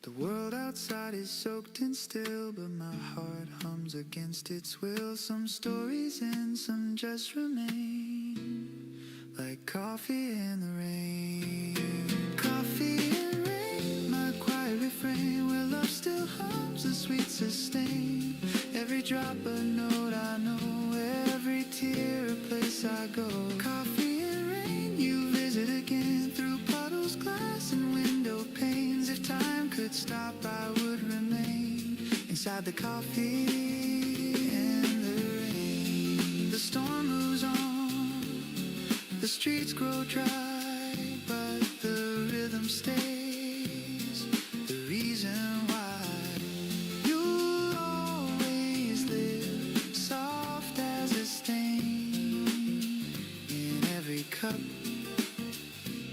The world outside is soaked and still, but my heart hums against its will. Some stories end, some just remain, like coffee in the rain. Coffee and rain, my quiet refrain, where love still hums a sweet sustain. Every drop a note I know, every tear a place I go. Coffee and rain, you visit again through puddles, glass and window panes. If time could stop, I would remain inside the coffee and the rain. The storm moves on, the streets grow dry, but the rhythm stays. The reason why you'll always live soft as a stain in every cup,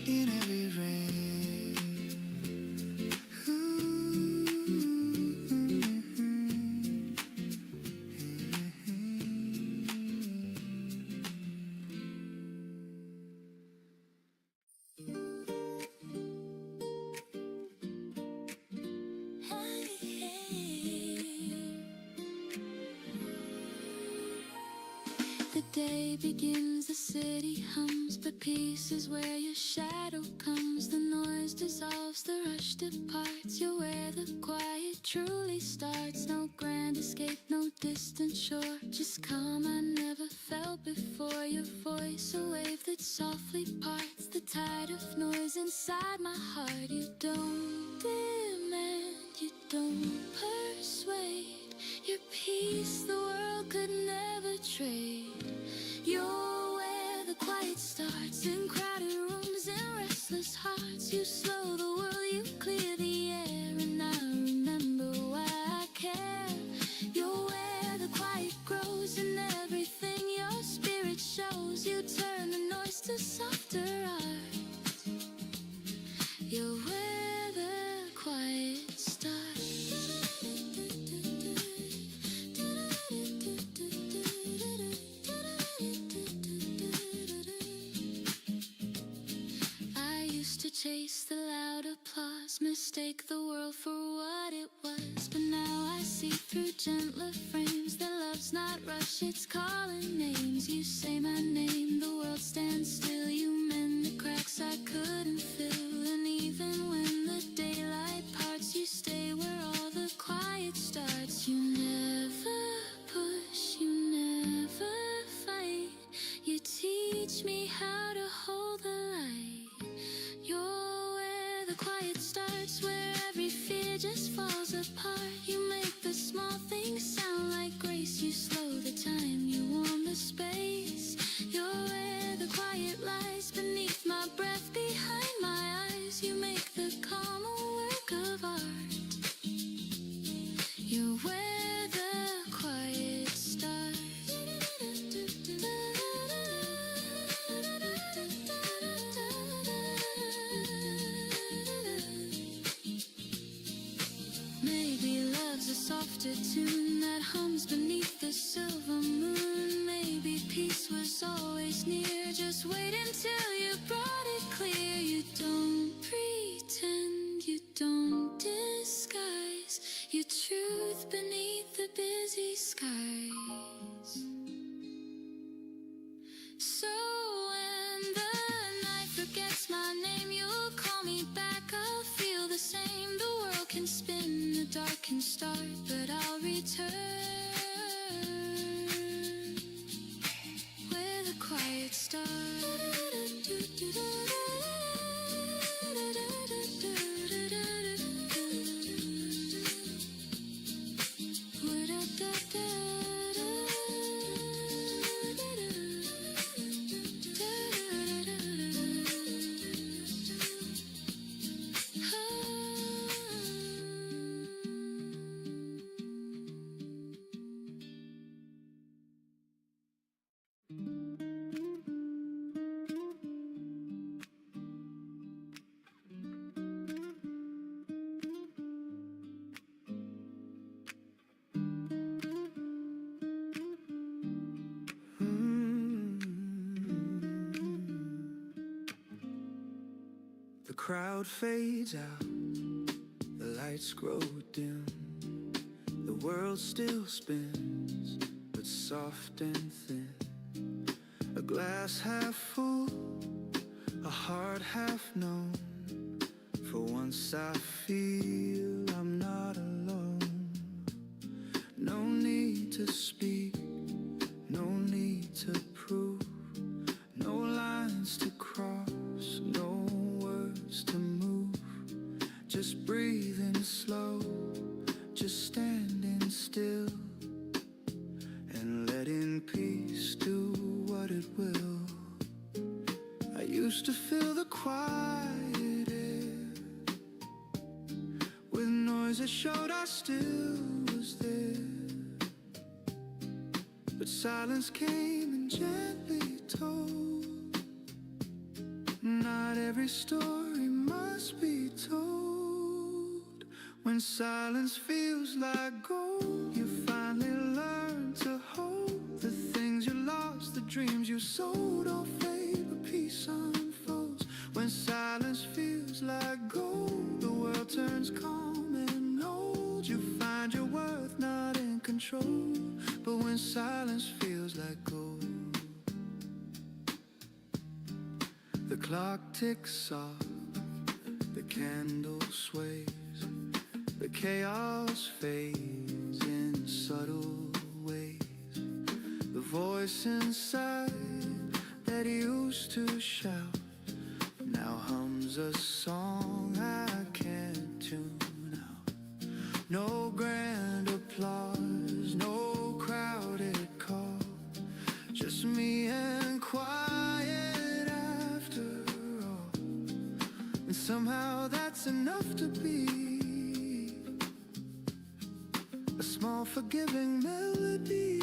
in every rain. The day begins, the city hums, but peace is where your shadow comes. The noise dissolves, the rush departs. You're where the quiet truly starts. No grand escape, no distant shore, just calm I never felt before. Your voice, a wave that softly parts the tide of noise inside my heart. You don't demand, you don't persuade. Your peace the world could never trade. You're where the quiet starts, in crowded rooms and restless hearts. You slow the world, you clear the air, and I remember why I care. You're where the quiet grows in everything your spirit shows. You turn the noise to softer art. You're where the quiet starts. Chase the loud applause, mistake the world for what it was. But now I see through gentler frames that love's not rush, it's calling names. You say my name, the world stands still. You mend the cracks I couldn't fill. And even when the daylight parts, you stay where all the quiet starts. You never push, you never fight. You teach me how to hold the light. You're where the quiet starts, where every fear just falls apart. You make the small things sound like grace. You slow the time, you warm the space. You're where the quiet lies, beneath my breath, behind my eyes. You make the calm just a tune that hums beneath the silver moon. Maybe peace was always near. Just wait until you brought it clear. You don't pretend, you don't disguise your truth beneath the busy skies. So when the night forgets my name, you'll call me back. I'll feel the same. The world can spin, the dark can start, but I'll return with a quiet start. The crowd fades out, the lights grow dim. The world still spins, but soft and thin. A glass half full, a heart half known. For once I feel I'm not alone. No need to speak, no need to prove. No lines to cross, no words to move. Just breathing slow, just standing still, and letting peace do what it will. I used to fill the quiet air with noise that showed I still was there. But silence came and gently told. Not every story must be told. When silence feels like gold, you finally learn to hold. The things you lost, the dreams you sold, all fade, but peace unfolds. When silence feels like gold, the world turns calm and old. You find your worth not in control. But when silence feels like gold, the clock ticks off, the candle sways, the chaos fades in subtle ways. The voice inside that used to shout now hums a song I can't tune out. No grand applause, no crowded call, just me and quiet after all. And somehow that's enough to be a small forgiving melody.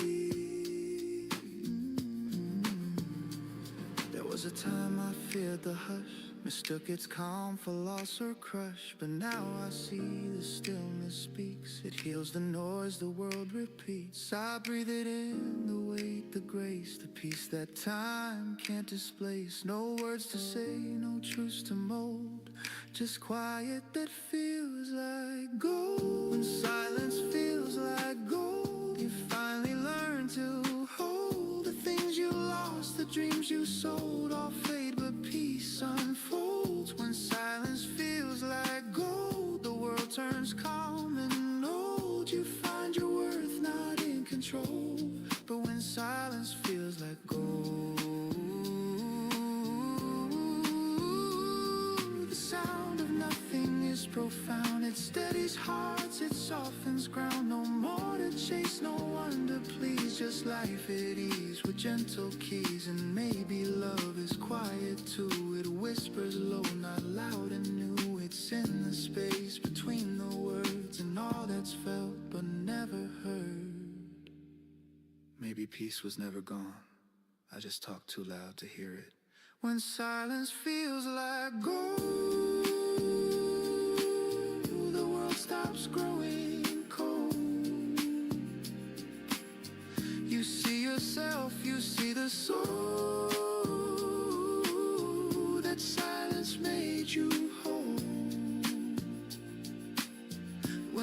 There was a time I feared the hush, mistook its calm for loss or crush. But now I see the stillness speaks. It heals the noise the world repeats. I breathe it in, the weight, the grace, the peace that time can't displace. No words to say, no truths to mold, just quiet that feels like gold. When silence feels like gold, you finally learn to hold. The things you lost, the dreams you sold, all fade but peace unfolds. When silence feels like gold, the world turns calm and old. You find your worth not in control. But when silence feels like gold, the sound of nothing is profound. It steadies hearts, it softens ground. No more to chase, no one to please, just life at ease with gentle keys. And maybe love is quiet too. It whispers low, not loud and new. It's in the space between the words and all that's felt but never heard. Maybe peace was never gone, I just talked too loud to hear it. When silence feels like gold, the world stops growing cold.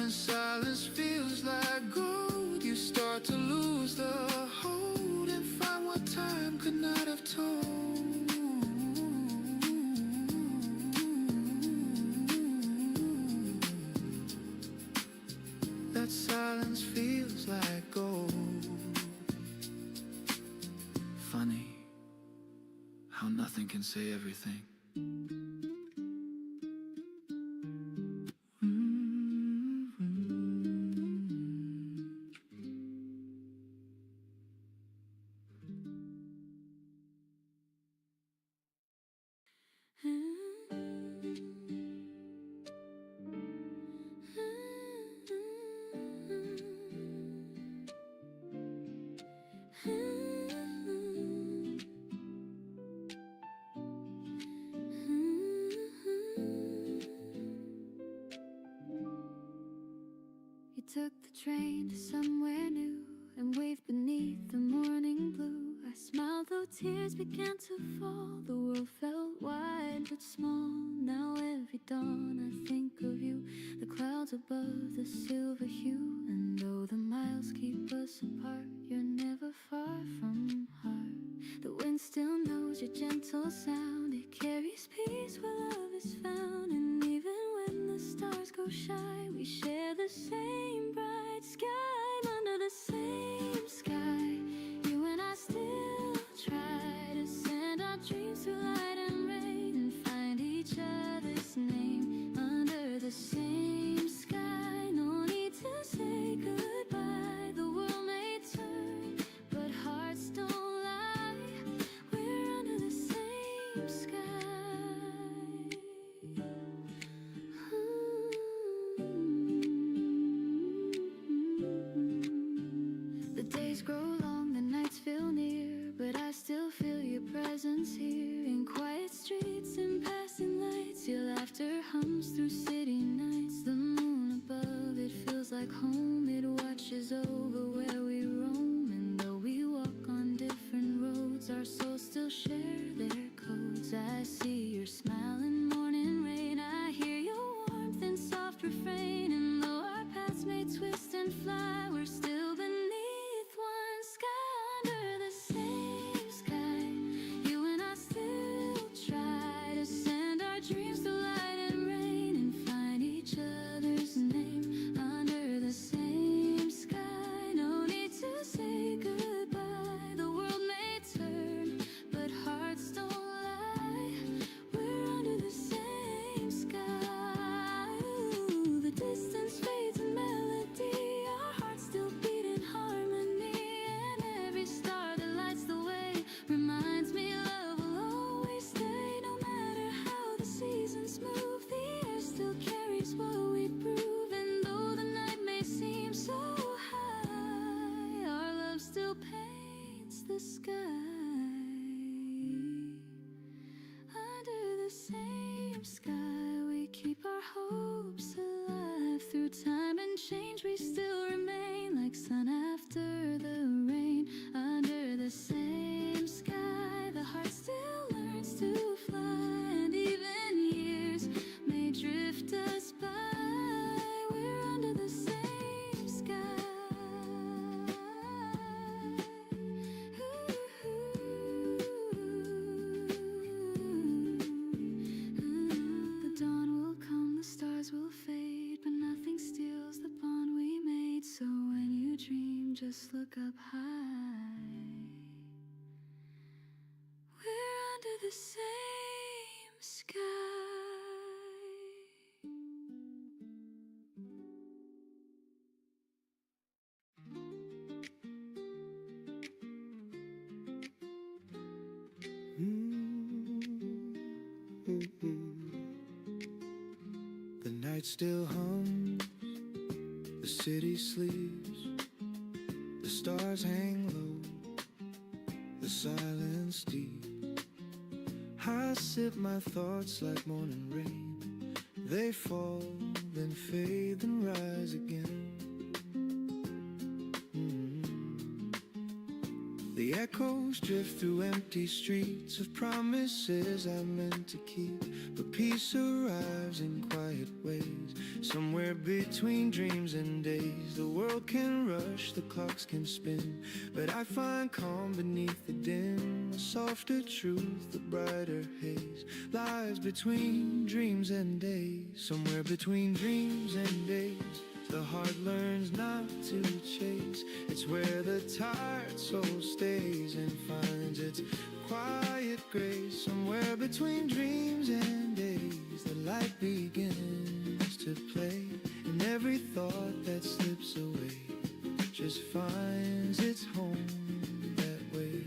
when silence feels like gold, you start to lose the hold and find what time could not have told. That silence feels like gold. Funny how nothing can say everything. You took the train to somewhere new and waved beneath the morning blue. I smiled though tears began to fall. The world felt wide but small. Now every dawn I think of you, the clouds above the silver hue. And though the miles keep us apart, you're never far from heart. The wind still knows your gentle sound. It carries peace where love is found. And even when the stars go shy, we share the same bright sky. Under the same sky, you and I still try to send our dreams through light and rain and find each other's name. Under the same sky, no need to say goodbye. The world may turn, but hearts don't lie. We're under the same sky. The days grow long, the nights feel near, but I still feel your presence here. In quiet streets and passing lights, your laughter hums through city nights. The moon above, it feels like home. It watches over where we roam. And though we walk on different roads, our souls still share their codes. I see your smile in morning rain, I hear your warmth in soft refrain. And though our paths may twist and fly, we're still beneath one sky. Under the same sky, you and I still try to send our dreams through light and rain and find each other's name. Under the same sky, no need to say goodbye. The world may turn, but hearts don't lie. We're under the same sky. Ooh, the distance fades in melody, our hearts still beat in harmony. And every star that lights the way reminds me love will always stay. No matter how the seasons move, the air still carries what we prove. And though the night may seem so high, our love still paints the sky. Under the same sky, we keep our hopes alive. Through time and change, we still remain like sun after the rain. Under the same sky, the heart still learns to fly. And even years may drift us by, we're under the same sky. The dawn will come, the stars will fade, but nothing steals the bond we made. So when you dream, just look up high. We're under the same sky. The night still hums, the city sleeps, the stars hang low, the silence deep. I sip my thoughts like morning rain. They fall, then fade, then rise again. The echoes drift through empty streets of promises I meant to keep. But peace arrives in quiet ways. Somewhere between dreams and days, the world can rush, the clocks can spin, but I find calm beneath the dim, a softer truth, a brighter haze lies between dreams and days. Somewhere between dreams and days, the heart learns not to chase. It's where the tired soul stays and finds its quiet grace. Somewhere between dreams and days, the light begins to play, and every thought that slips away just finds its home that way.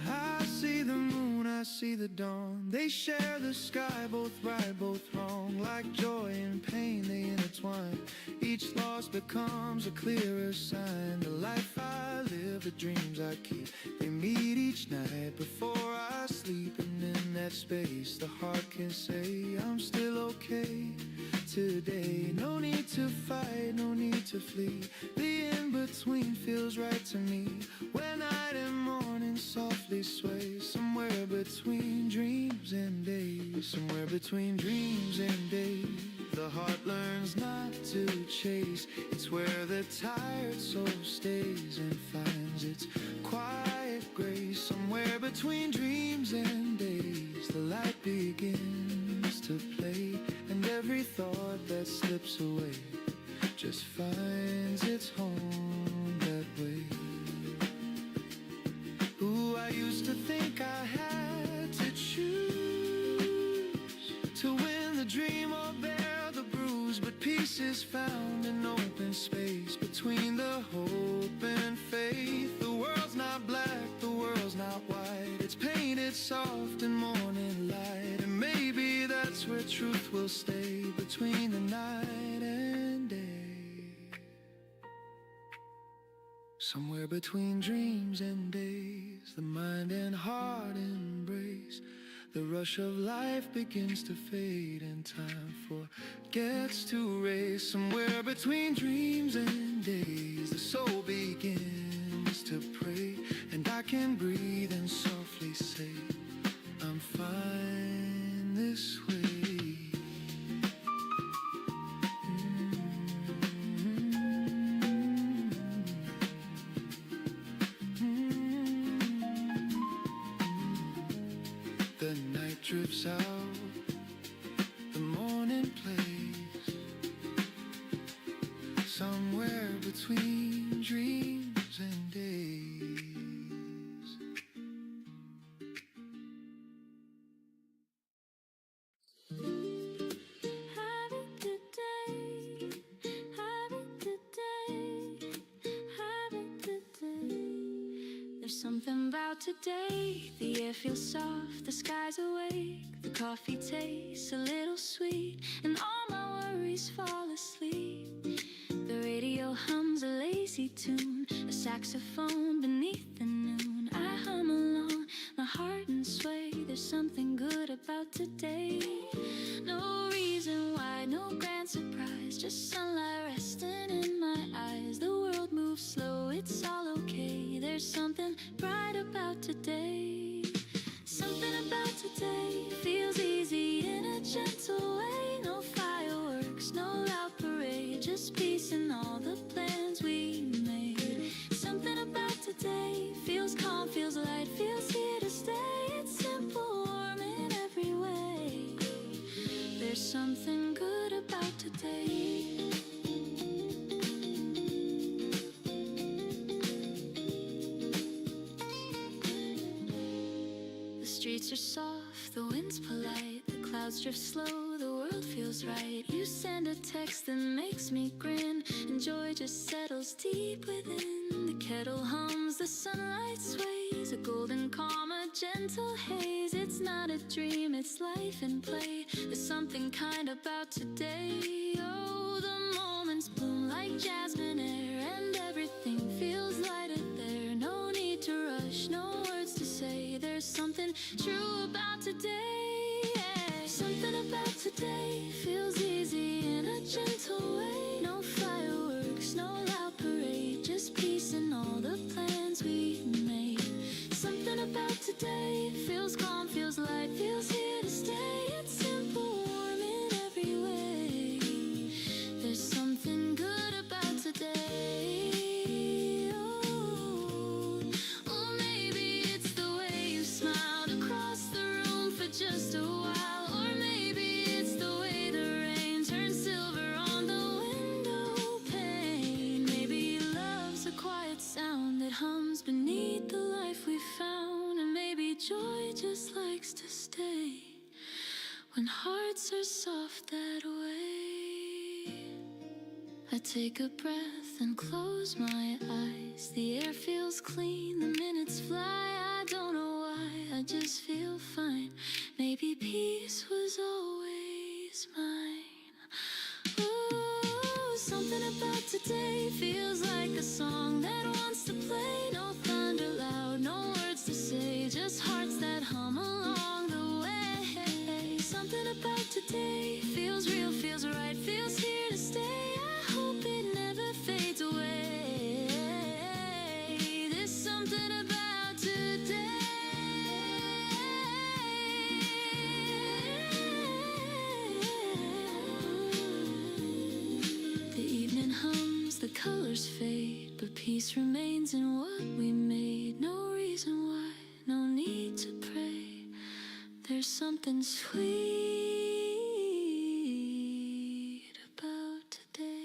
I see the moon, I see the dawn. They share the sky, both right, both wrong. Like joy and pain, they intertwine. Each loss becomes a clearer sign. The life I live, the dreams I keep, they meet each night before I sleep. And in that space, the heart can say, I'm still okay today. No need to fight, no need to flee. The in-between feels right to me. When night and morning softly sway. Somewhere between dreams and days, somewhere between dreams and days, the heart learns not to chase. It's where the tired soul stays and finds its quiet grace. Somewhere between dreams and days, the light begins to play, and every thought that slips away just finds its home that way. Ooh, I used to think I had to choose to win the dream or bear the bruise, but peace is found in open space between the hope and faith. The world's not black, the world's not white, it's painted soft in morning light, and maybe that's where truth will stay between the night and day. Somewhere between dreams and days, the mind and heart embrace. The rush of life begins to fade and time forgets to race. Somewhere between dreams and days, the soul begins to pray, and I can breathe and softly say, I'm fine this way. The night drifts out, the morning plays. Somewhere between dreams and days. Have a good day, have a good day, have a good day. There's something about today, the air feels soft, the sky's awake, the coffee tastes a little sweet, and all my worries fall asleep. The radio hums a lazy tune, a saxophone beneath the noon. I hum along, my heart and sway. There's something good about today. No reason why, no grand surprise, just sunlight resting in my eyes. The world moves slow, it's all okay. There's something bright about today. Something about today feels easy in a gentle way. No fireworks, no loud parade, just peace in all the plans we made. Something about today feels calm, feels light, feels here to stay. It's simple, warm in every way. There's something good about today. The streets are soft, the wind's polite, the clouds drift slow, the world feels right. You send a text that makes me grin, and joy just settles deep within. The kettle hums, the sunlight sways, a golden calm, a gentle haze. It's not a dream, it's life in play. There's something kind about today. Oh, the moments bloom like jasmine air, and everything feels lighter there. No need to rush, no words to say. There's something true about today. Yeah. Something about today feels easy in a gentle way. No fireworks, no loud parade, just peace in all the plans we made. Something about today feels calm, feels light, feels here to stay. when hearts are soft that way. I take a breath and close my eyes. The air feels clean, the minutes fly. I don't know why, I just feel fine. Maybe peace was always mine. Ooh, something about today feels like a song that wants to play. No thunder loud, no words to say, just hearts that hum along the way. Something about today feels real, feels right, feels here to stay. I hope it never fades away. There's something about today. The evening hums, the colors fade, but peace remains in what we made. No reason why, no need to pray. There's something sweet about today.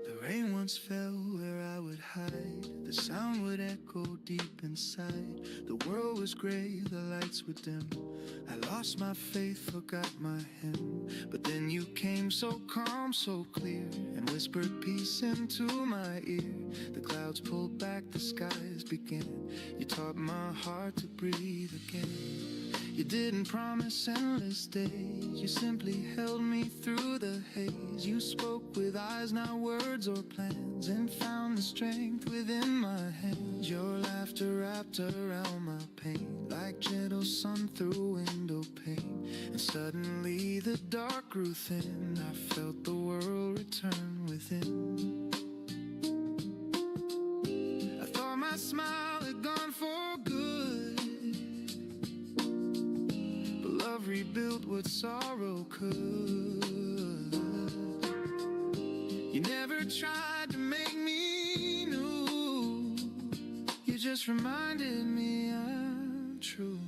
The rain once fell where I would hide. The sound would echo deep inside. The world was gray, the lights were dim. I lost my faith, forgot my hymn. But then you came so calm, so clear, and whispered peace into my ear. The clouds pulled back, the skies began. You taught my heart to breathe again. You didn't promise endless days, you simply held me through the haze. You spoke with eyes, not words or plans, and found the strength within my hands. Your laughter wrapped around my pain, like gentle sun through window pane. And suddenly the dark grew thin, I felt the world return within. I thought my smile had gone for good, but love rebuilt what sorrow could. You never tried to make me new, you just reminded me I'm true.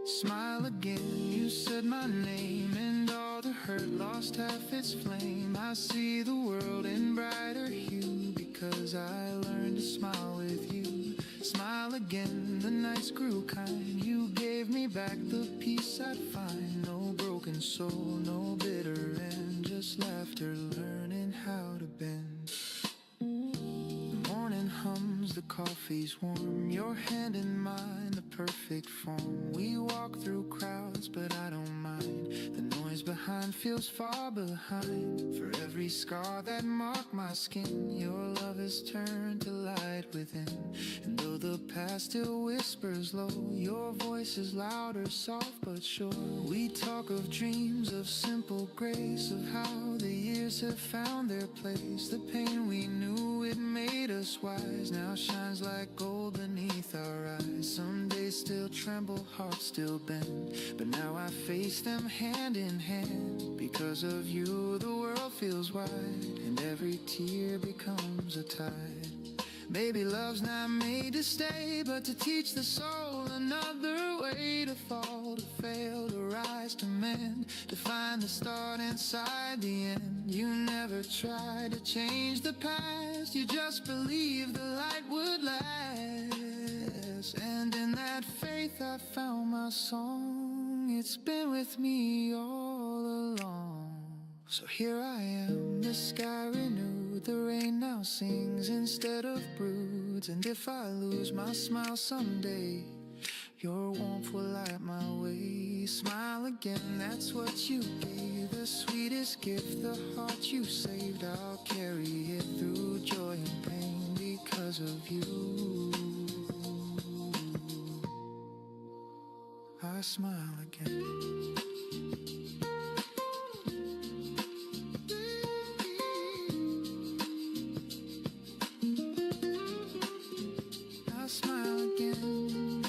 Smile again, you said my name, and all the hurt lost half its flame. I see the world in brighter hue, because I learned to smile with you. Smile again, the nights grew kind. You gave me back the peace I'd find. No broken soul, no bitter end, just laughter learning how to bend. The morning hums, the coffee's warm, your hand in mine, the perfect form. We walk through crowds, but I don't mind. The noise behind feels far behind. For every scar that marked my skin, your love has turned to light within. And though the past still whispers low, your voice is louder, soft but sure. We talk of dreams, of simple grace, of how the years have found their place. The pain we knew, it made us wise, now shines like gold beneath our eyes. Some days still tremble, hearts still bend, but now I face them hand in hand. Because of you the world feels wide, and every tear becomes a tide. Maybe love's not made to stay, but to teach the soul another way to fall, to fail, to rise, to mend, to find the start inside the end. You never tried to change the past, you just believed the light would last. And in that faith I found my song, it's been with me all along. So here I am, the sky renewed, the rain now sings instead of broods. And if I lose my smile someday, your warmth will light my way. Smile again, that's what you gave, the sweetest gift, the heart you saved. I'll carry it through joy and pain because of you. I smile again. I smile again.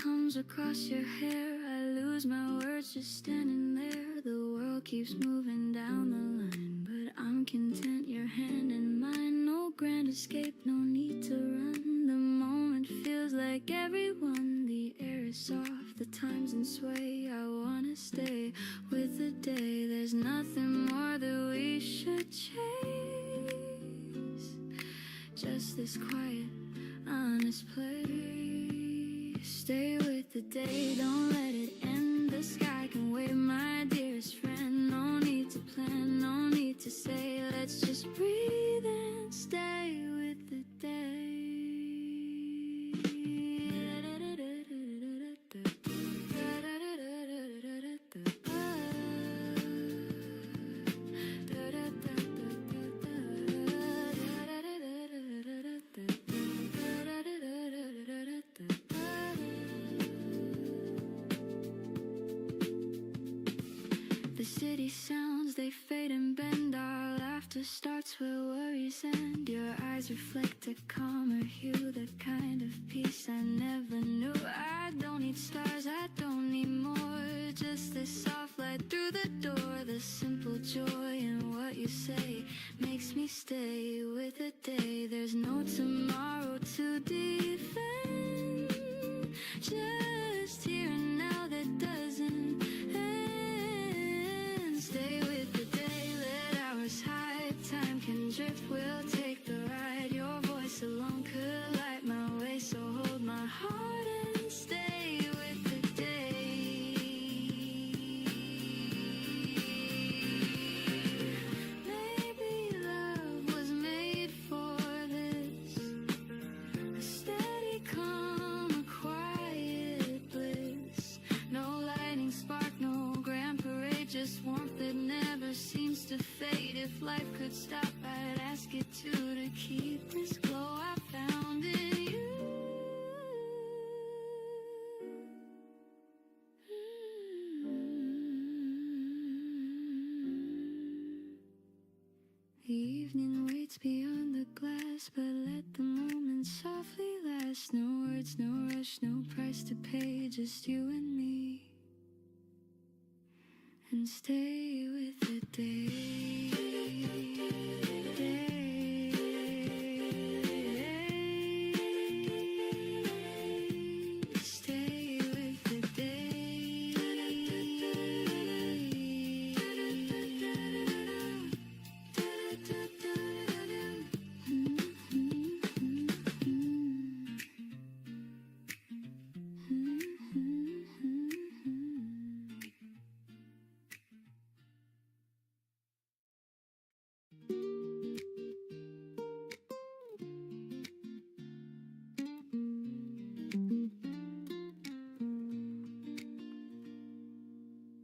hums across your hair. I lose my words just standing there. The world keeps moving down the line, but I'm content, your hand in mine. No grand escape, no need to run. The moment feels like everyone. The air is soft, the time's in sway. I wanna stay with the day. There's nothing more that we should chase. Just this quiet, honest place. Stay with the day, don't let it end. The sky can wait, my dearest friend. No need to plan, no need to say. Let's just breathe and stay with the day. The city sounds, they fade and bend. Our laughter starts where worries end. Your eyes reflect a calmer hue, the kind of peace I never knew. I don't need stars, I don't need more. Just this soft light through the door. The simple joy in what you say makes me stay with the day. There's no tomorrow to defend. Just here and now that doesn't end. Stay with the day, let hours hide. Time can drift, we'll take the ride. Your voice alone could light my way, so hold my heart and stay with the day. Maybe love was made for this. A steady calm, a quiet bliss. No lightning spark, no grand parade, just warmth that never seems to fade. If life could stop, I'd ask it to keep this glow I found in you. The evening waits beyond the glass, but let the moment softly last. No words, no rush, no price to pay, just you and me. And stay with the day. Stay with the day.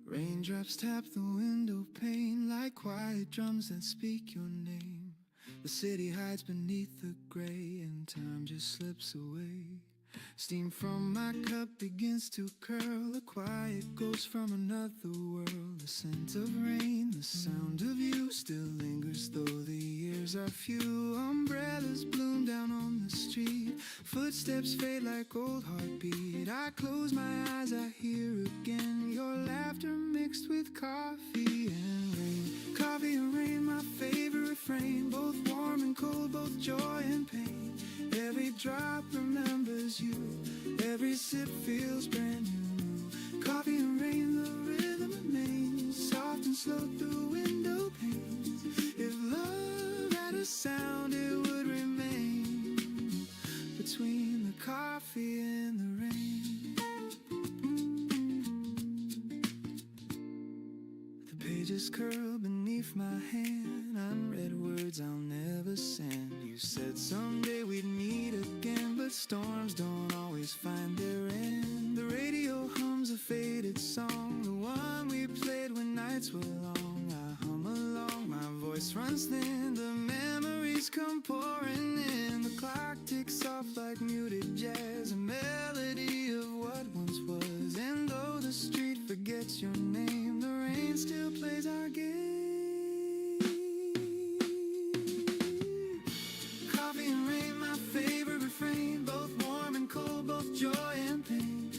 Raindrops tap the window pane like quiet drums that speak your name. The city hides beneath the gray and time just slips away. Steam from my cup begins to curl, a quiet ghost from another world. The scent of rain, the sound of you still lingers though the years are few. Umbrellas bloom down on the street, footsteps fade like old heartbeat. I close my eyes, I hear again your laughter mixed with coffee and rain. Coffee and rain, my favorite refrain, both warm and cold, both joy and pain. Every drop remembers you, every sip feels brand new. Coffee and rain, the rhythm remains soft and slow through window panes. If love had a sound, it would remain between the coffee and the rain. The pages curl beneath my hand, unread words I'll never send. You said someday we'd meet again, but storms don't always find their end. The radio hums a faded song, the one we played when nights were long. I hum along, my voice runs thin, the memories come pouring in. The clock ticks off like muted jazz, a melody of what once was. And though the street forgets your name, the rain still plays our game. Coffee and rain, my favorite refrain, both warm and cold, both joy and pain.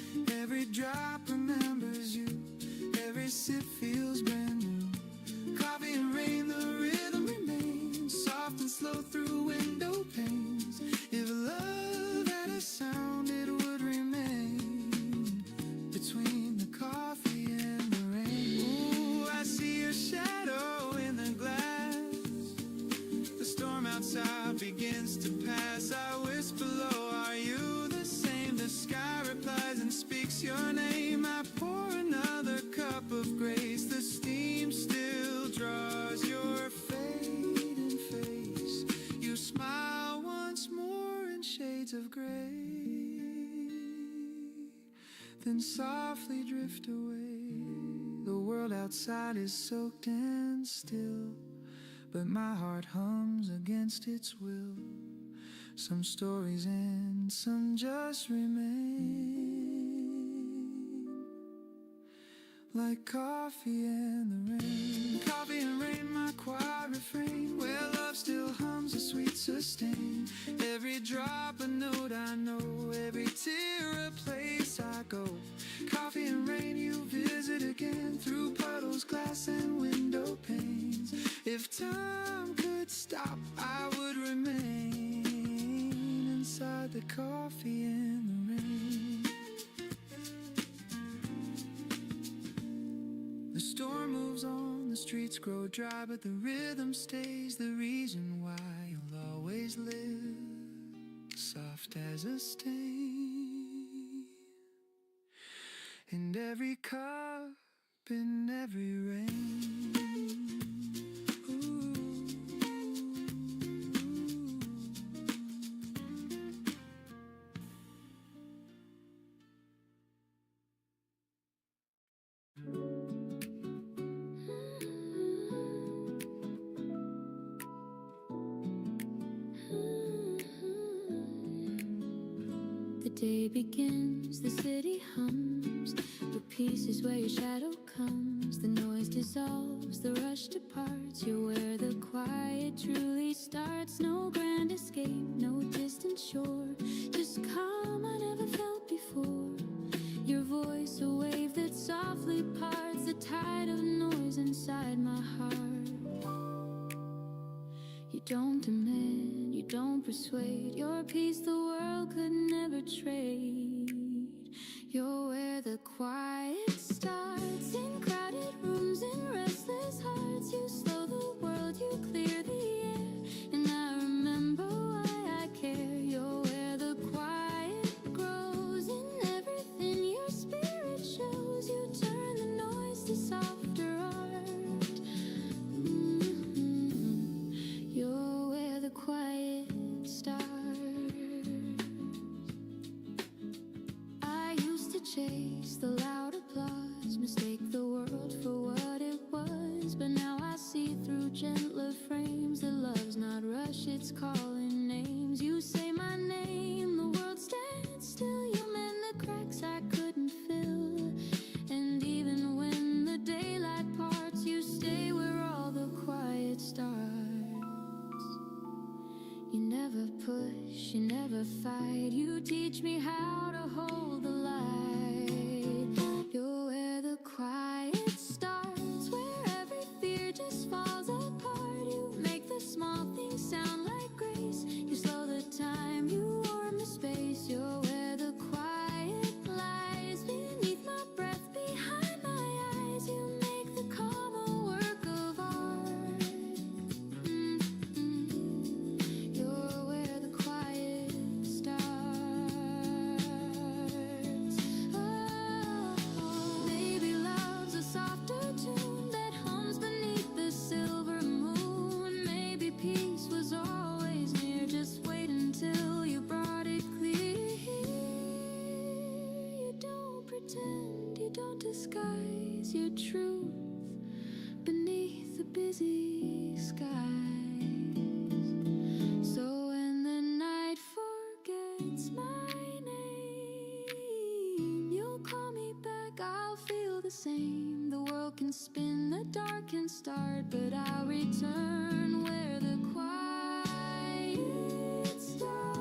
window panes. If love had a sound, it would remain between the coffee and the rain. Ooh, I see your shadow in the glass. The storm outside begins to pass. I whisper low, are you the same? The sky replies and speaks your name. I pour another cup of grace. The steam still draws your fading face. You smile once more in shades of gray, then softly drift away. The world outside is soaked and still, but my heart hums against its will. Some stories end, some just remain, like coffee and the rain. Coffee and rain, my quiet refrain, where love still hums a sweet sustain. Every drop a note I know, every tear a place I go. Coffee and rain, you visit again through puddles, glass and window panes. If time could stop, I would remain inside the coffee and the rain. The storm moves on, the streets grow dry, but the rhythm stays, the reason why you'll always live soft as a stain in every cup, in every rain. The day begins, the city hums, the peace is where your shadow comes. The noise dissolves, the rush departs. You're where the quiet truly starts. No grand escape, no distant shore, just calm I never felt before. Your voice, a wave that softly parts the tide of noise inside my heart. You don't demand, you don't persuade. Your peace the world could never trade. You're where the quiet starts, in crowded rooms, in restless hearts. You slow the world, you clear the air, and I remember why I care. You're where the quiet grows, in everything your spirit shows. You turn the noise to softer art. You're where the quiet starts. I used to chase the loud applause, mistake the world for what it was. But now I see through gentler frames that love's not rush, it's calling names. You say my name, the world stands still. You mend the cracks I couldn't fill, and even when the daylight parts, you stay where all the quiet starts. You never push, you never fight. You teach me how to hold the light. You're where the quiet starts, where every fear just falls apart. You make the small things sound like grace. You slow the time, you warm the space. You're where the quiet lies, beneath my breath, behind my eyes. You make the calm a work of art. You're where the quiet starts. Oh, maybe love's a softer tune that hums beneath the silver moon. Maybe peace was always near, just wait until you brought it clear. You don't pretend, you don't disguise your truth beneath the busy skies. So when the night forgets my name, you'll call me back, I'll feel the same. The world can spin, the dark can start, but I'll return where the quiet starts.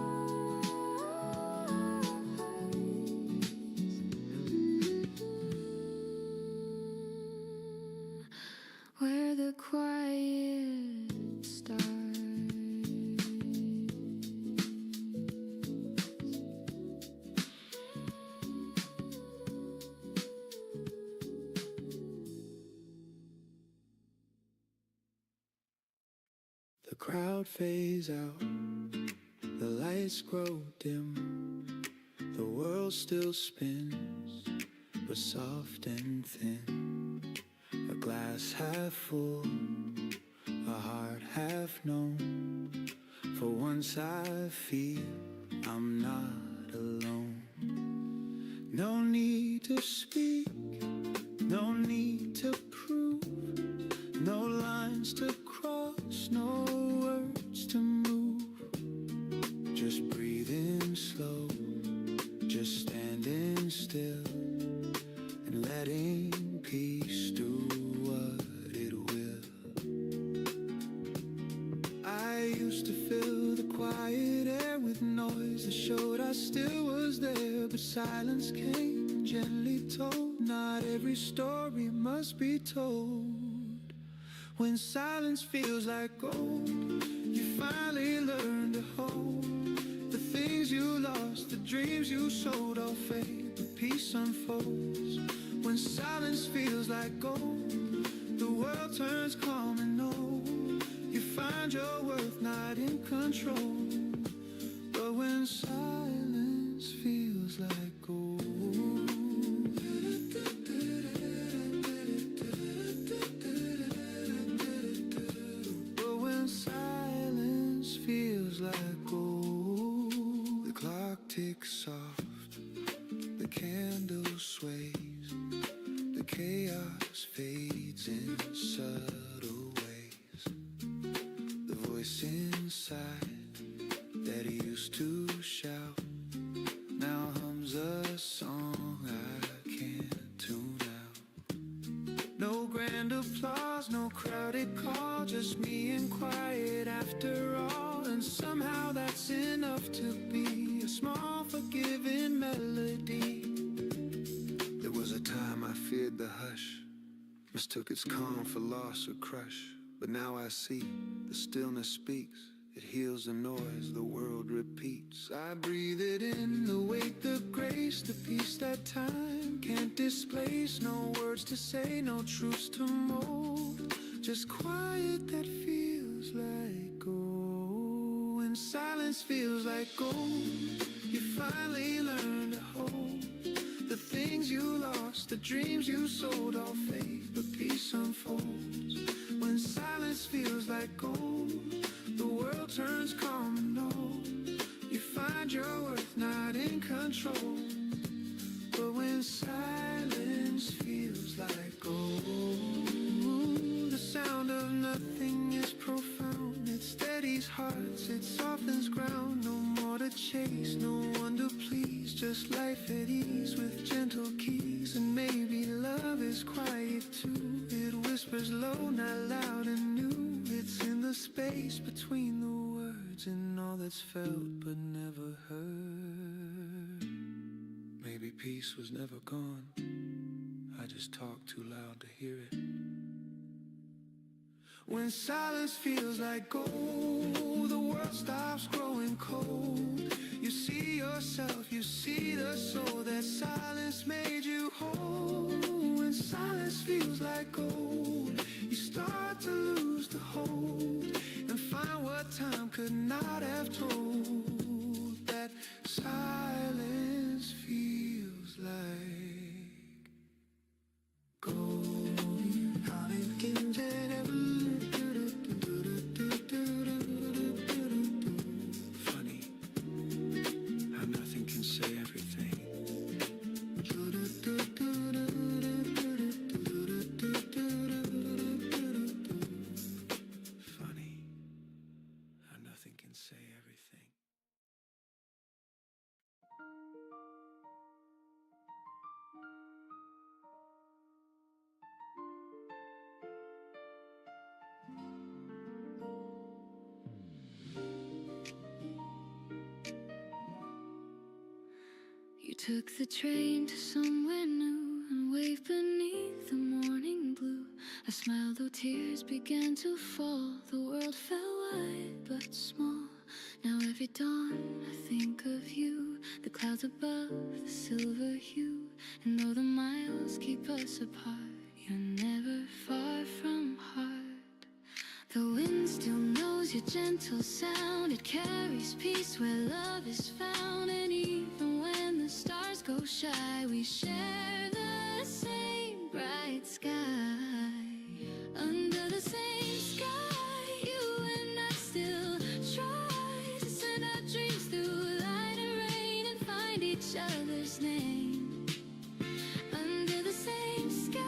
Where the quiet starts. crowd fades out, the lights grow dim, the world still spins, but soft and thin. A glass half full, a heart half known. For once I feel I'm not alone. No need to speak, no need to prove, no lines to cross, no words to move. Just breathing slow, just standing still, and letting peace do what it will. I used to fill the quiet air with noise that showed I still was there, but silence came and gently told, not every story must be told. When silence feels like gold, you finally learn to hold the things you lost, the dreams you sold, all fade, but peace unfolds. When silence feels like gold, the world turns calm and old. You find your worth not in control, but when silence feels like gold. But when silence feels like gold, the clock ticks soft, the candle sways, the chaos fades in subtle ways. The voice inside that used to shout now hums a song I can't tune out. No grand applause, no crowded call, just me and quiet after all. And somehow that's enough to be a small forgiving melody. There was a time I feared the hush, mistook its calm for loss or crush. But now I see the stillness speaks, it heals the noise, the world repeats. I breathe it in, the weight, the grace, the peace that time can't displace. No words to say, no truths to mold, just quiet that feels like gold. When silence feels like gold, you finally learn to hold the things you lost, the dreams you sold, all fade, but peace unfolds. When silence feels like gold, the world turns calm and old. You find your worth not in control, but when silence feels like gold, the sound of nothing is profound. It steadies hearts, it softens ground. No more to chase, no one to please, just life at ease with gentle keys. And maybe love is quiet too, it whispers low, not loud and new. It's in the space between the words and all that's felt but never heard. Maybe peace was never gone, I just talked too loud to hear it. When silence feels like gold, the world stops growing cold. You see yourself, you see the soul that silence made you whole. When silence feels like gold, you start to lose the hold and find what time could not have told. That silence feels like gold. Funny how nothing can say everything. Funny how nothing can say everything. You took the train to somewhere new and waved beneath the morning blue. I smiled though tears began to fall. The world felt wide but small. Now every dawn I think of you, the clouds above, the silver hue. And though the miles keep us apart, you're never far from heart. The wind still knows your gentle sound. It carries peace where love is found. And even when the stars go shy, we share the same bright sky. Under the same sky, you and I still try to send our dreams through light and rain and find each other's name. Under the same sky,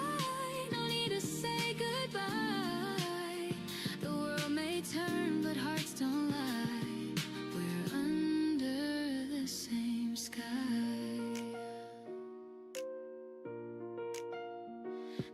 no need to say goodbye. The world may turn, but hearts don't lie. We're under the same sky.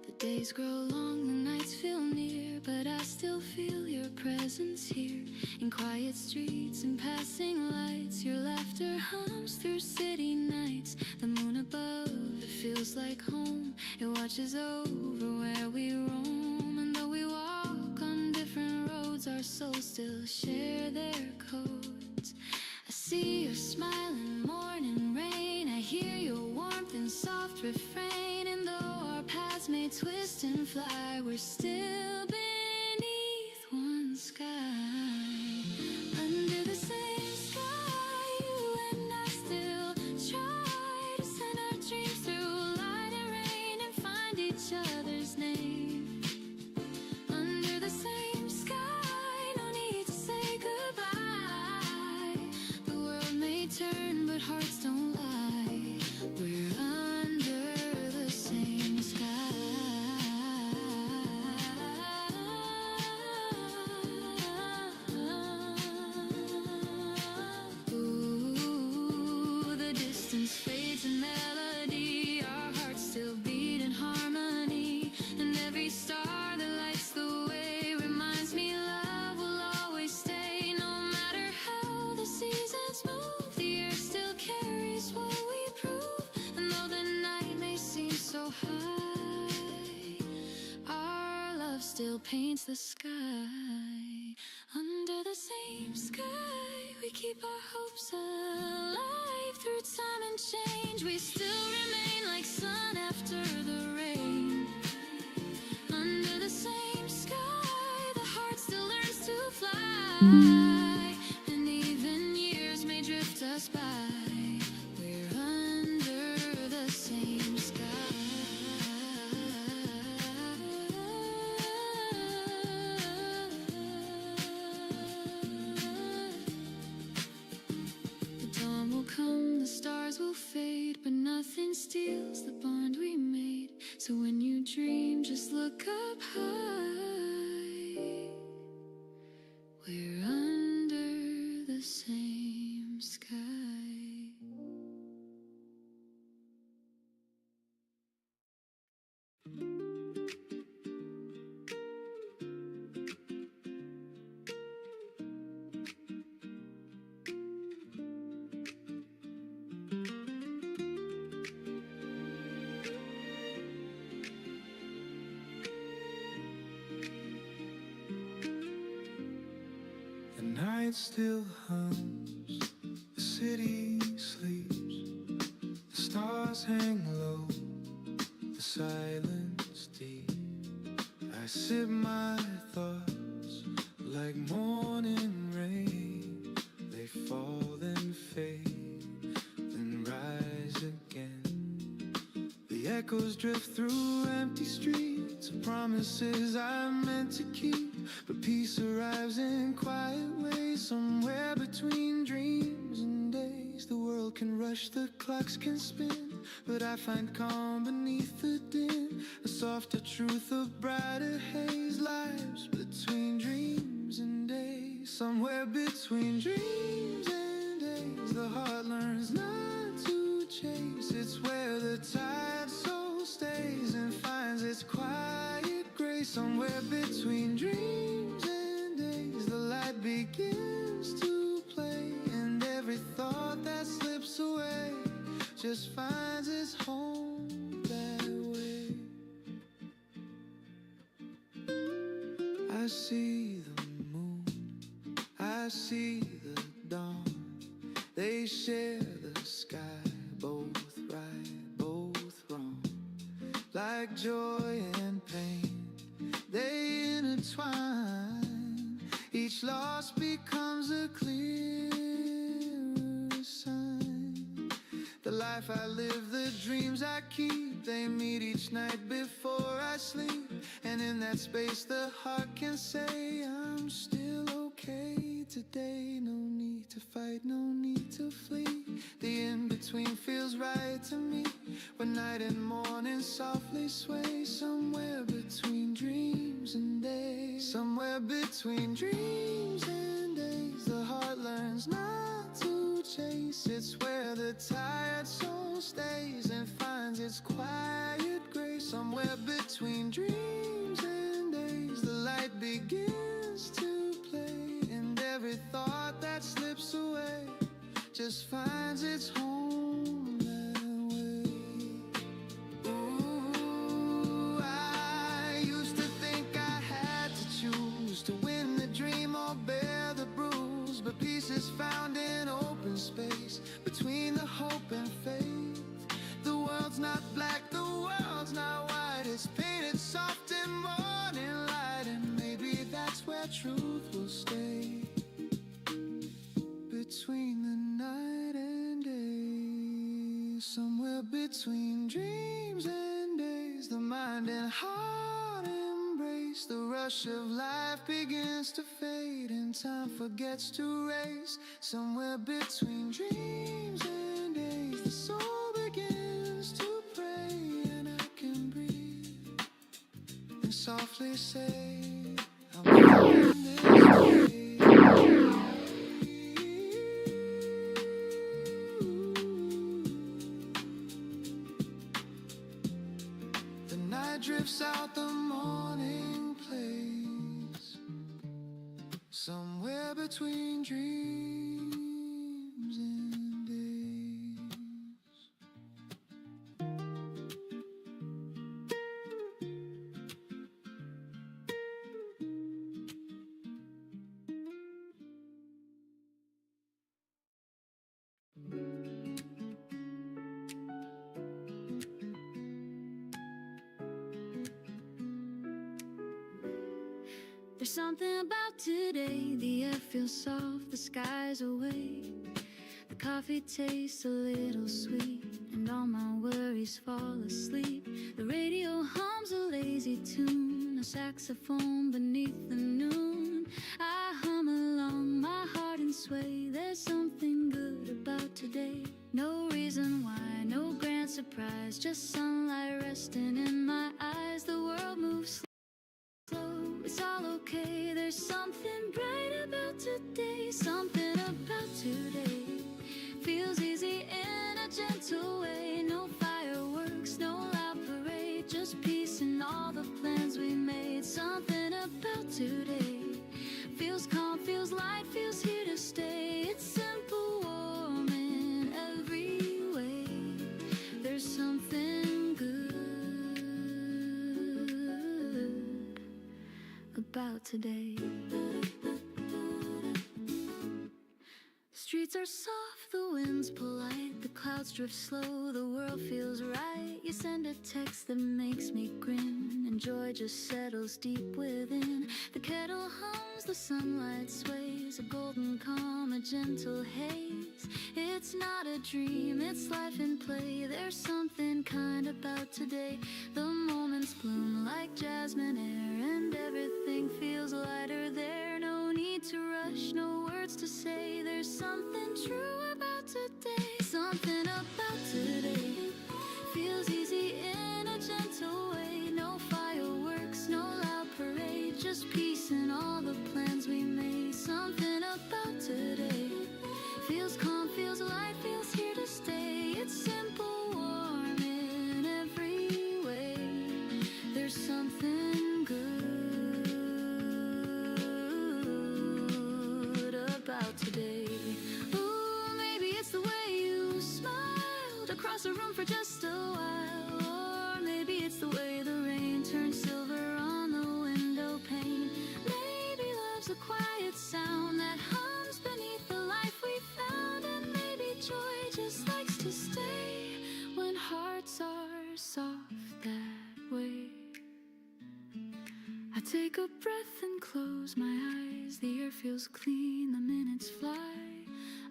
The days grow long, the nights feel near, but I still feel your presence here. In quiet streets and passing lights, your laughter hums through city nights. The moon above, it feels like home. It watches over where we roam. And though we walk on different roads, our souls still share their codes. I see your smile in morning rain. I hear your warmth in soft refrain. And though our paths may twist and fly, we're still beneath one sky. Under the same sky, you and I still try to send our dreams through light and rain and find each other's name. Under the same sky, no need to say goodbye. The world may turn, but hearts don't lie. We're under the same sky. Ooh, the distance fades in melody. Our hearts still beat in harmony. And every star that lights the way reminds me love will always stay. No matter how the seasons move, the earth still carries what we prove. And though the night may seem so high, our love still paints the sky. Under the same sky, we keep our hopes alive. Through time and change, we still remain like sun after the rain. Under the same sky, the heart still learns to fly. And even years may drift us by, we're under the same sky. The dawn will come, the stars will fade, but nothing steals the bond we made. So when you dream, just look up high. We're under the same sky. The night still hums, the city sleeps, the stars hang low, the silence deep. I sip my thoughts like morning rain. They fall then fade, then rise again. The echoes drift through empty streets of promises I meant to keep. But peace arrives in quiet ways, somewhere between dreams and days. The world can rush, the clocks can spin, but I find calm beneath the din. A softer truth, a brighter haze lies between dreams and days. Somewhere between dreams and days, the heart learns not to chase. It's where the tired soul stays and finds its quiet grace. Somewhere between dreams and days, the light begins to play, and every thought that slips away just finds its home that way. I see the moon, I see the dawn. They share the sky, both right, both wrong. Like joy and pain, they intertwine. Each loss becomes life I live, the dreams I keep, they meet each night before I sleep. And in that space the heart can say I'm still okay today. No need to fight, no need to flee. The in-between feels right to me, when night and morning softly sway. Somewhere between dreams and days, somewhere between dreams and days, the heart learns not to chase. It's where the tired soul stays and finds its quiet grace. Somewhere between dreams and days, the light begins to play, and every thought that slips away just finds its home that way. Ooh, I used to think I had to choose to win the dream or bear the bruise, but peace is found in open space between the hope and faith. The world's not black, the world's not white, it's painted soft in morning light, and maybe that's where truth will stay. Between the night and day, somewhere between dreams and days, the mind and heart embrace. The rush of life begins to fade and time forgets to race. Somewhere between dreams and days, the soul begins to pray, and I can breathe and softly say I'm in this way. Drifts out, the morning plays, somewhere between dreams and days. There's something about today, the air feels soft, the sky's awake. The coffee tastes a little sweet, and all my worries fall asleep. The radio hums a lazy tune, a saxophone beneath the noon. I hum along, my heart in sway. There's something good about today. No reason why, no grand surprise, just sunlight resting in my eyes. The world moves slow, it's all okay. There's something bright about today. Something about today feels easy in a gentle way. No fireworks, no loud parade, just peace in all the plans we made. Something about today feels calm, feels light, feels here to stay. It's simple, warm in every way. There's something good about today. Streets are soft, the wind's polite, the clouds drift slow, the world feels right. You send a text that makes me grin, and joy just settles deep within. The kettle hums, the sunlight sways, a golden calm, a gentle haze. It's not a dream, it's life in play. There's something kind about today. The moments bloom like jasmine air, and everything feels lighter there. No need to rush, no words to say. There's something true about today. Something about today feels easy in a gentle way. No fireworks, no loud parade, just peace in all the plans we made. Something about today feels calm, feels light, feels here to stay. It's simple, warm in every way. There's something good about today. Ooh, maybe it's the way you smiled across the room for just a while. Or maybe it's the way the rain turns silver on the window pane. Maybe love's a quiet sound that hums beneath the life we found. And maybe joy just likes to stay when hearts are soft that way. I take a breath and close my eyes. The air feels clean, the minutes fly.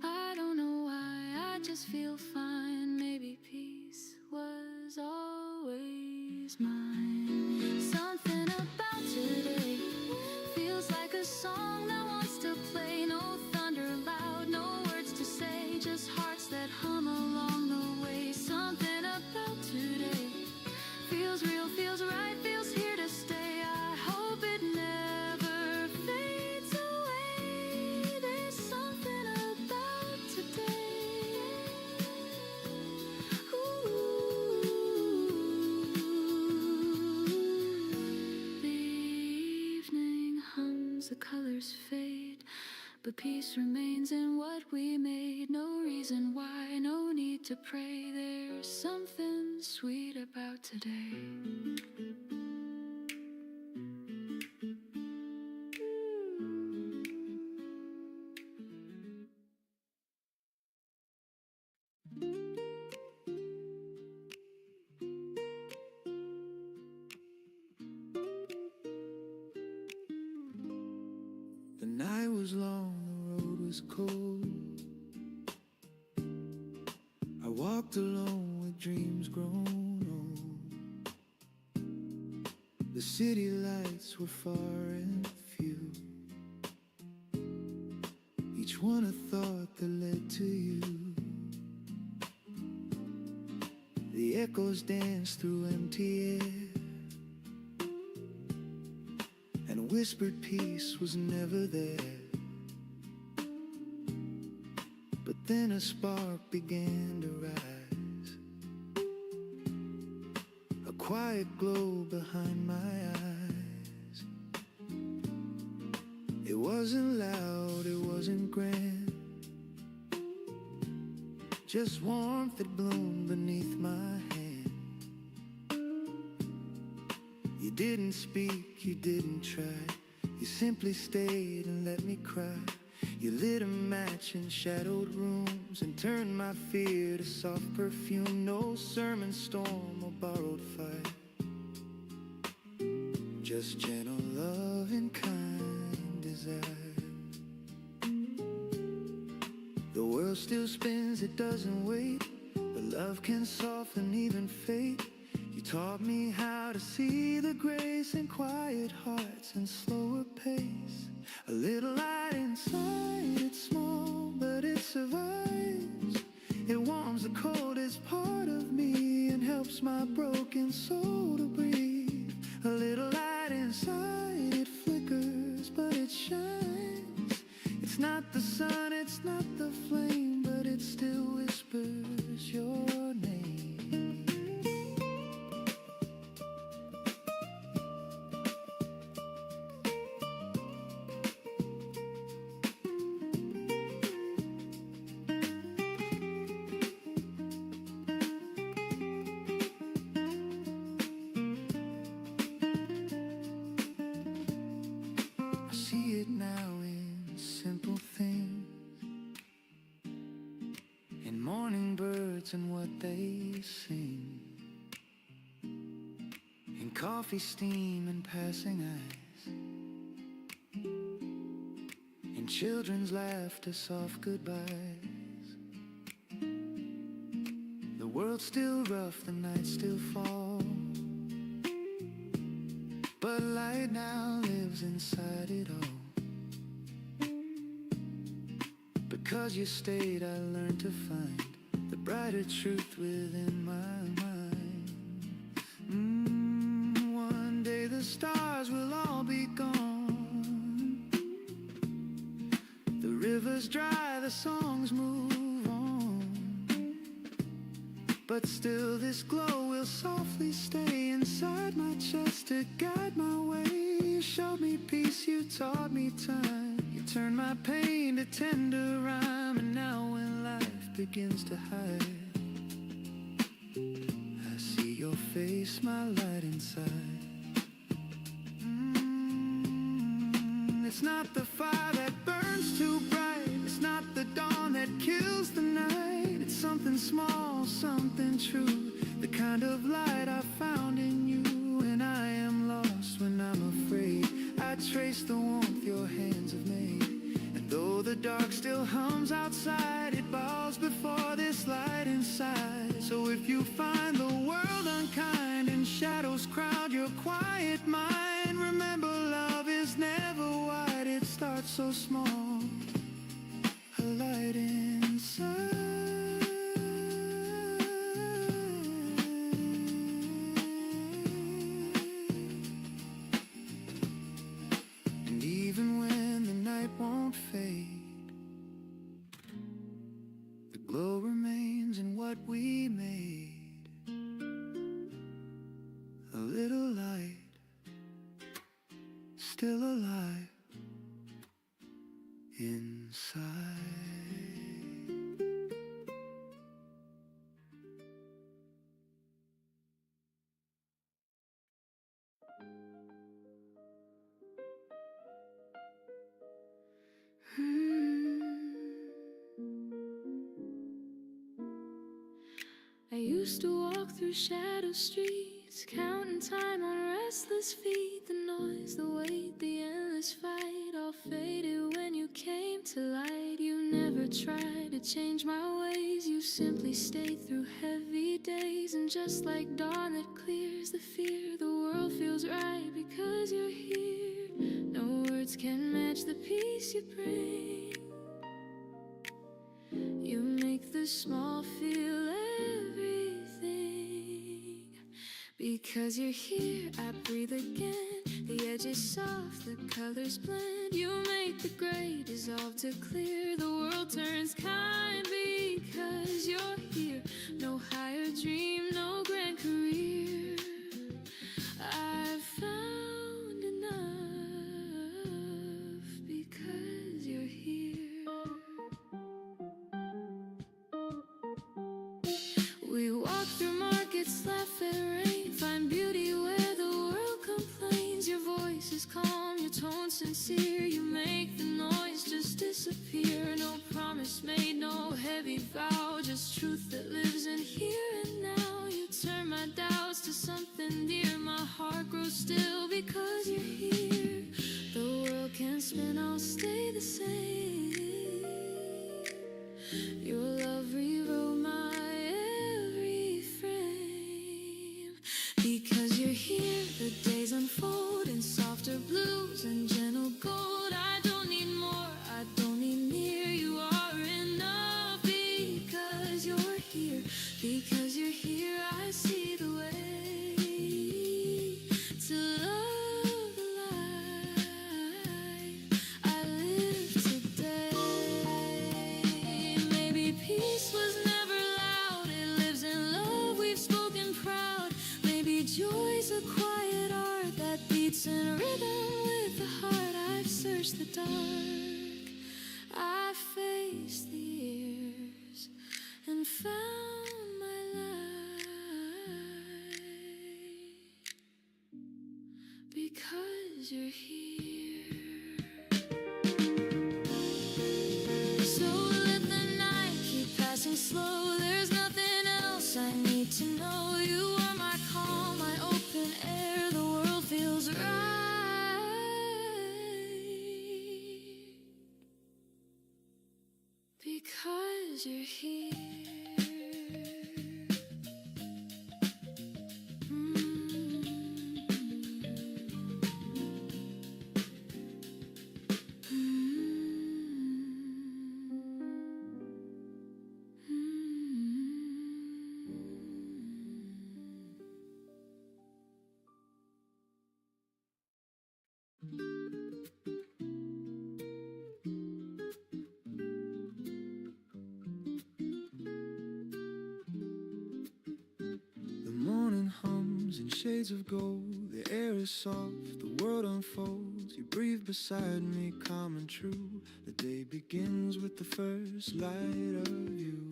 I don't know why, I just feel fine. Maybe peace remains in what we made. No reason why, no need to pray. There's something sweet about today. The night was long, the road was cold. I walked alone with dreams grown old. The city lights were far and few, each one a thought that led to you. The echoes danced through empty air, and whispered peace was never there. But then a spark began to rise, a quiet glow behind my eyes. It wasn't loud, it wasn't grand, just warmth that bloomed beneath my hand. You didn't speak, you didn't try, you simply stayed and let me cry. You lit a match in shadowed rooms and turned my fear to soft perfume. No sermon storm or borrowed fire, just gentle love and kind desire. The world still spins, it doesn't wait, but love can soften even fate. You taught me how to see the grace in quiet hearts and slower pace. A little light inside, it's small, but it survives. It warms the coldest part of me and helps my broken soul to breathe. A little light inside, it flickers, but it shines. It's not the sun, it's not the flame, but it still whispers your name. I see it now in simple things, in morning birds and what they sing, in coffee steam and passing eyes, in children's laughter, soft goodbyes. The world's still rough, the nights still fall, but light now lives inside it all. Because you stayed, I learned to find the brighter truth within my mind. One day the stars will all be gone, the rivers dry, the songs move on, but still this glow will softly stay inside my chest to guide my way. You showed me peace, you taught me time, you turned my pain to tender rhyme. And now when life begins to hide, I see your face, my light inside. It's not the fire that burns too bright, it's not the dawn that kills the night. It's something small, something true, the kind of light I found in you. And I am lost when I'm afraid, I trace the warmth your hands have made. And though the dark still hums outside, it bows before this light inside. So if you find the world unkind and shadows crowd your quiet mind, remember love is never wide, it starts so small, a light inside. And even when the night won't fade, the glow remains in what we made. A little light, still alive inside. used to walk through shadow streets, counting time on restless feet. The noise, the weight, the endless fight, all faded when you came to light. You never tried to change my ways, you simply stayed through heavy days. And just like dawn that clears the fear, the world feels right because you're here. No words can match the peace you bring. You make the small feel everything. Because you're here, I breathe again. The edge is soft, the colors blend. You make the gray dissolve to clear. The world turns kind because you're here. No higher dream, no grand career. I've found enough because you're here. We walk through markets, laugh at rain, find beauty where the world complains. Your voice is calm, your tone sincere. You make the noise just disappear. No promise made, no heavy vow, just truth that lives in here and now. You turn my doubts to something dear. My heart grows still because you're here. The world can spin, I'll stay the same. Your love rewrote my every frame. Because you're here, the days unfold in softer blues and gentle gold. I don't need more, I don't need near. You are enough because you're here. Because you're here, I see the way to love the life I live today. Maybe peace was never loud, it lives in love we've spoken proud. Maybe joy's a quiet art that beats in rhythm with the heart. I've searched the dark, I faced the years and found my light. Because you're here. So let the night keep passing slow. There's nothing else I need to know. You are my calm, my open air. The world feels right because you're here. The morning hums in shades of gold. The air is soft, the world unfolds. You breathe beside me, calm and true. The day begins with the first light of you.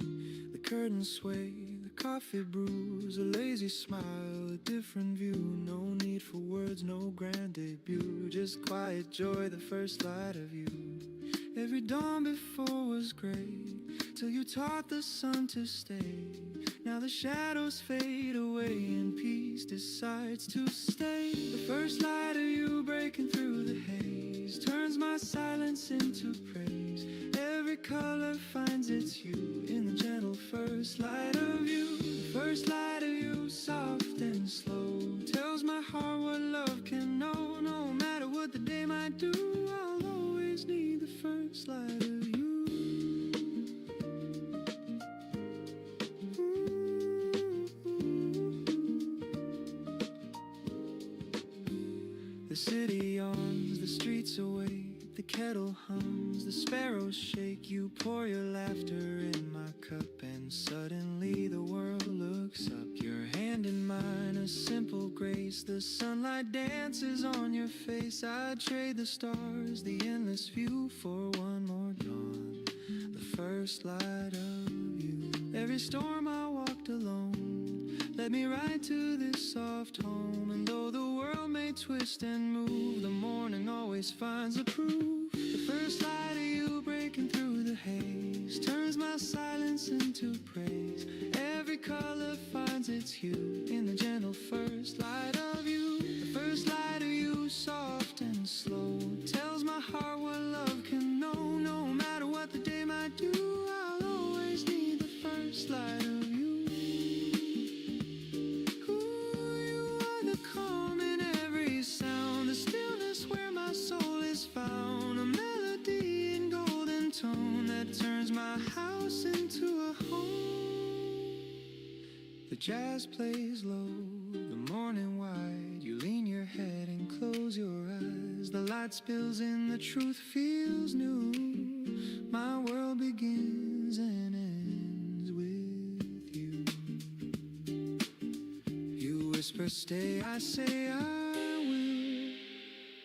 The curtains sway, the coffee brews. A lazy smile, a different view. No need for words, no grand debut. Just quiet joy, the first light of you. Every dawn before was gray, till you taught the sun to stay. Now the shadows fade away and peace decides to stay. The first light of you breaking through the haze turns my silence into praise. Every color finds its hue in the gentle first light of you. The first light of you, soft and slow, tells my heart what love can know. No matter what the day might do, I'll always need the first light of you. The city yawns, the streets awake, the kettle hums, the sparrows shake. You pour your laughter in my cup and suddenly the world looks up. Your hand in mine, a simple grace. The sunlight dances on your face. I'd trade the stars, the endless view for one more dawn. The first light of you. Every storm I walked alone led me right to this soft home. And though the world may twist and move, the morning always finds a proof. The first light of you breaking through the haze turns my silence into praise. Every color first light of you. Ooh, you are the calm in every sound, the stillness where my soul is found, a melody in golden tone that turns my house into a home. The jazz plays low, the morning wide, you lean your head and close your eyes. The light spills in, the truth feels new. My world begins and ends with you. You whisper, stay, I say I will.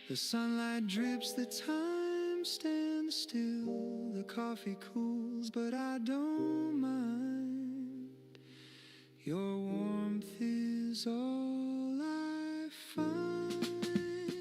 The sunlight drips, the time stands still. The coffee cools, but I don't mind. Your warmth is all I find.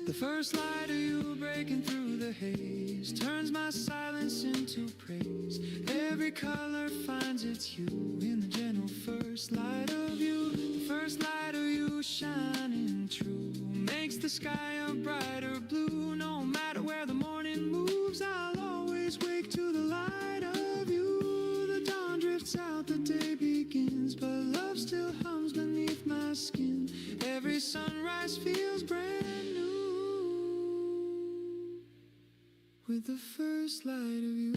The first light of you breaking through the haze turns my silence into praise. Every color finds its hue in the gentle first light of you. The first light of you shining true makes the sky a brighter blue. No matter where the morning moves, I'll always wake to the light of you. The dawn drifts out, the day begins, but love still hums beneath my skin. Every sunrise feels brand new with the first light of you.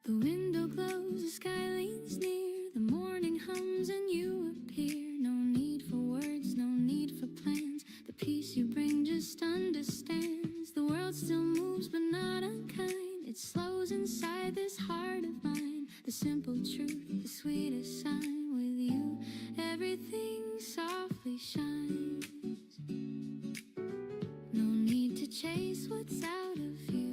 The window glows, the sky leans near, the morning hums and you appear. No need for words, no need for plans. The peace you bring just understands. The world still moves but not unkind. It slows inside this heart of mine. The simple truth, the sweetest sign. With you, everything softly shines. No need to chase what's out of you.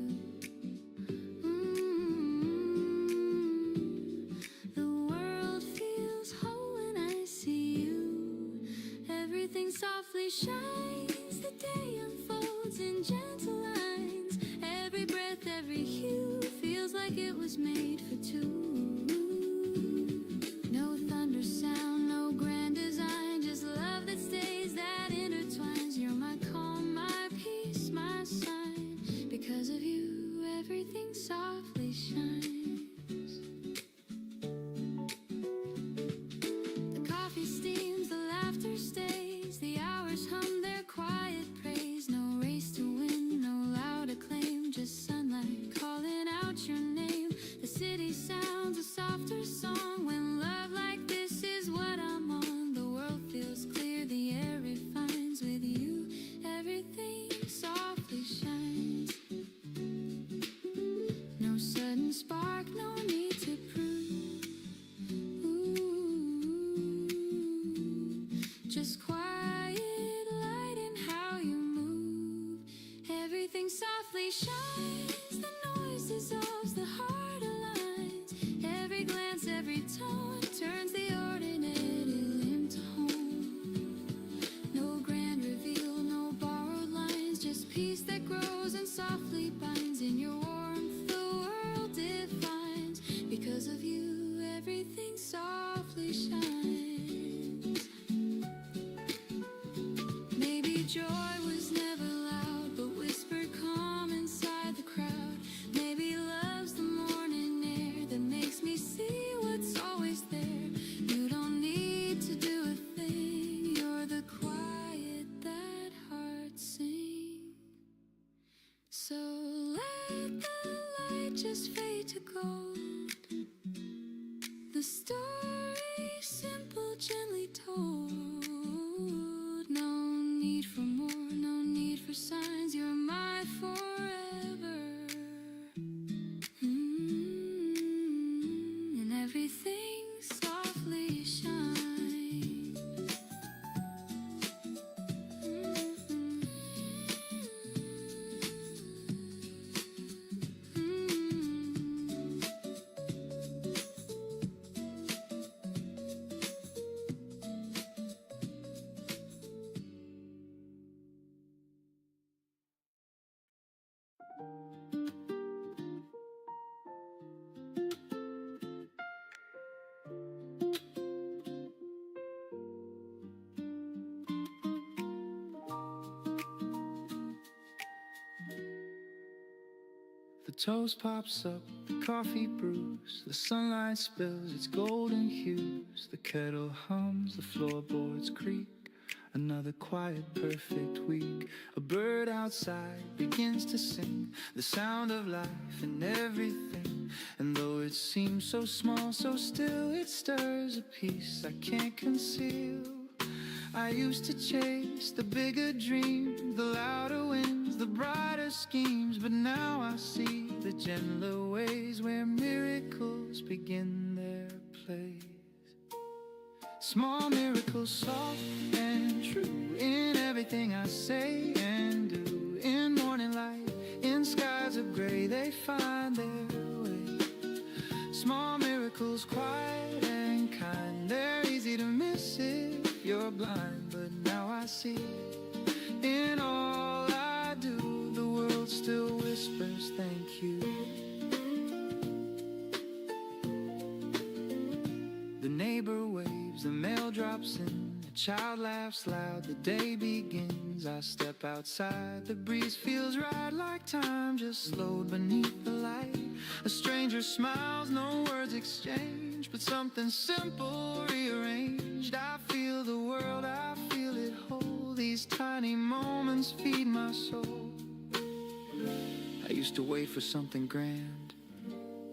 Softly shines, the day unfolds in gentle lines. Every breath, every hue feels like it was made for two. No thunder sound, no grand design, just love that stays, that intertwines. You're my calm, my peace, my sign. Because of you, everything softly shines. The coffee steams, the laughter stays, the hours hum their quiet praise. No race to win, no loud acclaim, just sunlight calling out your name. The city sounds a softer song when love like this is what I'm on. The world feels clear, the air refines. With you, everything softly shines. No sudden spark, no need to prove. Ooh, just quiet light in how you move. Everything softly shines, the noise dissolves, the heart aligns. Every glance, every tone turns the ordinary into home. No grand reveal, no borrowed lines, just peace that grows and softly binds. In your warmth, the world defines. Because of you, everything softly shines. Maybe joy was never loud, but whispered calm inside the crowd. Maybe love's the morning air that makes me see what's always there. You don't need to do a thing, you're the quiet that hearts sing. So let the light just fade to gold. The story simple, gently told. No need for more, no need for signs. You're my forever. And everything softly shines. toast pops up, the coffee brews, the sunlight spills its golden hues, the kettle hums, the floorboards creak. Another quiet, perfect week. A bird outside begins to sing the sound of life and everything. And though it seems so small, so still, it stirs a peace I can't conceal. I used to chase the bigger dream, the louder winds, the brighter schemes. But now I see the gentler ways where miracles begin their place. Small miracles, soft and true, in everything I say and do. In morning light, in skies of gray, they find their way. Small miracles, quiet and kind, they're easy to miss if you're blind. But now I see, in all I do, the world still whispers thank you. The neighbor waves, the mail drops in, a child laughs loud, the day begins. I step outside, the breeze feels right, like time just slowed beneath the light. A stranger smiles, no words exchanged, but something simple rearranged. I feel the world, I feel it whole. These tiny moments feed my soul. I used to wait for something grand,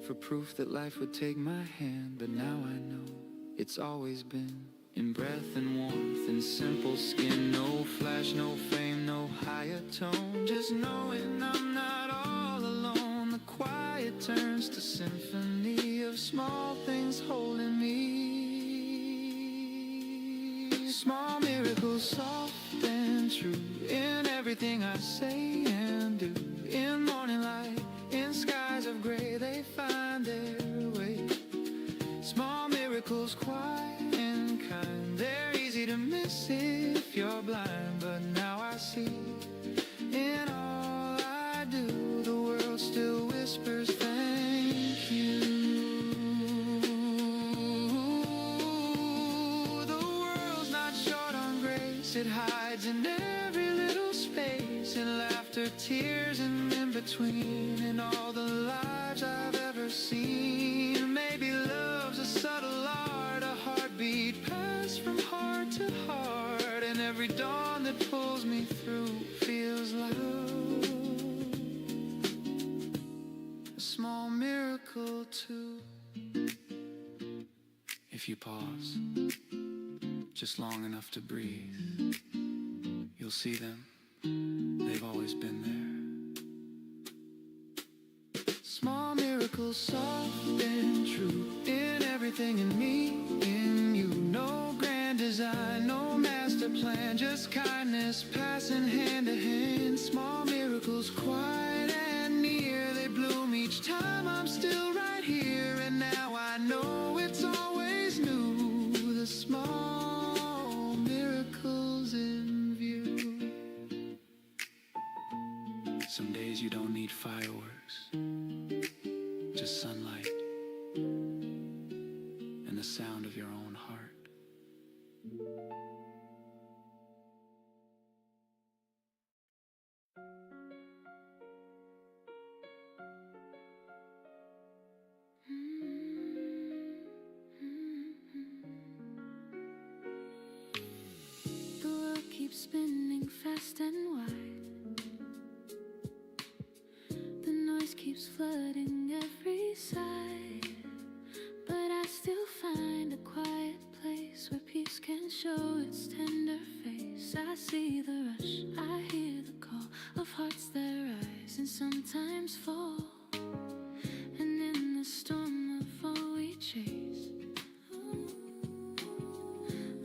for proof that life would take my hand. But now I know it's always been in breath and warmth and simple skin. No flash, no fame, no higher tone, just knowing I'm not all alone. The quiet turns to symphony of small things holding me. Small miracles, soft and true, in everything I say and do. In morning light, in skies of gray, they find their way. Small miracles, quiet and kind, they're easy to miss if you're blind. But now I see, in all I do, the world still whispers thank you. The world's not short on grace, it hides in every little space, in laughter, tears, and in between, in all the lives I've ever seen. Maybe love's a subtle art, a heartbeat passed from heart to heart, and every dawn that pulls me through feels like a small miracle too. If you pause just long enough to breathe, you'll see them. They've always been there. Small miracles, soft and true, in everything in me, in you. No grand design, no master plan, just kindness passing hand to hand. Small miracles, quiet and near, they bloom each time I'm still right here. And now I know it's always new, the small miracles in view. Some days you don't need fireworks, just sunlight and the sound of your own heart. The world keeps spinning fast and wide. The noise keeps flooding every side, but I still find a quiet place where peace can show its tender face. I see the rush, I hear the call of hearts that rise and sometimes fall, and in the storm of all we chase,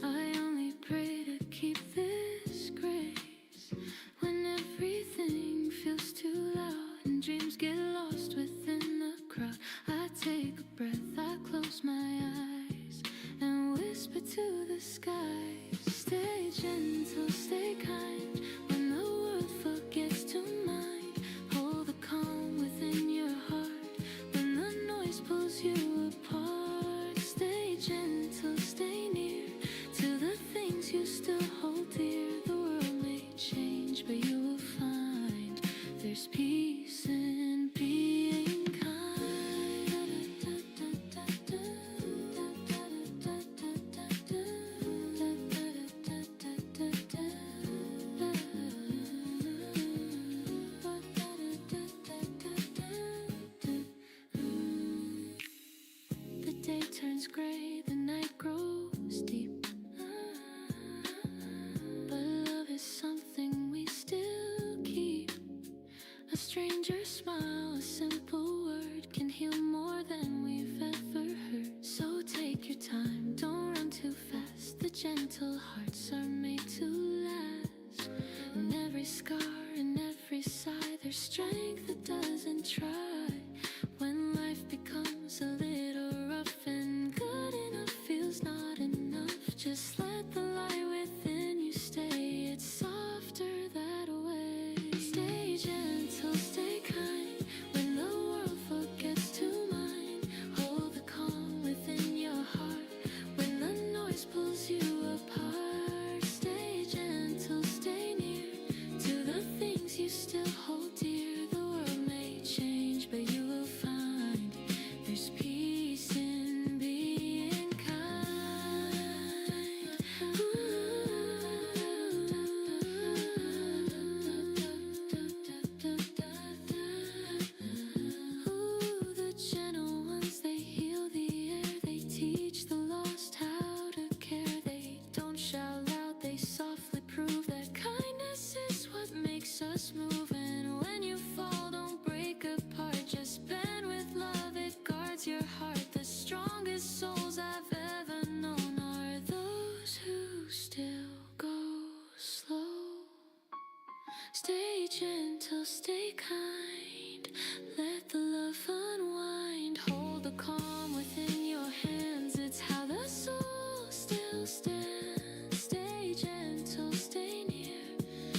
I only pray to keep this grace. When everything feels too loud and dreams get lost within the crowd, I take a breath, I close my eyes and whisper to the skies. Stay gentle, stay kind, when the world forgets to mind. Hold the calm within your heart when the noise pulls you apart. Stay gentle, stay near to the things you still hold dear. The world may change, but you will find there's peace in being stranger smile, a simple word can heal more than we've ever heard. So take your time, don't run too fast. The gentle hearts are made to last. In every scar, in every sigh, there's strength that doesn't try. When life becomes a little rough and good enough feels not enough, just let the light within you stay. It's softer that way. Stay gentle, stay kind. When the world forgets to mind, hold the calm within your heart. When the noise pulls you apart, stay gentle, stay near to the things you still hold dear. The world may change, but you will find there's peace in being kind. Ooh, the gentle ones, they heal the air. They teach the lost how to care. They don't shout loud, they softly prove that kindness is what makes us move. And when you fall, don't break apart, just bend with love, it guards your heart. The strongest souls I've ever known are those who still go slow. Stay gentle, stay kind, let the love unwind. Hold the calm within your hands, it's how the soul still stands. Stay gentle, stay near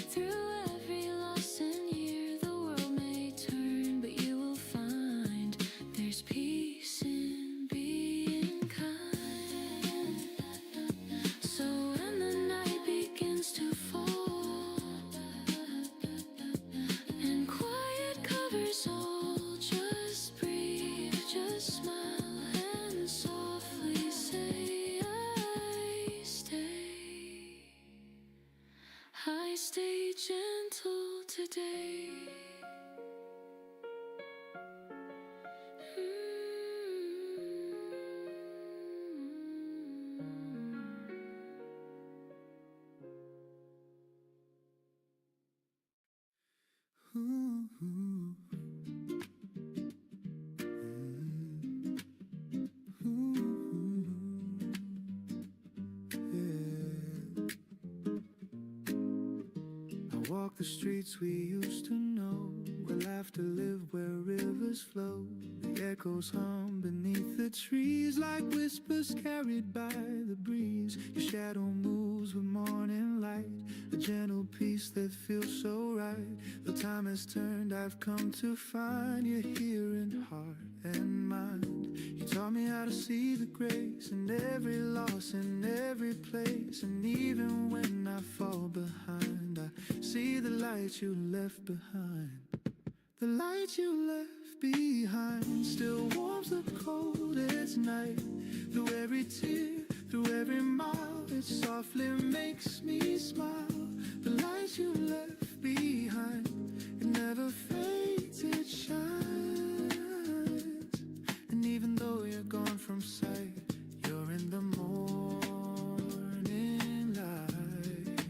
through every loss and year. The world may turn, but you will find there's peace in being kind. So when the night begins to fall and quiet covers all, just breathe, just smile and softly say, I stay gentle today. I walk the streets we used to know, where laughter lived, where rivers flow. The echoes hum beneath the trees like whispers carried by the breeze. Your shadow moves with morning light, a gentle peace that feels so right. The time has turned, I've come to find you here in heart and mind. You taught me how to see the grace in every loss, in every place. And even when I fall behind, I see the light you left behind. The light you left behind still warms the coldest night. Through every tear, through every mile, it softly makes me smile. The light you left behind, it never fades, it shines. And even though you're gone from sight, you're in the morning light.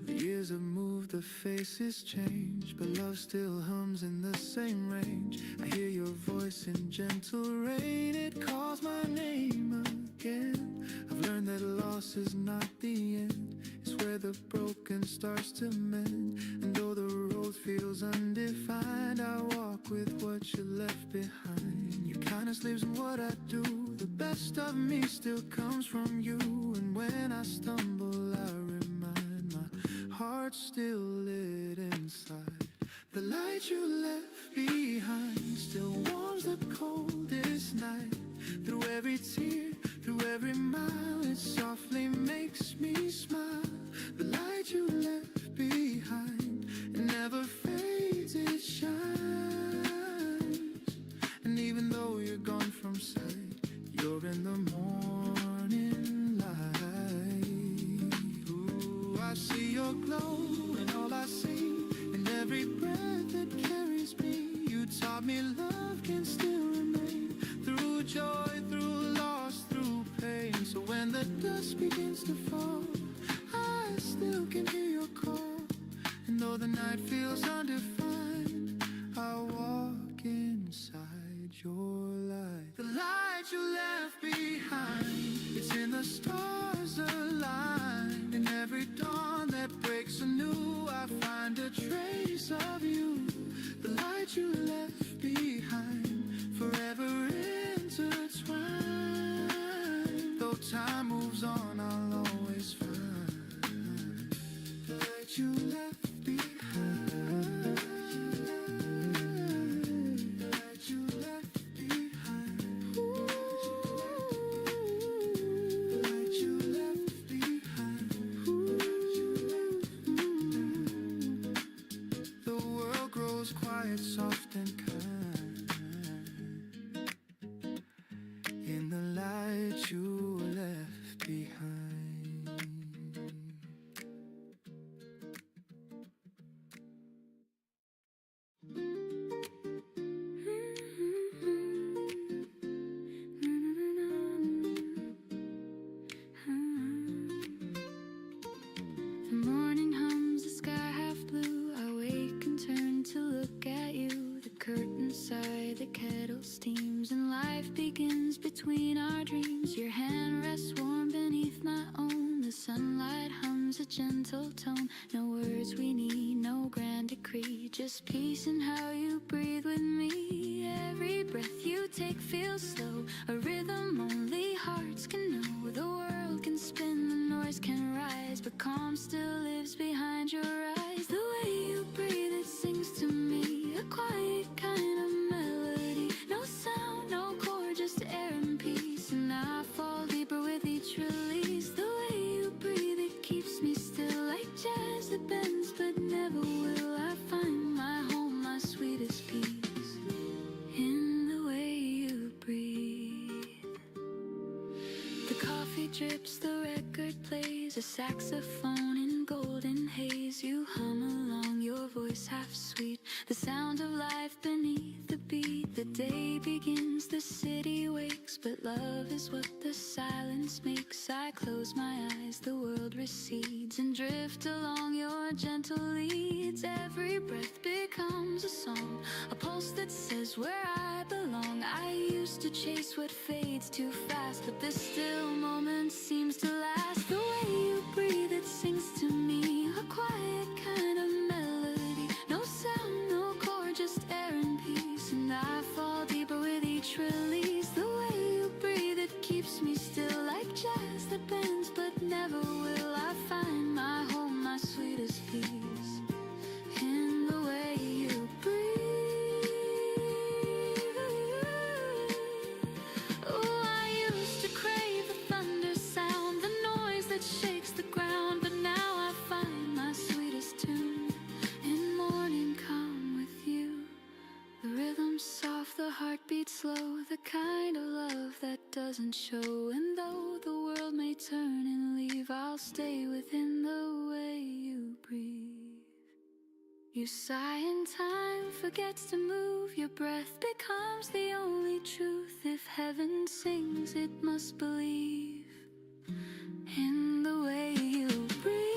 The years have moved, the faces change, but love still hums in the same range. I hear your voice in gentle rain, it calls my name again. I've learned that loss is not the end, it's where the broken starts to mend. And though the road feels undefined, I walk with what you left behind. Your kindness lives in what I do, the best of me still comes from you. And when I stumble, I remind my heart's still lit inside. The light you left behind still warms the coldest night. Through every tear, through every mile, it softly makes me smile. The light you left behind, it never fades, it shines. And even though you're gone from sight, you're in the morning light. Ooh, I see your glow in all I see, in every breath that carries me. You taught me love can still remain, through joy, through loss, through pain. So when the dust begins to fall, I still can hear your call. And though the night feels a gentle tone. No words we need, no grand decree, just peace in how you breathe with me. Every breath you take feels slow, a rhythm only hearts can know. The world can spin, the noise can rise, but calm still lives behind your eyes. The way you breathe, it sings to me, a quiet kind of melody. No sound, no chord, just air and peace, and I fall deeper with each release. The way you breathe, it keeps me still, like jazz that bends but never will. I find my home, my sweetest peace, in the way you breathe. The coffee drips, the record plays, a saxophone in golden haze. You hum along, your voice half sweet, the sound of life beneath the beat. The day begins, the city wakes, but love is what the silence makes. I close my eyes, the world recedes, and drift along your gentle leads. Every breath becomes a song, a pulse that says where I belong. I used to chase what fades too fast, but this still moment seems to last. The way you breathe, it sings to me, a quiet kind of melody. No sound, no chord, just air and peace, and I fall deeper with each release. The way you breathe, it keeps me still, like jazz that bends but never will. I find my home, my sweetest peace, in the way you breathe. Oh, I used to crave the thunder sound, the noise that shakes the ground, but now I find my sweetest tune in morning calm with you. The rhythm soft, the heartbeat slow, the kind of love that doesn't show. And though the world may turn and leave, I'll stay within the way you breathe. You sigh and time forgets to move, your breath becomes the only truth. If heaven sings, it must believe in the way you breathe.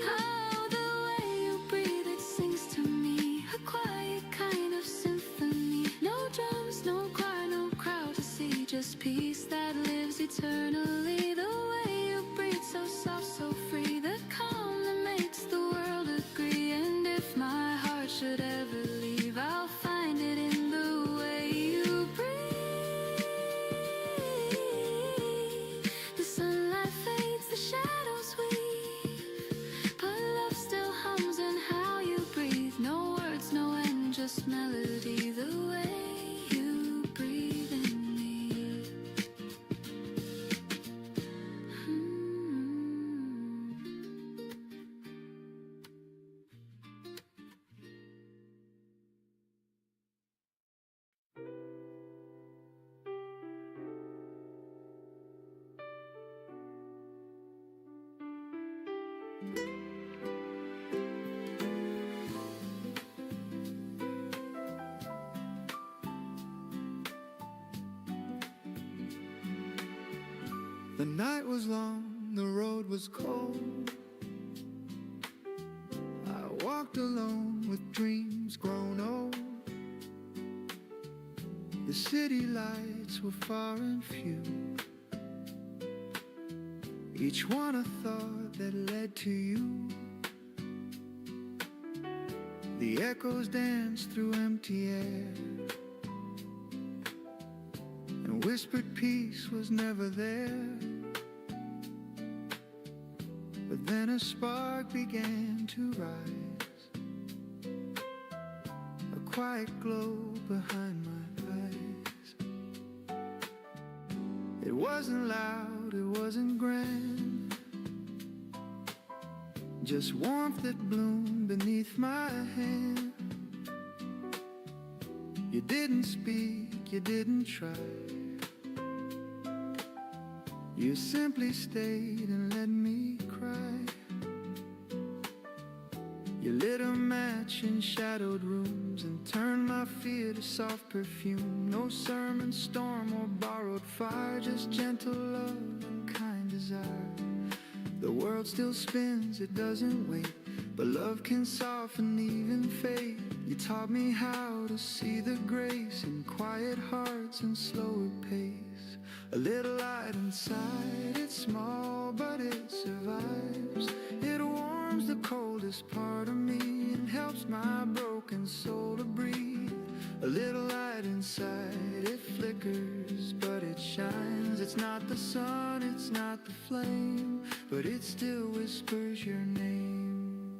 Oh, the way you breathe, it sings to me, a quiet kind of symphony. No drums, no choir, no crowd to see, just peace that lives eternally. The way you breathe, so soft, so free, the calm that makes the world agree. And if my heart should ever leave, I'll find it in the way you breathe. The sunlight fades, the shadows weave, but love still hums in how you breathe. No words, no end, just melody. The way you breathe in me. The night was long, the road was cold. I walked alone with dreams grown old. The city lights were far and few, each one a thought that led to you. The echoes danced through empty air, and whispered peace was never there. But then a spark began to rise, a quiet glow behind my eyes. It wasn't loud, it wasn't grand, just warmth that bloomed beneath my hand. You didn't speak, you didn't try, you simply stayed and let me cry. You lit a match in shadowed rooms and turned my fear to soft perfume. No sermon, storm, or borrowed fire, just gentle love and kind desire. The world still spins, it doesn't wait, but love can soften even fate. You taught me how to see the grace in quiet hearts and slower pace. A little light and inside. It's small, but it survives. It warms the coldest part of me and helps my broken soul to breathe. A little light inside, it flickers, but it shines. It's not the sun, it's not the flame, but it still whispers your name.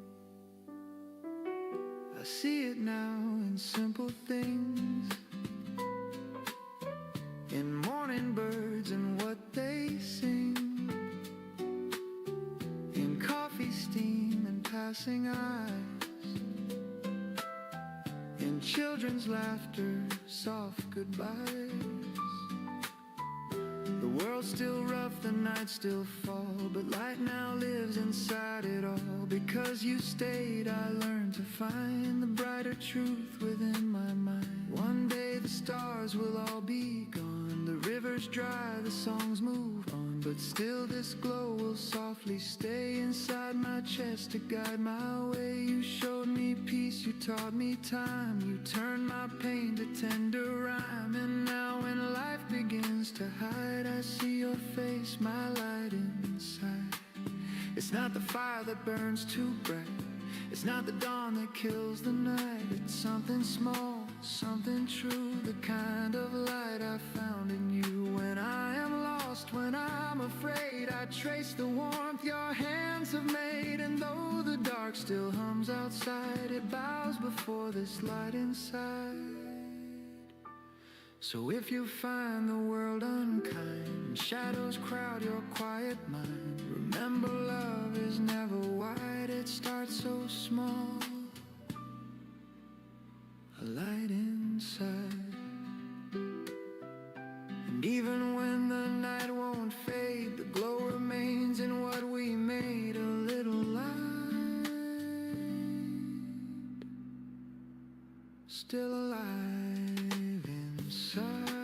I see it now in simple things, in morning birds and what they sing, in coffee steam and passing eyes, in children's laughter, soft goodbyes. The world's still rough, the nights still fall, but light now lives inside it all. Because you stayed, I learned to find the brighter truth within my mind. One day the stars will all be gone, the rivers dry, the songs move on, but still this glow will softly stay inside my chest to guide my way. You showed me peace, you taught me time, you turned my pain to tender rhyme. And now when life begins to hide, I see your face, my light inside. It's not the fire that burns too bright, it's not the dawn that kills the night. It's something small, something true, the kind of light I found in you. When I am lost, when I'm afraid, I trace the warmth your hands have made. And though the dark still hums outside, it bows before this light inside. So if you find the world unkind, shadows crowd your quiet mind, remember love is never wide, it starts so small. A light inside. And even when the night won't fade, the glow remains in what we made. A little light, still alive inside.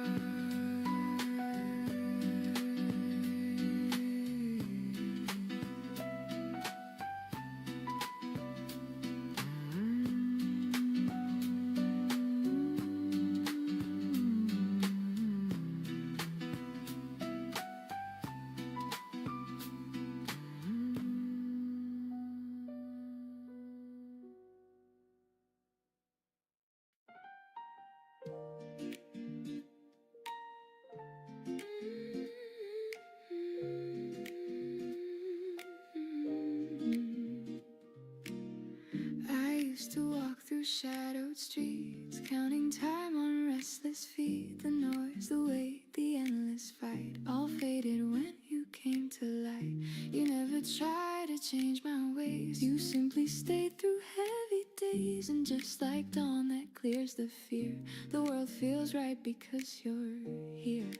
To walk through shadowed streets, counting time on restless feet. The noise, the weight, the endless fight, all faded when you came to light. You never tried to change my ways, you simply stayed through heavy days. And just like dawn that clears the fear, the world feels right because you're here.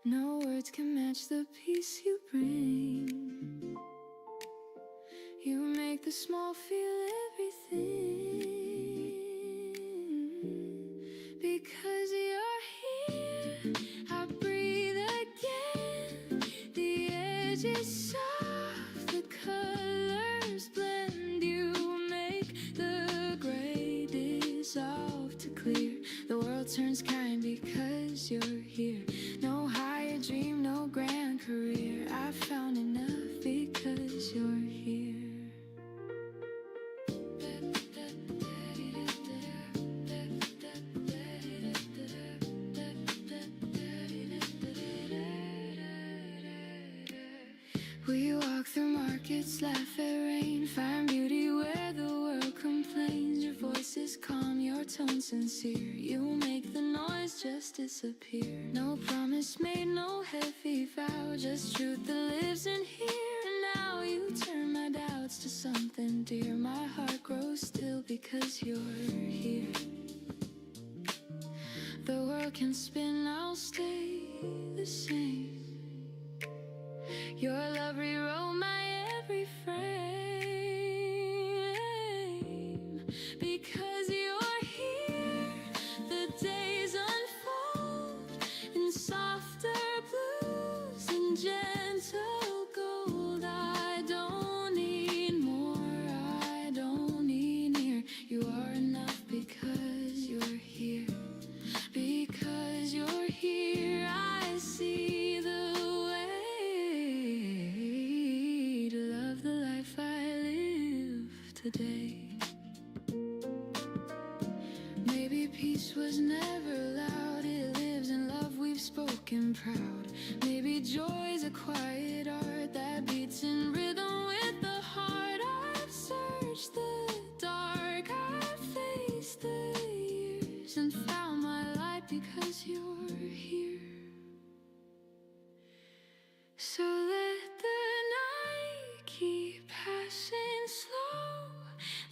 No words can match the peace you bring. You make the small feel everything. Because you're here, I breathe again. The edge is soft, the colors blend. You make the gray dissolve to clear. The world turns kind because you're here. No higher dream, no grand career. I found enough because you're here. We walk through markets, laugh at rain, find beauty where the world complains. Your voice is calm, your tone sincere. You make the noise just disappear. No promise made, no heavy vow, just truth that lives in here. And now you turn my doubts to something dear. My heart grows still because you're here. The world can spin, I'll stay the same. Your love rewrote my every frame. Because you're here, the days unfold in softer blues and gentle gold. I don't need more, I don't need near. You are enough because you're here. Because you're here, I see and proud. Maybe joy's a quiet art that beats in rhythm with the heart. I've searched the dark, I've faced the years and found my light because you're here. So let the night keep passing slow.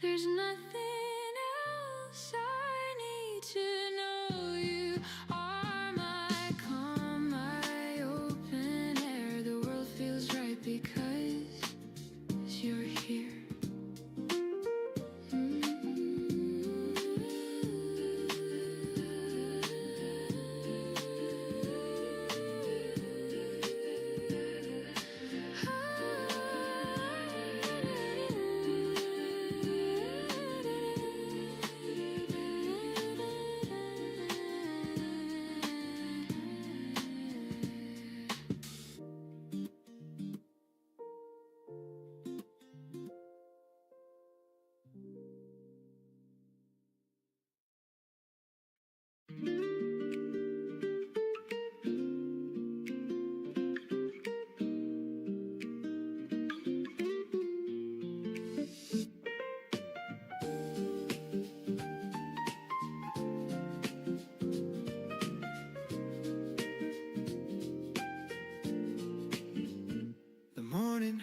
There's nothing else I need to know. You are my calm, my open air. The world feels right because you're here.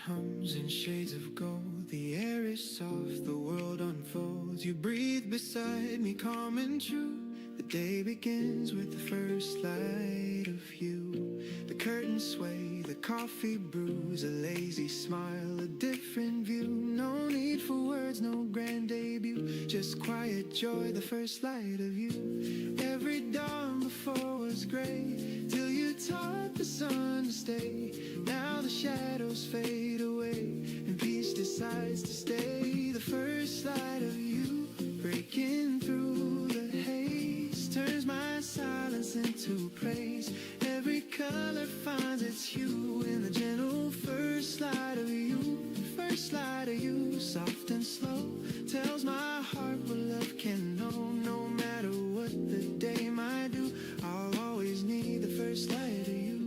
Hums in shades of gold, the air is soft, the world unfolds. You breathe beside me, calm and true. The day begins with the first light of you. The curtains sway, the coffee brews, a lazy smile, a different view. No need for words, no grand debut, just quiet joy, the first light of you. Every dawn before was gray, till you taught the sun to stay. Now the shadows fade away, and peace decides to stay. The first light of you, breaking through the haze, turns my silence into praise. Every color finds its hue in the gentle first light of you. First light of you, soft and slow, tells my heart what love can know. No matter what the day might do, I'll always need the first light of you.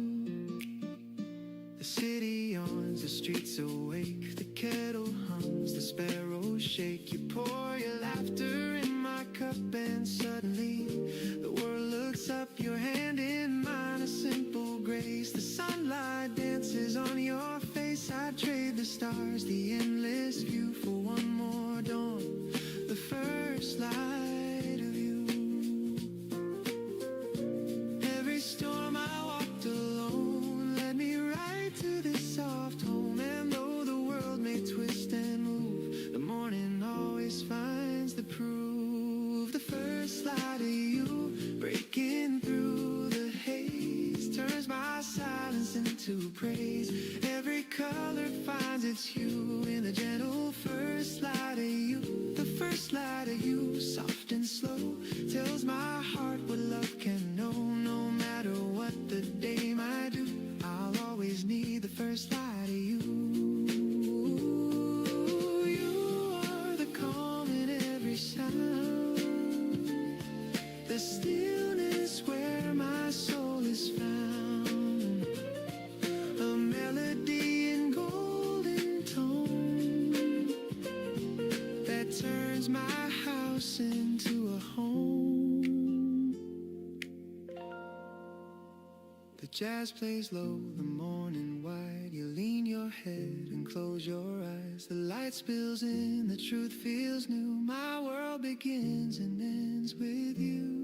The city yawns, the streets awake, the kettle hums, the sparrows shake. You pour your laughter in my cup and suddenly the world looks up, your hand in mine, a simple grace. The sunlight dances on your face, I'd trade the stars, the endless view for one more dawn. The first light of you. Every storm I walked alone led me right to this soft home. And though the world may twist and move, the morning always finds the proof. The first light of you, breaking through the haze, turns my silence into praise. Every color finds its hue in the gentle first light of you. The first light of you, soft and slow, tells my heart what love can know. No matter what the day might do, I'll always need the first light of you. You are the calm in every sound, the stillness where my soul is found, a melody in golden tone that turns my house into a home. The jazz plays low, the morning wide. You lean your head and close your eyes. The light spills in, the truth feels new. My world begins and ends with you.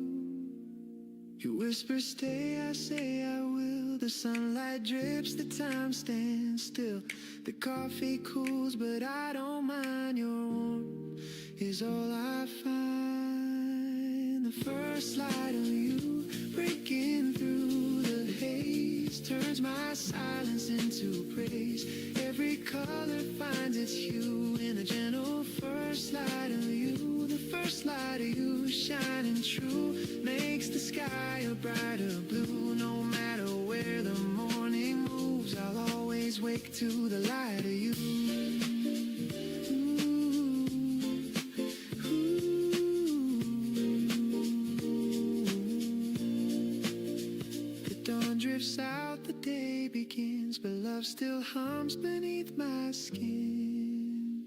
You whisper, stay, I say I will. The sunlight drips, the time stands still. The coffee cools, but I don't mind. Your warmth is all I find. The first light of you, breaking through the haze, turns my silence into praise. Every color finds its hue in the gentle first light of you. The first light of you, shining true, makes the sky a brighter blue. No matter where the morning moves, I'll always wake to the light of you. The dawn drips drifts out, the day begins, but love still hums beneath my skin.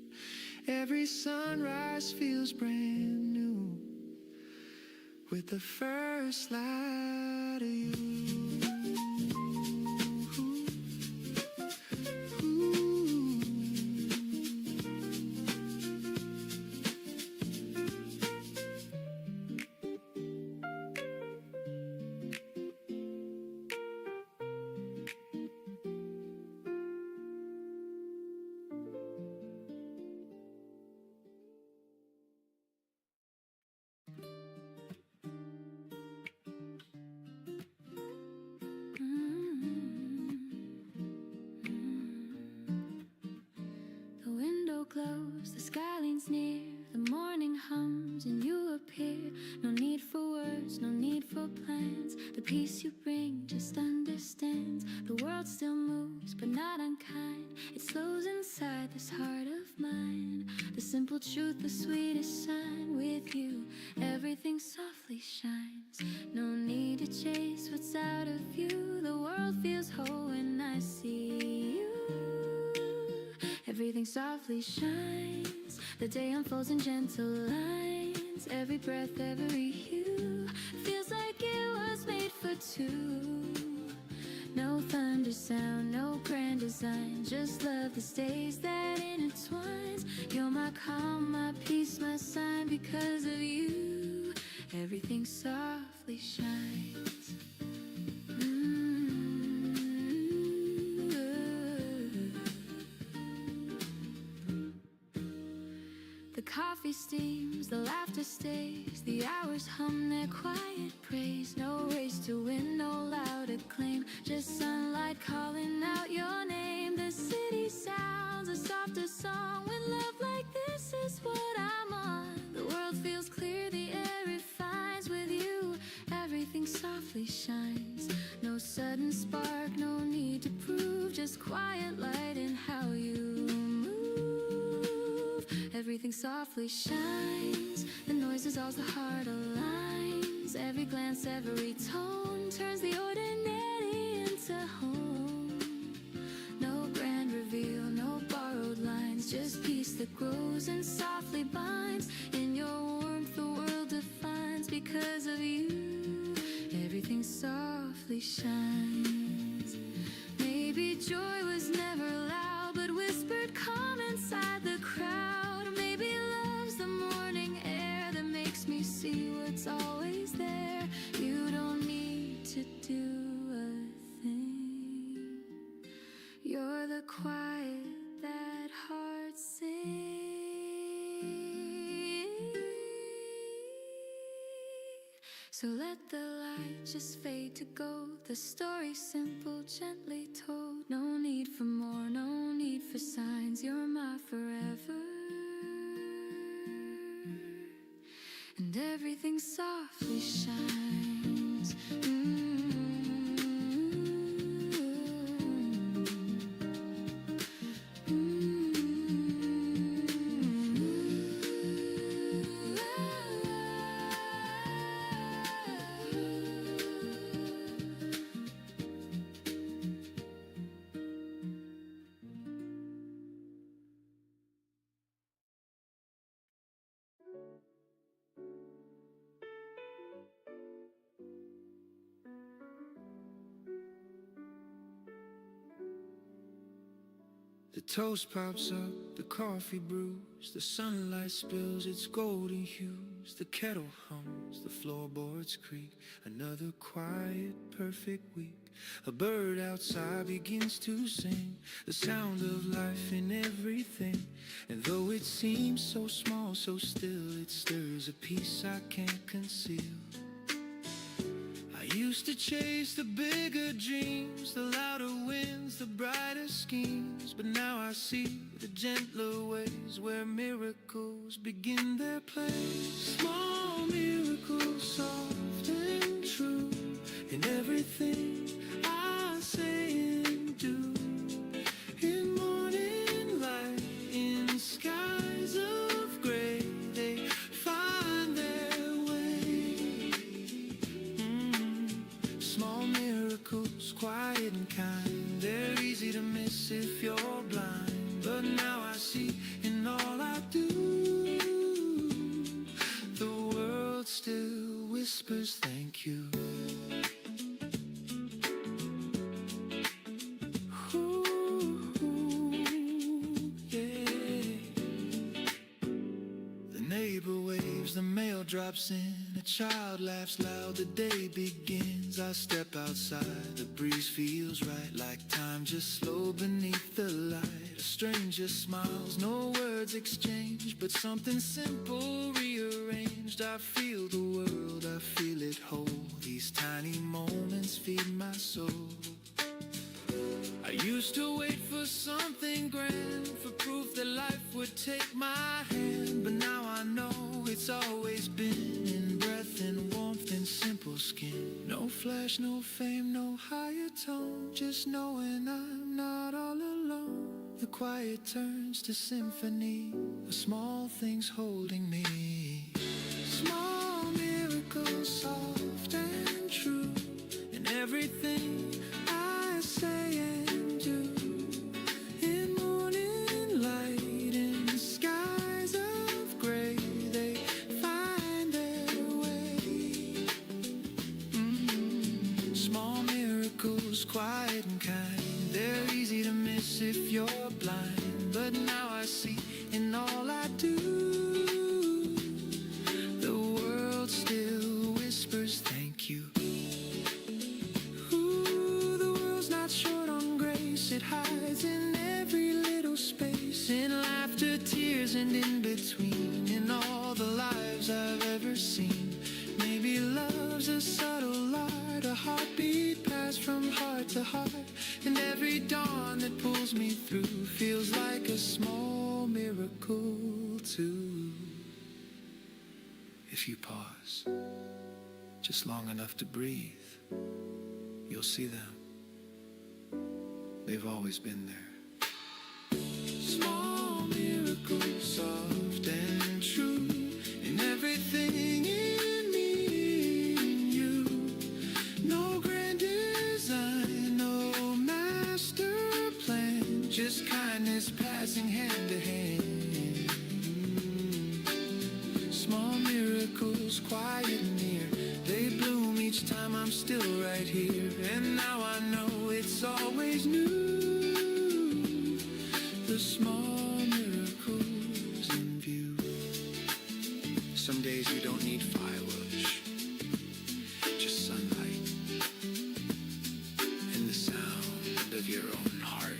Every sunrise feels brand new with the first light of you. Glows, the sky leans near, the morning hums and you appear. No need for words, no need for plans. The peace you bring just understands. The world still moves, but not unkind. It slows inside this heart of mine. The simple truth, the sweetest sign. With you, everything softly shines. No need to chase what's out of view. The world feels whole when I see you. Everything softly shines. The day unfolds in gentle lines. Every breath, every hue feels like it was made for two. No thunder sound, no grand design, just love that stays, that intertwines. You're my calm, my peace, my sign. Because of you, everything softly shines. The coffee steams, the laughter stays, the hours hum their quiet praise. No race to win, no loud acclaim, just sunlight calling out your name. The city sounds a softer song when love like this is what I'm on. The world feels clear, the air refines. With you, everything softly shines. No sudden spark, no need to prove, just quiet light in how you move. Everything softly shines. The noise dissolves, the heart aligns. Every glance, every tone turns the ordinary into home. No grand reveal, no borrowed lines, just peace that grows and softly binds. In your warmth the world defines. Because of you, everything softly shines. Maybe joy was never loud, but whispered calm inside the crowd. Maybe love's the morning air that makes me see what's always there. You don't need to do a thing. You're the quiet that heart sings. So let the light just fade to gold. The story simple, gently told. No need for more, no need for signs. You're my forever. And everything softly shines. The toast pops up, the coffee brews, the sunlight spills its golden hues. The kettle hums, the floorboards creak. Another quiet, perfect week. A bird outside begins to sing, the sound of life in everything. And though it seems so small, so still, it stirs a peace I can't conceal. I used to chase the bigger dreams, the louder winds, the brighter schemes. But now I see the gentler ways where miracles begin their play. Small miracles, soft and true, in everything I say and do. In morning light, in skies of gray, they find their way. Small miracles, quiet and kind. They're easy to miss if you're blind. But now I see in all I do, the world still whispers thank you. The mail drops in, a child laughs loud, the day begins. I step outside, the breeze feels right, like time just slowed beneath the light. A stranger smiles, no words exchanged, but something simple rearranged. I feel the world, I feel it whole. These tiny moments feed my soul. I used to wait for something grand, for proof that life would take my hand. But now I know it's always been in breath and warmth and simple skin. No flash, no fame, no higher tone, just knowing I'm not all alone. The quiet turns to symphony, the small things holding me. Small miracles, soft and true, in everything I say and do. In morning light, in skies of gray, they find their way. Small miracles, quiet and kind. They're easy to miss if you're blind. But now I see in all I do, the world still whispers thank you. It hides in every little space, in laughter, tears, and in between, in all the lives I've ever seen. Maybe love's a subtle art, a heartbeat passed from heart to heart, and every dawn that pulls me through feels like a small miracle too. If you pause just long enough to breathe, you'll see them. They've always been there. Small miracles, soft and true, in everything in me and you. No grand design, no master plan, just kindness passing hand to hand. Small miracles, quiet and near, they bloom each time I'm still right here. And now I know it's always new, the small miracles in view. Some days you don't need fireworks, just sunlight and the sound of your own heart.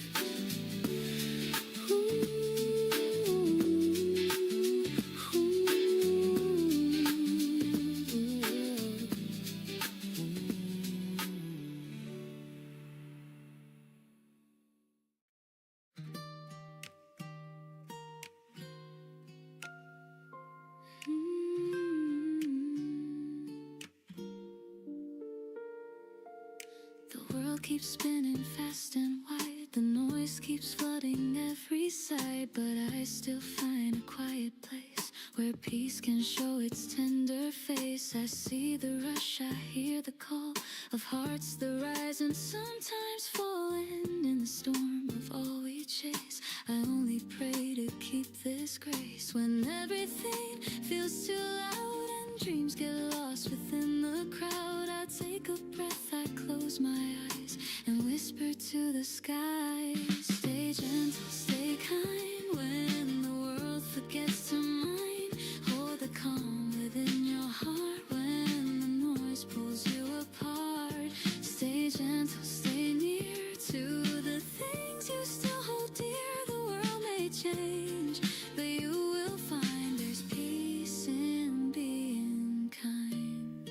The world keeps spinning fast and wide, the noise keeps flooding every side, but I still find a quiet place where peace can show its tender face. I see the rush, I hear the call of hearts that rise and sometimes fall in the storm of all we chase. I only pray to keep this grace when everything feels too loud and dreams get lost within the crowd. I take a breath, I close my eyes and whisper to the sky. Stay gentle, stay kind when the world forgets to mind. Hold the calm within your heart when the noise pulls you apart. Stay gentle, stay near to the things you still hold dear. The world may change, but you will find there's peace in being kind.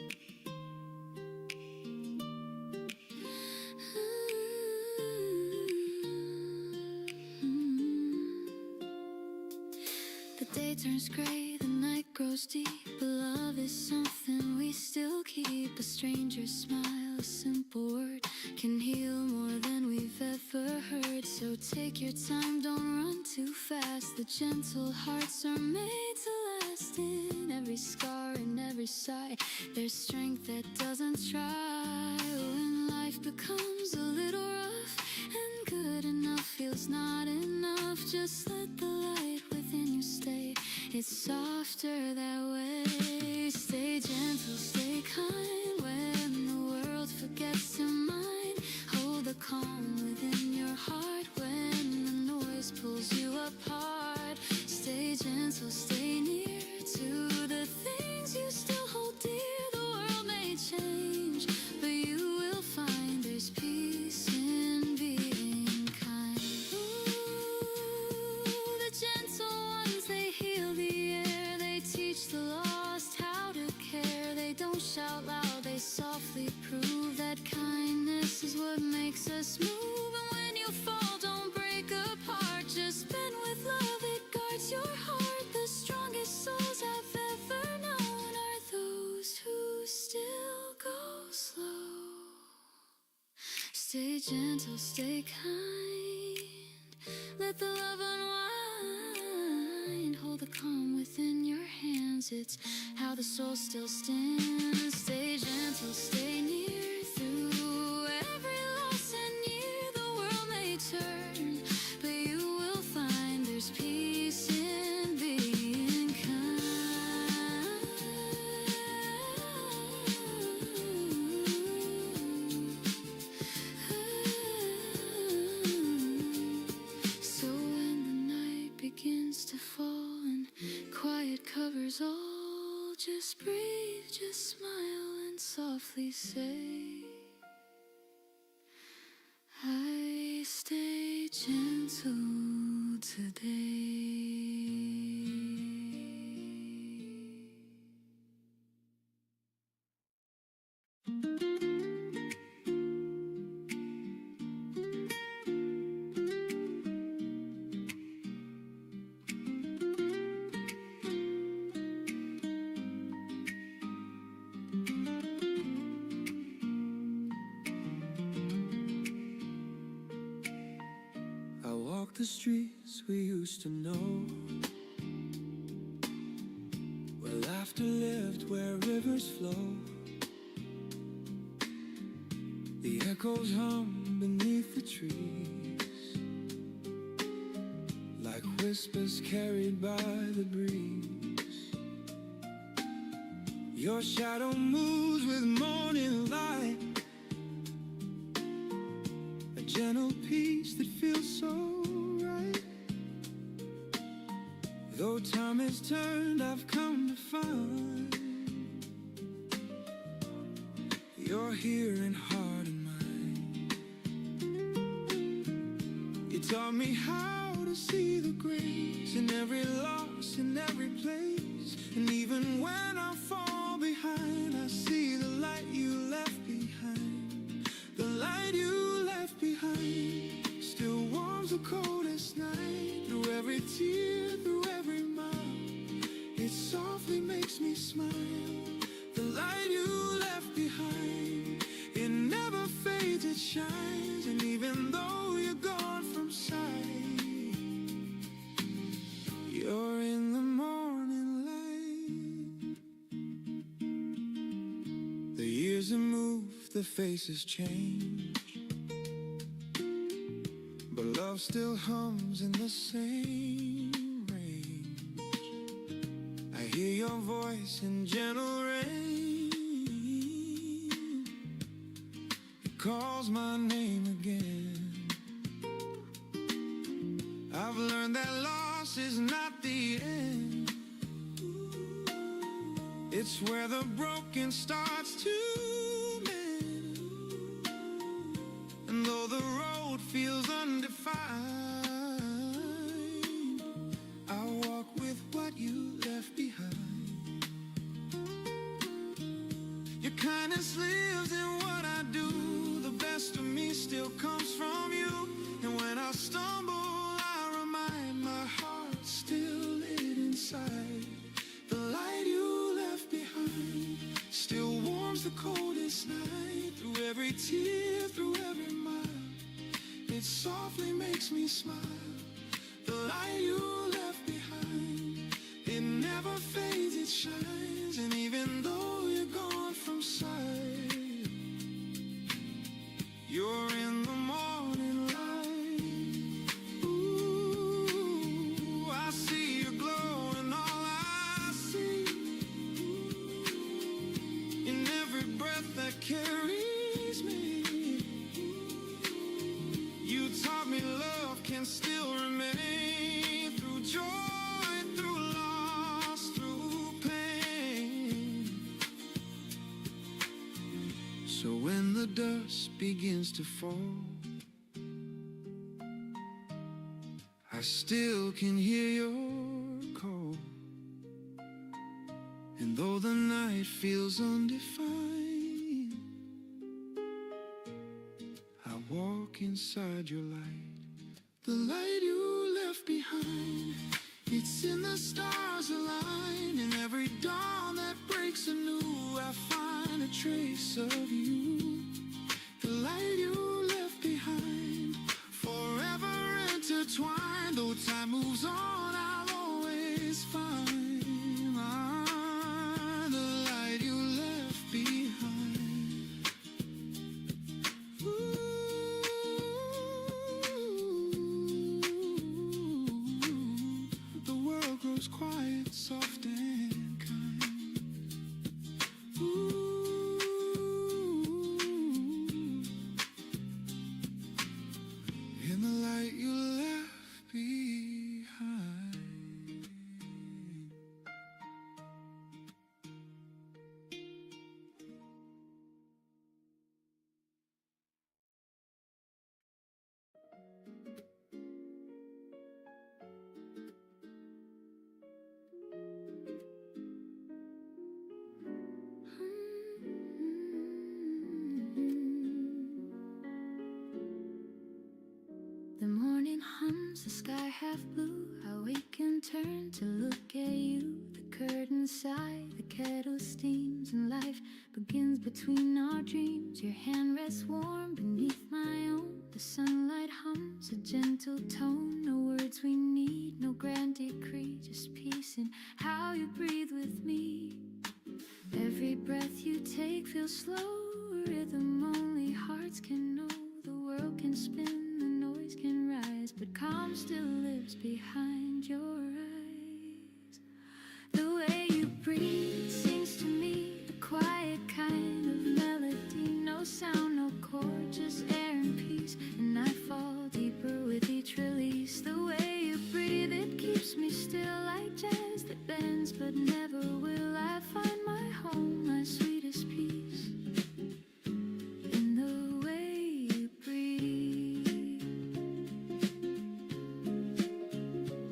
The day turns gray, the night grows deep, but love is something we still keep. A stranger's smile, a simple word can heal more than we've ever heard. So take your time, don't run too fast. The gentle hearts are made to last. In every scar, in every sigh, there's strength that doesn't try. When life becomes a Stay gentle, stay kind when the world forgets to mind. Hold the calm within your heart when the noise pulls you apart. Stay gentle, stay near to the things you still hold dear. The world may change, but you will find there's peace in being kind. Ooh, the gentle ones, they heal the air. They teach the lost how to care. They don't shout loud, they softly prove that kindness is what makes us move. And when you fall, don't break apart. Just bend with love, it guards your heart. The strongest souls I've ever known are those who still go slow. Stay gentle, stay kind. Let the love unwind. Hold the calm within your hands. It's how the soul still stands. Stay gentle, stay near through every loss and year. The world may turn, but you will find there's peace in being kind. So when the night begins to fall and quiet covers all, just breathe, just smile and softly say, I stay gentle today. I walk the streets we used to know, where laughter lived, where rivers flow. The echoes hum beneath the trees, like whispers carried by the breeze. Your shadow moves with morning light, a gentle peace that feels so right. Though time has turned, I've come to find you're here in heart and mind. You taught me how to see the grace in every loss, in every place. And even when I fall behind, I see the light you left behind. The light you left behind still warms the coldest night. Through every tear, through every mile, it softly makes me smile. The light you left behind, it never fades, it shines. And even though you're gone from sight, you're in the morning light. The years have moved, the faces change, but love still hums in the same range. I hear your voice in gentle rain, it calls my name again. I've learned that loss is not the end, it's where the broken starts to mend. And though the road feels undefined, I walk with what you left behind. Your kindness lives in what I do. The best of me still comes from you. And when I stumble, I remind my heart still lit inside. The light you left behind still warms the coldest night. Through every tear, through every mile, it softly makes me smile. The light you left behind, it never fades, it shines. And even though you're gone from sight, you're in the morning light. Ooh, I see your glow, and all I see dusk begins to fall, I still can hear your call. And though the night feels undefined, I walk inside your light, the light you left behind. It's in the stars align, and every dawn that breaks anew, I find a trace of you, the light you left behind, forever intertwined. Though time moves on, I'll always find the light you left behind. Ooh. The world grows quiet, soft and kind. Ooh. In the light you left behind. The morning hums, the sky half blue. I wake and turn to look at you. The curtains sigh, the kettle steams, and life begins between our dreams. Your hand rests warm beneath my own. The sunlight hums a gentle tone. No words we need, no grand decree, just peace in how you breathe with me. Every breath you take feels slow, a rhythm only hearts can know. The world can spin, the noise can rise, but calm still lives behind your eyes. The way you breathe sings to me, a quiet kind of melody. No sound, no chord, just air and peace, and I fall deeper with each release. The way you breathe, it keeps me still like jazz that bends but never will. I find my home, my sweetest peace, in the way you breathe.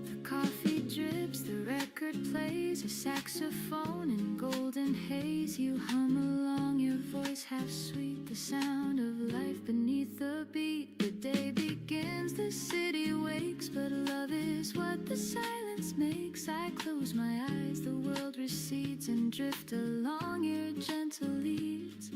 The coffee drips, the record plays, a saxophone in golden haze. You hum along, your voice half sweet, the sound of life beneath the beat. The day begins, the city wakes, but love is what the silence makes. I close my eyes, the world recedes, and drift along your gentle leads.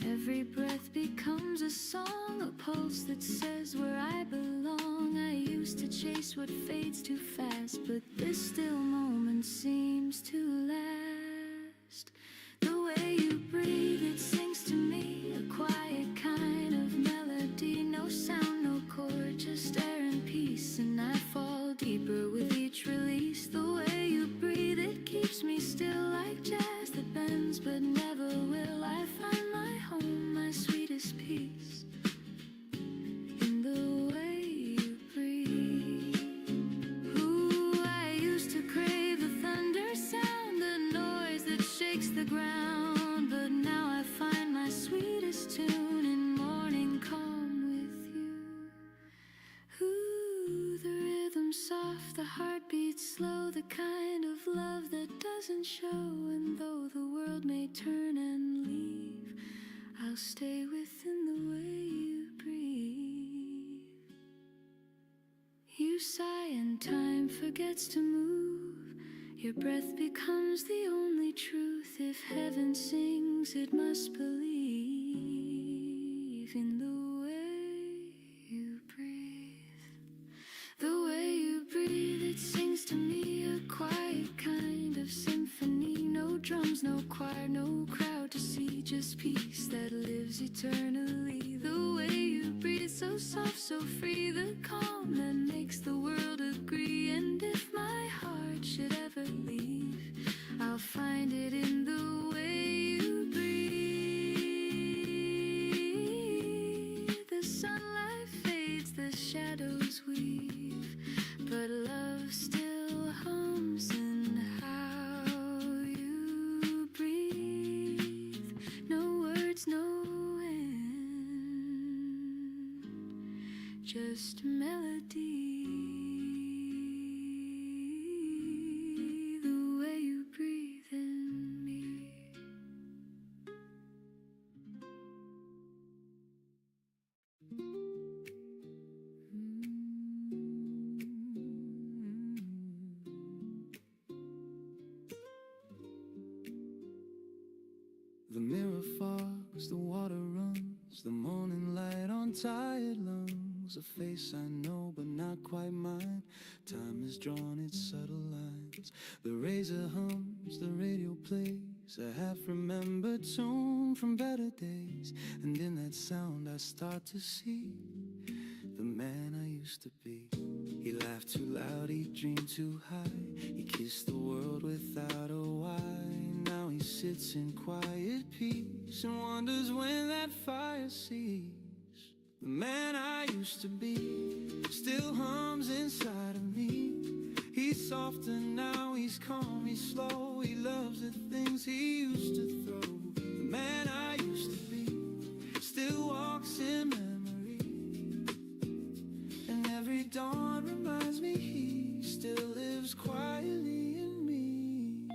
Every breath becomes a song, a pulse that says where I belong. I used to chase what fades too fast, but this still moment seems to last. The way you breathe, it sings to me, a quiet kind of melody. No sound, no chord, just air and peace, and I fall deeper with each release. The way you breathe, it keeps me still like jazz that bends but never will. I find my home, my sweetest peace, in the way you breathe. Ooh, I used to crave the thunder sound, the noise that shakes the ground, but now I find my sweetest tune in morning calm with you. Ooh, the rhythm soft, the heartbeat slow, the kind of love that doesn't show. And though the world may turn and leave, I'll stay within the way you breathe. You sigh and time forgets to move. Your breath becomes the only truth. If heaven sings, it must believe in the way you breathe. The way you breathe, it sings to me, a quiet kind of symphony. No drums, no choir, no crowd to see, just peace that lives eternally. The way you breathe, so soft, so free, the calm that makes the world agree. And if my heart should ever leave, I'll find it in the way you breathe. The sunlight fades, the shadows weave, but love still hums in how you breathe. No words, no end. just a melody. The way you breathe in me. The mirror fogs, the water runs, the morning light on tired lungs. A face I know but not quite mine. Time has drawn its subtle lines. The razor hums, the radio plays a half-remembered tune from better days. And in that sound I start to see the man I used to be. He laughed too loud, he dreamed too high. He kissed the world without a why. Now he sits in quiet peace and wonders when that fire sees. The man I used to be still hums inside of me. He's softer now, he's calm, he's slow. He loves the things he used to throw. The man I used to be still walks in memory. And every dawn reminds me he still lives quietly in me.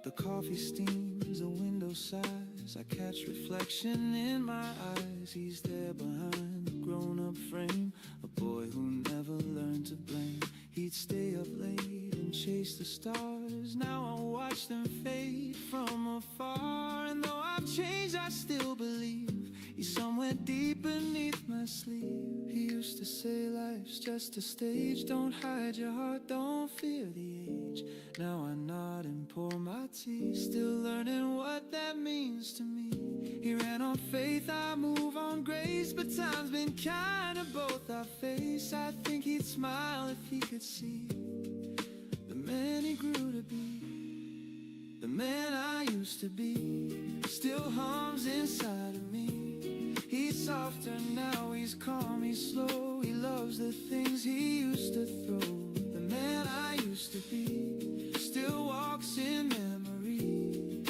The coffee steams, the window sighs. I catch reflection in my eyes. He's there behind the grown-up frame, a boy who never learned to blame. He'd stay up late and chase the stars. Now I watch them fade from afar. And though I've changed, I still believe he's somewhere deep beneath my sleeve. He used to say life's just a stage. Don't hide your heart, don't fear the age. Now I nod and pour my tea, still learning what that means to me. He ran on faith, I move on grace. But time's been kind to both our face. I think he'd smile if he could see the man he grew to be. The man I used to be still hums inside of me. He's softer now, he's calm, he's slow. He loves the things he used to throw. The man I used to be still walks in memory.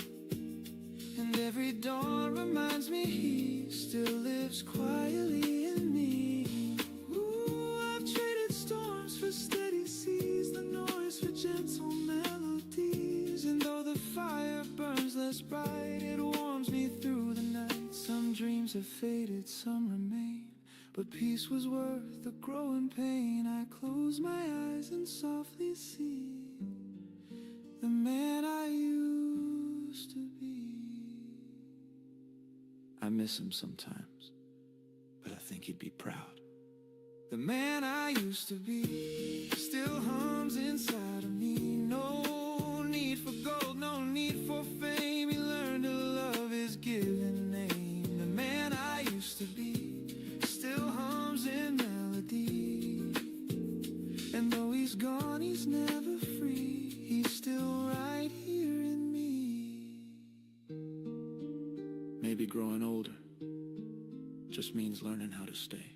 And every dawn reminds me he still lives quietly in me. Ooh, I've traded storms for steady seas, the noise for gentle melodies. And though the fire burns less bright, it warms me through the night. Some dreams have faded, some remain, but peace was worth the growing pain. I close my eyes and softly see the man I used to be. I miss him sometimes, but I think he'd be proud. The man I used to be still hums inside of me. No need for gold, no need for fame. He learned to love his given name. The man I used to be still hums in melody. And though he's gone, he's never free. He's still right here in me. Maybe growing older just means learning how to stay.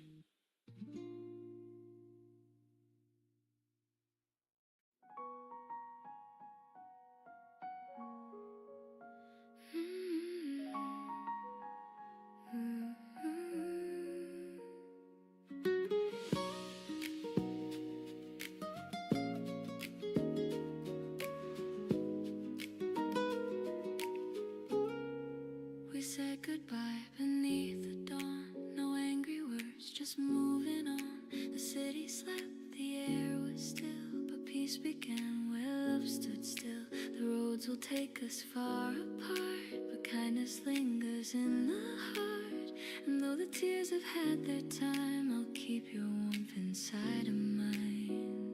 We said goodbye beneath the dawn. No angry words, just moving on. The city slept, the air was still, but peace began where love stood still. The roads will take us far apart, but kindness lingers in the heart. And though the tears have had their time, I'll keep your warmth inside of mine.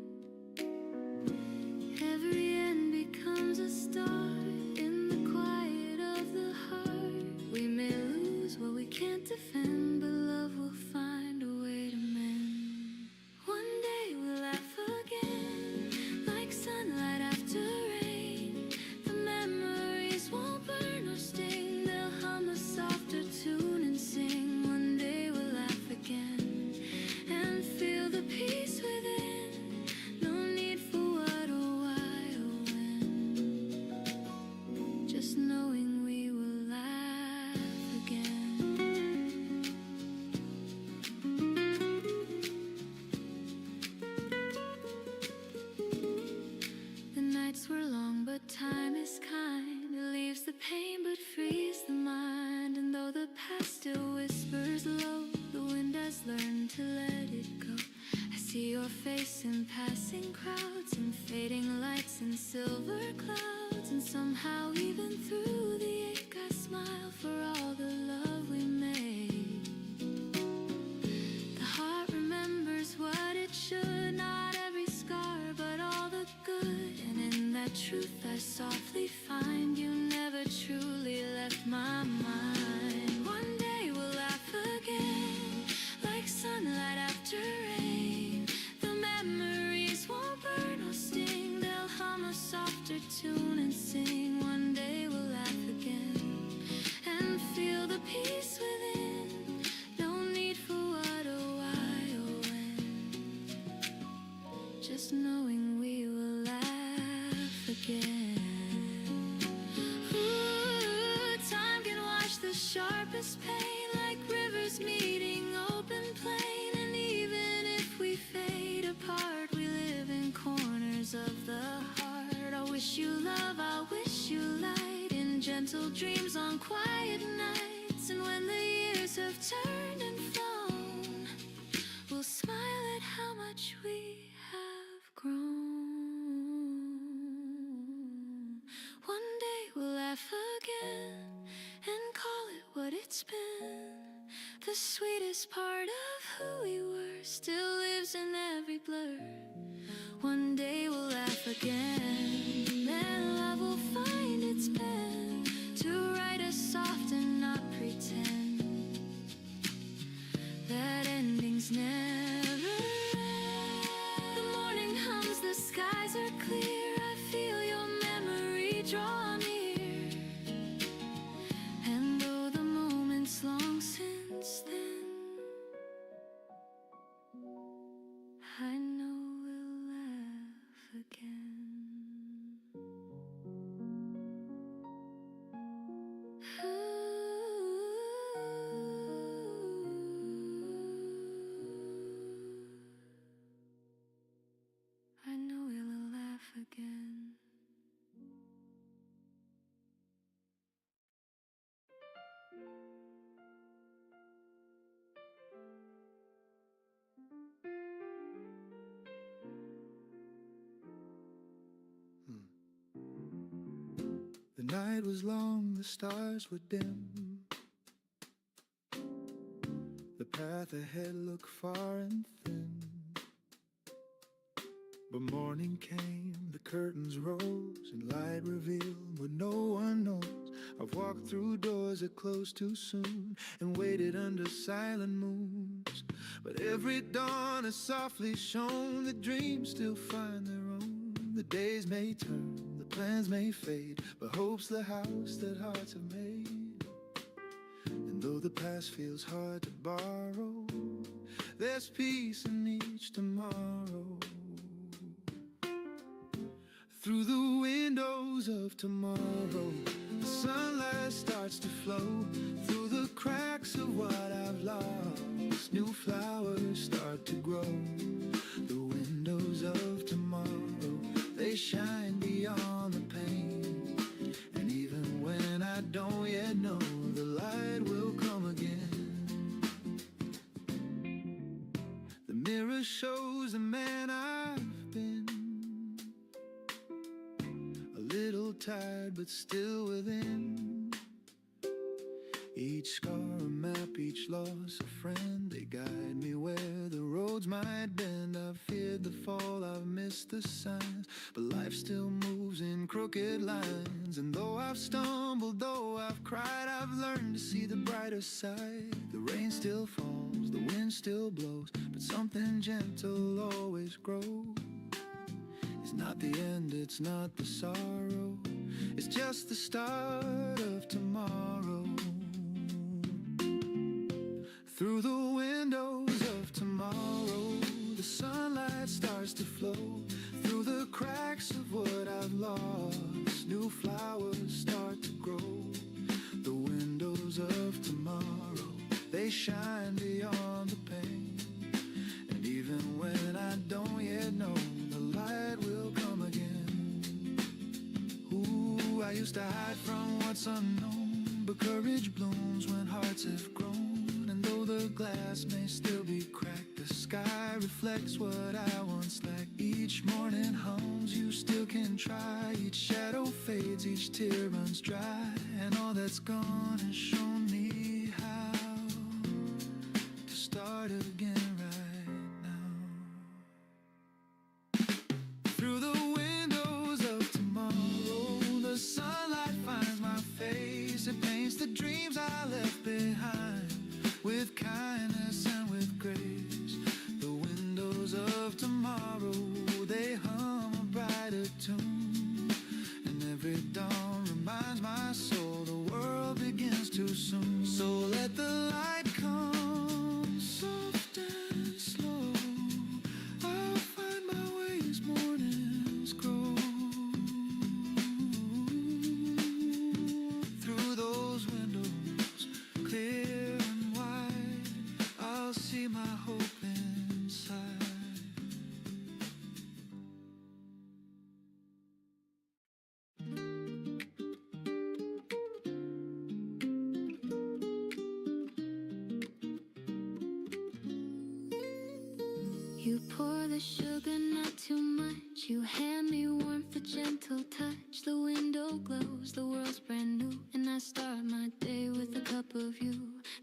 Every end becomes a start in the quiet of the heart. We may lose what we can't defend, but love will find a way to mend. One day we'll laugh again, like sunlight after rain. The memories won't burn or sting, they'll hum a softer tune and sing. One day we'll laugh again and feel the peace a face in passing crowds, and fading lights and silver clouds, and somehow even through the ache I smile for all the love we made. The heart remembers what it should, not every scar but all the good, and in that truth I softly find you never truly left my mind. One day we'll laugh again, like sunlight after rain. The memories won't burn or sting, they'll hum a softer tune and sing. One day we'll laugh again and feel the peace within. No need for what or why or when, just knowing we will laugh again. Ooh, time can wash the sharpest pain, like rivers meeting open plain. And even if we fade apart, we live in corners of the heart. I wish you love, I wish you light, in gentle dreams on quiet nights. And when the years have turned and flown, we'll smile at how much we have grown. One day we'll laugh again and call it what it's been. The sweetest part of who we were still lives in every blur. One day we'll laugh again, then love will find its pen to write us soft and not pretend that endings never end. The morning hums, the skies are clear, I feel your memory draw near. And though the moment's long since then, I know we'll laugh again. I know we'll laugh again. The night was long, the stars were dim. The path ahead looked far and thin. But morning came, the curtains rose, and light revealed what no one knows. I've walked through doors that closed too soon, and waited under silent moons. But every dawn has softly shown that dreams still find their own. The days may turn, the plans may fade, but hope's the house that hearts have made. And though the past feels hard to borrow, there's peace in each tomorrow. Through the windows of tomorrow, the sunlight starts to flow. Through the cracks of what I've lost, new flowers start to grow. The windows of tomorrow, they shine beyond the pain. And even when I don't yet know, the light will come again. The mirror shows the man I've been, a little tired but still within. Each scar a map, each loss a friend. They guide me where the roads might bend. I've feared the fall, I've missed the signs, but life still moves in crooked lines. And though I've stumbled, though I've cried, I've learned to see the brighter side. The rain still falls, the wind still blows, but something gentle always grows. It's not the end, it's not the sorrow, it's just the start of tomorrow. Through the windows of tomorrow, the sunlight starts to flow. Through the cracks of what I've lost, new flowers start to grow. The windows of tomorrow, they shine beyond the pain. And even when I don't yet know, the light will come again. Ooh, I used to hide from what's unknown, but courage blooms when hearts have grown. And though the glass may still be cracked, the sky reflects reflects what I once lacked. Each morning hums, you still can try. Each shadow fades, each tear runs dry. And all that's gone has shown me how to start again right now. Through the windows of tomorrow, the sunlight finds my face. It paints the dreams I left behind with kindness and with grace. The windows of tomorrow, they hum a brighter tune, and every dawn reminds my soul the world begins too soon. So let the light come soft and slow. I'll find my way as mornings grow. Through those windows, clear and wide, I'll see my hope inside. You pour the sugar, not too much. You hand me warmth, a gentle touch. The window glows, the world's brand new, and I start my day with a cup of you.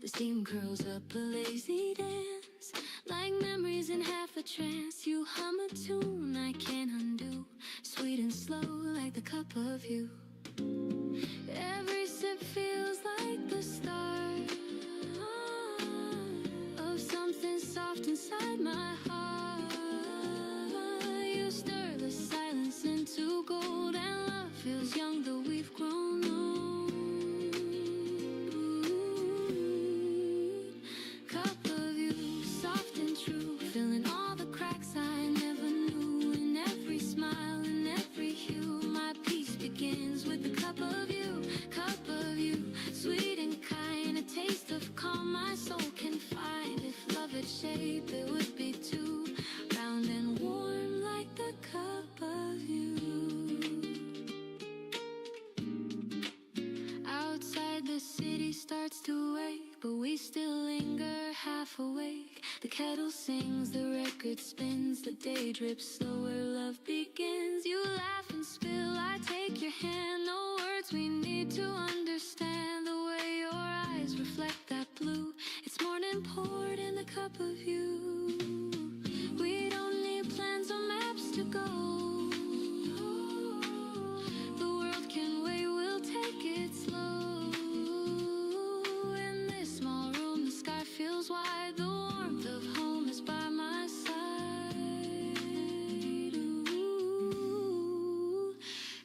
The steam curls up a lazy dance, like memories in half a trance. You hum a tune I can't undo, sweet and slow like the cup of you. Every sip feels like the start of something soft inside my heart. You stir the silence into gold, and love feels young though we've grown old. Cup of you, soft and true, filling all the cracks I never knew. In every smile, in every hue, my peace begins with a cup of you. Cup of you, sweet and kind, a taste of calm my soul can find. If love had shape, it would be too round and warm like the cup of you. Outside the city starts to wake, but we still linger half awake. The kettle sings, the record spins, the day drips slower, love begins. You laugh and spill, I take your hand. No words we need to understand the way your eyes reflect that blue. It's morning poured in the cup of you. We don't need plans or maps to go. The world can wait, we'll take it slow. In this small room, the sky feels wide. The warmth of home is by my side. Ooh.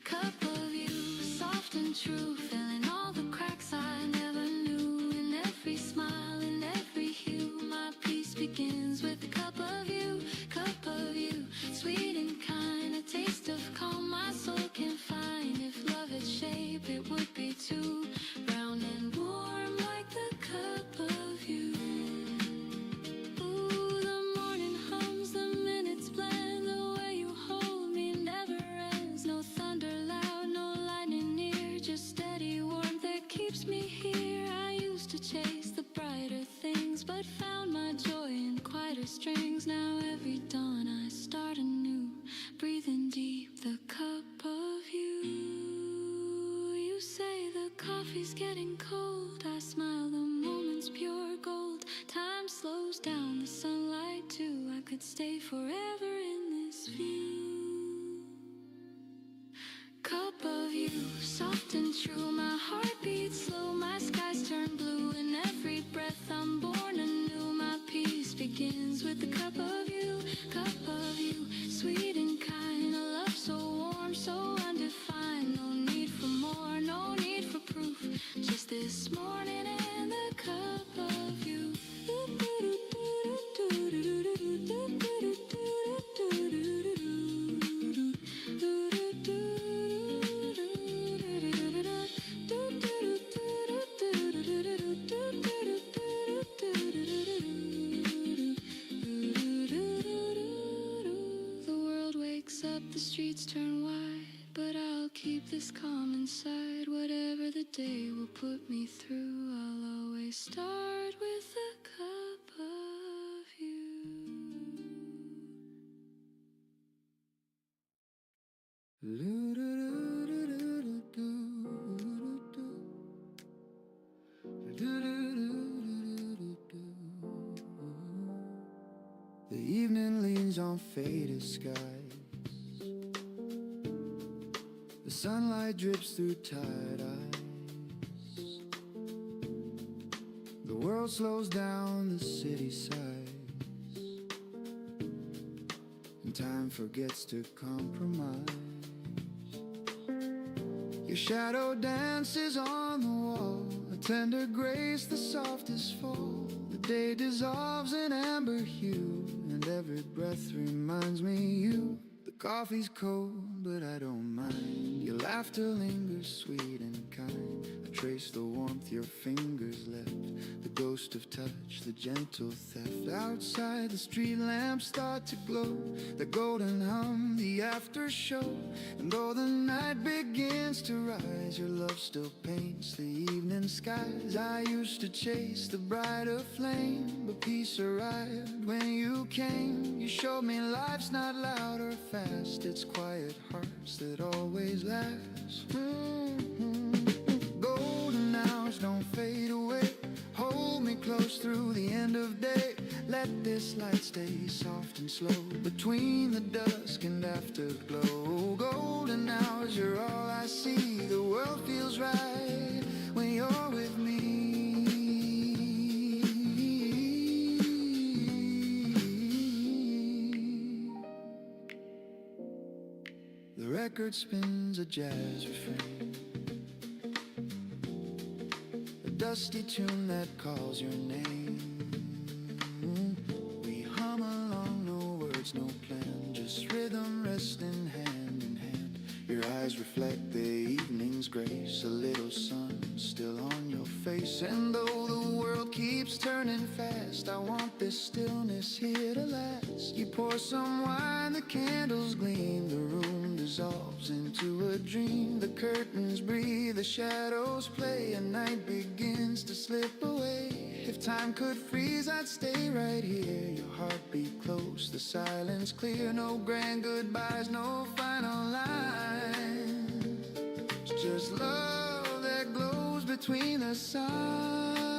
Cup of you, soft and true, filling all the cracks I never knew. In every smile, in every hue, my peace begins with a cup of you. Cup of you, sweet and kind, a taste of calm my soul can find. If love had shape, it would be too round and warm like the cup of you. Ooh, the morning hums, the minutes blend. The way you hold me never ends. No thunder loud, no lightning near, just steady warmth that keeps me here. I used to chase the brighter things, but found my joy in quieter strings. Now every dawn I start anew, breathing deep the cup of you. You say the coffee's getting cold, I smile, the moment's pure gold. Time slows down, the sunlight too. I could stay forever in this view. Cup of you, soft and true, my heart beats slow, my skies turn blue. In every breath I'm born anew, my peace begins with the cup of you. Cup of you, sweet and kind, a love so warm, so undefined. No need for more, no need for proof, just this morning and the cup of you. streets turn wide, but I'll keep this calm inside. Whatever the day will put me through, I'll always start with a cup of you. The evening leans on faded skies. The sunlight drips through tired eyes. The world slows down, the city sighs, and time forgets to compromise. Your shadow dances on the wall, a tender grace, the softest fall. The day dissolves in amber hue, and every breath reminds me you. The coffee's cold, but I don't mind. Your laughter lingers sweet and kind. I trace the warmth your fingers left, the ghost of touch, the gentle theft. Outside the street lamps start to glow, the golden hum, the after show. And though the night begins to rise, your love still paints the evening skies. I used to chase the brighter flame, but peace arrived when you came. You showed me life's not loud or fast, it's quiet hearts that always last. Golden hours don't fade away, hold me close through the end of day. Let this light stay soft and slow between the dusk and afterglow. Golden hours, you're all I see. The world feels right when you're with me. The record spins a jazz refrain, a dusty tune that calls your name. We hum along, no words, no plan, just rhythm resting hand in hand. Your eyes reflect the evening's grace, a little sun still on your face. And though the world keeps turning fast, I want this stillness here to last. You pour some wine, the candles gleam, the room dissolves into a dream. The curtains breathe, the shadows play, and night begins to slip away. If time could freeze, I'd stay right here. Your heartbeat close, the silence clear. No grand goodbyes, no final lines, just love that glows between the signs.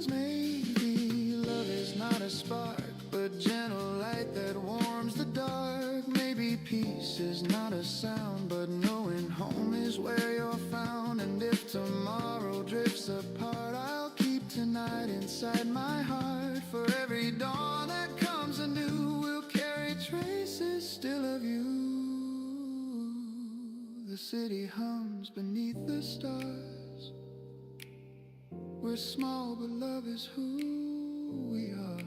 Maybe love is not a spark, but gentle light that warms the dark. Maybe peace is not a sound, but knowing home is where you're found. And if tomorrow drifts apart, I'll keep tonight inside my heart. For every dawn that comes anew, we'll carry traces still of you. The city hums beneath the stars. We're small, but love is who we are.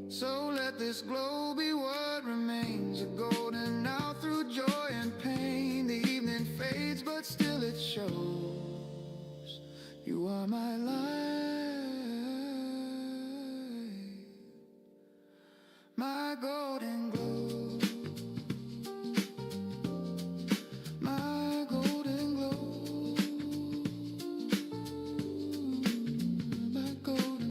So let this glow be what remains, a golden hour through joy and pain. The evening fades, but still it shows. You are my light.